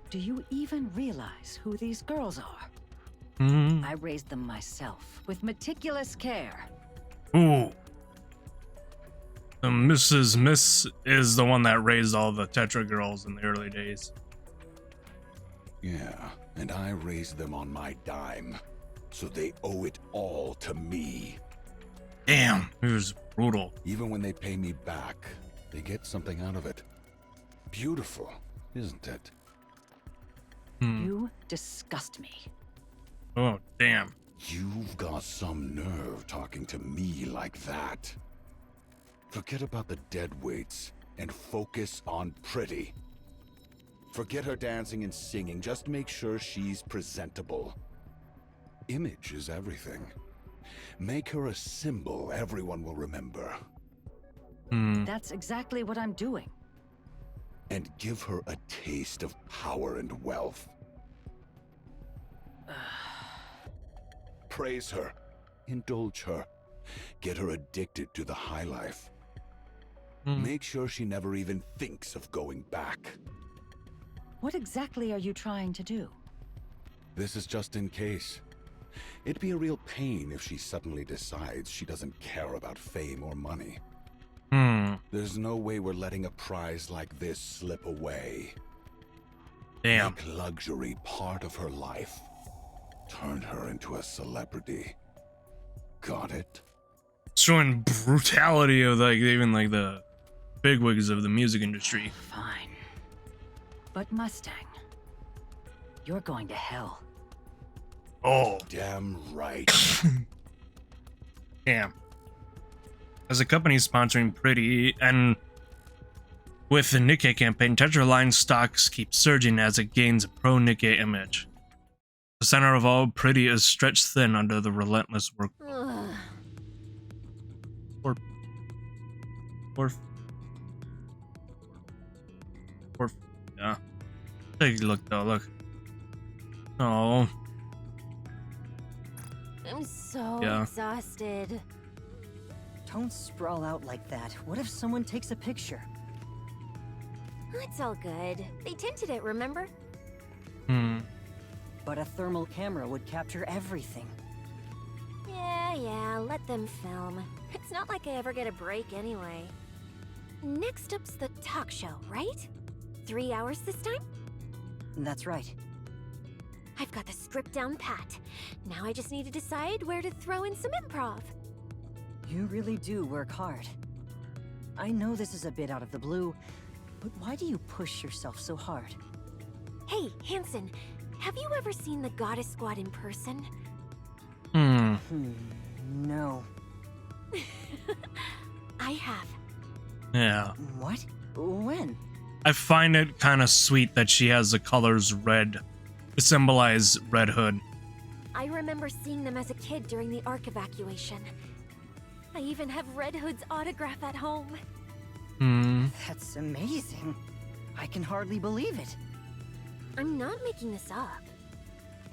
Do you even realize who these girls are? Mm. I raised them myself with meticulous care. Ooh. The Mrs. Miss is the one that raised all the Tetra girls in the early days. Yeah, and I raised them on my dime, so they owe it all to me. Damn, it was brutal. Even when they pay me back, they get something out of it. Beautiful, isn't it? You disgust me. Oh, damn. You've got some nerve talking to me like that. Forget about the deadweights and focus on Pretty. Forget her dancing and singing, just make sure she's presentable. Image is everything. Make her a symbol everyone will remember. That's exactly what I'm doing. And give her a taste of power and wealth. Praise her. Indulge her. Get her addicted to the high life. Make sure she never even thinks of going back. What exactly are you trying to do? This is just in case. It'd be a real pain if she suddenly decides she doesn't care about fame or money. There's no way we're letting a prize like this slip away. Damn. Make luxury part of her life. Turn her into a celebrity. Got it? Showing brutality of like even like the bigwigs of the music industry. Fine. But Mustang, you're going to hell. Oh. Damn right. Damn. As a company sponsoring Pretty and with the NIKKE campaign, Tetra line stocks keep surging as it gains a pro-NIKKE image. The center of all, Pretty is stretched thin under the relentless work. Yeah. Take a look though, look. Oh. I'm so Yeah. exhausted. Don't sprawl out like that. What if someone takes a picture? It's all good. They tinted it, remember? But a thermal camera would capture everything. Yeah, let them film. It's not like I ever get a break anyway. Next up's the talk show, right? 3 hours this time? That's right. I've got the script down pat. Now I just need to decide where to throw in some improv. You really do work hard. I know this is a bit out of the blue, but why do you push yourself so hard? Hey, Hanson, have you ever seen the Goddess Squad in person? No. I have. Yeah. What? When? I find it kind of sweet that she has the colors red to symbolize Red Hood. I remember seeing them as a kid during the Ark evacuation. I even have Red Hood's autograph at home. That's amazing. I can hardly believe it. I'm not making this up.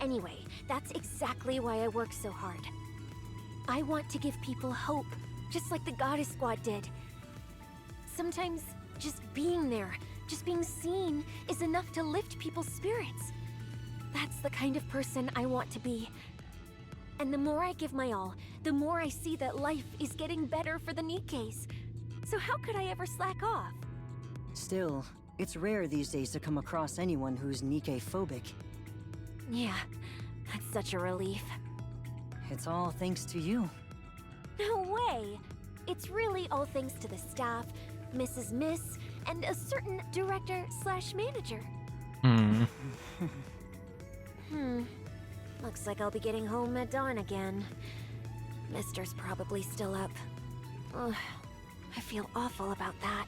Anyway, that's exactly why I work so hard. I want to give people hope, just like the Goddess Squad did. Sometimes just being there, just being seen, is enough to lift people's spirits. That's the kind of person I want to be. And the more I give my all, the more I see that life is getting better for the NIKKEs. So how could I ever slack off? Still, it's rare these days to come across anyone who's NIKKE-phobic. Yeah, that's such a relief. It's all thanks to you. No way! It's really all thanks to the staff, Mrs. Miss, and a certain director/manager. Looks like I'll be getting home at dawn again. Mister's probably still up. Ugh, I feel awful about that.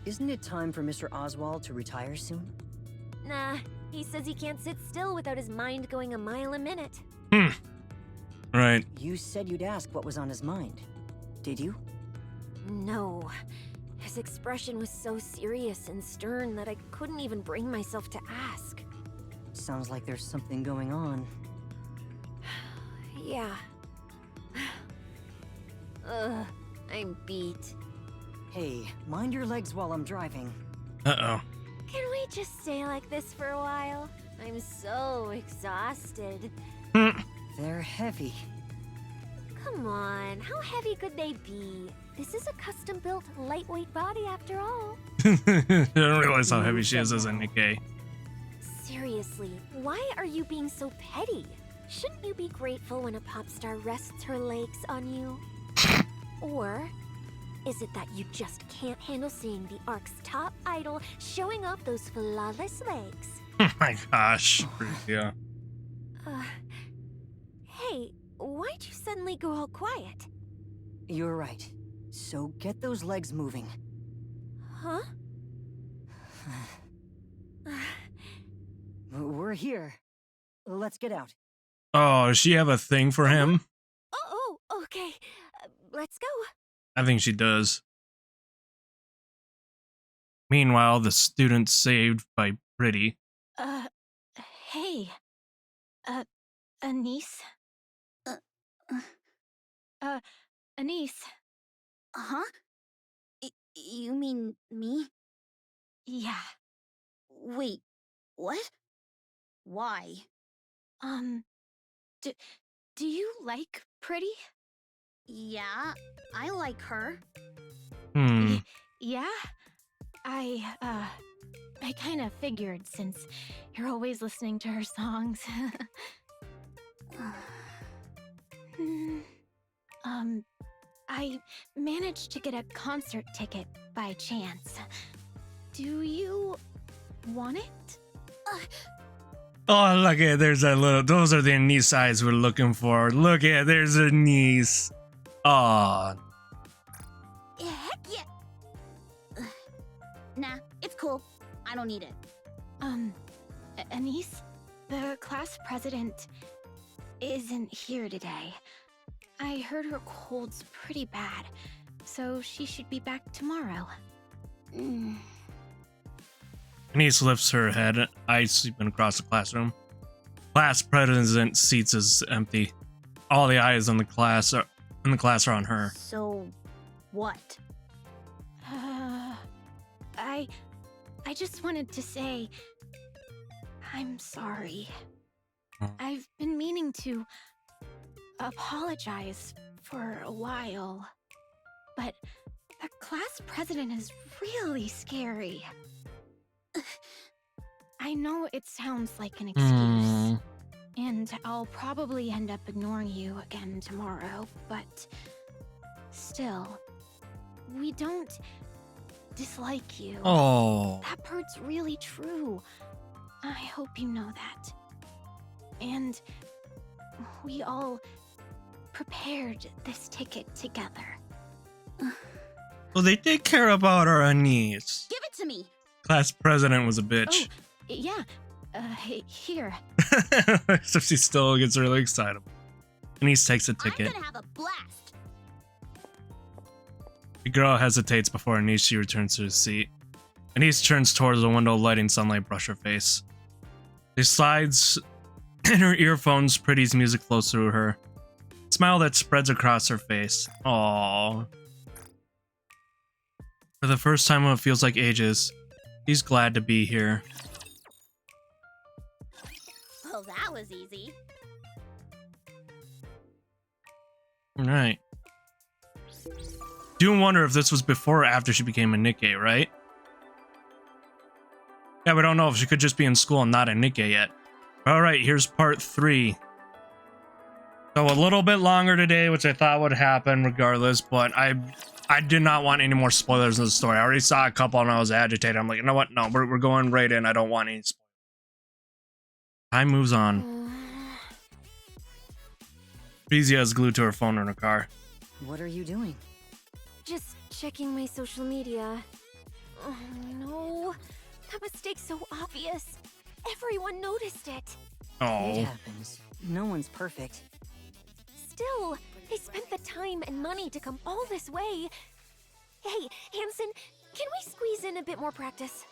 Isn't it time for Mr. Oswald to retire soon? Nah, he says he can't sit still without his mind going a mile a minute. Right. You said you'd ask what was on his mind. Did you? No. His expression was so serious and stern that I couldn't even bring myself to ask. Sounds like there's something going on. Yeah. Ugh, I'm beat. Hey, mind your legs while I'm driving. Uh-oh. Can we just stay like this for a while? I'm so exhausted. They're heavy. Come on, how heavy could they be? This is a custom-built, lightweight body after all. I don't realize how heavy she is as a NIKKE. Seriously, why are you being so petty? Shouldn't you be grateful when a pop star rests her legs on you? Or is it that you just can't handle seeing the ARC's top idol showing off those flawless legs? Oh my gosh. Yeah. Hey, why'd you suddenly go all quiet? You're right. So get those legs moving. Huh? We're here. Let's get out. Oh, does she have a thing for him? Oh, okay. Let's go. I think she does. Meanwhile, the student's saved by Pretty. Hey. Anise? Anise. Huh? You mean me? Yeah. Wait, what? Why? Do you like Pretty? Yeah, I like her. Yeah? I kind of figured since you're always listening to her songs. I managed to get a concert ticket by chance. Do you want it? Oh, look at there's that little. Those are the niece eyes we're looking for. Look at there's a niece. Aw. Heck yeah. Nah, it's cool. I don't need it. Anise, the class president isn't here today. I heard her cold's pretty bad, so she should be back tomorrow. Niece lifts her head, eyes sweeping across the classroom. Class president seats is empty. All the eyes in the class are on her. So, what? I just wanted to say I'm sorry. I've been meaning to apologize for a while, but the class president is really scary. I know it sounds like an excuse, and I'll probably end up ignoring you again tomorrow, but still, we don't dislike you. Oh. That part's really true. I hope you know that. And we all prepared this ticket together. Well, they did care about our niece. Give it to me. Class president was a bitch. Oh, yeah. Here. So she still gets really excited. Anise takes a ticket. I'm gonna have a blast. The girl hesitates before Anise returns to his seat. Anise turns towards the window, letting sunlight brush her face. She slides in her earphones. Pretty's music flows through her. A smile that spreads across her face. Aww. For the first time in what feels like ages, she's glad to be here. Well, that was easy. Alright. Do wonder if this was before or after she became a NIKKE, right? Yeah, we don't know if she could just be in school and not a NIKKE yet. Alright, here's part 3. So a little bit longer today, which I thought would happen regardless, but I did not want any more spoilers in the story. I already saw a couple and I was agitated. I'm like, you know what? No, we're going right in. I don't want any spoilers. Time moves on. Frisia is glued to her phone in her car. What are you doing? Just checking my social media. Oh no, that mistake's so obvious. Everyone noticed it. Oh. It happens. No one's perfect. still, they spent the time and money to come all this way. Hey, Hansen, can we squeeze in a bit more practice?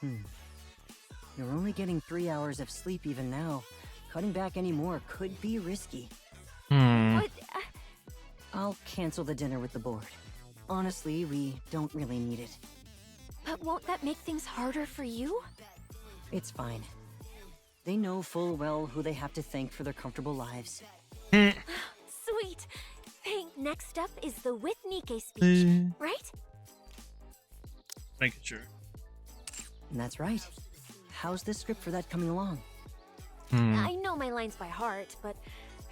You're only getting 3 hours of sleep even now. Cutting back any more could be risky. But, I'll cancel the dinner with the board. Honestly, we don't really need it. but won't that make things harder for you? It's fine. They know full well who they have to thank for their comfortable lives. Sweet. Hey, next up is the with NIKKE speech, right? Making sure. And that's right. How's the script for that coming along? I know my lines by heart, but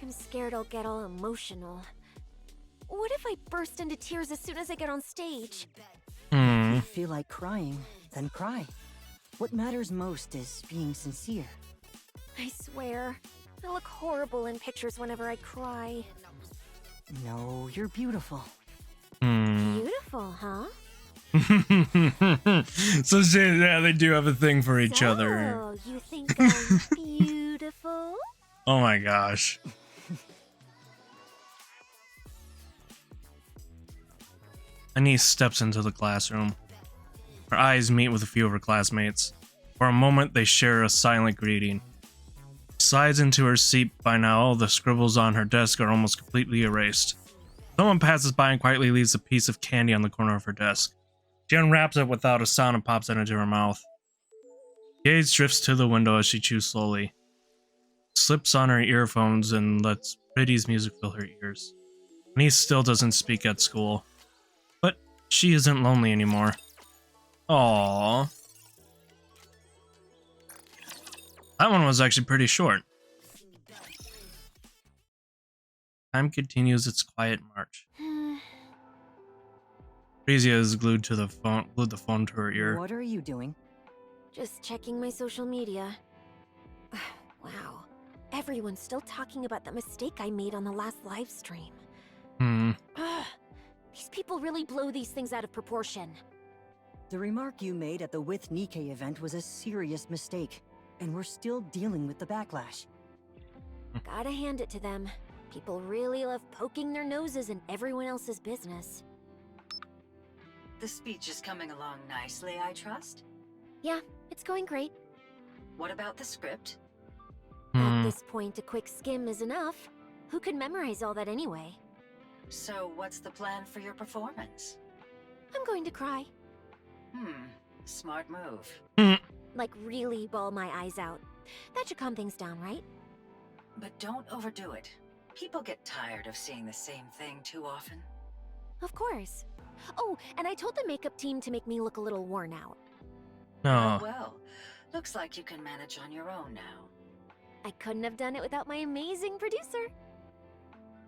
I'm scared I'll get all emotional. What if I burst into tears as soon as I get on stage? If you feel like crying, then cry. What matters most is being sincere. I swear, I look horrible in pictures whenever I cry. No, you're beautiful. Beautiful, huh? So yeah, they do have a thing for each other. Oh, you think I'm beautiful? Oh my gosh. Anise steps into the classroom. Her eyes meet with a few of her classmates. For a moment, they share a silent greeting. She slides into her seat. By now, all the scribbles on her desk are almost completely erased. Someone passes by and quietly leaves a piece of candy on the corner of her desk. She unwraps it without a sound and pops it into her mouth. Gaze drifts to the window as she chews slowly. Slips on her earphones and lets Pretty's music fill her ears. Anise still doesn't speak at school. But she isn't lonely anymore. Aww. That one was actually pretty short. Time continues its quiet march. Frezia is glued the phone to her ear. What are you doing? Just checking my social media. Wow. Everyone's still talking about the mistake I made on the last live stream. These people really blow these things out of proportion. The remark you made at the With NIKKE event was a serious mistake, and we're still dealing with the backlash. Gotta hand it to them. People really love poking their noses in everyone else's business. The speech is coming along nicely, I trust? Yeah, it's going great. What about the script? At this point, a quick skim is enough. Who could memorize all that anyway? So what's the plan for your performance? I'm going to cry. Smart move. Like really bawl my eyes out. That should calm things down, right? But don't overdo it. People get tired of seeing the same thing too often. Of course. Oh, and I told the makeup team to make me look a little worn out. No. Well, looks like you can manage on your own now. I couldn't have done it without my amazing producer.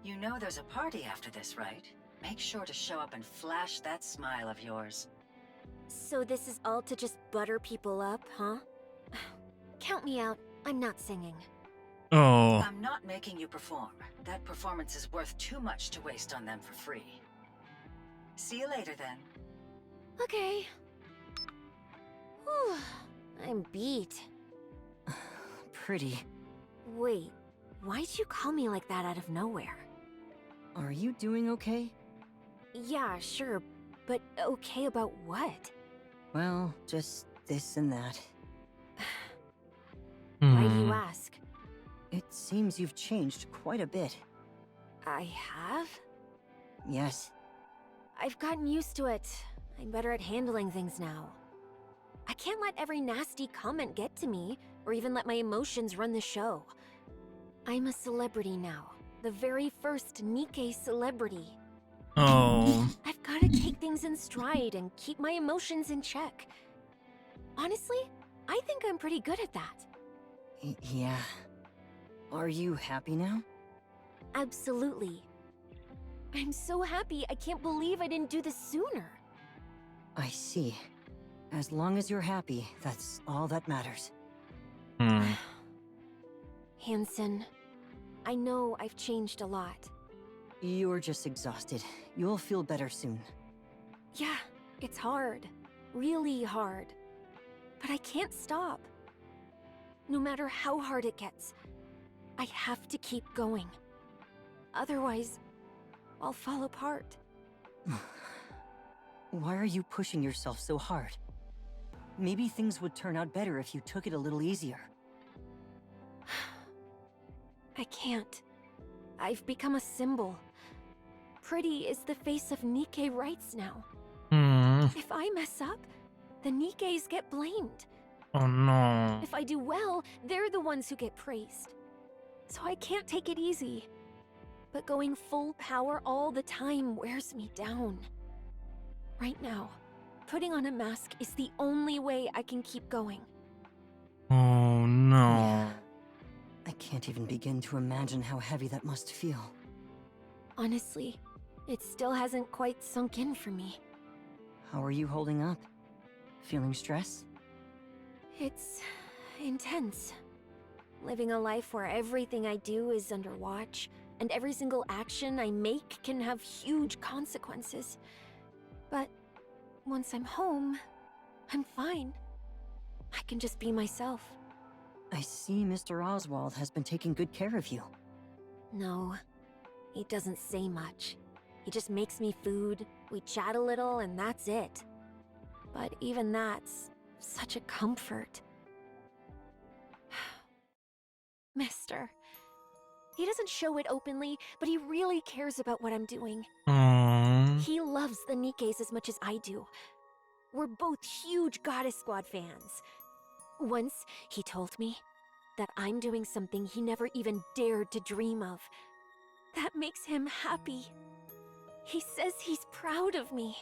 You know there's a party after this, right? Make sure to show up and flash that smile of yours. So this is all to just butter people up, huh? Count me out. I'm not singing. Oh. I'm not making you perform. That performance is worth too much to waste on them for free. See you later, then. Okay. Whew, I'm beat. Pretty. Wait, why'd you call me like that out of nowhere? Are you doing okay? Yeah, sure, but okay about what? Well, just this and that. Why do you ask? It seems you've changed quite a bit. I have? Yes. I've gotten used to it. I'm better at handling things now. I can't let every nasty comment get to me, or even let my emotions run the show. I'm a celebrity now. The very first NIKKE celebrity. Oh. I've gotta take things in stride and keep my emotions in check. Honestly, I think I'm pretty good at that. Yeah. Are you happy now? Absolutely. I'm so happy I can't believe I didn't do this sooner. I see. As long as you're happy, that's all that matters. Hansen, I know I've changed a lot. You're just exhausted. You'll feel better soon. Yeah, it's hard. Really hard. But I can't stop. No matter how hard it gets, I have to keep going. Otherwise, I'll fall apart. Why are you pushing yourself so hard? Maybe things would turn out better if you took it a little easier. I can't. I've become a symbol. Pretty is the face of NIKKE rights now. If I mess up, the Nikkes get blamed. Oh no. If I do well, they're the ones who get praised. So I can't take it easy. But going full power all the time wears me down. Right now, putting on a mask is the only way I can keep going. Oh no. Yeah. I can't even begin to imagine how heavy that must feel. Honestly, it still hasn't quite sunk in for me. How are you holding up? Feeling stress? It's intense. Living a life where everything I do is under watch, and every single action I make can have huge consequences. But once I'm home, I'm fine. I can just be myself. I see Mr. Oswald has been taking good care of you. No, he doesn't say much. He just makes me food, we chat a little, and that's it. But even that's such a comfort. Mister. He doesn't show it openly, but he really cares about what I'm doing. He loves the Nikkes as much as I do. We're both huge Goddess Squad fans. Once, he told me that I'm doing something he never even dared to dream of. That makes him happy. He says he's proud of me.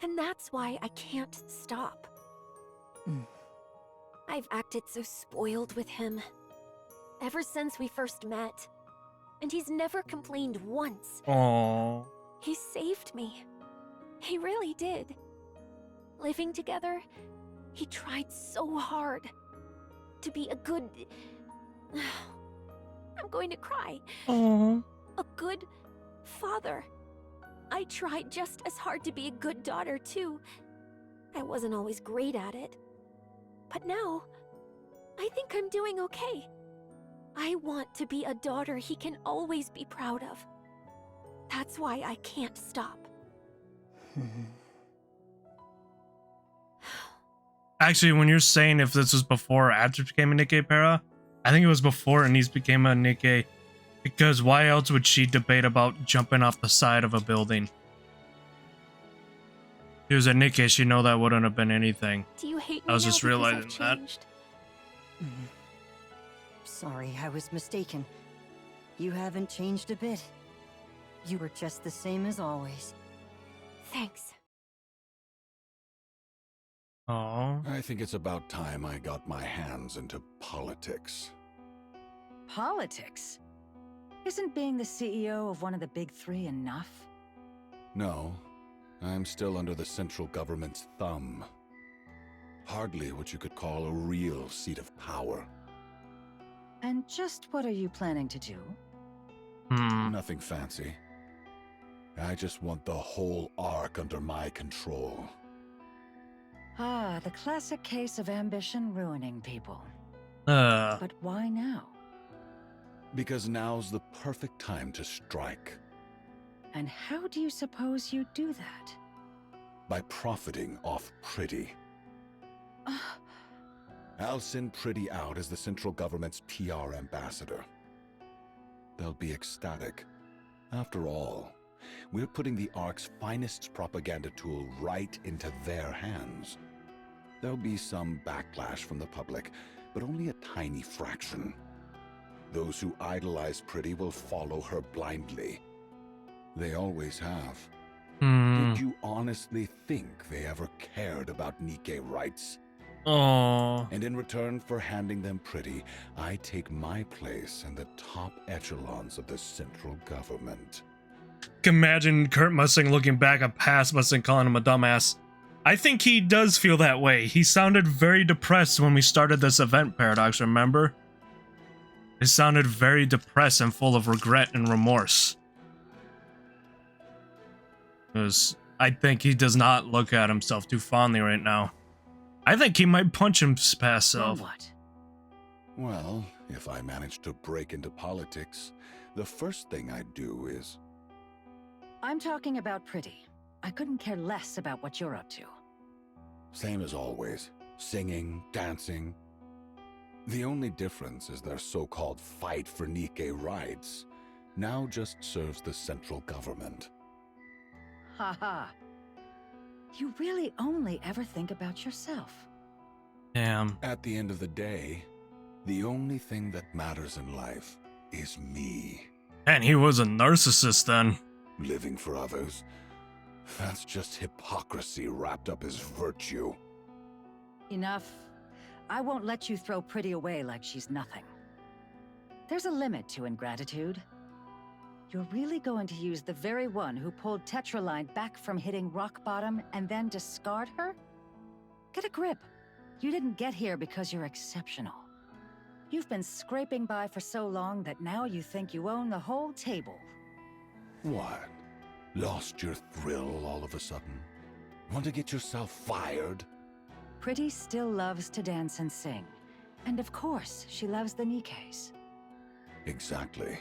And that's why I can't stop. I've acted so spoiled with him. Ever since we first met. And he's never complained once. Aww. He saved me. He really did. Living together, he tried so hard to be a good... I'm going to cry. Aww. A good father. I tried just as hard to be a good daughter, too. I wasn't always great at it. But now, I think I'm doing okay. I want to be a daughter he can always be proud of. That's why I can't stop. Actually, when you're saying if this was before or after he became a NIKKE para, I think it was before Anise became a NIKKE. Because why else would she debate about jumping off the side of a building? If he was a NIKKE, she know that wouldn't have been anything. Do you hate me I was now just because realizing I've that. changed? Sorry, I was mistaken. You haven't changed a bit. You were just the same as always. Thanks. Oh. I think it's about time I got my hands into politics. Politics? Isn't being the CEO of one of the big three enough? No, I'm still under the central government's thumb. Hardly what you could call a real seat of power. And just what are you planning to do? Nothing fancy. I just want the whole Ark under my control. Ah, the classic case of ambition ruining people. Uh. But why now? Because now's the perfect time to strike. And how do you suppose you do that? By profiting off Pretty. I'll send Pretty out as the central government's PR ambassador. They'll be ecstatic. After all, we're putting the Ark's finest propaganda tool right into their hands. There'll be some backlash from the public, but only a tiny fraction. Those who idolize Pretty will follow her blindly. They always have. Did you honestly think they ever cared about NIKKE rights? Oh. And in return for handing them Pretty, I take my place in the top echelons of the central government. Imagine Kurt Mustang looking back at past Mustang calling him a dumbass. I think he does feel that way. He sounded very depressed when we started this event, Paradox, remember? He sounded very depressed and full of regret and remorse. Because I think he does not look at himself too fondly right now. I think he might punch his past self. What? Well, if I manage to break into politics, the first thing I'd do is... I'm talking about Pretty. I couldn't care less about what you're up to. Same as always. Singing, dancing. The only difference is their so-called fight for Nikke rights now just serves the central government. Haha. You really only ever think about yourself. Damn. At the end of the day, the only thing that matters in life is me. And he was a narcissist then. Living for others, that's just hypocrisy wrapped up as virtue. Enough. I won't let you throw Pretty away like she's nothing. There's a limit to ingratitude. You're really going to use the very one who pulled Tetraline back from hitting rock bottom and then discard her? Get a grip. You didn't get here because you're exceptional. You've been scraping by for so long that now you think you own the whole table. What? Lost your thrill all of a sudden? Want to get yourself fired? Pretty still loves to dance and sing. And of course, she loves the Nikkes. Exactly.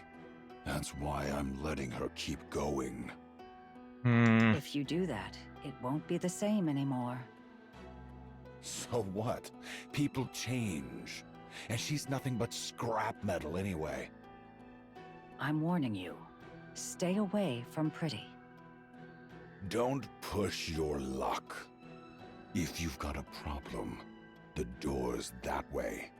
That's why I'm letting her keep going. If you do that, it won't be the same anymore. So what? People change. And she's nothing but scrap metal anyway. I'm warning you. Stay away from Pretty. Don't push your luck. If you've got a problem, the door's that way.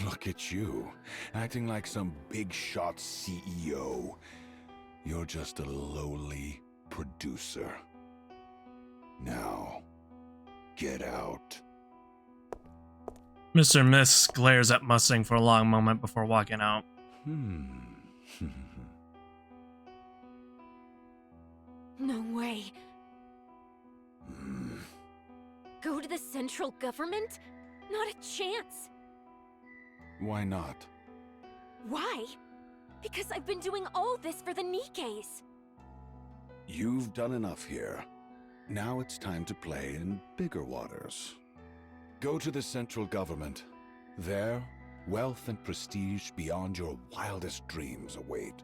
Look at you, acting like some big shot CEO. You're just a lowly producer. Now, get out. Mr. Mist glares at Mustang for a long moment before walking out. No way. Go to the central government? Not a chance. Why not? Why? Because I've been doing all this for the Nikkes. You've done enough here. Now it's time to play in bigger waters. Go to the central government. There, wealth and prestige beyond your wildest dreams await.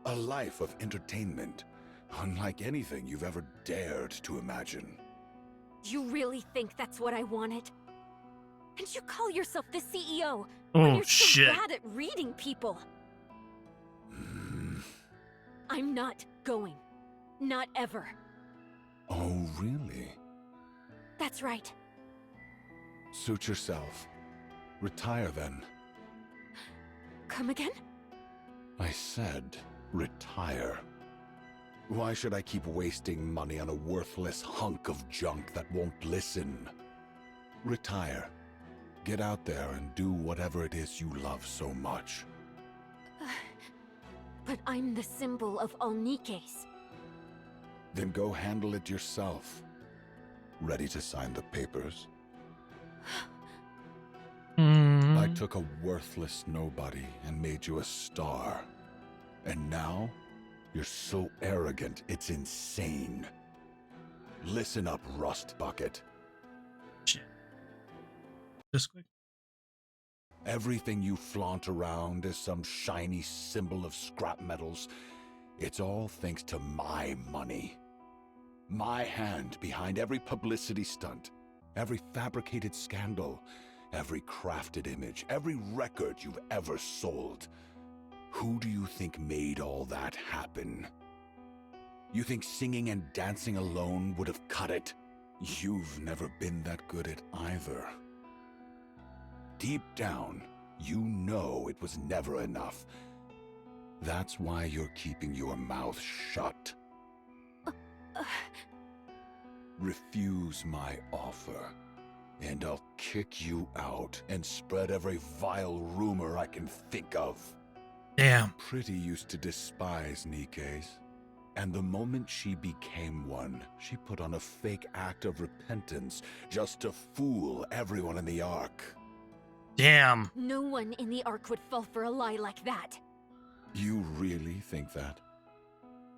A life of entertainment, unlike anything you've ever dared to imagine. You really think that's what I wanted? And you call yourself the CEO Oh, when you're shit. so bad at reading people. I'm not going. Not ever. Oh, really? That's right. Suit yourself. Retire then. Come again? I said, retire. Why should I keep wasting money on a worthless hunk of junk that won't listen? Retire. Get out there and do whatever it is you love so much. But I'm the symbol of all Nikkes. Then go handle it yourself. Ready to sign the papers? I took a worthless nobody and made you a star. And now, you're so arrogant, it's insane. Listen up, Rust Bucket. Shit. This quick? Everything you flaunt around is some shiny symbol of scrap metals. It's all thanks to my money. My hand behind every publicity stunt, every fabricated scandal, every crafted image, every record you've ever sold. Who do you think made all that happen? You think singing and dancing alone would have cut it? You've never been that good at either. Deep down, you know it was never enough. That's why you're keeping your mouth shut. Refuse my offer, and I'll kick you out and spread every vile rumor I can think of. Damn. Pretty used to despise Nikkes, and the moment she became one, she put on a fake act of repentance just to fool everyone in the Ark. Damn. No one in the Ark would fall for a lie like that. You really think that?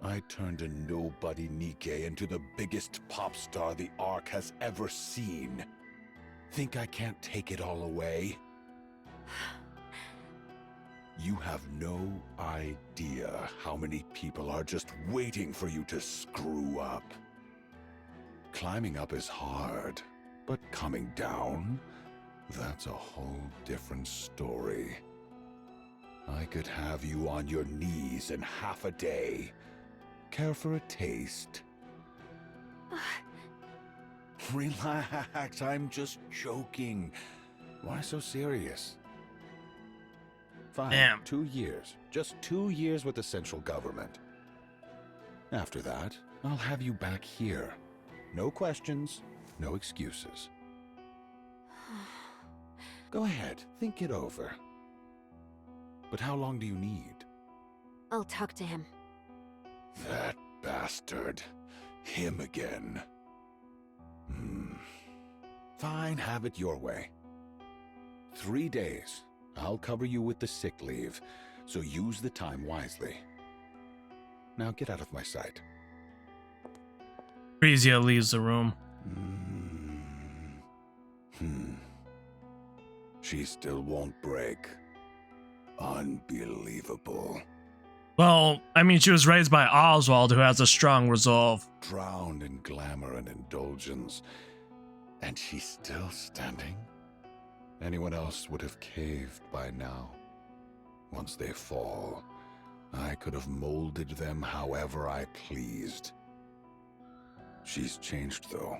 I turned a nobody Nikke into the biggest pop star the Ark has ever seen. Think I can't take it all away? You have no idea how many people are just waiting for you to screw up. Climbing up is hard, but coming down, that's a whole different story. I could have you on your knees in half a day. Care for a taste? Relax, I'm just joking. Why so serious? Fine, Damn. 2 years. Just 2 years with the central government. After that, I'll have you back here. No questions, no excuses. Go ahead, think it over. But how long do you need? I'll talk to him. That bastard. Him again. Fine, have it your way. 3 days. I'll cover you with the sick leave, so use the time wisely. Now get out of my sight. Frezia leaves the room. She still won't break. Unbelievable. Well, I mean, she was raised by Oswald, who has a strong resolve. Drowned in glamour and indulgence. And she's still standing? Anyone else would have caved by now. Once they fall, I could have molded them however I pleased. She's changed, though.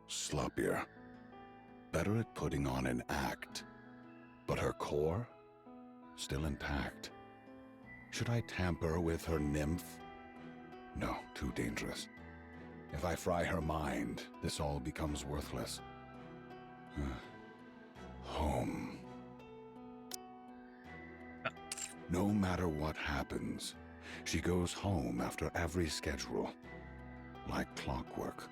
Sloppier. Better at putting on an act. But her core? Still intact. Should I tamper with her nymph? No, too dangerous. If I fry her mind, this all becomes worthless. Home. No matter what happens, she goes home after every schedule. Like clockwork.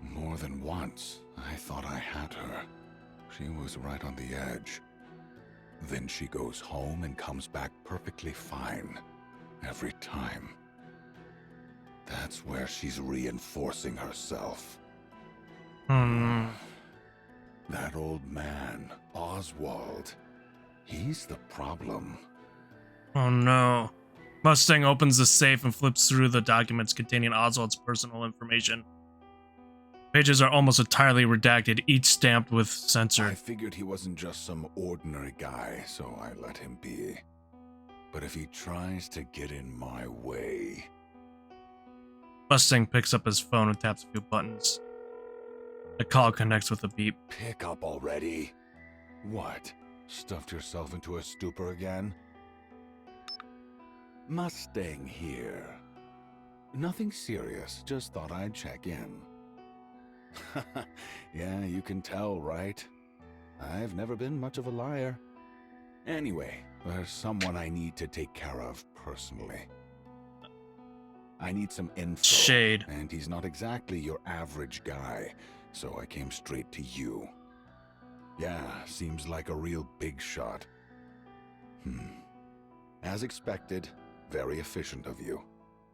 More than once, I thought I had her. She was right on the edge. Then she goes home and comes back perfectly fine. Every time. That's where she's reinforcing herself. That old man, Oswald. He's the problem. Oh no. Mustang opens the safe and flips through the documents containing Oswald's personal information. Pages are almost entirely redacted, each stamped with censor. I figured he wasn't just some ordinary guy, so I let him be. But if he tries to get in my way... Mustang picks up his phone and taps a few buttons. The call connects with a beep. Pick up already. What? Stuffed yourself into a stupor again? Mustang here. Nothing serious, just thought I'd check in. Yeah, you can tell, right? I've never been much of a liar. Anyway, there's someone I need to take care of personally. I need some info. Shade. And he's not exactly your average guy, so I came straight to you. Yeah, seems like a real big shot. As expected, very efficient of you.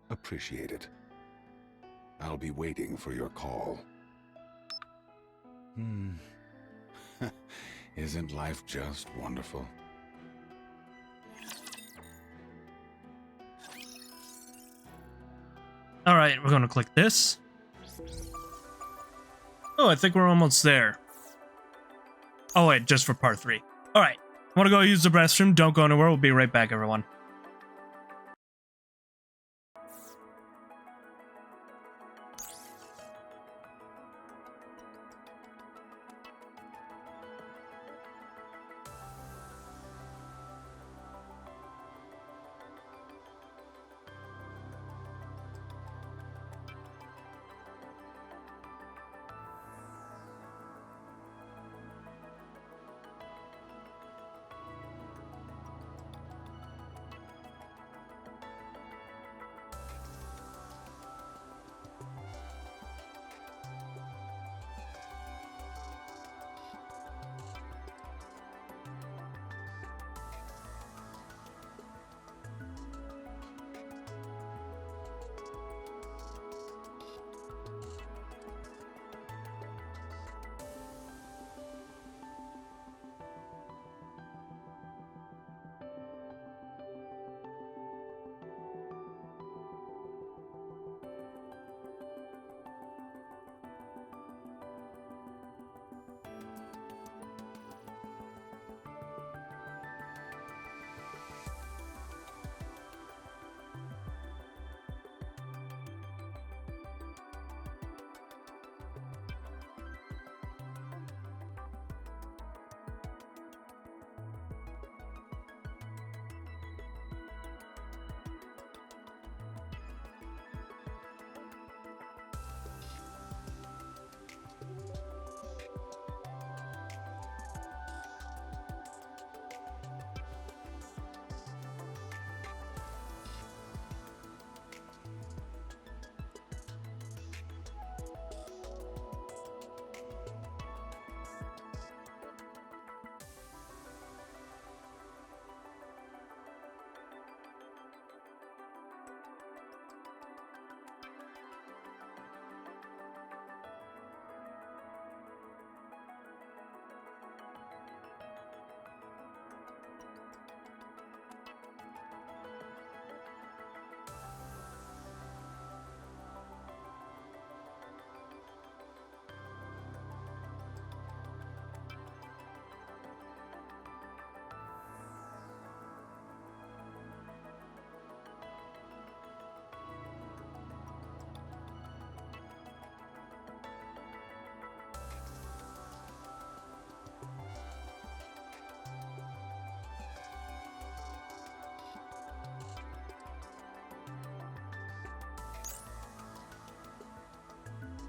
Appreciate it. I'll be waiting for your call. Isn't life just wonderful? Alright, we're gonna click this. Oh, I think we're almost there. Oh wait, just for part 3. Alright, wanna go use the restroom? Don't go anywhere, we'll be right back, everyone.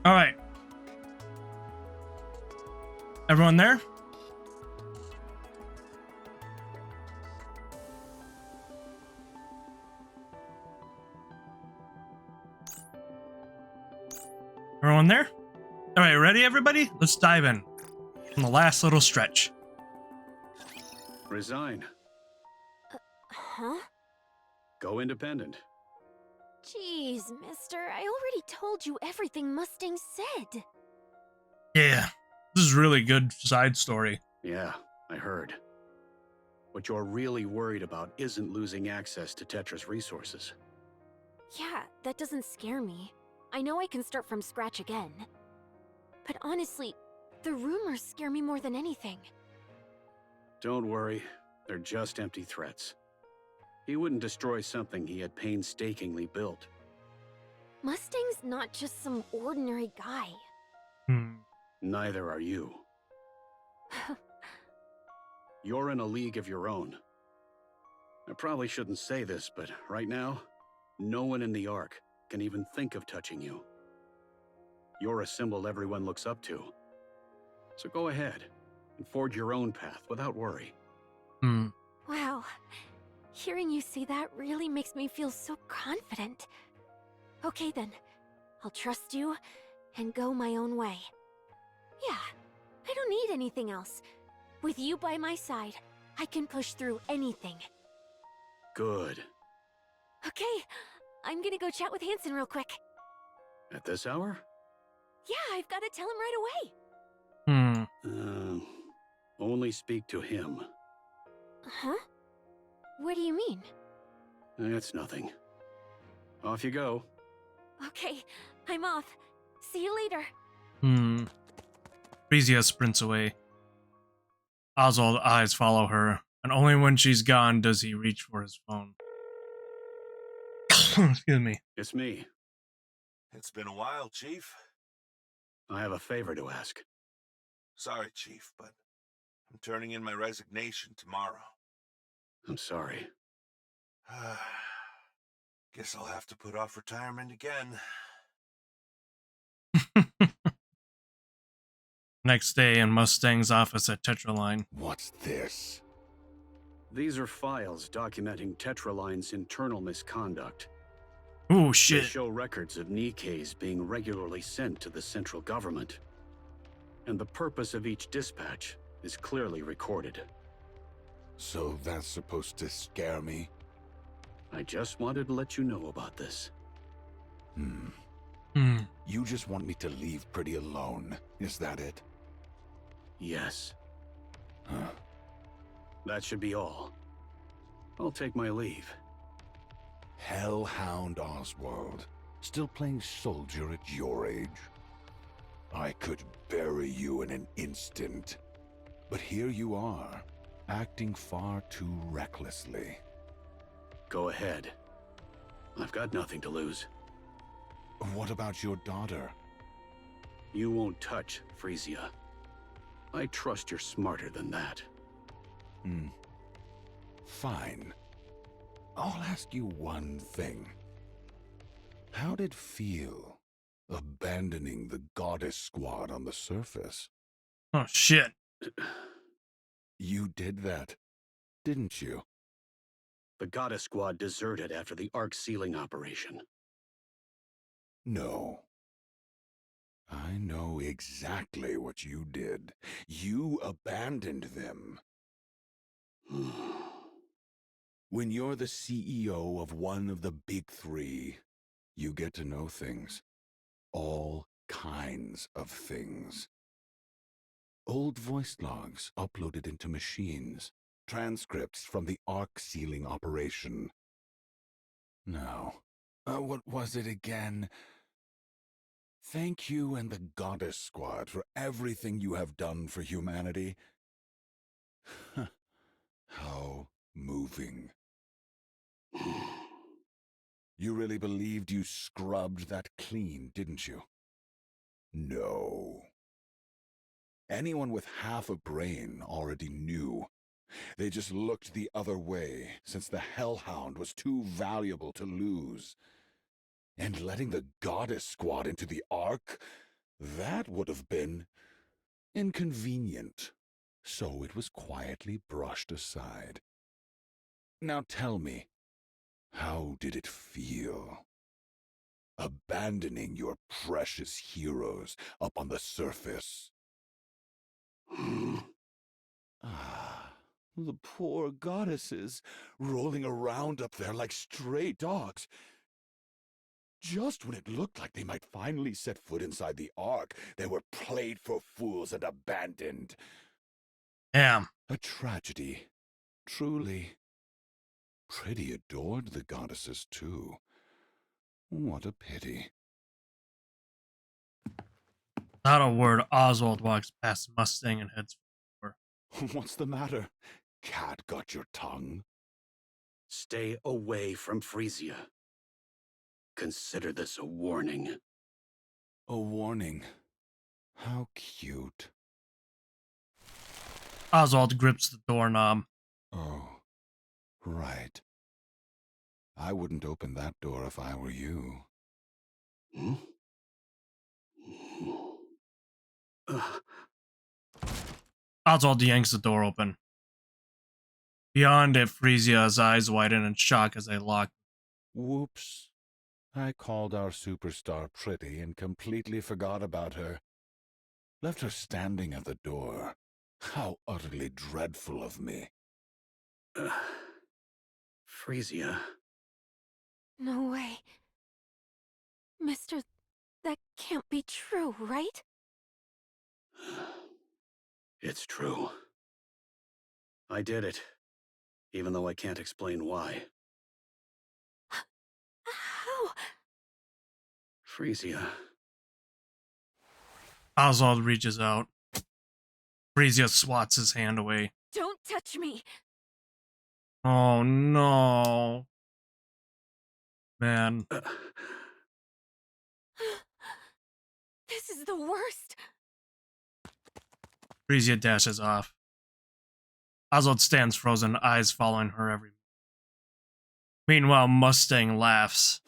All right. Everyone there? Everyone there? All right, ready, everybody? Let's dive in on the last little stretch. Resign. Huh? Go independent. Jeez, mister, I already told you everything Mustang said. Yeah, this is really good side story. Yeah, I heard. What you're really worried about isn't losing access to Tetra's resources. Yeah, that doesn't scare me. I know I can start from scratch again. But honestly, the rumors scare me more than anything. Don't worry, they're just empty threats. He wouldn't destroy something he had painstakingly built. Mustang's not just some ordinary guy. Neither are you. You're in a league of your own. I probably shouldn't say this, but right now, no one in the Ark can even think of touching you. You're a symbol everyone looks up to. So go ahead and forge your own path without worry. Wow. Hearing you say that really makes me feel so confident. Okay then, I'll trust you and go my own way. Yeah, I don't need anything else. With you by my side, I can push through anything. Good. Okay, I'm gonna go chat with Hanson real quick. At this hour? Yeah, I've gotta tell him right away. Only speak to him. Huh? What do you mean? It's nothing. Off you go. Okay, I'm off. See you later. Frisia sprints away. Oswald's eyes follow her, and only when she's gone does he reach for his phone. Excuse me. It's me. It's been a while, Chief. I have a favor to ask. Sorry, Chief, but I'm turning in my resignation tomorrow. I'm sorry. Guess I'll have to put off retirement again. Next day in Mustang's office at Tetraline. What's this? These are files documenting Tetraline's internal misconduct. Oh, shit. They show records of NIKKEs being regularly sent to the central government. And the purpose of each dispatch is clearly recorded. So that's supposed to scare me? I just wanted to let you know about this. You just want me to leave Pretty alone, is that it? Yes. Huh. That should be all. I'll take my leave. Hellhound Oswald. Still playing soldier at your age? I could bury you in an instant. But here you are, acting far too recklessly. Go ahead. I've got nothing to lose. What about your daughter? You won't touch Frisia. I trust you're smarter than that. Fine. I'll ask you one thing. How'd it feel, abandoning the Goddess Squad on the surface? Oh, shit. You did that, didn't you? The Goddess Squad deserted after the Ark sealing operation. No. I know exactly what you did. You abandoned them. When you're the CEO of one of the big three, you get to know things. All kinds of things. Old voice logs uploaded into machines. Transcripts from the Ark sealing operation. Now, what was it again? Thank you and the Goddess Squad for everything you have done for humanity. How moving. You really believed you scrubbed that clean, didn't you? No. Anyone with half a brain already knew. They just looked the other way, since the Hellhound was too valuable to lose. And letting the Goddess Squad into the Ark? That would have been inconvenient, so it was quietly brushed aside. Now tell me, how did it feel? Abandoning your precious heroes up on the surface. The poor goddesses, rolling around up there like stray dogs. Just when it looked like they might finally set foot inside the Ark, they were played for fools and abandoned. Damn. A tragedy. Truly. Pretty adored the goddesses, too. What a pity. Not a word, Oswald walks past Mustang and heads for the door. What's the matter? Cat got your tongue? Stay away from Frisia. Consider this a warning. A warning. How cute. Oswald grips the doorknob. Oh, right. I wouldn't open that door if I were you. Hmm? Oswald yanks the door open. Beyond it, Frisia's eyes widen in shock as they lock. Whoops. I called our superstar pretty and completely forgot about her. Left her standing at the door. How utterly dreadful of me. Frisia. No way. Mister, that can't be true, right? It's true. I did it, even though I can't explain why. How? Frisia. Oswald reaches out. Frisia swats his hand away. Don't touch me! Oh no. Man. This is the worst! Frisia dashes off. Oswald stands frozen, eyes following her every move. Meanwhile, Mustang laughs.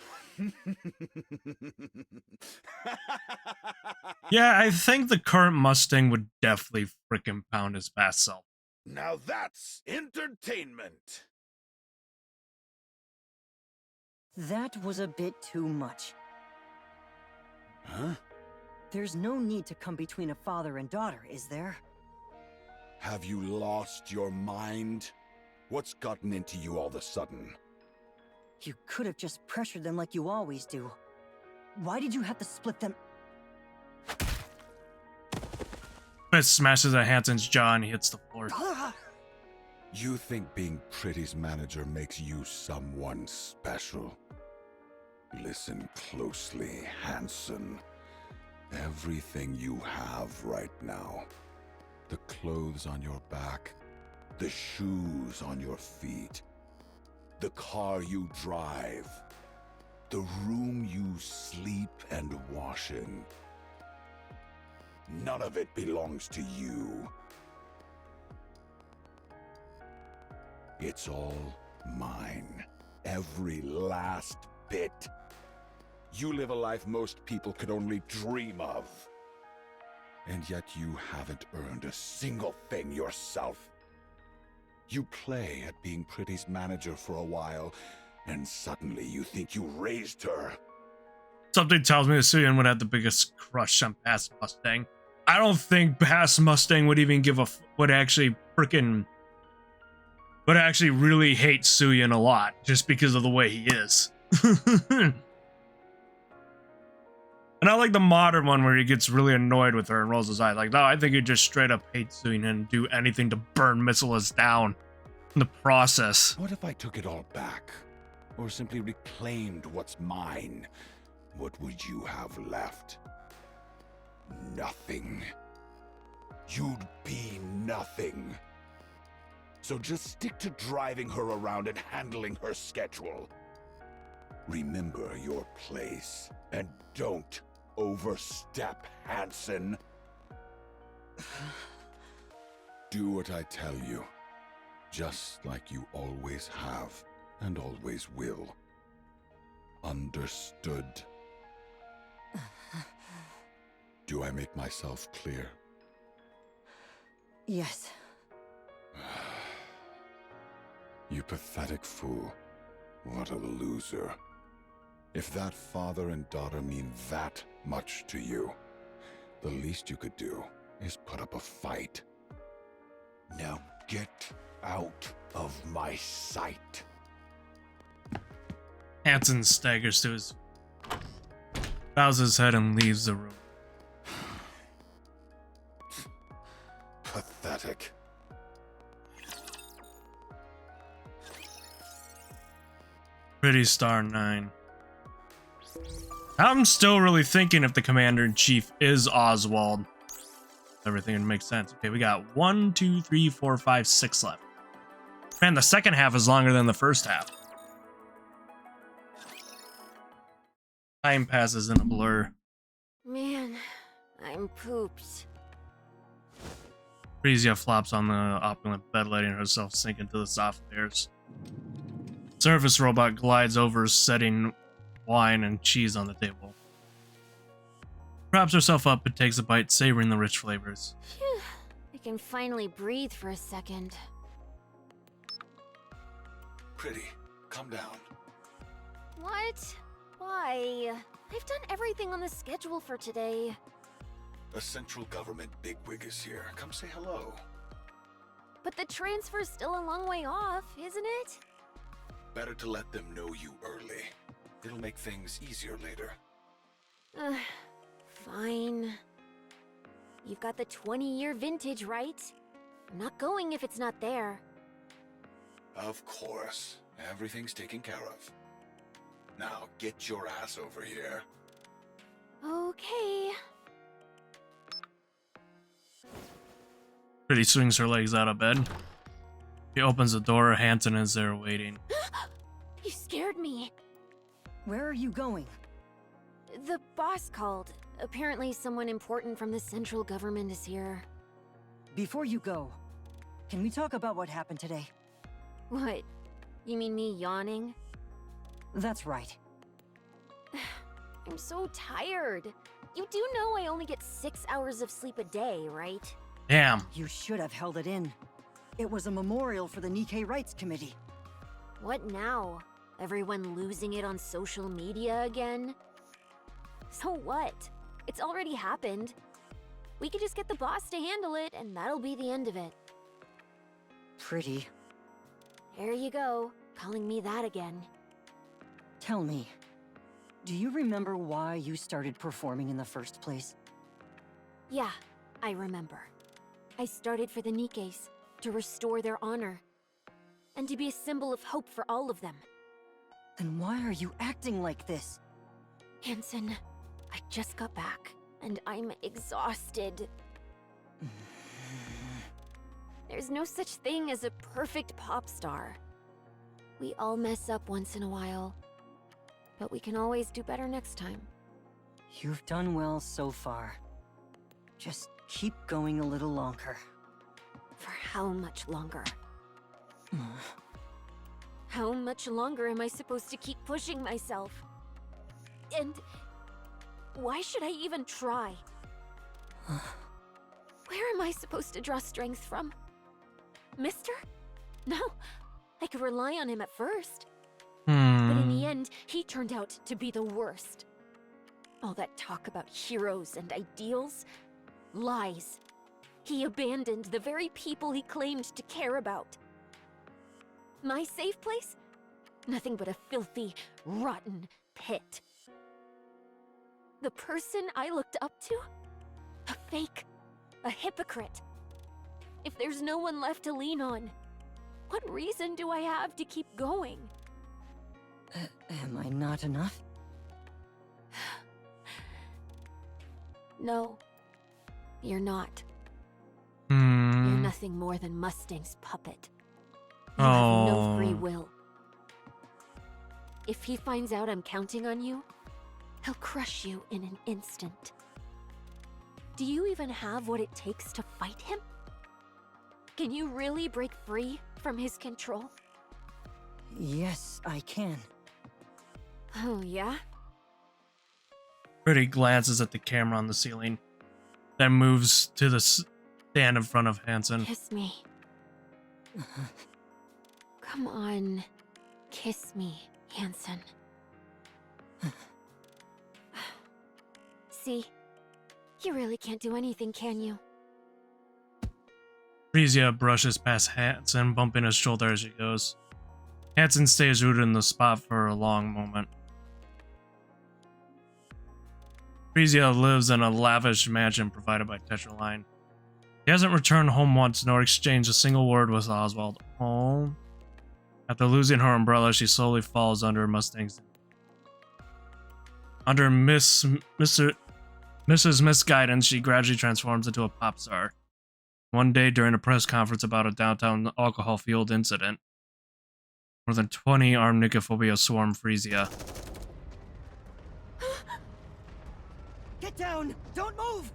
Yeah, I think the current Mustang would definitely frickin' pound his past self. Now that's entertainment. That was a bit too much. Huh? There's no need to come between a father and daughter, is there? Have you lost your mind? What's gotten into you all of a sudden? You could have just pressured them like you always do. Why did you have to split them? Fist smashes at Hanson's jaw and he hits the floor. You think being Pretty's manager makes you someone special? Listen closely, Hanson. Everything you have right now, the clothes on your back, the shoes on your feet, the car you drive, the room you sleep and wash in, none of it belongs to you. It's all mine. Every last bit. You live a life most people could only dream of. And yet you haven't earned a single thing yourself. You play at being Pretty's manager for a while, and suddenly you think you raised her. Something tells me that Suyin would have the biggest crush on past Mustang. I don't think past Mustang would even give a would actually really hate Suyin a lot just because of the way he is. And I like the modern one where he gets really annoyed with her and rolls his eyes. Like, no, I think he just straight up hates Suyin and do anything to burn Missilis down in the process. What if I took it all back? Or simply reclaimed what's mine? What would you have left? Nothing. You'd be nothing. So just stick to driving her around and handling her schedule. Remember your place, and don't overstep, Hanson. Do what I tell you, just like you always have and always will. Understood? Do I make myself clear? Yes. You pathetic fool. What a loser. If that father and daughter mean that much to you, the least you could do is put up a fight. Now get out of my sight. Hansen staggers to his, bows his head and leaves the room. Pathetic. Pretty Star 9. I'm still really thinking if the Commander-in-Chief is Oswald. Everything would make sense. Okay, we got 1, 2, 3, 4, 5, 6 left. Man, the second half is longer than the first half. Time passes in a blur. Man, I'm pooped. Frisia flops on the opulent bed, letting herself sink into the soft layers. Service robot glides over, setting wine and cheese on the table. Props herself up and takes a bite, savoring the rich flavors. Phew, I can finally breathe for a second. Pretty, calm down. What? Why? I've done everything on the schedule for today. A central government bigwig is here. Come say hello. But the transfer's still a long way off, isn't it? Better to let them know you early. It'll make things easier later. Fine. You've got the 20-year vintage, right? I'm not going if it's not there. Of course. Everything's taken care of. Now, get your ass over here. Okay. Pretty swings her legs out of bed. She opens the door. Hanson is there waiting. You scared me. Where are you going? The boss called. Apparently someone important from the central government is here. Before you go, can we talk about what happened today? What? You mean me yawning? That's right. I'm so tired. You do know I only get 6 hours of sleep a day, right? Damn. You should have held it in. It was a memorial for the NIKKE Rights Committee. What now? Everyone losing it on social media again? So what? It's already happened. We could just get the boss to handle it, and that'll be the end of it. Pretty. There you go, calling me that again. Tell me, do you remember why you started performing in the first place? Yeah, I remember. I started for the Nikkes, to restore their honor, and to be a symbol of hope for all of them. Then why are you acting like this? Hanson, I just got back, and I'm exhausted. There's no such thing as a perfect pop star. We all mess up once in a while, but we can always do better next time. You've done well so far. Just keep going a little longer. For how much longer? How much longer am I supposed to keep pushing myself? And why should I even try? Where am I supposed to draw strength from? Mister? No, I could rely on him at first. But in the end, he turned out to be the worst. All that talk about heroes and ideals? Lies. He abandoned the very people he claimed to care about. My safe place? Nothing but a filthy, rotten pit. The person I looked up to? A fake. A hypocrite. If there's no one left to lean on, what reason do I have to keep going? Am I not enough? No. You're not. Hmm. You're nothing more than Mustang's puppet. You have no free will. If he finds out I'm counting on you, he'll crush you in an instant. Do you even have what it takes to fight him? Can you really break free from his control? Yes, I can. Oh, yeah? Pretty glances at the camera on the ceiling. then moves to the stand in front of Hansen. Kiss me. Come on. Kiss me, Hansen. See? You really can't do anything, can you? Frisia brushes past Hansen, bumping his shoulder as she goes. Hansen stays rooted in the spot for a long moment. Frisia lives in a lavish mansion provided by Tetraline. He hasn't returned home once nor exchanged a single word with Oswald. Oh. After losing her umbrella, she slowly falls under Mustang's. Under Mrs. Misguidance, she gradually transforms into a pop star. One day, during a press conference about a downtown alcohol-fueled incident, more than 20 armed Nikkophobia swarm Frisia. Get down! Don't move!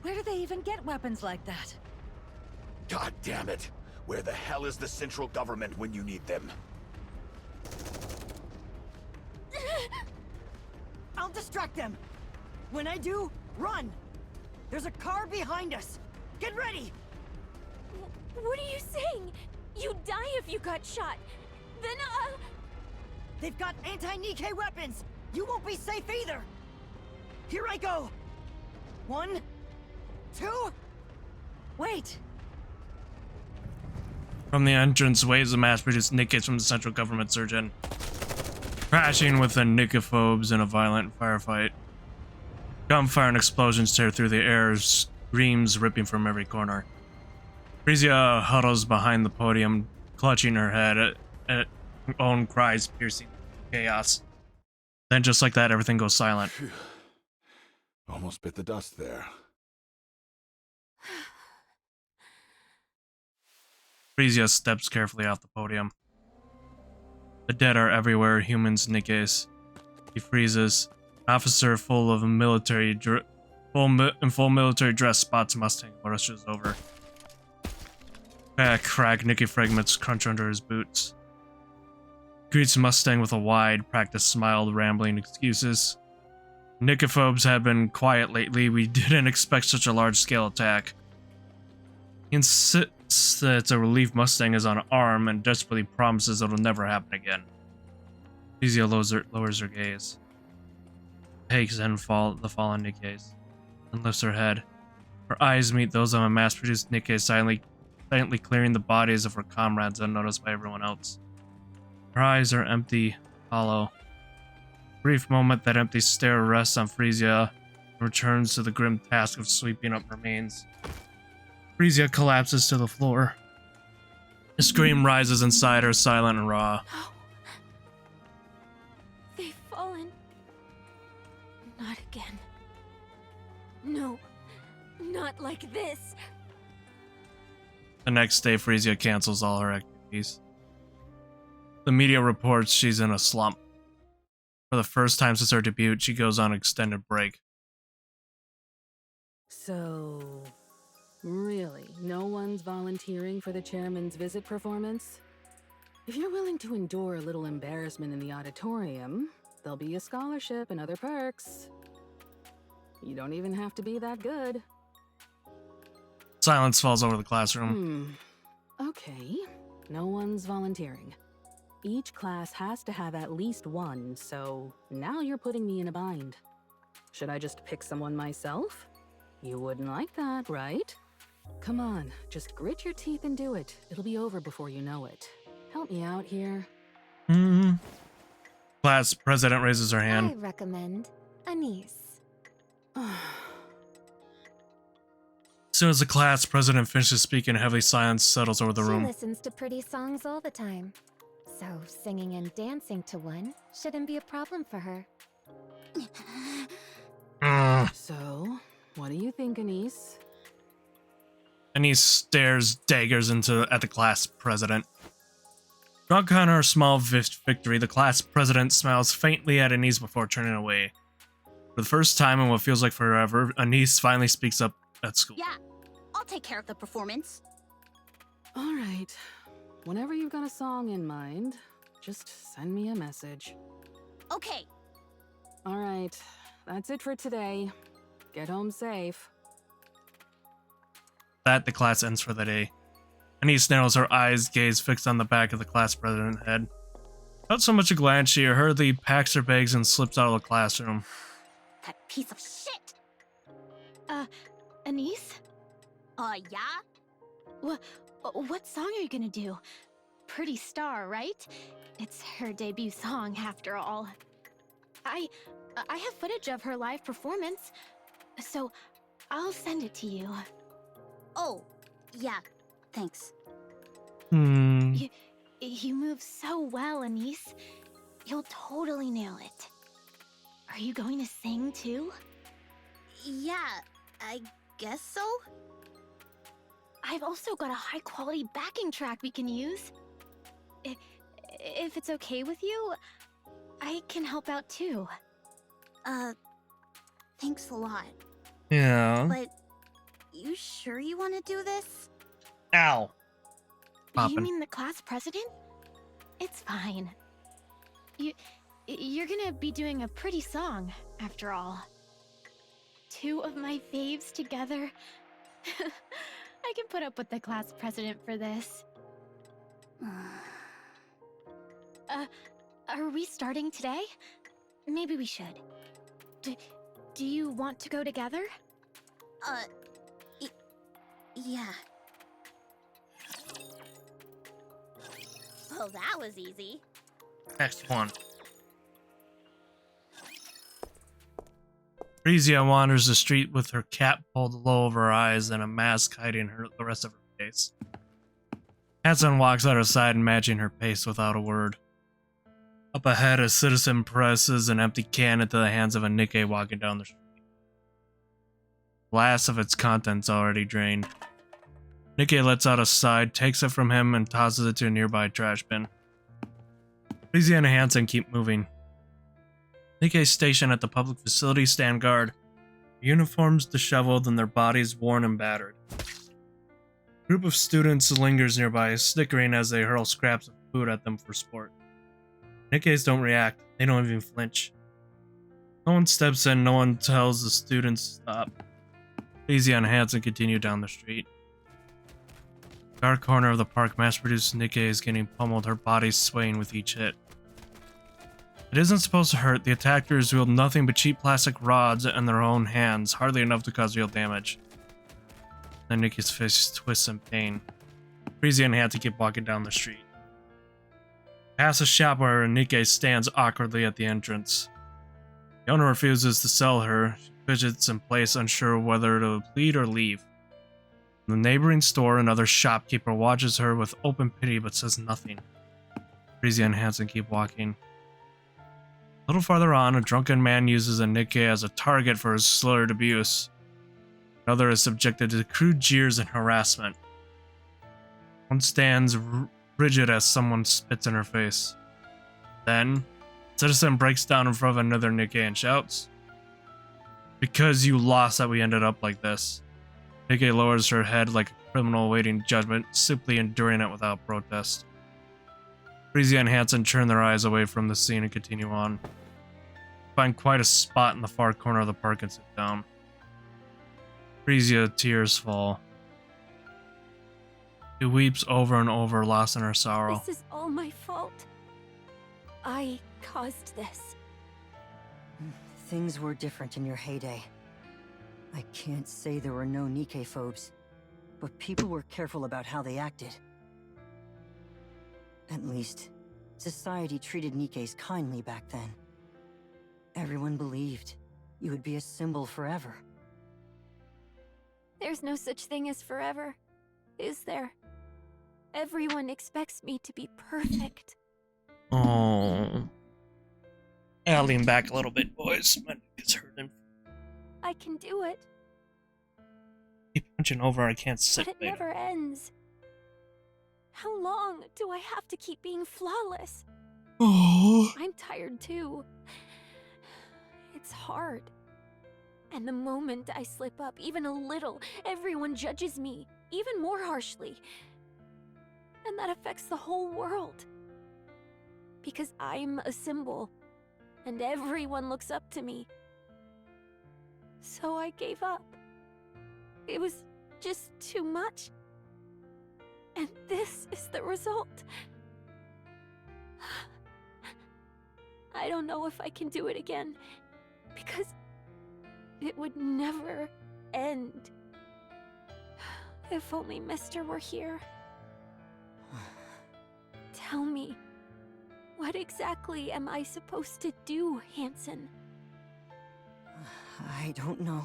Where do they even get weapons like that? God damn it! Where the hell is the central government when you need them? I'll distract them! When I do, run! There's a car behind us! Get ready! What are you saying? You'd die if you got shot. Then, They've got anti-NIKKE weapons! You won't be safe either! Here I go! 1, 2... Wait! From the entrance, waves of mass-produced NIKKEs from the central government surge in, crashing with the Nikkophobes in a violent firefight. Gunfire and explosions tear through the air, screams ripping from every corner. Frisia huddles behind the podium, clutching her head at her own cries piercing chaos. Then just like that, everything goes silent. Phew. Almost bit the dust there. Frisia steps carefully off the podium. The dead are everywhere, humans, NIKKEs. He freezes. An officer full military dress spots Mustang and rushes over. Crack, NIKKE fragments crunch under his boots. Greets Mustang with a wide, practiced smile, rambling excuses. Nikkophobes have been quiet lately. We didn't expect such a large-scale attack. He insists that it's a relief Mustang is unarmed and desperately promises it'll never happen again. Frisia lowers her gaze. Takes in the fallen NIKKEs, and lifts her head. Her eyes meet those of a mass-produced NIKKE, silently clearing the bodies of her comrades unnoticed by everyone else. Her eyes are empty, hollow. Brief moment, that empty stare rests on Frisia and returns to the grim task of sweeping up remains. Frisia collapses to the floor. A scream rises inside her, silent and raw. they've fallen. Not again. No, not like this. The next day, Frisia cancels all her activities. The media reports she's in a slump. For the first time since her debut, she goes on an extended break. So, really, no one's volunteering for the chairman's visit performance? If you're willing to endure a little embarrassment in the auditorium, there'll be a scholarship and other perks. You don't even have to be that good. Silence falls over the classroom. Okay, no one's volunteering. Each class has to have at least one, so now you're putting me in a bind. Should I just pick someone myself? You wouldn't like that, right? Come on, just grit your teeth and do it. It'll be over before you know it. Help me out here. Class president raises her hand. I recommend Anise. As soon as the class president finishes speaking, a heavy silence settles over the room. She listens to pretty songs all the time. So singing and dancing to one shouldn't be a problem for her. So, what do you think, Anise? Anise stares daggers at the class president. Drunk on her small victory, the class president smiles faintly at Anise before turning away. For the first time in what feels like forever, Anise finally speaks up at school. Yeah, I'll take care of the performance. All right. Whenever you've got a song in mind, just send me a message. Okay. All right. That's it for today. Get home safe. that, the class ends for the day. Anise narrows her eyes, gaze fixed on the back of the class president head. Without so much a glance, she hurriedly packs her bags and slips out of the classroom. That piece of shit! Anise? Yeah? What song are you gonna do? Pretty Star, right? It's her debut song, after all. I have footage of her live performance, so I'll send it to you. Oh, yeah, thanks. You move so well, Anise. You'll totally nail it. Are you going to sing too? Yeah, I guess so. I've also got a high-quality backing track we can use. If it's okay with you, I can help out too. Thanks a lot. Yeah. But you sure you want to do this? Ow. You mean the class president? It's fine. You're gonna be doing a pretty song, after all. Two of my faves together. I can put up with the class president for this. Are we starting today? Maybe we should. Do you want to go together? Yeah. Well, that was easy. Next one. Frisia wanders the street with her cap pulled low over her eyes and a mask hiding the rest of her face. Hanson walks at her side, matching her pace without a word. Up ahead, a citizen presses an empty can into the hands of a NIKKE walking down the street. The last of its contents already drained. NIKKE lets out a sigh, takes it from him, and tosses it to a nearby trash bin. Frisia and Hanson keep moving. NIKKE stationed at the public facility stand guard, their uniforms disheveled and their bodies worn and battered. A group of students lingers nearby, snickering as they hurl scraps of food at them for sport. NIKKEs don't react, they don't even flinch. No one steps in, no one tells the students to stop. Frisia and Hanson continue down the street. Dark corner of the park, mass-produced NIKKE is getting pummeled, her body swaying with each hit. It isn't supposed to hurt. The attackers wield nothing but cheap plastic rods in their own hands, hardly enough to cause real damage. Then NIKKE's face twists in pain. Frisia and Hanson keep walking down the street. Past a shop where NIKKE stands awkwardly at the entrance. The owner refuses to sell her. She fidgets in place, unsure whether to plead or leave. In the neighboring store, another shopkeeper watches her with open pity but says nothing. Frisia and Hanson keep walking. A little farther on, a drunken man uses a NIKKE as a target for his slurred abuse. Another is subjected to crude jeers and harassment. One stands rigid as someone spits in her face. Then, a citizen breaks down in front of another NIKKE and shouts, "Because you lost that we ended up like this." NIKKE lowers her head like a criminal awaiting judgment, simply enduring it without protest. Frisia and Hanson turn their eyes away from the scene and continue on. Find quite a spot in the far corner of the park and sit down. Frisia, tears fall. She weeps over and over, lost in her sorrow. This is all my fault. I caused this. Things were different in your heyday. I can't say there were no NIKKE phobes, but people were careful about how they acted. At least, society treated NIKKEs kindly back then. Everyone believed you would be a symbol forever. There's no such thing as forever, is there? Everyone expects me to be perfect. Oh. I'll lean back a little bit, boys. My neck is hurting. I can do it. Keep punching over, I can't sit But it later. never ends. How long do I have to keep being flawless? Oh. I'm tired too. It's hard. And the moment I slip up even a little, everyone judges me, even more harshly. And that affects the whole world. Because I'm a symbol, and everyone looks up to me. So I gave up. It was just too much. And this is the result. I don't know if I can do it again, because it would never end. If only Mister were here. Tell me, what exactly am I supposed to do, Hansen? I don't know.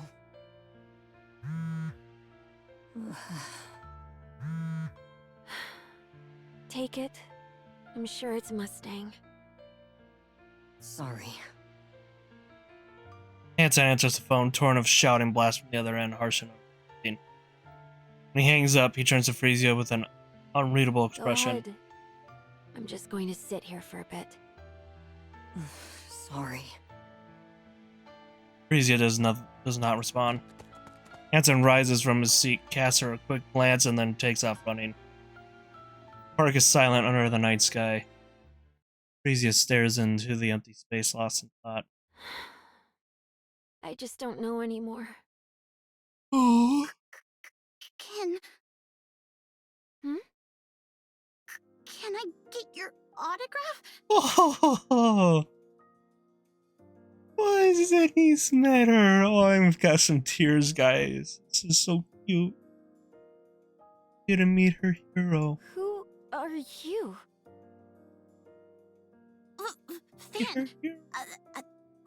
Take it. I'm sure it's Mustang. Sorry. Hansen answers the phone, torn of shouting blast from the other end, harsh enough. When he hangs up, he turns to Frisia with an unreadable expression. Go ahead. I'm just going to sit here for a bit. Sorry. Frisia does not respond. Hansen rises from his seat, casts her a quick glance, and then takes off running. Park is silent under the night sky. Frisia stares into the empty space, lost in thought. I just don't know anymore. Oh. Can Hmm? Can I get your autograph? Oh. Why does any matter? Oh, I've got some tears, guys. This is so cute. Get to meet her hero. Who are you? Fan.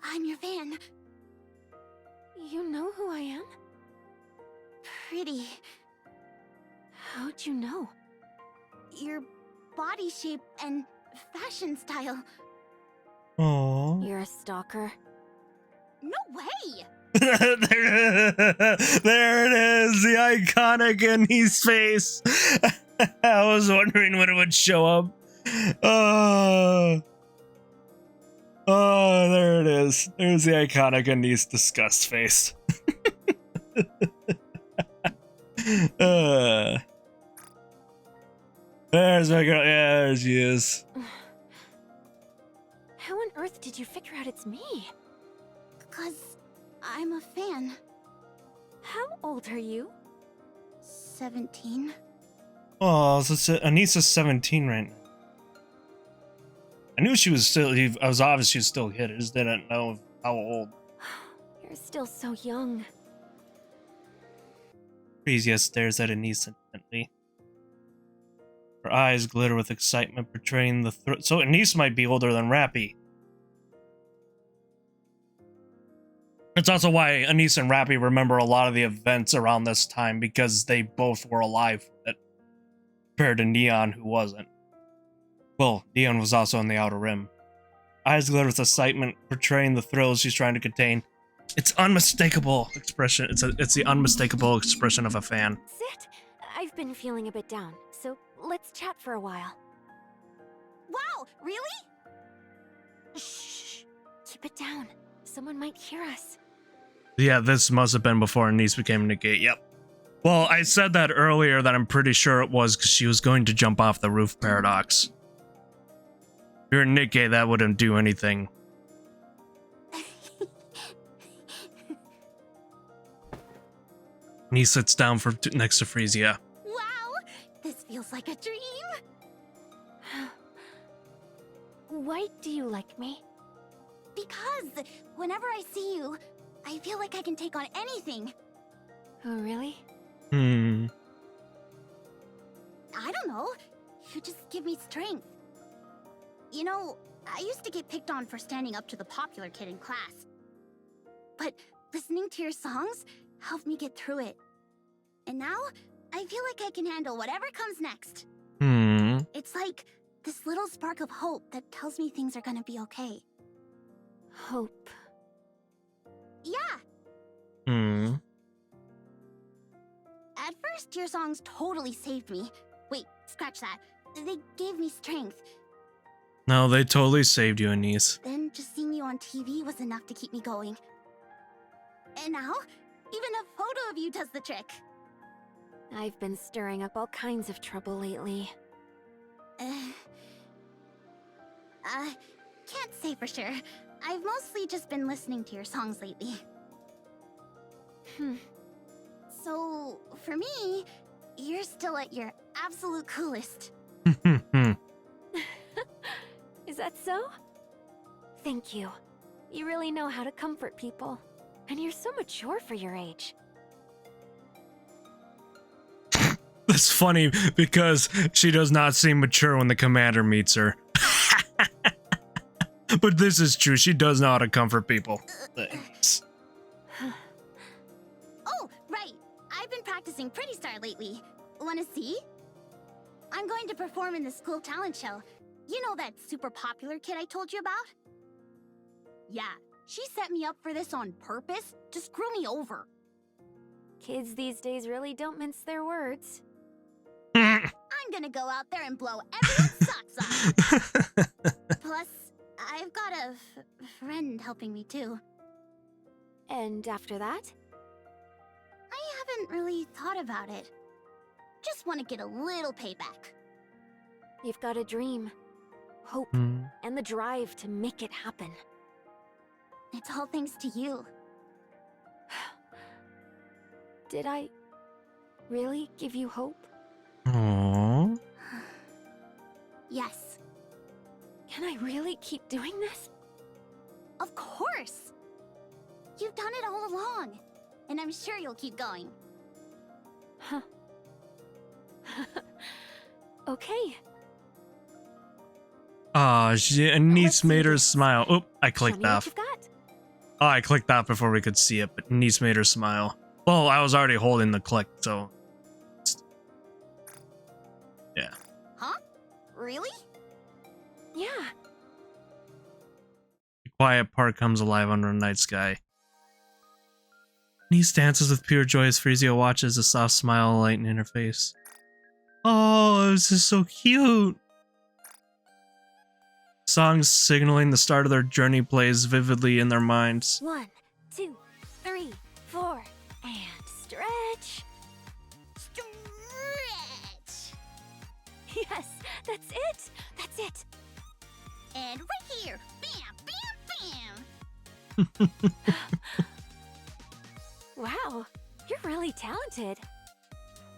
I'm your fan. You know who I am? Pretty. How'd you know? Your body shape and fashion style. Aww. You're a stalker? No way! There it is, the iconic Annie's face. I was wondering when it would show up. Oh, there it is. There's the iconic Annie's disgust face. There's my girl. Yeah, there she is. How on earth did you figure out it's me? 'Cause I'm a fan. How old are you? 17. Oh, so Anissa's 17 right now. I knew she was still. I was obvious she was still a kid. I just didn't know how old. You're still so young. Frisia stares at Anissa intently. Her eyes glitter with excitement, portraying the thrill. So Anissa might be older than Rappy. It's also why Anissa and Rappy remember a lot of the events around this time, because they both were alive for it, compared to Neon, who wasn't. Well, Neon was also in the Outer Rim. Eyes glitter with excitement, portraying the thrills she's trying to contain. It's unmistakable expression. It's the unmistakable expression of a fan. Sit. I've been feeling a bit down, so let's chat for a while. Wow, really? Shh. Keep it down. Someone might hear us. Yeah, this must have been before Anise became NIKKE. Yep. Well, I said that earlier that I'm pretty sure it was because she was going to jump off the roof paradox. If you're NIKKE, that wouldn't do anything. And he sits down next to Frisia. Wow, this feels like a dream. Why do you like me? Because whenever I see you, I feel like I can take on anything. Oh, really? Hmm. I don't know. You just give me strength. You know, I used to get picked on for standing up to the popular kid in class. But listening to your songs helped me get through it. And now, I feel like I can handle whatever comes next. Hmm. It's like this little spark of hope that tells me things are gonna be okay. Hope. Yeah! Hmm. At first, your songs totally saved me. Wait, scratch that. They gave me strength. No, they totally saved you, Anise. Then just seeing you on TV was enough to keep me going. And now, even a photo of you does the trick. I've been stirring up all kinds of trouble lately. Can't say for sure. I've mostly just been listening to your songs lately. So, for me, you're still at your absolute coolest. Is that so? Thank you. You really know how to comfort people. And you're so mature for your age. That's funny because she does not seem mature when the commander meets her. But this is true. She does know how to comfort people. Thanks. Oh, right. I've been practicing Pretty Star lately. Wanna see? I'm going to perform in the school talent show. You know that super popular kid I told you about? Yeah, she set me up for this on purpose to screw me over. Kids these days really don't mince their words. I'm gonna go out there and blow everyone's socks off. Plus, I've got a friend helping me too. And after that? I haven't really thought about it. Just want to get a little payback. You've got a dream, hope, and the drive to make it happen. It's all thanks to you. Did I really give you hope? Aww. Yes. Can I really keep doing this? Of course! You've done it all along, and I'm sure you'll keep going. Huh. Okay. Aw, Niece made her smile. Oop, I clicked Show me what off. you've got. Oh, I clicked off before we could see it, but Niece made her smile. Well, I was already holding the click, so... Yeah. Huh? Really? Yeah. The quiet part comes alive under a night sky. Niece dances with pure joy as Frisia watches, a soft smile lighten in her face. Oh, this is so cute! Songs signaling the start of their journey plays vividly in their minds. 1, 2, 3, 4, and stretch. Stretch! Yes, that's it. That's it. And right here, bam, bam, bam! Wow, you're really talented.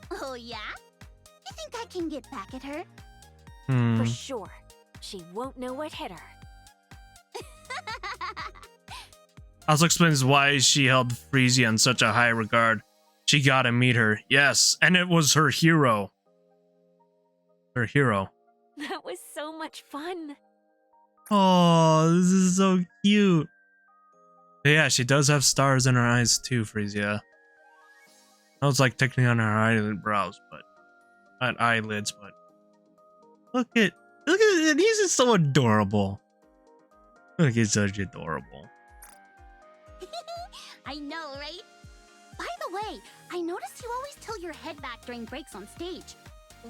Oh yeah? You think I can get back at her? For sure. She won't know what hit her. Also explains why she held Frisia in such a high regard. She gotta meet her, yes, and it was her hero. Her hero. That was so much fun. Oh, this is so cute. But yeah, she does have stars in her eyes too, Frisia. I was like technically on her eyebrows, but not eyelids, but look at it. He's just so adorable. Look, he's such adorable. I know, right? By the way, I noticed you always tilt your head back during breaks on stage.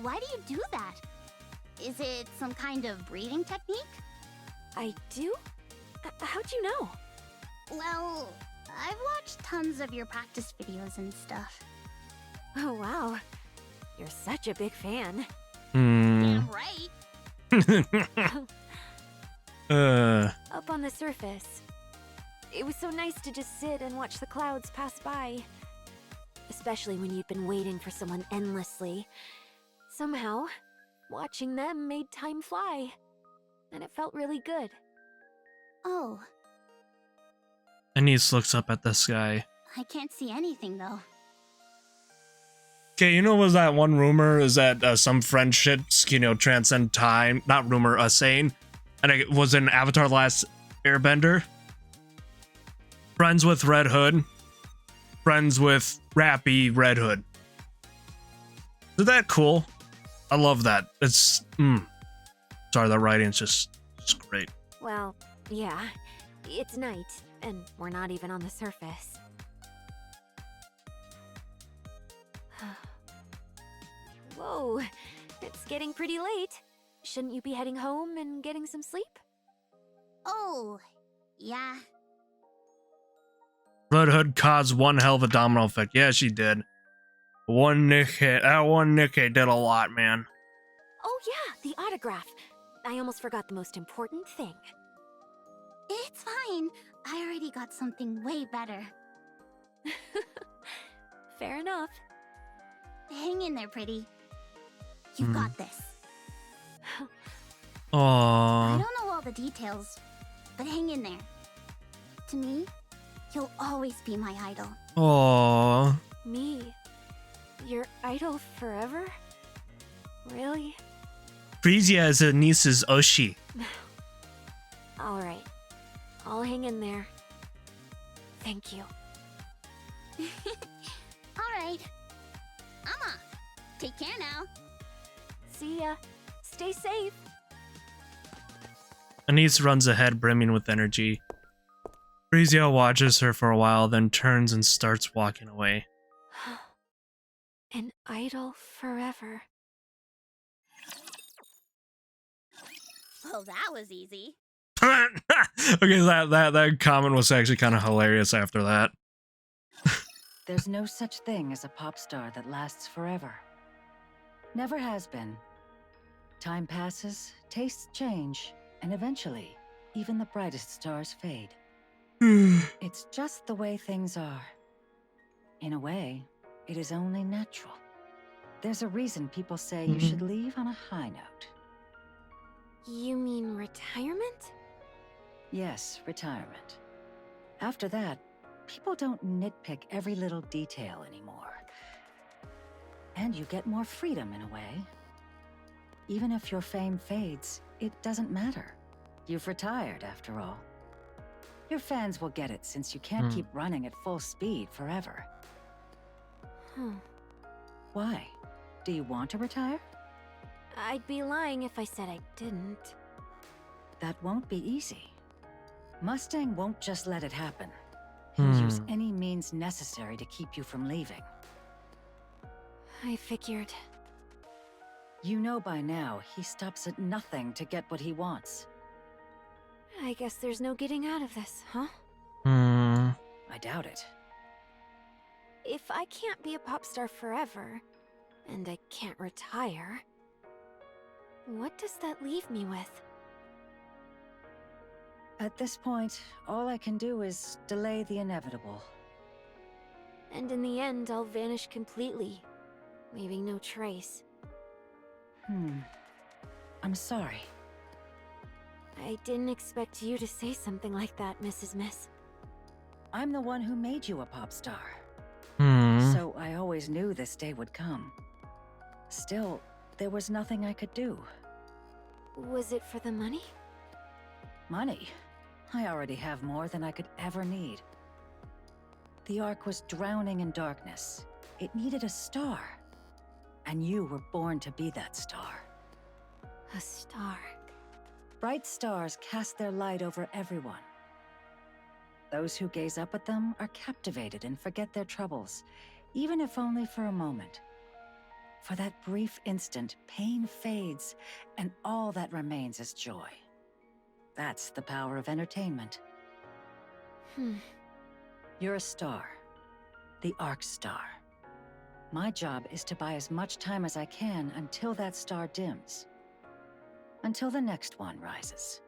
Why do you do that? Is it some kind of breathing technique? I do? How'd you know? Well, I've watched tons of your practice videos and stuff. Oh, wow. You're such a big fan. Damn right. Up on the surface. It was so nice to just sit and watch the clouds pass by. Especially when you'd been waiting for someone endlessly. Somehow, watching them made time fly. And it felt really good. Oh, Anise looks up at the sky. I can't see anything though. Okay, you know what was that one rumor? Is that some friendships, transcend time? Not rumor, saying. And it was in Avatar The Last Airbender. Friends with Red Hood. Friends with Rappy Red Hood. Isn't that cool? I love that. It's, Sorry, the writing's just great. Well, yeah. It's night, and we're not even on the surface. Whoa, it's getting pretty late. Shouldn't you be heading home and getting some sleep? Oh, yeah. Red Hood caused one hell of a domino effect. Yeah, she did. That one NIKKE did a lot, man. Oh yeah, the autograph. I almost forgot the most important thing. It's fine. I already got something way better. Fair enough. Hang in there, pretty. You've got this. I Aww. don't know all the details, but hang in there. To me, you'll always be my idol. Aww. Me? Your idol forever? Really? Frisia is a niece's Oshi. Alright. I'll hang in there. Thank you. Alright. I'm off. Take care now. See ya. Stay safe. Anise runs ahead, brimming with energy. Frisia watches her for a while, then turns and starts walking away. An idol forever. Well, that was easy. Okay, that comment was actually kind of hilarious after that. There's no such thing as a pop star that lasts forever. Never has been. Time passes, tastes change, and eventually, even the brightest stars fade. It's just the way things are. In a way, it is only natural. There's a reason people say you should leave on a high note. You mean retirement? Yes, retirement. After that, people don't nitpick every little detail anymore. And you get more freedom in a way. Even if your fame fades, it doesn't matter. You've retired, after all. Your fans will get it since you can't keep running at full speed forever. Why? Do you want to retire? I'd be lying if I said I didn't. That won't be easy. Mustang won't just let it happen. He'll use any means necessary to keep you from leaving. I figured. You know by now, he stops at nothing to get what he wants. I guess there's no getting out of this, huh? I doubt it. If I can't be a pop star forever, and I can't retire, what does that leave me with? At this point, all I can do is delay the inevitable. And in the end, I'll vanish completely, leaving no trace. I'm sorry. I didn't expect you to say something like that, Mrs. Miss. I'm the one who made you a pop star. So I always knew this day would come. Still, there was nothing I could do. Was it for the money? Money? I already have more than I could ever need. The Ark was drowning in darkness. It needed a star. And you were born to be that star. A star. Bright stars cast their light over everyone. Those who gaze up at them are captivated and forget their troubles, even if only for a moment. For that brief instant, pain fades, and all that remains is joy. That's the power of entertainment. You're a star. The Ark Star. My job is to buy as much time as I can until that star dims. Until the next one rises.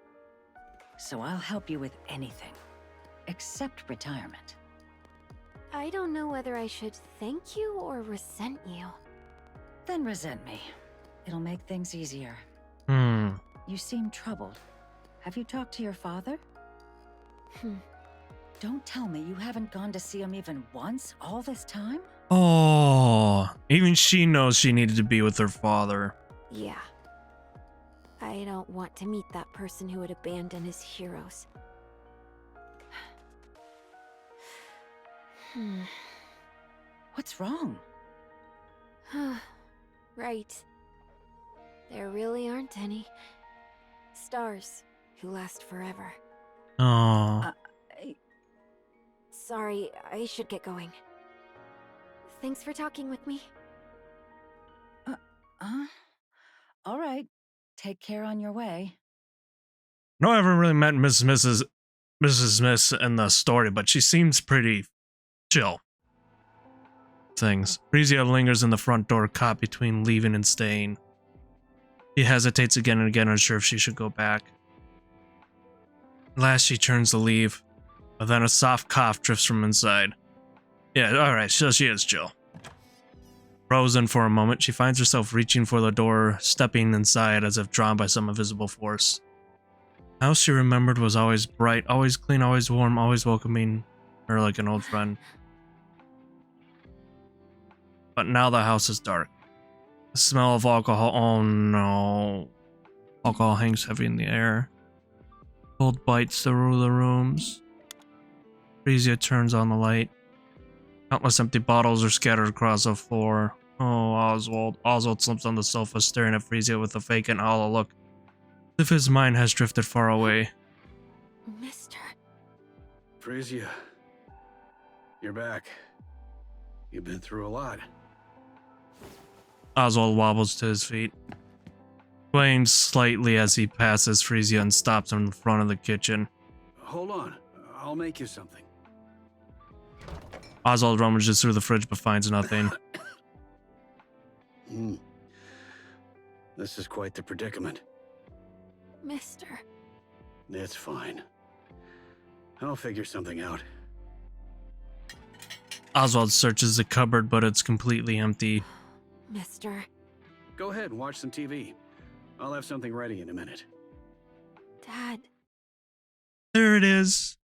So I'll help you with anything. Except retirement. I don't know whether I should thank you or resent you. Then resent me. It'll make things easier. You seem troubled. Have you talked to your father? Don't tell me you haven't gone to see him even once all this time? Oh, even she knows she needed to be with her father. Yeah. I don't want to meet that person who would abandon his heroes. What's wrong? Right. There really aren't any stars who last forever. Oh. Sorry, I should get going. Thanks for talking with me. All right. Take care on your way. No, I haven't really met Mrs. Miss in the story, but she seems pretty chill. Things. Frisia lingers in the front door, caught between leaving and staying. She hesitates again and again, unsure if she should go back. At last, she turns to leave, but then a soft cough drifts from inside. Yeah, alright, so she is chill. Frozen for a moment, she finds herself reaching for the door, stepping inside as if drawn by some invisible force. The house she remembered was always bright, always clean, always warm, always welcoming her like an old friend. But now the house is dark. The smell of alcohol, oh no. Alcohol hangs heavy in the air. Cold bites through the rooms. Frisia turns on the light. Countless empty bottles are scattered across the floor. Oh, Oswald. Oswald slips on the sofa, staring at Frisia with a vacant, hollow look, as if his mind has drifted far away. Mister. Frisia, you're back. You've been through a lot. Oswald wobbles to his feet, swaying slightly as he passes Frisia and stops in front of the kitchen. Hold on. I'll make you something. Oswald rummages through the fridge but finds nothing. This is quite the predicament. Mister. It's fine. I'll figure something out. Oswald searches the cupboard, but it's completely empty. Mister. Go ahead and watch some TV. I'll have something ready in a minute. Dad. There it is.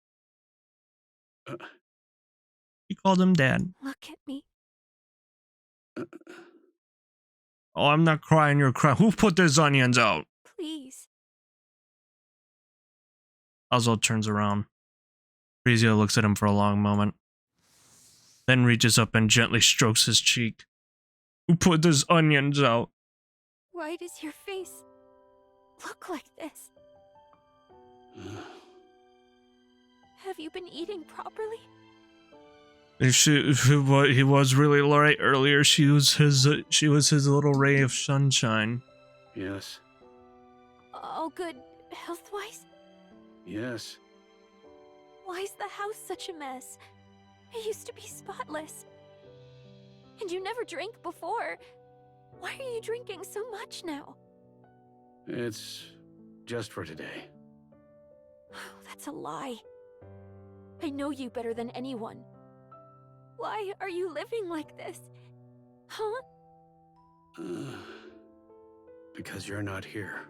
He called him Dad. Look at me. Oh, I'm not crying, you're crying. Who put these onions out? Please. Oswald turns around. Frisia looks at him for a long moment, then reaches up and gently strokes his cheek. Who put these onions out? Why does your face look like this? Have you been eating properly? He was really right earlier. She was his little ray of sunshine. Yes. All good health-wise? Yes. Why is the house such a mess? It used to be spotless. And you never drank before. Why are you drinking so much now? It's just for today. That's a lie. I know you better than anyone. Why are you living like this? Huh? Because you're not here.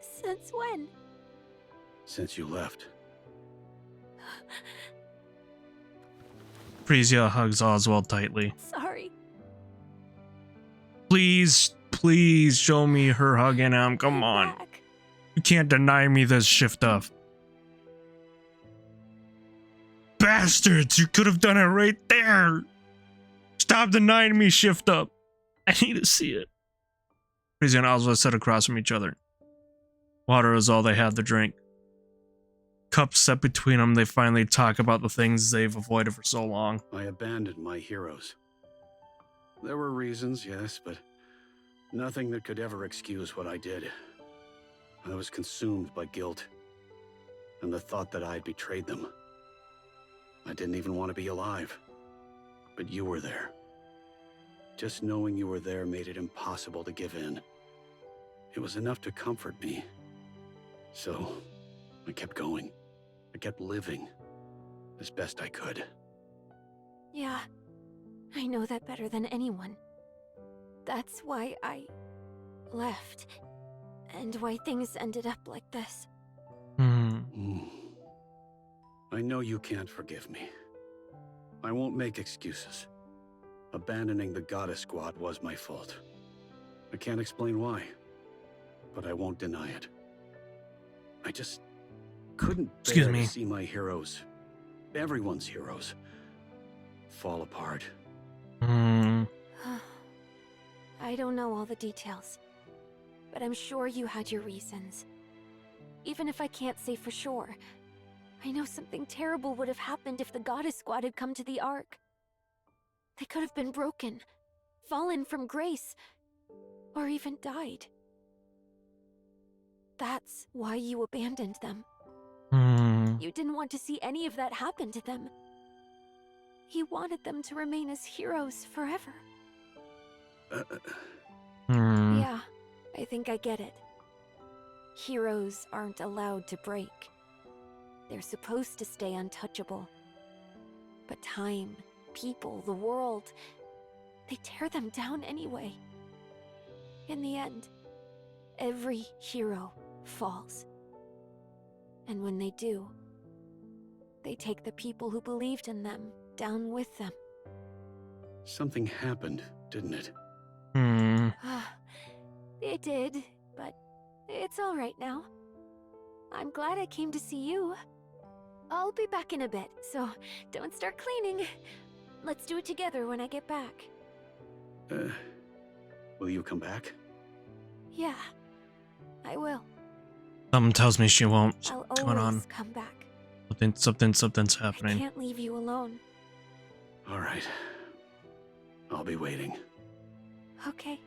Since when? Since you left. Frisia hugs Oswald tightly. Sorry. Please show me her hugging him. Come on. You can't deny me this shift off. Bastards! You could have done it right there! Stop denying me shift up. I need to see it. Frisia and Oswald sit across from each other. Water is all they had to drink. Cups set between them, they finally talk about the things they've avoided for so long. I abandoned my heroes. There were reasons, yes, but nothing that could ever excuse what I did. I was consumed by guilt and the thought that I had betrayed them. I didn't even want to be alive, but you were there. Just knowing you were there made it impossible to give in. It was enough to comfort me. So, I kept going. I kept living as best I could. Yeah, I know that better than anyone. That's why I left, and why things ended up like this. I know you can't forgive me. I won't make excuses. Abandoning the Goddess Squad was my fault. I can't explain why, but I won't deny it. I just couldn't bear to see my heroes, everyone's heroes, fall apart. I don't know all the details, but I'm sure you had your reasons. Even if I can't say for sure, I know something terrible would have happened if the Goddess Squad had come to the Ark. They could have been broken, fallen from grace, or even died. That's why you abandoned them. You didn't want to see any of that happen to them. You wanted them to remain as heroes forever. Yeah, I think I get it. Heroes aren't allowed to break. They're supposed to stay untouchable. But time people, the world. They tear them down anyway. In the end, every hero falls. And when they do, they take the people who believed in them down with them. Something happened, didn't it? It did, but it's all right now. I'm glad I came to see you. I'll be back in a bit, so don't start cleaning. Let's do it together when I get back. Will you come back? Yeah, I will. Something tells me she won't. I'll What's going on? always come back. Something's I happening. can't leave you alone. All right. I'll be waiting. Okay.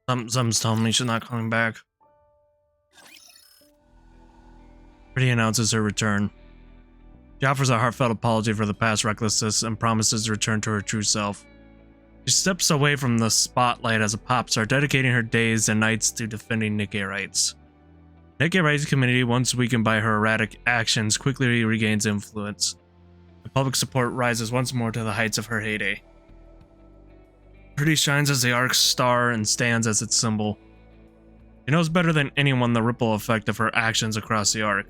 Something's telling me she's not coming back. Pretty announces her return. She offers a heartfelt apology for the past recklessness and promises to return to her true self. She steps away from the spotlight as a pop star, dedicating her days and nights to defending NIKKE rights. NIKKE rights community, once weakened by her erratic actions, quickly regains influence. The public support rises once more to the heights of her heyday. Pretty shines as the Ark's star and stands as its symbol. She knows better than anyone the ripple effect of her actions across the Ark.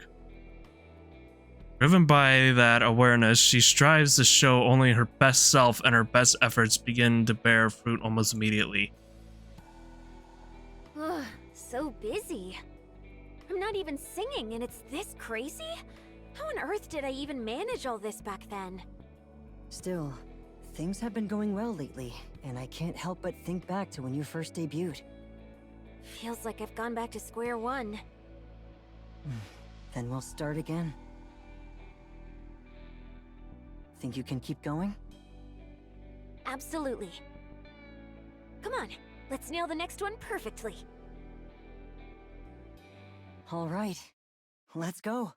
Driven by that awareness, she strives to show only her best self, and her best efforts begin to bear fruit almost immediately. Ugh, so busy. I'm not even singing and it's this crazy? How on earth did I even manage all this back then? Still, things have been going well lately, and I can't help but think back to when you first debuted. Feels like I've gone back to square one. Then we'll start again. Think you can keep going? Absolutely. Come on, let's nail the next one perfectly. All right, let's go.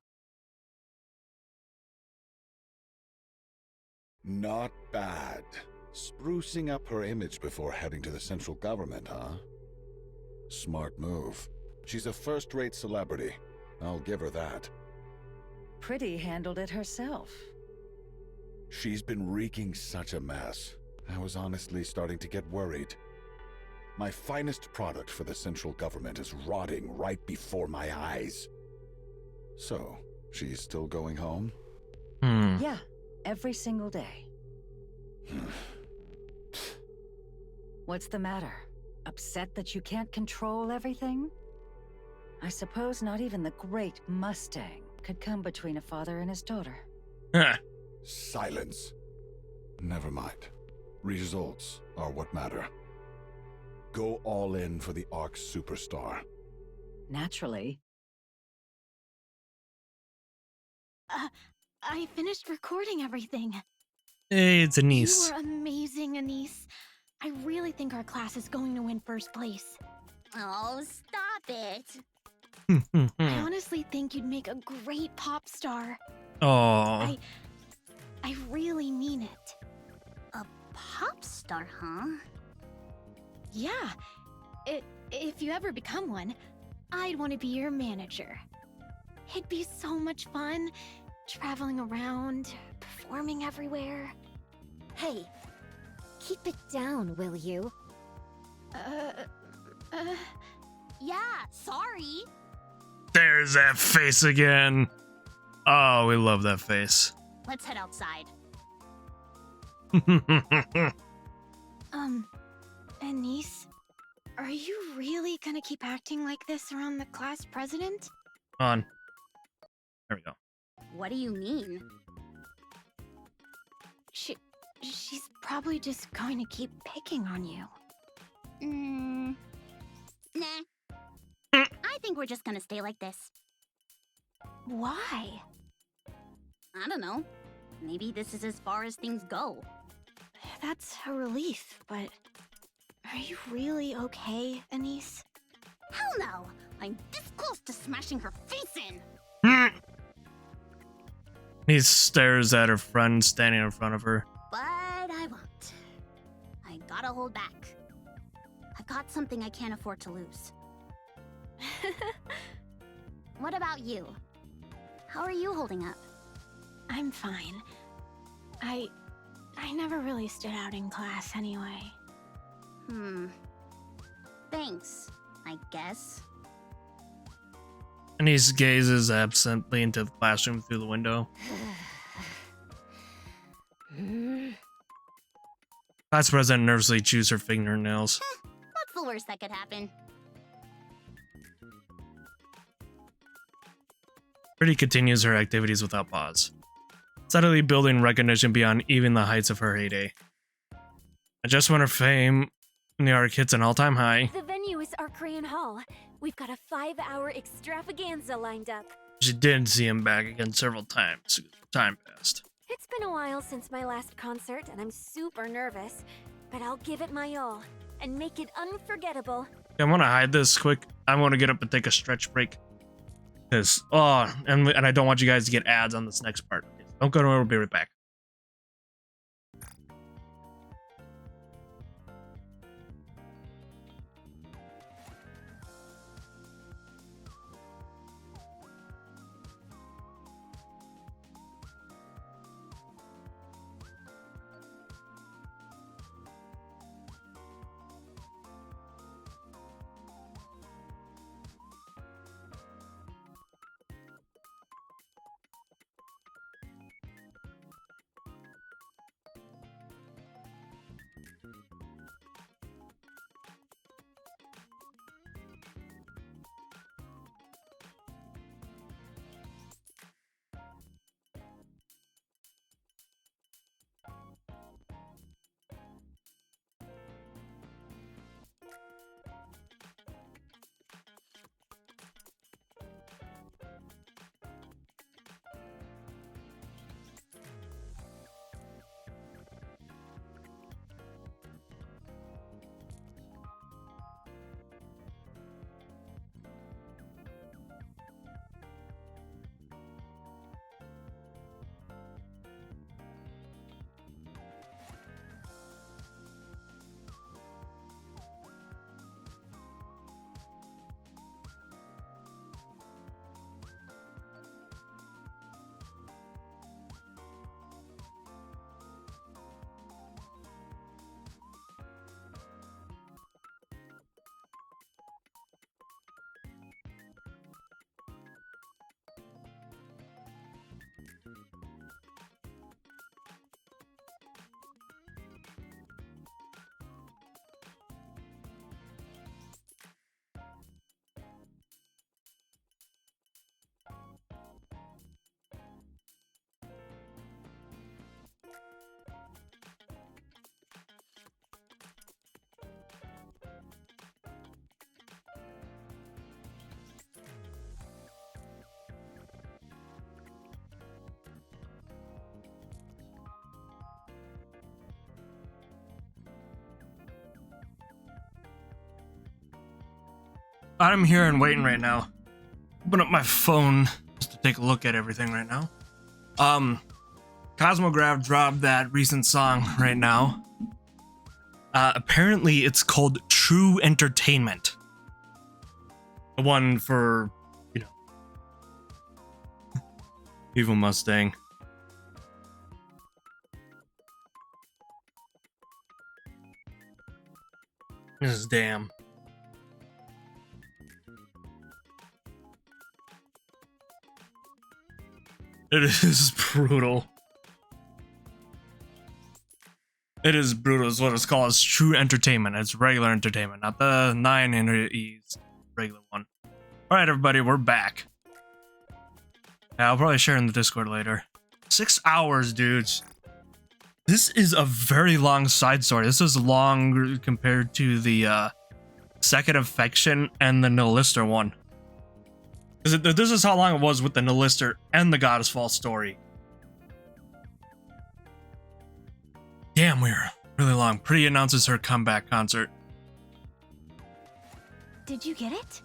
Not bad. Sprucing up her image before heading to the central government, huh? Smart move. She's a first-rate celebrity. I'll give her that. Pretty handled it herself. She's been wreaking such a mess. I was honestly starting to get worried. My finest product for the central government is rotting right before my eyes. So, she's still going home? Yeah, every single day. What's the matter? Upset that you can't control everything? I suppose not even the great Mustang could come between a father and his daughter. Silence. Never mind. Results are what matter. Go all in for the Ark superstar. Naturally. I finished recording everything. Hey, it's Anise. You were amazing, Anise. I really think our class is going to win first place. Oh, stop it. I honestly think you'd make a great pop star. Oh. I really mean it. A pop star, huh? Yeah. If you ever become one, I'd want to be your manager. It'd be so much fun, traveling around, performing everywhere. Hey, keep it down, will you? Yeah, sorry. There's that face again. Oh, we love that face. Let's head outside. Anise, are you really gonna keep acting like this around the class president? On. There we go. What do you mean? She's probably just going to keep picking on you. Nah. I think we're just gonna stay like this. Why? I don't know. Maybe this is as far as things go. That's a relief, but are you really okay, Anise? Hell no! I'm this close to smashing her face in! He stares at her friend standing in front of her. But I won't. I gotta hold back. I've got something I can't afford to lose. What about you? how are you holding up? I'm fine. I never really stood out in class anyway. Thanks, I guess. And he gazes absently into the classroom through the window. Class president nervously chews her fingernails. What's the worst that could happen? Pretty continues her activities without pause, steadily building recognition beyond even the heights of her heyday. And just when her fame in the arc hits an all-time high, The venue is Arcrayon Hall. We've got a 5-hour extravaganza lined up. she did see him back again several times. Time passed. It's been a while since my last concert, and I'm super nervous, but I'll give it my all and make it unforgettable. I want to hide this quick. I want to get up and take a stretch break. Because, and I don't want you guys to get ads on this next part. Don't go nowhere, we'll be right back. I'm here and waiting right now. Open up my phone just to take a look at everything right now. Cosmograph dropped that recent song right now. Apparently it's called True Entertainment. The one for, Evil Mustang. This is damn. It is brutal. It is brutal, is what it's called. It's True Entertainment. It's regular entertainment, not the 9E's regular one. Alright, everybody, we're back. Yeah, I'll probably share in the Discord later. 6 hours, dudes. This is a very long side story. This is long compared to the Second Affection and the Nilister one. This is how long it was with the Nilister and the Goddess Fall story. Damn, we're really long. Pretty announces her comeback concert. Did you get it?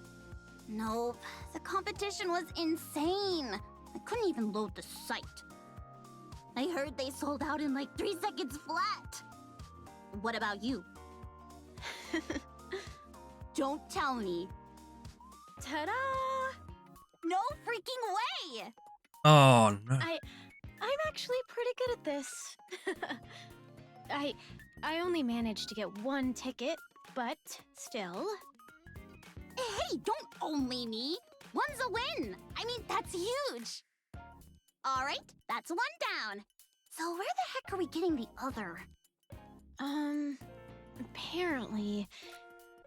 Nope. The competition was insane. I couldn't even load the site. I heard they sold out in like 3 seconds flat. What about you? Don't tell me. Ta-da! No freaking way! Oh no. I'm actually pretty good at this. I only managed to get one ticket, but still. Hey, don't only me. One's a win. I mean, that's huge. All right, that's one down. So where the heck are we getting the other? Apparently,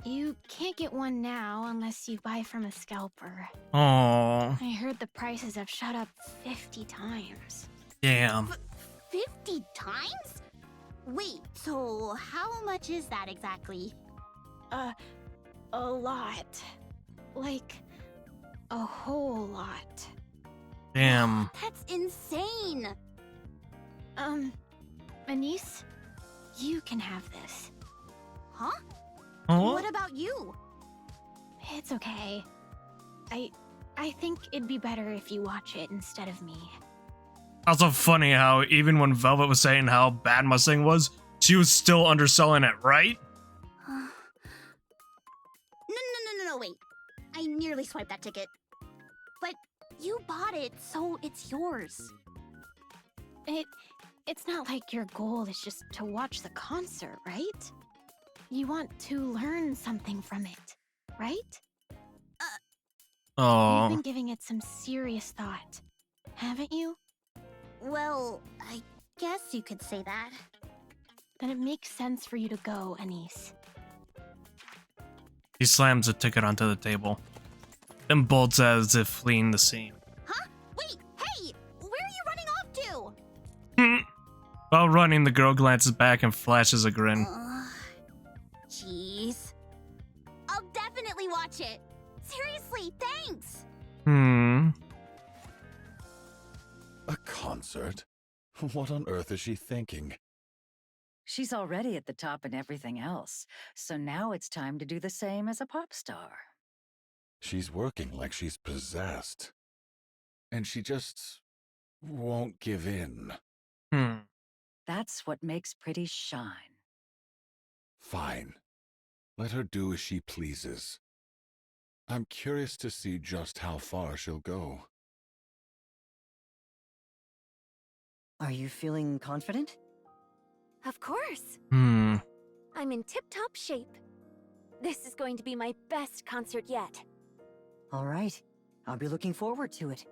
you can't get one now unless you buy from a scalper. Oh. I heard the prices have shot up 50 times. Damn. 50 times? Wait, so how much is that exactly? A lot. Like, a whole lot. Damn. That's insane. Anise, you can have this. Huh? Oh? What about you? It's okay. I think it'd be better if you watch it instead of me. Also funny how even when Velvet was saying how bad Mustang was, she was still underselling it, right? No, wait. I nearly swiped that ticket. But you bought it, so it's yours. It's not like your goal is just to watch the concert, right? You want to learn something from it, right? Oh. You've been giving it some serious thought, haven't you? Well, I guess you could say that. Then it makes sense for you to go, Anise. He slams a ticket onto the table, then bolts as if fleeing the scene. Huh? Wait, hey! Where are you running off to? While running, the girl glances back and flashes a grin. Jeez. I'll definitely watch it. Seriously, thanks! A concert? What on earth is she thinking? She's already at the top in everything else, so now it's time to do the same as a pop star. She's working like she's possessed. And she just won't give in. That's what makes Pretty shine. Fine. Let her do as she pleases. I'm curious to see just how far she'll go. Are you feeling confident? Of course. Hmm. I'm in tip-top shape. This is going to be my best concert yet. All right. I'll be looking forward to it.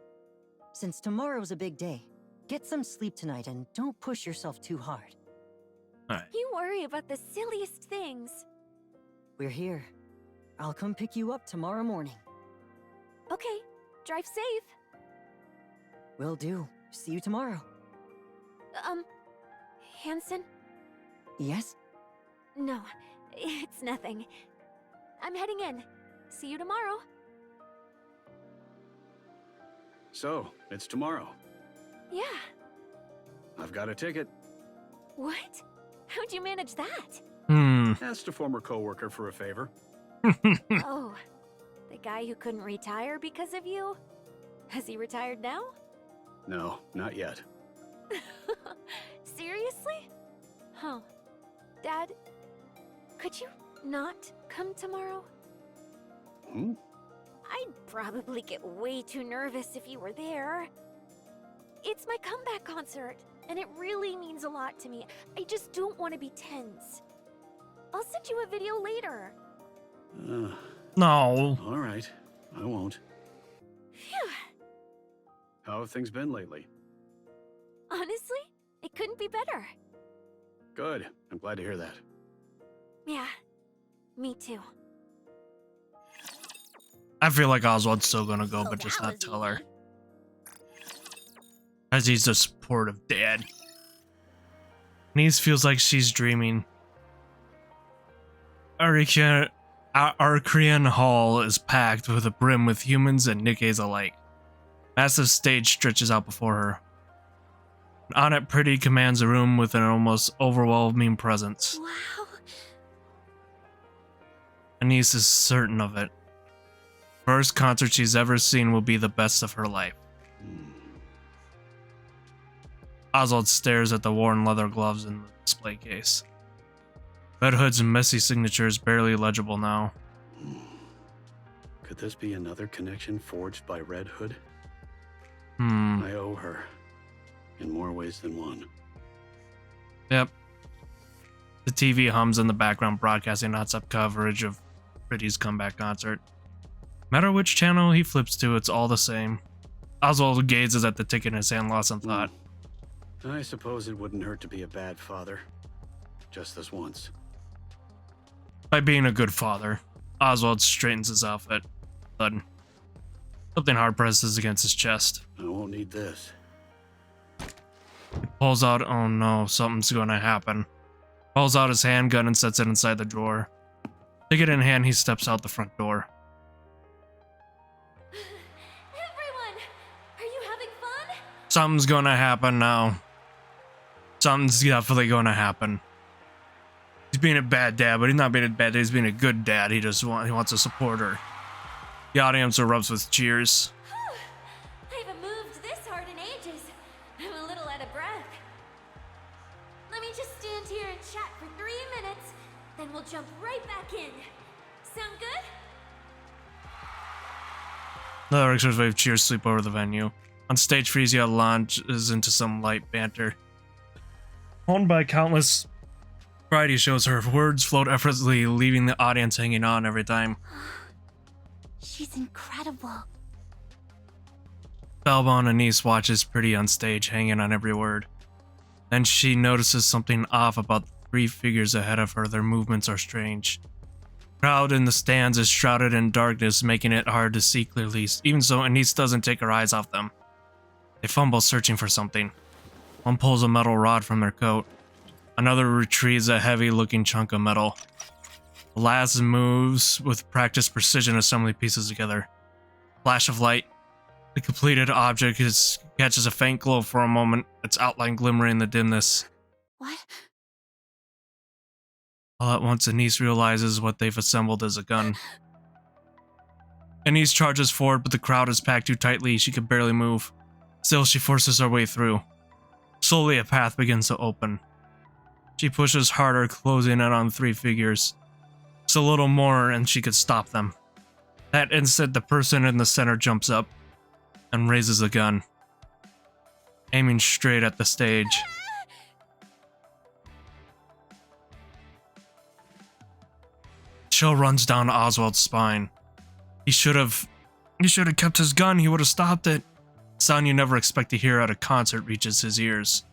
Since tomorrow's a big day, get some sleep tonight and don't push yourself too hard. You worry about the silliest things. We're here. I'll come pick you up tomorrow morning. Okay, drive safe. Will do. See you tomorrow. Hanson? Yes? No, it's nothing. I'm heading in. See you tomorrow. So, it's tomorrow. Yeah. I've got a ticket. What? How'd you manage that? Asked a former coworker for a favor. Oh, the guy who couldn't retire because of you? Has he retired now? No, not yet. Seriously? Huh. Dad, could you not come tomorrow? I'd probably get way too nervous if you were there. It's my comeback concert, and it really means a lot to me. I just don't want to be tense. I'll send you a video later. No. All right, I won't. Phew. How have things been lately? Honestly, it couldn't be better. Good. I'm glad to hear that. Yeah, me too. I feel like Oswald's still gonna go, but just not tell her. As he's a supportive dad. Nese feels like she's dreaming. Arcrian Hall is packed with a brim with humans and Nikkes alike. Massive stage stretches out before her. On it, Pretty commands a room with an almost overwhelming presence. Wow. Anise is certain of it. First concert she's ever seen will be the best of her life. Oswald stares at the worn leather gloves in the display case. Red Hood's messy signature is barely legible now. Could this be another connection forged by Red Hood? I owe her. In more ways than one. Yep. The TV hums in the background, broadcasting non-stop coverage of Pretty's comeback concert. No matter which channel he flips to, it's all the same. Oswald gazes at the ticket in his hand, lost in thought. I suppose it wouldn't hurt to be a bad father. Just this once. By being a good father, Oswald straightens his outfit. Sudden. Something hard presses against his chest. I won't need this. He pulls out, oh no, something's gonna happen. Pulls out his handgun and sets it inside the drawer. Ticket in hand, he steps out the front door. Everyone, are you having fun? Something's gonna happen now. Something's definitely gonna happen. He's being a bad dad, but he's not being a bad dad, he's being a good dad. He wants to support her. The audience erupts with cheers. I haven't moved this hard in ages. I'm a little out of breath. Let me just stand here and chat for 3 minutes, then we'll jump right back in. Sound good? The orchestra's wave cheers sweep over the venue. On stage, Frisia launches into some light banter. Owned by countless variety shows, her words float effortlessly, leaving the audience hanging on every time. She's incredible. Spellbound Anise watches Pretty on stage, hanging on every word. Then she notices something off about the 3 figures ahead of her. Their movements are strange. The crowd in the stands is shrouded in darkness, making it hard to see clearly. Even so, Anise doesn't take her eyes off them. They fumble, searching for something. One pulls a metal rod from their coat. Another retrieves a heavy-looking chunk of metal. The last moves with practiced precision, assembling pieces together. Flash of light. The completed object catches a faint glow for a moment, its outline glimmering in the dimness. What? All at once, Anise realizes what they've assembled is a gun. Anise charges forward, but the crowd is packed too tightly, she can barely move. Still, she forces her way through. Slowly, a path begins to open. She pushes harder, closing in on 3 figures. Just a little more, and she could stop them. That instant, the person in the center jumps up and raises a gun, aiming straight at the stage. Chill runs down Oswald's spine. He should have kept his gun. He would have stopped it. Sound you never expect to hear at a concert reaches his ears.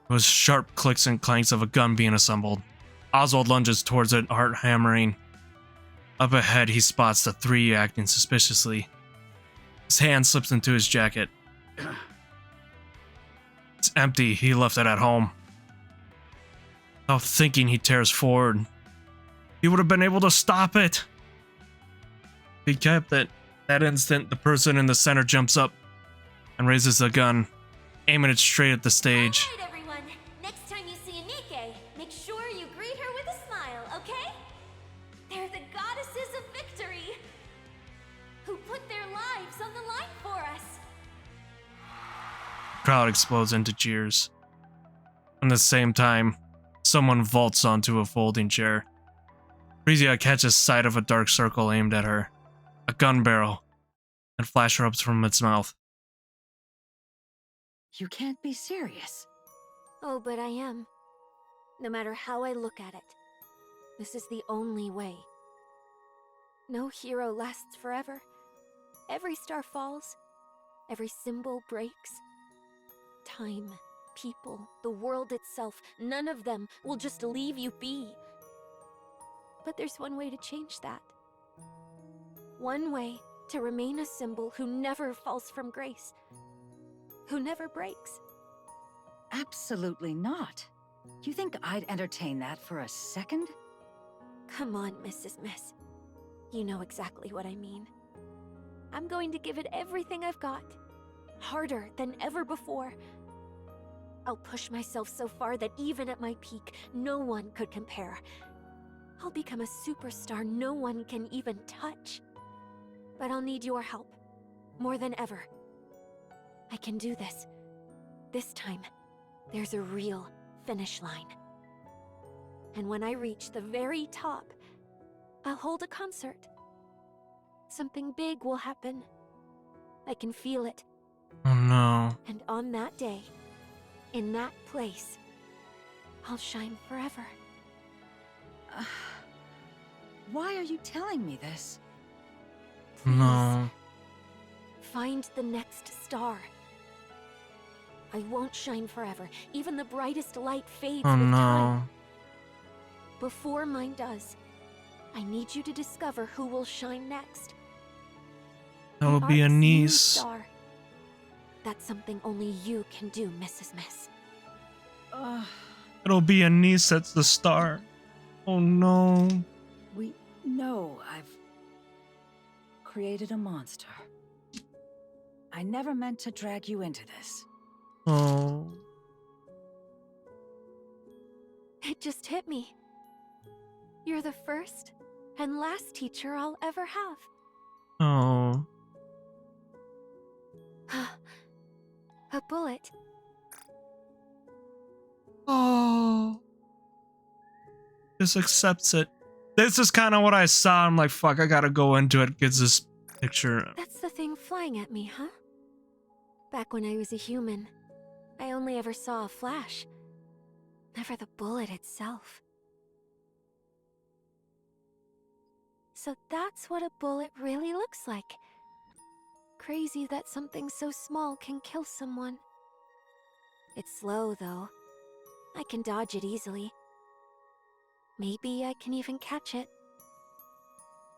It was sharp clicks and clanks of a gun being assembled. Oswald lunges towards it, heart hammering. Up ahead, he spots the 3 acting suspiciously. His hand slips into his jacket. It's empty. He left it at home. Without thinking, he tears forward. He would have been able to stop it. He kept it. That instant, the person in the center jumps up and raises the gun, aiming it straight at the stage. All right, everyone. Next time you see a NIKKE, make sure you greet her with a smile, okay? They're the goddesses of victory, who put their lives on the line for us. The crowd explodes into cheers. At the same time, someone vaults onto a folding chair. Frisia catches sight of a dark circle aimed at her. A gun barrel, and flash erupts from its mouth. You can't be serious. Oh, but I am. No matter how I look at it, this is the only way. No hero lasts forever. Every star falls. Every symbol breaks. Time, people, the world itself, none of them will just leave you be. But there's one way to change that. One way to remain a symbol who never falls from grace. Who never breaks. Absolutely not. You think I'd entertain that for a second? Come on, Mrs. Miss. You know exactly what I mean. I'm going to give it everything I've got. Harder than ever before. I'll push myself so far that even at my peak, no one could compare. I'll become a superstar no one can even touch. But I'll need your help, more than ever. I can do this. This time, there's a real finish line. And when I reach the very top, I'll hold a concert. Something big will happen. I can feel it, Oh no. And on that day, in that place, I'll shine forever. Why are you telling me this? No. Find the next star. I won't shine forever. Even the brightest light fades Oh with no. time. Before mine does, I need you to discover who will shine next. That will be a Ark's new niece. star. That's something only you can do, Mrs. Miss. It'll be a niece that's the star. Oh no. We know I've created a monster. I never meant to drag you into this. Oh. It just hit me. You're the first and last teacher I'll ever have. Oh. A bullet. Oh. Just accepts it. This is kind of what I saw. I'm like, fuck, I gotta go into it. Gets this picture. That's the thing flying at me, huh? Back when I was a human, I only ever saw a flash. Never the bullet itself. So that's what a bullet really looks like. Crazy that something so small can kill someone. It's slow, though. I can dodge it easily. Maybe I can even catch it.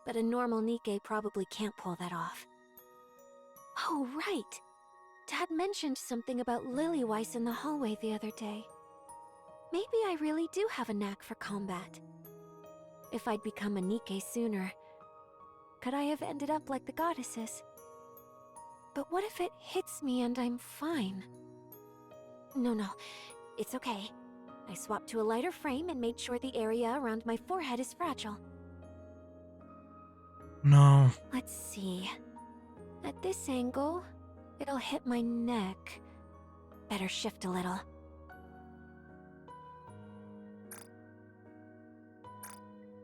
But a normal NIKKE probably can't pull that off. Oh, right! Dad mentioned something about Lillyweiss in the hallway the other day. Maybe I really do have a knack for combat. If I'd become a NIKKE sooner, could I have ended up like the goddesses? But what if it hits me and I'm fine? No, it's okay. I swapped to a lighter frame and made sure the area around my forehead is fragile. No. Let's see. At this angle, it'll hit my neck. Better shift a little.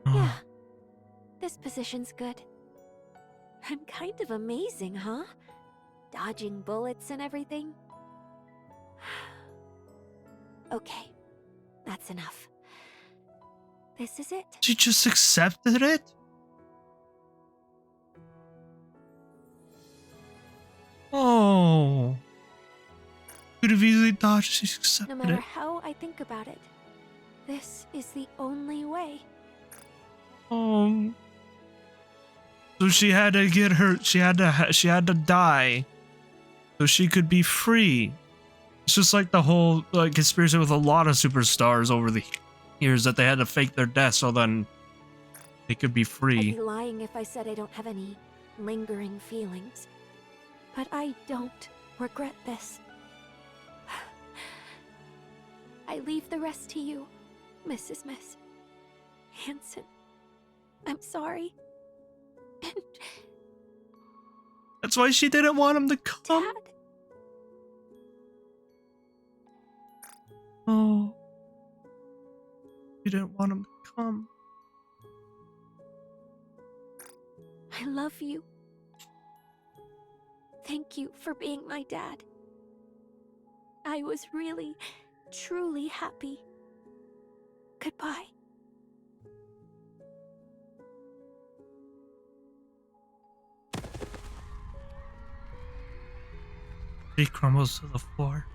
Yeah, this position's good. I'm kind of amazing, huh? Dodging bullets and everything. Okay, that's enough. This is it. She just accepted it? Oh. Could have easily thought she accepted No matter it. how I think about it, this is the only way. Oh. So she had to get her. She had to die, so she could be free. It's just like the whole conspiracy with a lot of superstars over the years that they had to fake their death so then they could be I'd free. be lying if I said I don't have any lingering feelings. But I don't regret this. I leave the rest to you, Mrs. Miss. Hanson, I'm sorry. And That's why she didn't want him to come. Dad, Oh. She didn't want him to come. I love you. Thank you for being my dad. I was really, truly happy. Goodbye. He crumbles to the floor.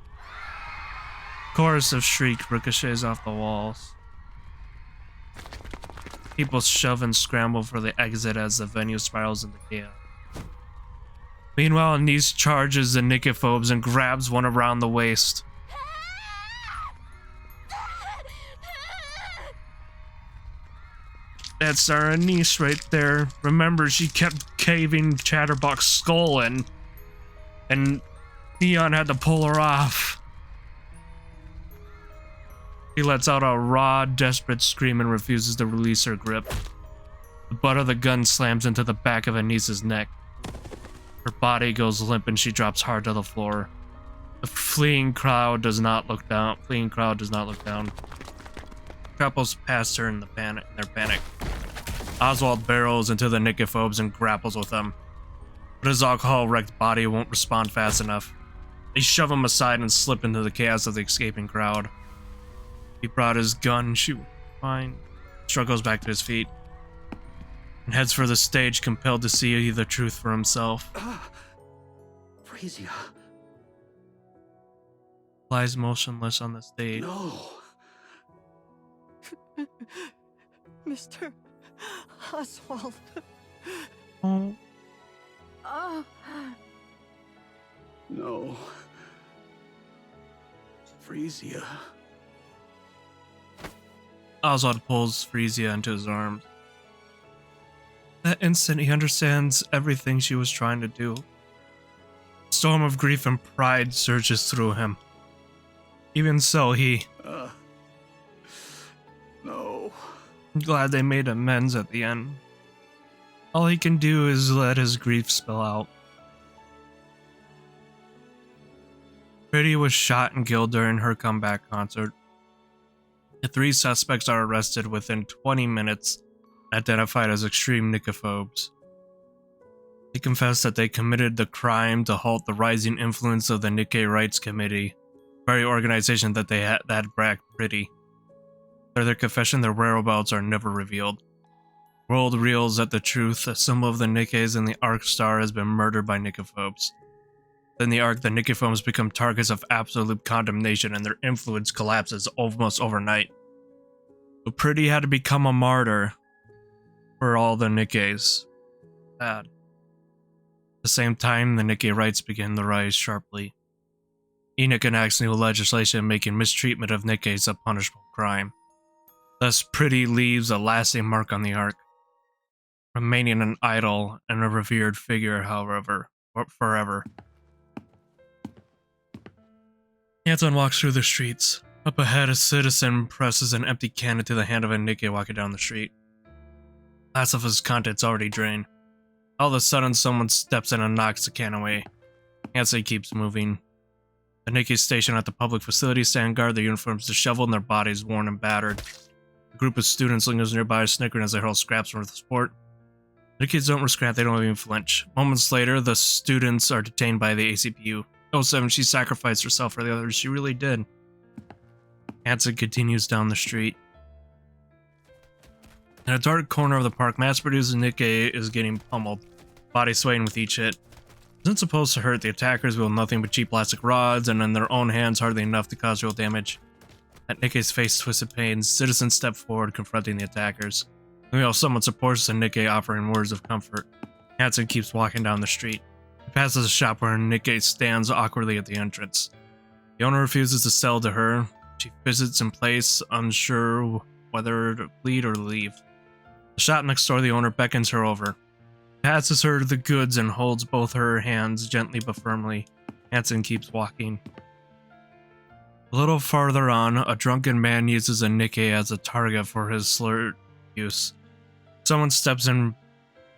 Chorus of shriek ricochets off the walls. People shove and scramble for the exit as the venue spirals into chaos. Meanwhile, Nice charges the NIKKE and grabs one around the waist. That's our Anise right there. Remember, she kept caving Chatterbox's skull in, and Neon had to pull her off. He lets out a raw, desperate scream and refuses to release her grip. The butt of the gun slams into the back of Anise's neck. Her body goes limp and she drops hard to the floor. The fleeing crowd does not look down. Couples past her in their panic. Oswald barrels into the NIKKE and grapples with them. But his alcohol-wrecked body won't respond fast enough. They shove him aside and slip into the chaos of the escaping crowd. He brought his gun, shoot, fine. Struggles back to his feet and heads for the stage, compelled to see the truth for himself. Frisia. Lies motionless on the stage. No. Mr. Oswald. Oh. Oh. No. Frisia. Oswald pulls Frisia into his arms. That instant, he understands everything she was trying to do. A storm of grief and pride surges through him. Even so, No. I'm glad they made amends at the end. All he can do is let his grief spill out. Pretty was shot and killed during her comeback concert. The 3 suspects are arrested within 20 minutes, identified as extreme NIKKEphobes. They confess that they committed the crime to halt the rising influence of the NIKKE Rights Committee, the very organization that they had bragged Pretty. Per their confession, their whereabouts are never revealed. World reels at the truth. A symbol of the NIKKEs and the Arc Star has been murdered by NIKKEphobes. In the Arc, the NIKKEphobes become targets of absolute condemnation and their influence collapses almost overnight. But Pretty had to become a martyr for all the NIKKEs. Bad. At the same time, the NIKKE rights begin to rise sharply. Enoch enacts new legislation making mistreatment of NIKKEs a punishable crime. Thus, Pretty leaves a lasting mark on the Arc, remaining an idol and a revered figure, however, forever. Anton walks through the streets. Up ahead, a citizen presses an empty can into the hand of a NIKKE walking down the street. Last of his contents already drained. All of a sudden, someone steps in and knocks the can away. Anson keeps moving. The NIKKE station at the public facility stand guard, their uniforms disheveled and their bodies worn and battered. A group of students lingers nearby, snickering as they hurl scraps from the sport. The kids don't risk they don't even flinch. Moments later, the students are detained by the ACPU. 07, she sacrificed herself for the others. She really did. Anson continues down the street. In a dark corner of the park, mass-produced NIKKE is getting pummeled, body swaying with each hit. Isn't supposed to hurt. The attackers wield nothing but cheap plastic rods, and in their own hands hardly enough to cause real damage. At NIKKE's face twisted pain, citizens step forward, confronting the attackers. Meanwhile, someone supports the NIKKE, offering words of comfort. Anson keeps walking down the street. He passes a shop where NIKKE stands awkwardly at the entrance. The owner refuses to sell to her. She visits in place, unsure whether to plead or leave. The shop next door, the owner beckons her over. Passes her the goods and holds both her hands gently but firmly. Anson keeps walking. A little farther on, a drunken man uses a NIKKE as a target for his slurred use. Someone steps in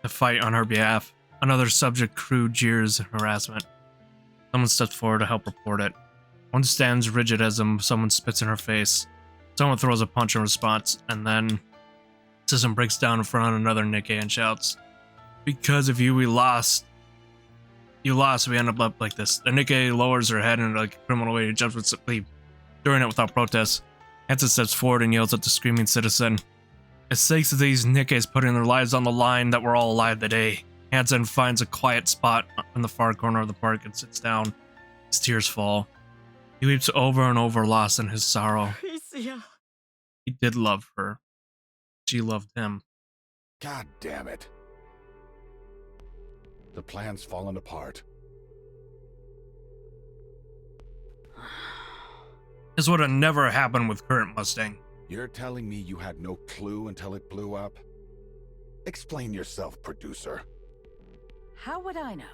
to fight on her behalf. Another subject crew jeers and harassment. Someone steps forward to help report it. One stands rigid as someone spits in her face. Someone throws a punch in response, and then Citizen breaks down in front of another NIKKE and shouts, "Because of you, we lost. You lost, we end up like this." The NIKKE lowers her head in like a criminal way and jumps with sleep, doing it without protest. Anson steps forward and yells at the screaming citizen, "It's sakes of these NIKKEs putting their lives on the line that we're all alive today." Anson finds a quiet spot in the far corner of the park and sits down. His tears fall. He weeps over and over, lost in his sorrow. Frisia. He did love her. She loved him. God damn it. The plan's fallen apart. This would have never happened with current Mustang. You're telling me you had no clue until it blew up? Explain yourself, producer. How would I know?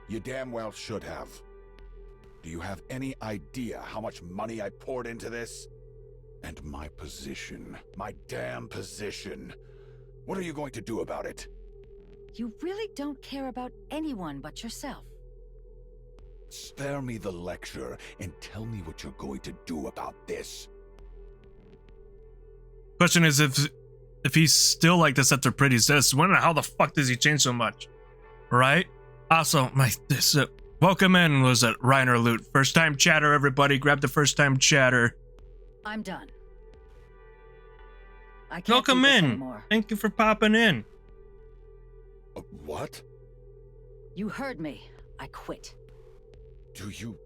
You damn well should have. Do you have any idea how much money I poured into this? And my position. My damn position. What are you going to do about it? You really don't care about anyone but yourself. Spare me the lecture and tell me what you're going to do about this. Question is, if he's still like this after Pretty's death, how the fuck does he change so much? Right? Also, Welcome in, was it Reiner Loot? First time chatter, everybody. Grab the first time chatter. I'm done. I can't Welcome do this in. anymore. Thank you for popping in. What? You heard me. I quit. Do you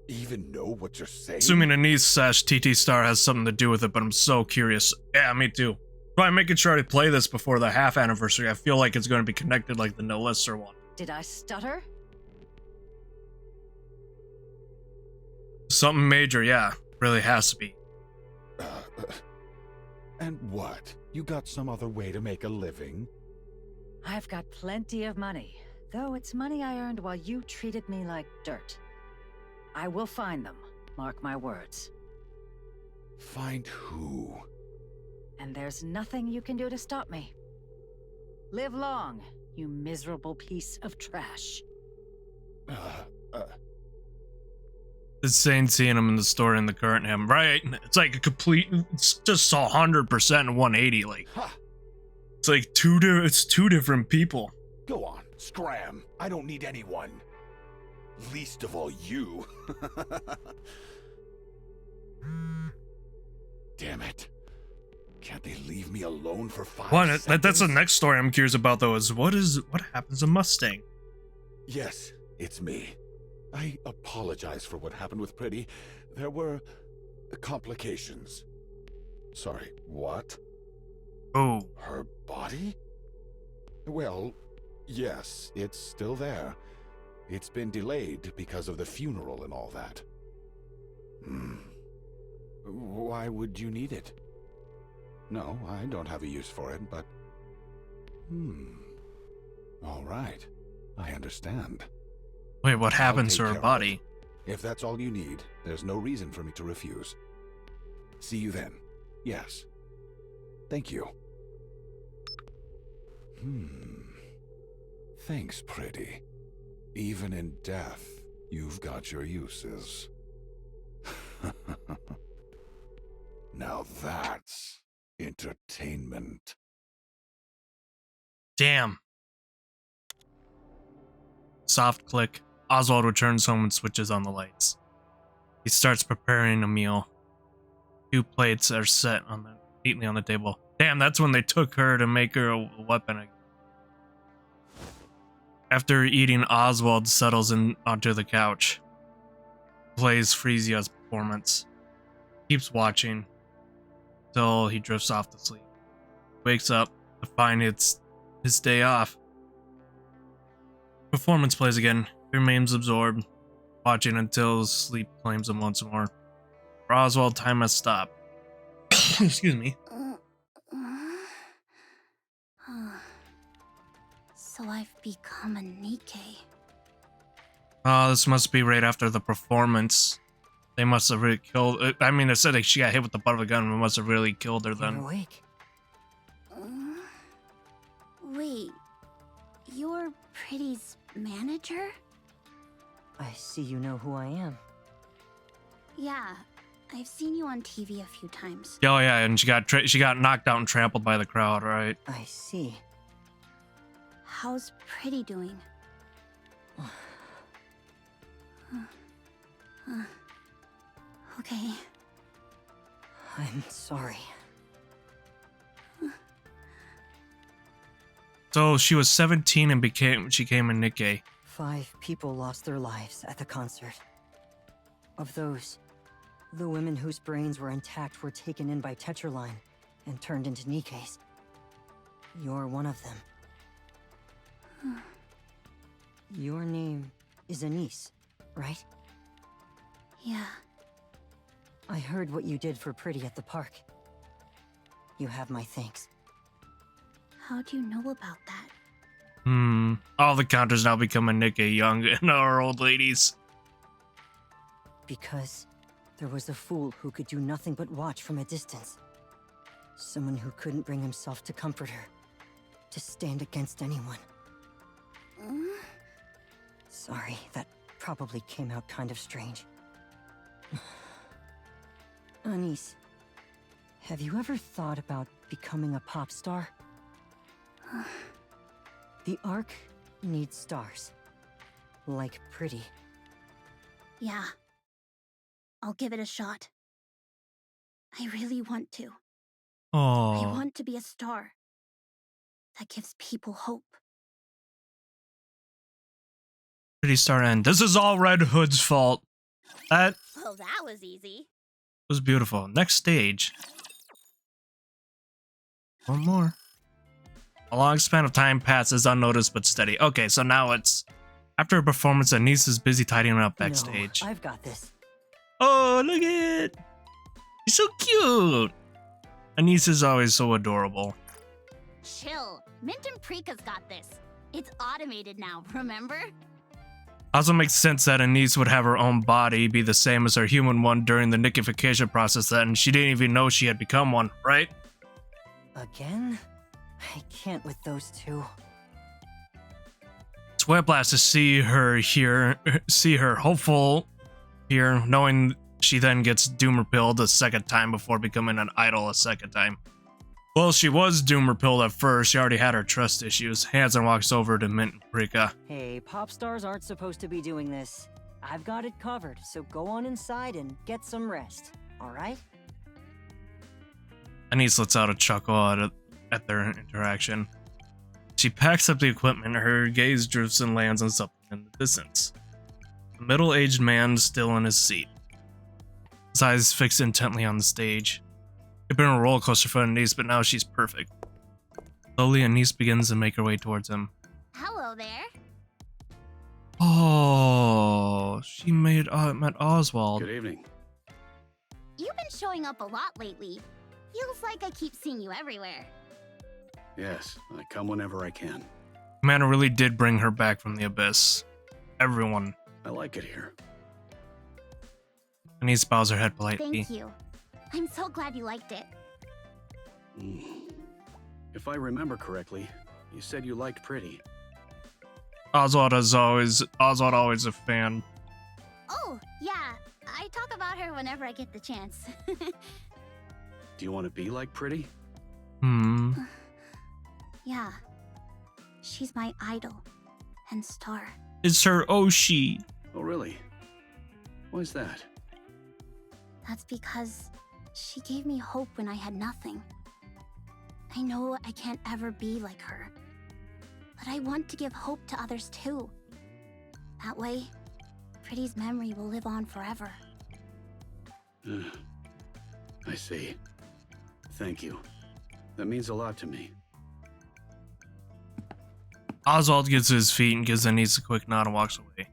even know what you're saying? Assuming Anise / TT Star has something to do with it, but I'm so curious. Yeah, me too. But I'm making sure to play this before the half anniversary. I feel like it's going to be connected like the No Lister one. Did I stutter? Something major, yeah. Really has to be. And what? You got some other way to make a living? I've got plenty of money, though it's money I earned while you treated me like dirt. I will find them, mark my words. Find who? And there's nothing you can do to stop me. Live long, you miserable piece of trash. It's insane seeing him in the story in the current him, right? It's like a complete, it's just 100% and 180, like. Ha! It's like it's two different people. Go on, scram. I don't need anyone. Least of all you. Damn it. Can't they leave me alone for 5 seconds? That's the next story I'm curious about, though, is what happens to Mustang? Yes, it's me. I apologize for what happened with Pretty. There were complications. Sorry, what? Oh. Her body? Well, yes, it's still there. It's been delayed because of the funeral and all that. Why would you need it? No, I don't have a use for it, but... All right, I understand. Wait, what happens to her body? If that's all you need, there's no reason for me to refuse. See you then. Yes. Thank you. Thanks, Pretty. Even in death, you've got your uses. Now that's entertainment. Damn. Soft click. Oswald returns home and switches on the lights. He starts preparing a meal. 2 plates are set neatly on the table. Damn, that's when they took her to make her a weapon. After eating, Oswald settles in onto the couch. Plays Freesia's performance. Keeps watching till he drifts off to sleep. Wakes up to find it's his day off. Performance plays again. He remains absorbed, watching until sleep claims him once more. For Oswald, time has stopped. Excuse me. So I've become a Nikke. Oh, this must be right after the performance. They must have really killed... I mean, they said that she got hit with the butt of a gun. We must have really killed her then. You're awake. Wait, you're Pretty's manager? I see you know who I am. Yeah, I've seen you on TV a few times. Oh yeah, and she got knocked out and trampled by the crowd, right? I see. How's Pretty doing? Okay. I'm sorry. So she was 17 and became a NIKKE. 5 people lost their lives at the concert. Of those, the women whose brains were intact were taken in by Tetraline and turned into Nikkes. You're one of them. Your name is Anise, right? Yeah. I heard what you did for Pretty at the park. You have my thanks. How do you know about that? All the counters now become a NIKKE, young and our old ladies. Because there was a fool who could do nothing but watch from a distance. Someone who couldn't bring himself to comfort her. To stand against anyone. Sorry, that probably came out kind of strange. Anise, have you ever thought about becoming a pop star? The Ark needs stars. like pretty. Yeah. I'll give it a shot. I really want to. I Oh, want to be a star that gives people hope. pretty star end. This is all Red Hood's fault. That Well, that was easy. was beautiful. Next stage. One more. A long span of time passes unnoticed but steady. Okay, so now it's after a performance, Anise is busy tidying up backstage. No, I've got this. Oh, look at it. He's so cute. Anise is always so adorable. Chill. Mint and Prika's got this. It's automated now, remember? Also makes sense that Anise would have her own body be the same as her human one during the nickification process, and she didn't even know she had become one, right? Again? I can't with those two. It's Whiplash to see her hopeful here, knowing she then gets Doomer pilled a second time before becoming an idol a second time. Well, she was Doomer pilled at first. She already had her trust issues. Hansen walks over to Mint and Prika. Hey, pop stars aren't supposed to be doing this. I've got it covered, so go on inside and get some rest, alright? Anise lets out a chuckle at their interaction. She packs up the equipment. Her gaze drifts and lands on something in the distance. A middle-aged man still in his seat. His eyes fixed intently on the stage. It's been a roller coaster for Anise, but now she's perfect. Slowly, Anise begins to make her way towards him. Hello there. Oh, she met Oswald. Good evening. You've been showing up a lot lately. Feels like I keep seeing you everywhere. Yes, I come whenever I can. Commander really did bring her back from the abyss. Everyone. I like it here. Anise bows her head politely. Thank you. I'm so glad you liked it. If I remember correctly, you said you liked Pretty. Oswald always a fan. Oh, yeah. I talk about her whenever I get the chance. Do you want to be like Pretty? Yeah. She's my idol and star. It's her Oshi. Oh, really? Why's that? That's because she gave me hope when I had nothing. I know I can't ever be like her, but I want to give hope to others too. That way, Pretty's memory will live on forever. I see. Thank you. That means a lot to me. Oswald gets to his feet and gives Anise a quick nod and walks away.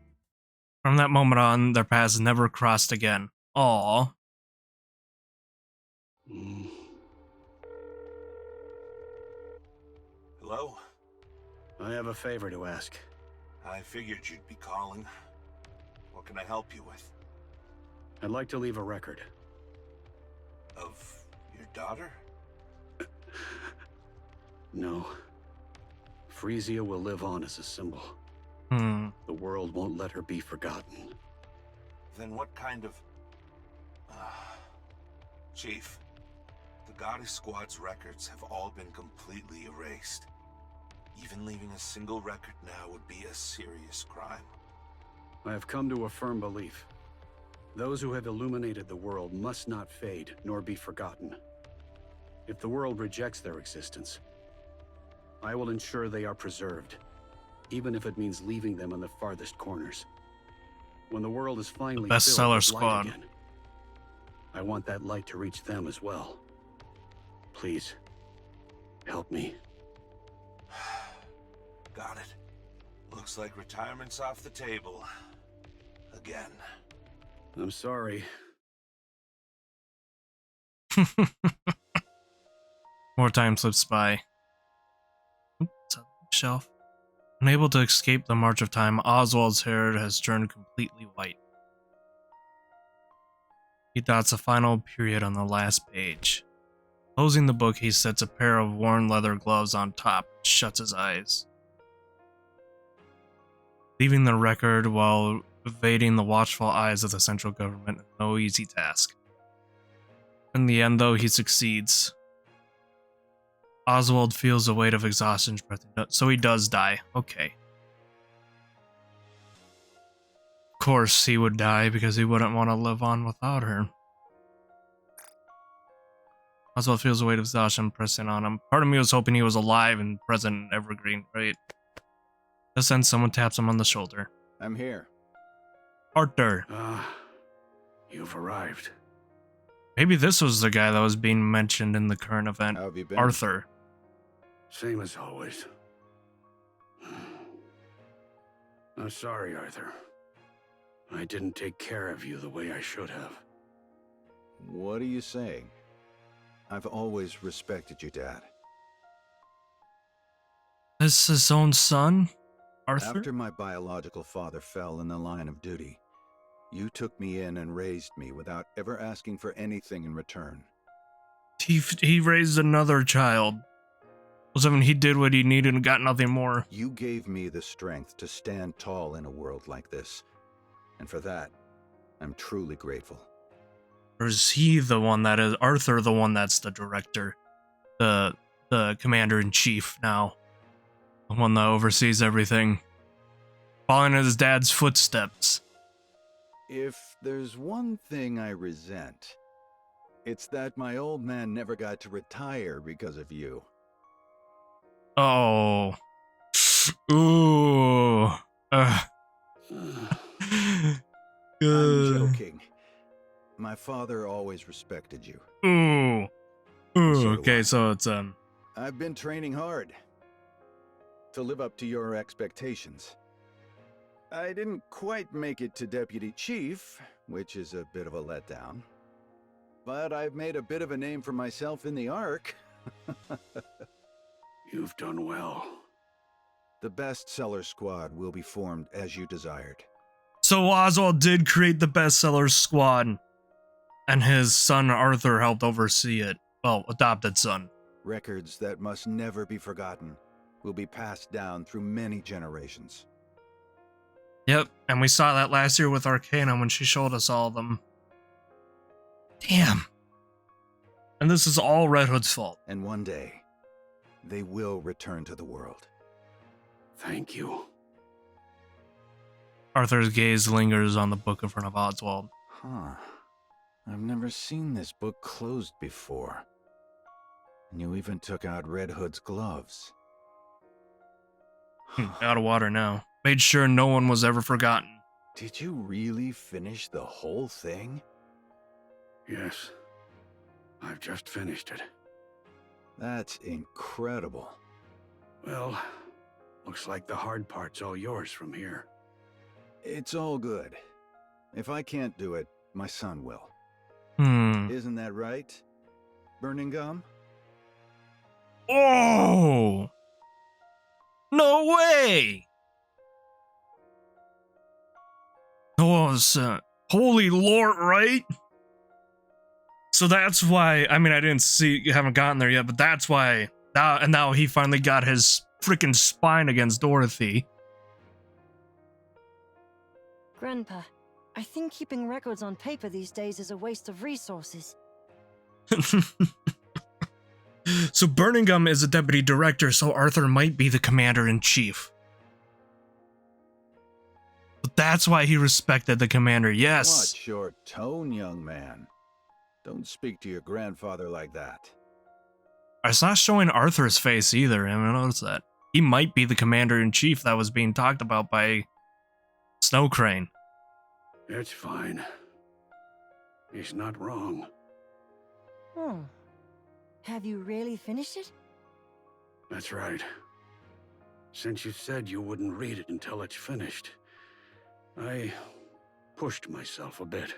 From that moment on, their paths never crossed again. Aww. Hello? I have a favor to ask. I figured you'd be calling. What can I help you with? I'd like to leave a record. Of your daughter? No. Frisia will live on as a symbol. The world won't let her be forgotten. Then what kind of... Chief, the Goddess Squad's records have all been completely erased. Even leaving a single record now would be a serious crime. I have come to a firm belief. Those who have illuminated the world must not fade nor be forgotten. If the world rejects their existence, I will ensure they are preserved, even if it means leaving them in the farthest corners. When the world is finally Bestseller filled with Squad. light again, I want that light to reach them as well. Please, help me. Got it. Looks like retirement's off the table. Again. I'm sorry. More time slips by. Oops, shelf. Unable to escape the march of time, Oswald's hair has turned completely white. He dots a final period on the last page. Closing the book, he sets a pair of worn leather gloves on top and shuts his eyes. Leaving the record while evading the watchful eyes of the central government is no easy task. In the end, though, he succeeds. Oswald feels the weight of exhaustion, so he does die. Okay. course he would die because he wouldn't want to live on without her. Oswald feels the weight of exhaustion pressing on him. Part of me was hoping he was alive and present in Evergreen, right? Just then someone taps him on the shoulder. I'm here. Arthur. You've arrived. Maybe this was the guy that was being mentioned in the current event. How have you been? Arthur. Same as always. I'm sorry, Arthur. I didn't take care of you the way I should have. What are you saying? I've always respected you, Dad. This his own son, Arthur? After my biological father fell in the line of duty, you took me in and raised me without ever asking for anything in return. He raised another child. Well, I mean, he did what he needed and got nothing more. You gave me the strength to stand tall in a world like this. And for that, I'm truly grateful. Or is he the one that is Arthur the one that's the director? The commander-in-chief now. The one that oversees everything. Following in his dad's footsteps. If there's one thing I resent, it's that my old man never got to retire because of you. Oh. Ooh. I'm joking. My father always respected you. Ooh. Ooh. Okay, so it's I've been training hard to live up to your expectations. I didn't quite make it to Deputy Chief, which is a bit of a letdown. But I've made a bit of a name for myself in the Ark. You've done well. The bestseller squad will be formed as you desired. So Oswald did create the bestseller squad, and his son Arthur helped oversee it. Well, adopted son. Records that must never be forgotten will be passed down through many generations. Yep, and we saw that last year with Arcana when she showed us all of them. Damn. And this is all Red Hood's fault. And one day, they will return to the world. Thank you. Arthur's gaze lingers on the book in front of Oswald. Huh. I've never seen this book closed before. And you even took out Red Hood's gloves. Out of water now. Made sure no one was ever forgotten. Did you really finish the whole thing? Yes. I've just finished it. That's incredible. Well, looks like the hard part's all yours from here. It's all good. If I can't do it, my son will. Isn't that right, Burning Gum? Oh! No way! Oh, holy Lord, right? So that's why, I mean, I didn't see, haven't gotten there yet, but that's why, and now he finally got his freaking spine against Dorothy. Grandpa, I think keeping records on paper these days is a waste of resources. So Burning Gum is a deputy director, so Arthur might be the commander-in-chief. But that's why he respected the commander, yes. Watch your tone, young man. Don't speak to your grandfather like that. It's not showing Arthur's face either, I haven't noticed that. He might be the commander-in-chief that was being talked about by Snow Crane. It's fine. He's not wrong. Hmm. Have you really finished it? That's right. Since you said you wouldn't read it until it's finished, I pushed myself a bit.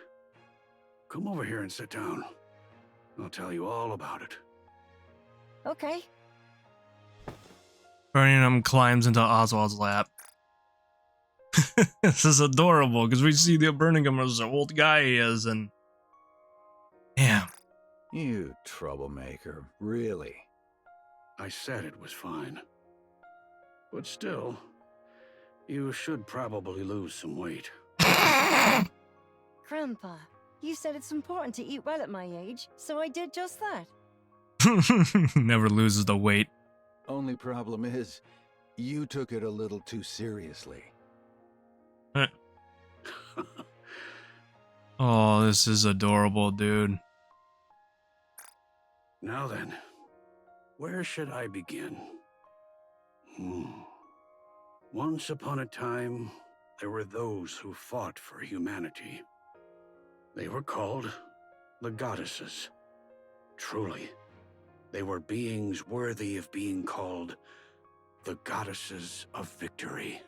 Come over here and sit down. I'll tell you all about it. Okay. Burning Gum climbs into Oswald's lap. This is adorable, because we see the Burning Gum as the old guy he is, and... Damn. You troublemaker, really? I said it was fine. But still, you should probably lose some weight. Grandpa, you said it's important to eat well at my age, so I did just that. Never loses the weight. Only problem is, you took it a little too seriously. Oh, this is adorable, dude. Now then, where should I begin? Once upon a time, there were those who fought for humanity. They were called the goddesses. Truly, they were beings worthy of being called the goddesses of victory.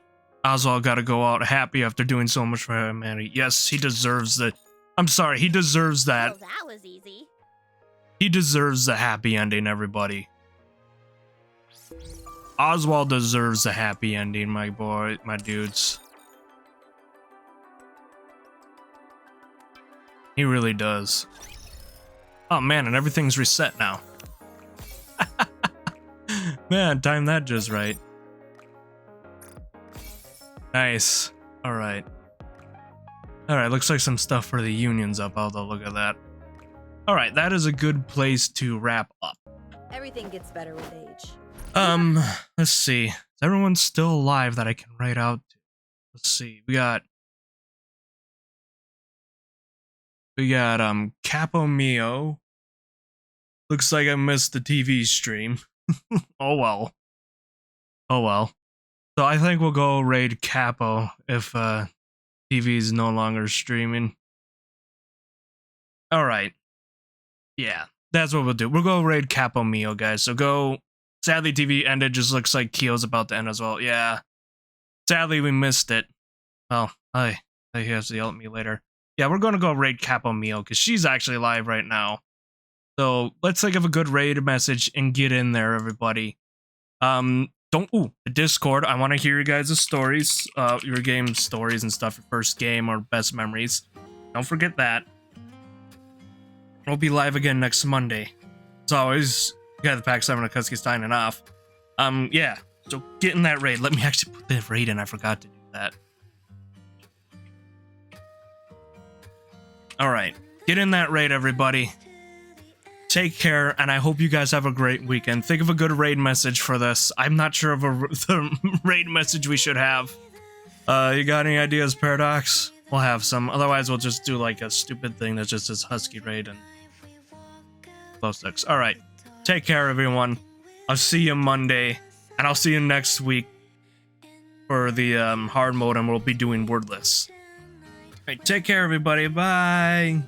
Oswald got to go out happy after doing so much for humanity. Yes, he deserves it. I'm sorry, he deserves that. Well, that was easy. He deserves the happy ending, everybody. Oswald deserves a happy ending, my boy, my dudes. He really does. Oh man, and everything's reset now. Man, timed that just right. Nice. Alright. Alright, looks like some stuff for the union's up. I'll have a look at that. Alright, that is a good place to wrap up. Everything gets better with age. Let's see. Is everyone still alive that I can write out to? Let's see. We got Capo Mio. Looks like I missed the TV stream. Oh well. Oh well. So I think we'll go raid Capo if TV is no longer streaming. Alright. Yeah, that's what we'll do. We'll go raid Capo Mio, guys. So go. Sadly, TV ended. Just looks like Kyo's about to end as well. Yeah. Sadly, we missed it. Oh, he has to yell at me later. Yeah, we're going to go raid Capo Mio because she's actually live right now. So let's think of a good raid message and get in there, everybody. The Discord. I want to hear you guys' stories, your game stories and stuff, your first game or best memories. Don't forget that. We'll be live again next Monday. As always, you got the Pack 7 Akutsuki signing off. Yeah, so get in that raid. Let me actually put the raid in. I forgot to do that. Alright, get in that raid, everybody. Take care, and I hope you guys have a great weekend. Think of a good raid message for this. I'm not sure of the raid message we should have. You got any ideas, Paradox? We'll have some. Otherwise, we'll just do like a stupid thing that just says Husky raid and glow sticks. Alright, take care, everyone. I'll see you Monday, and I'll see you next week for the hard mode, and we'll be doing wordless. Alright, take care, everybody. Bye.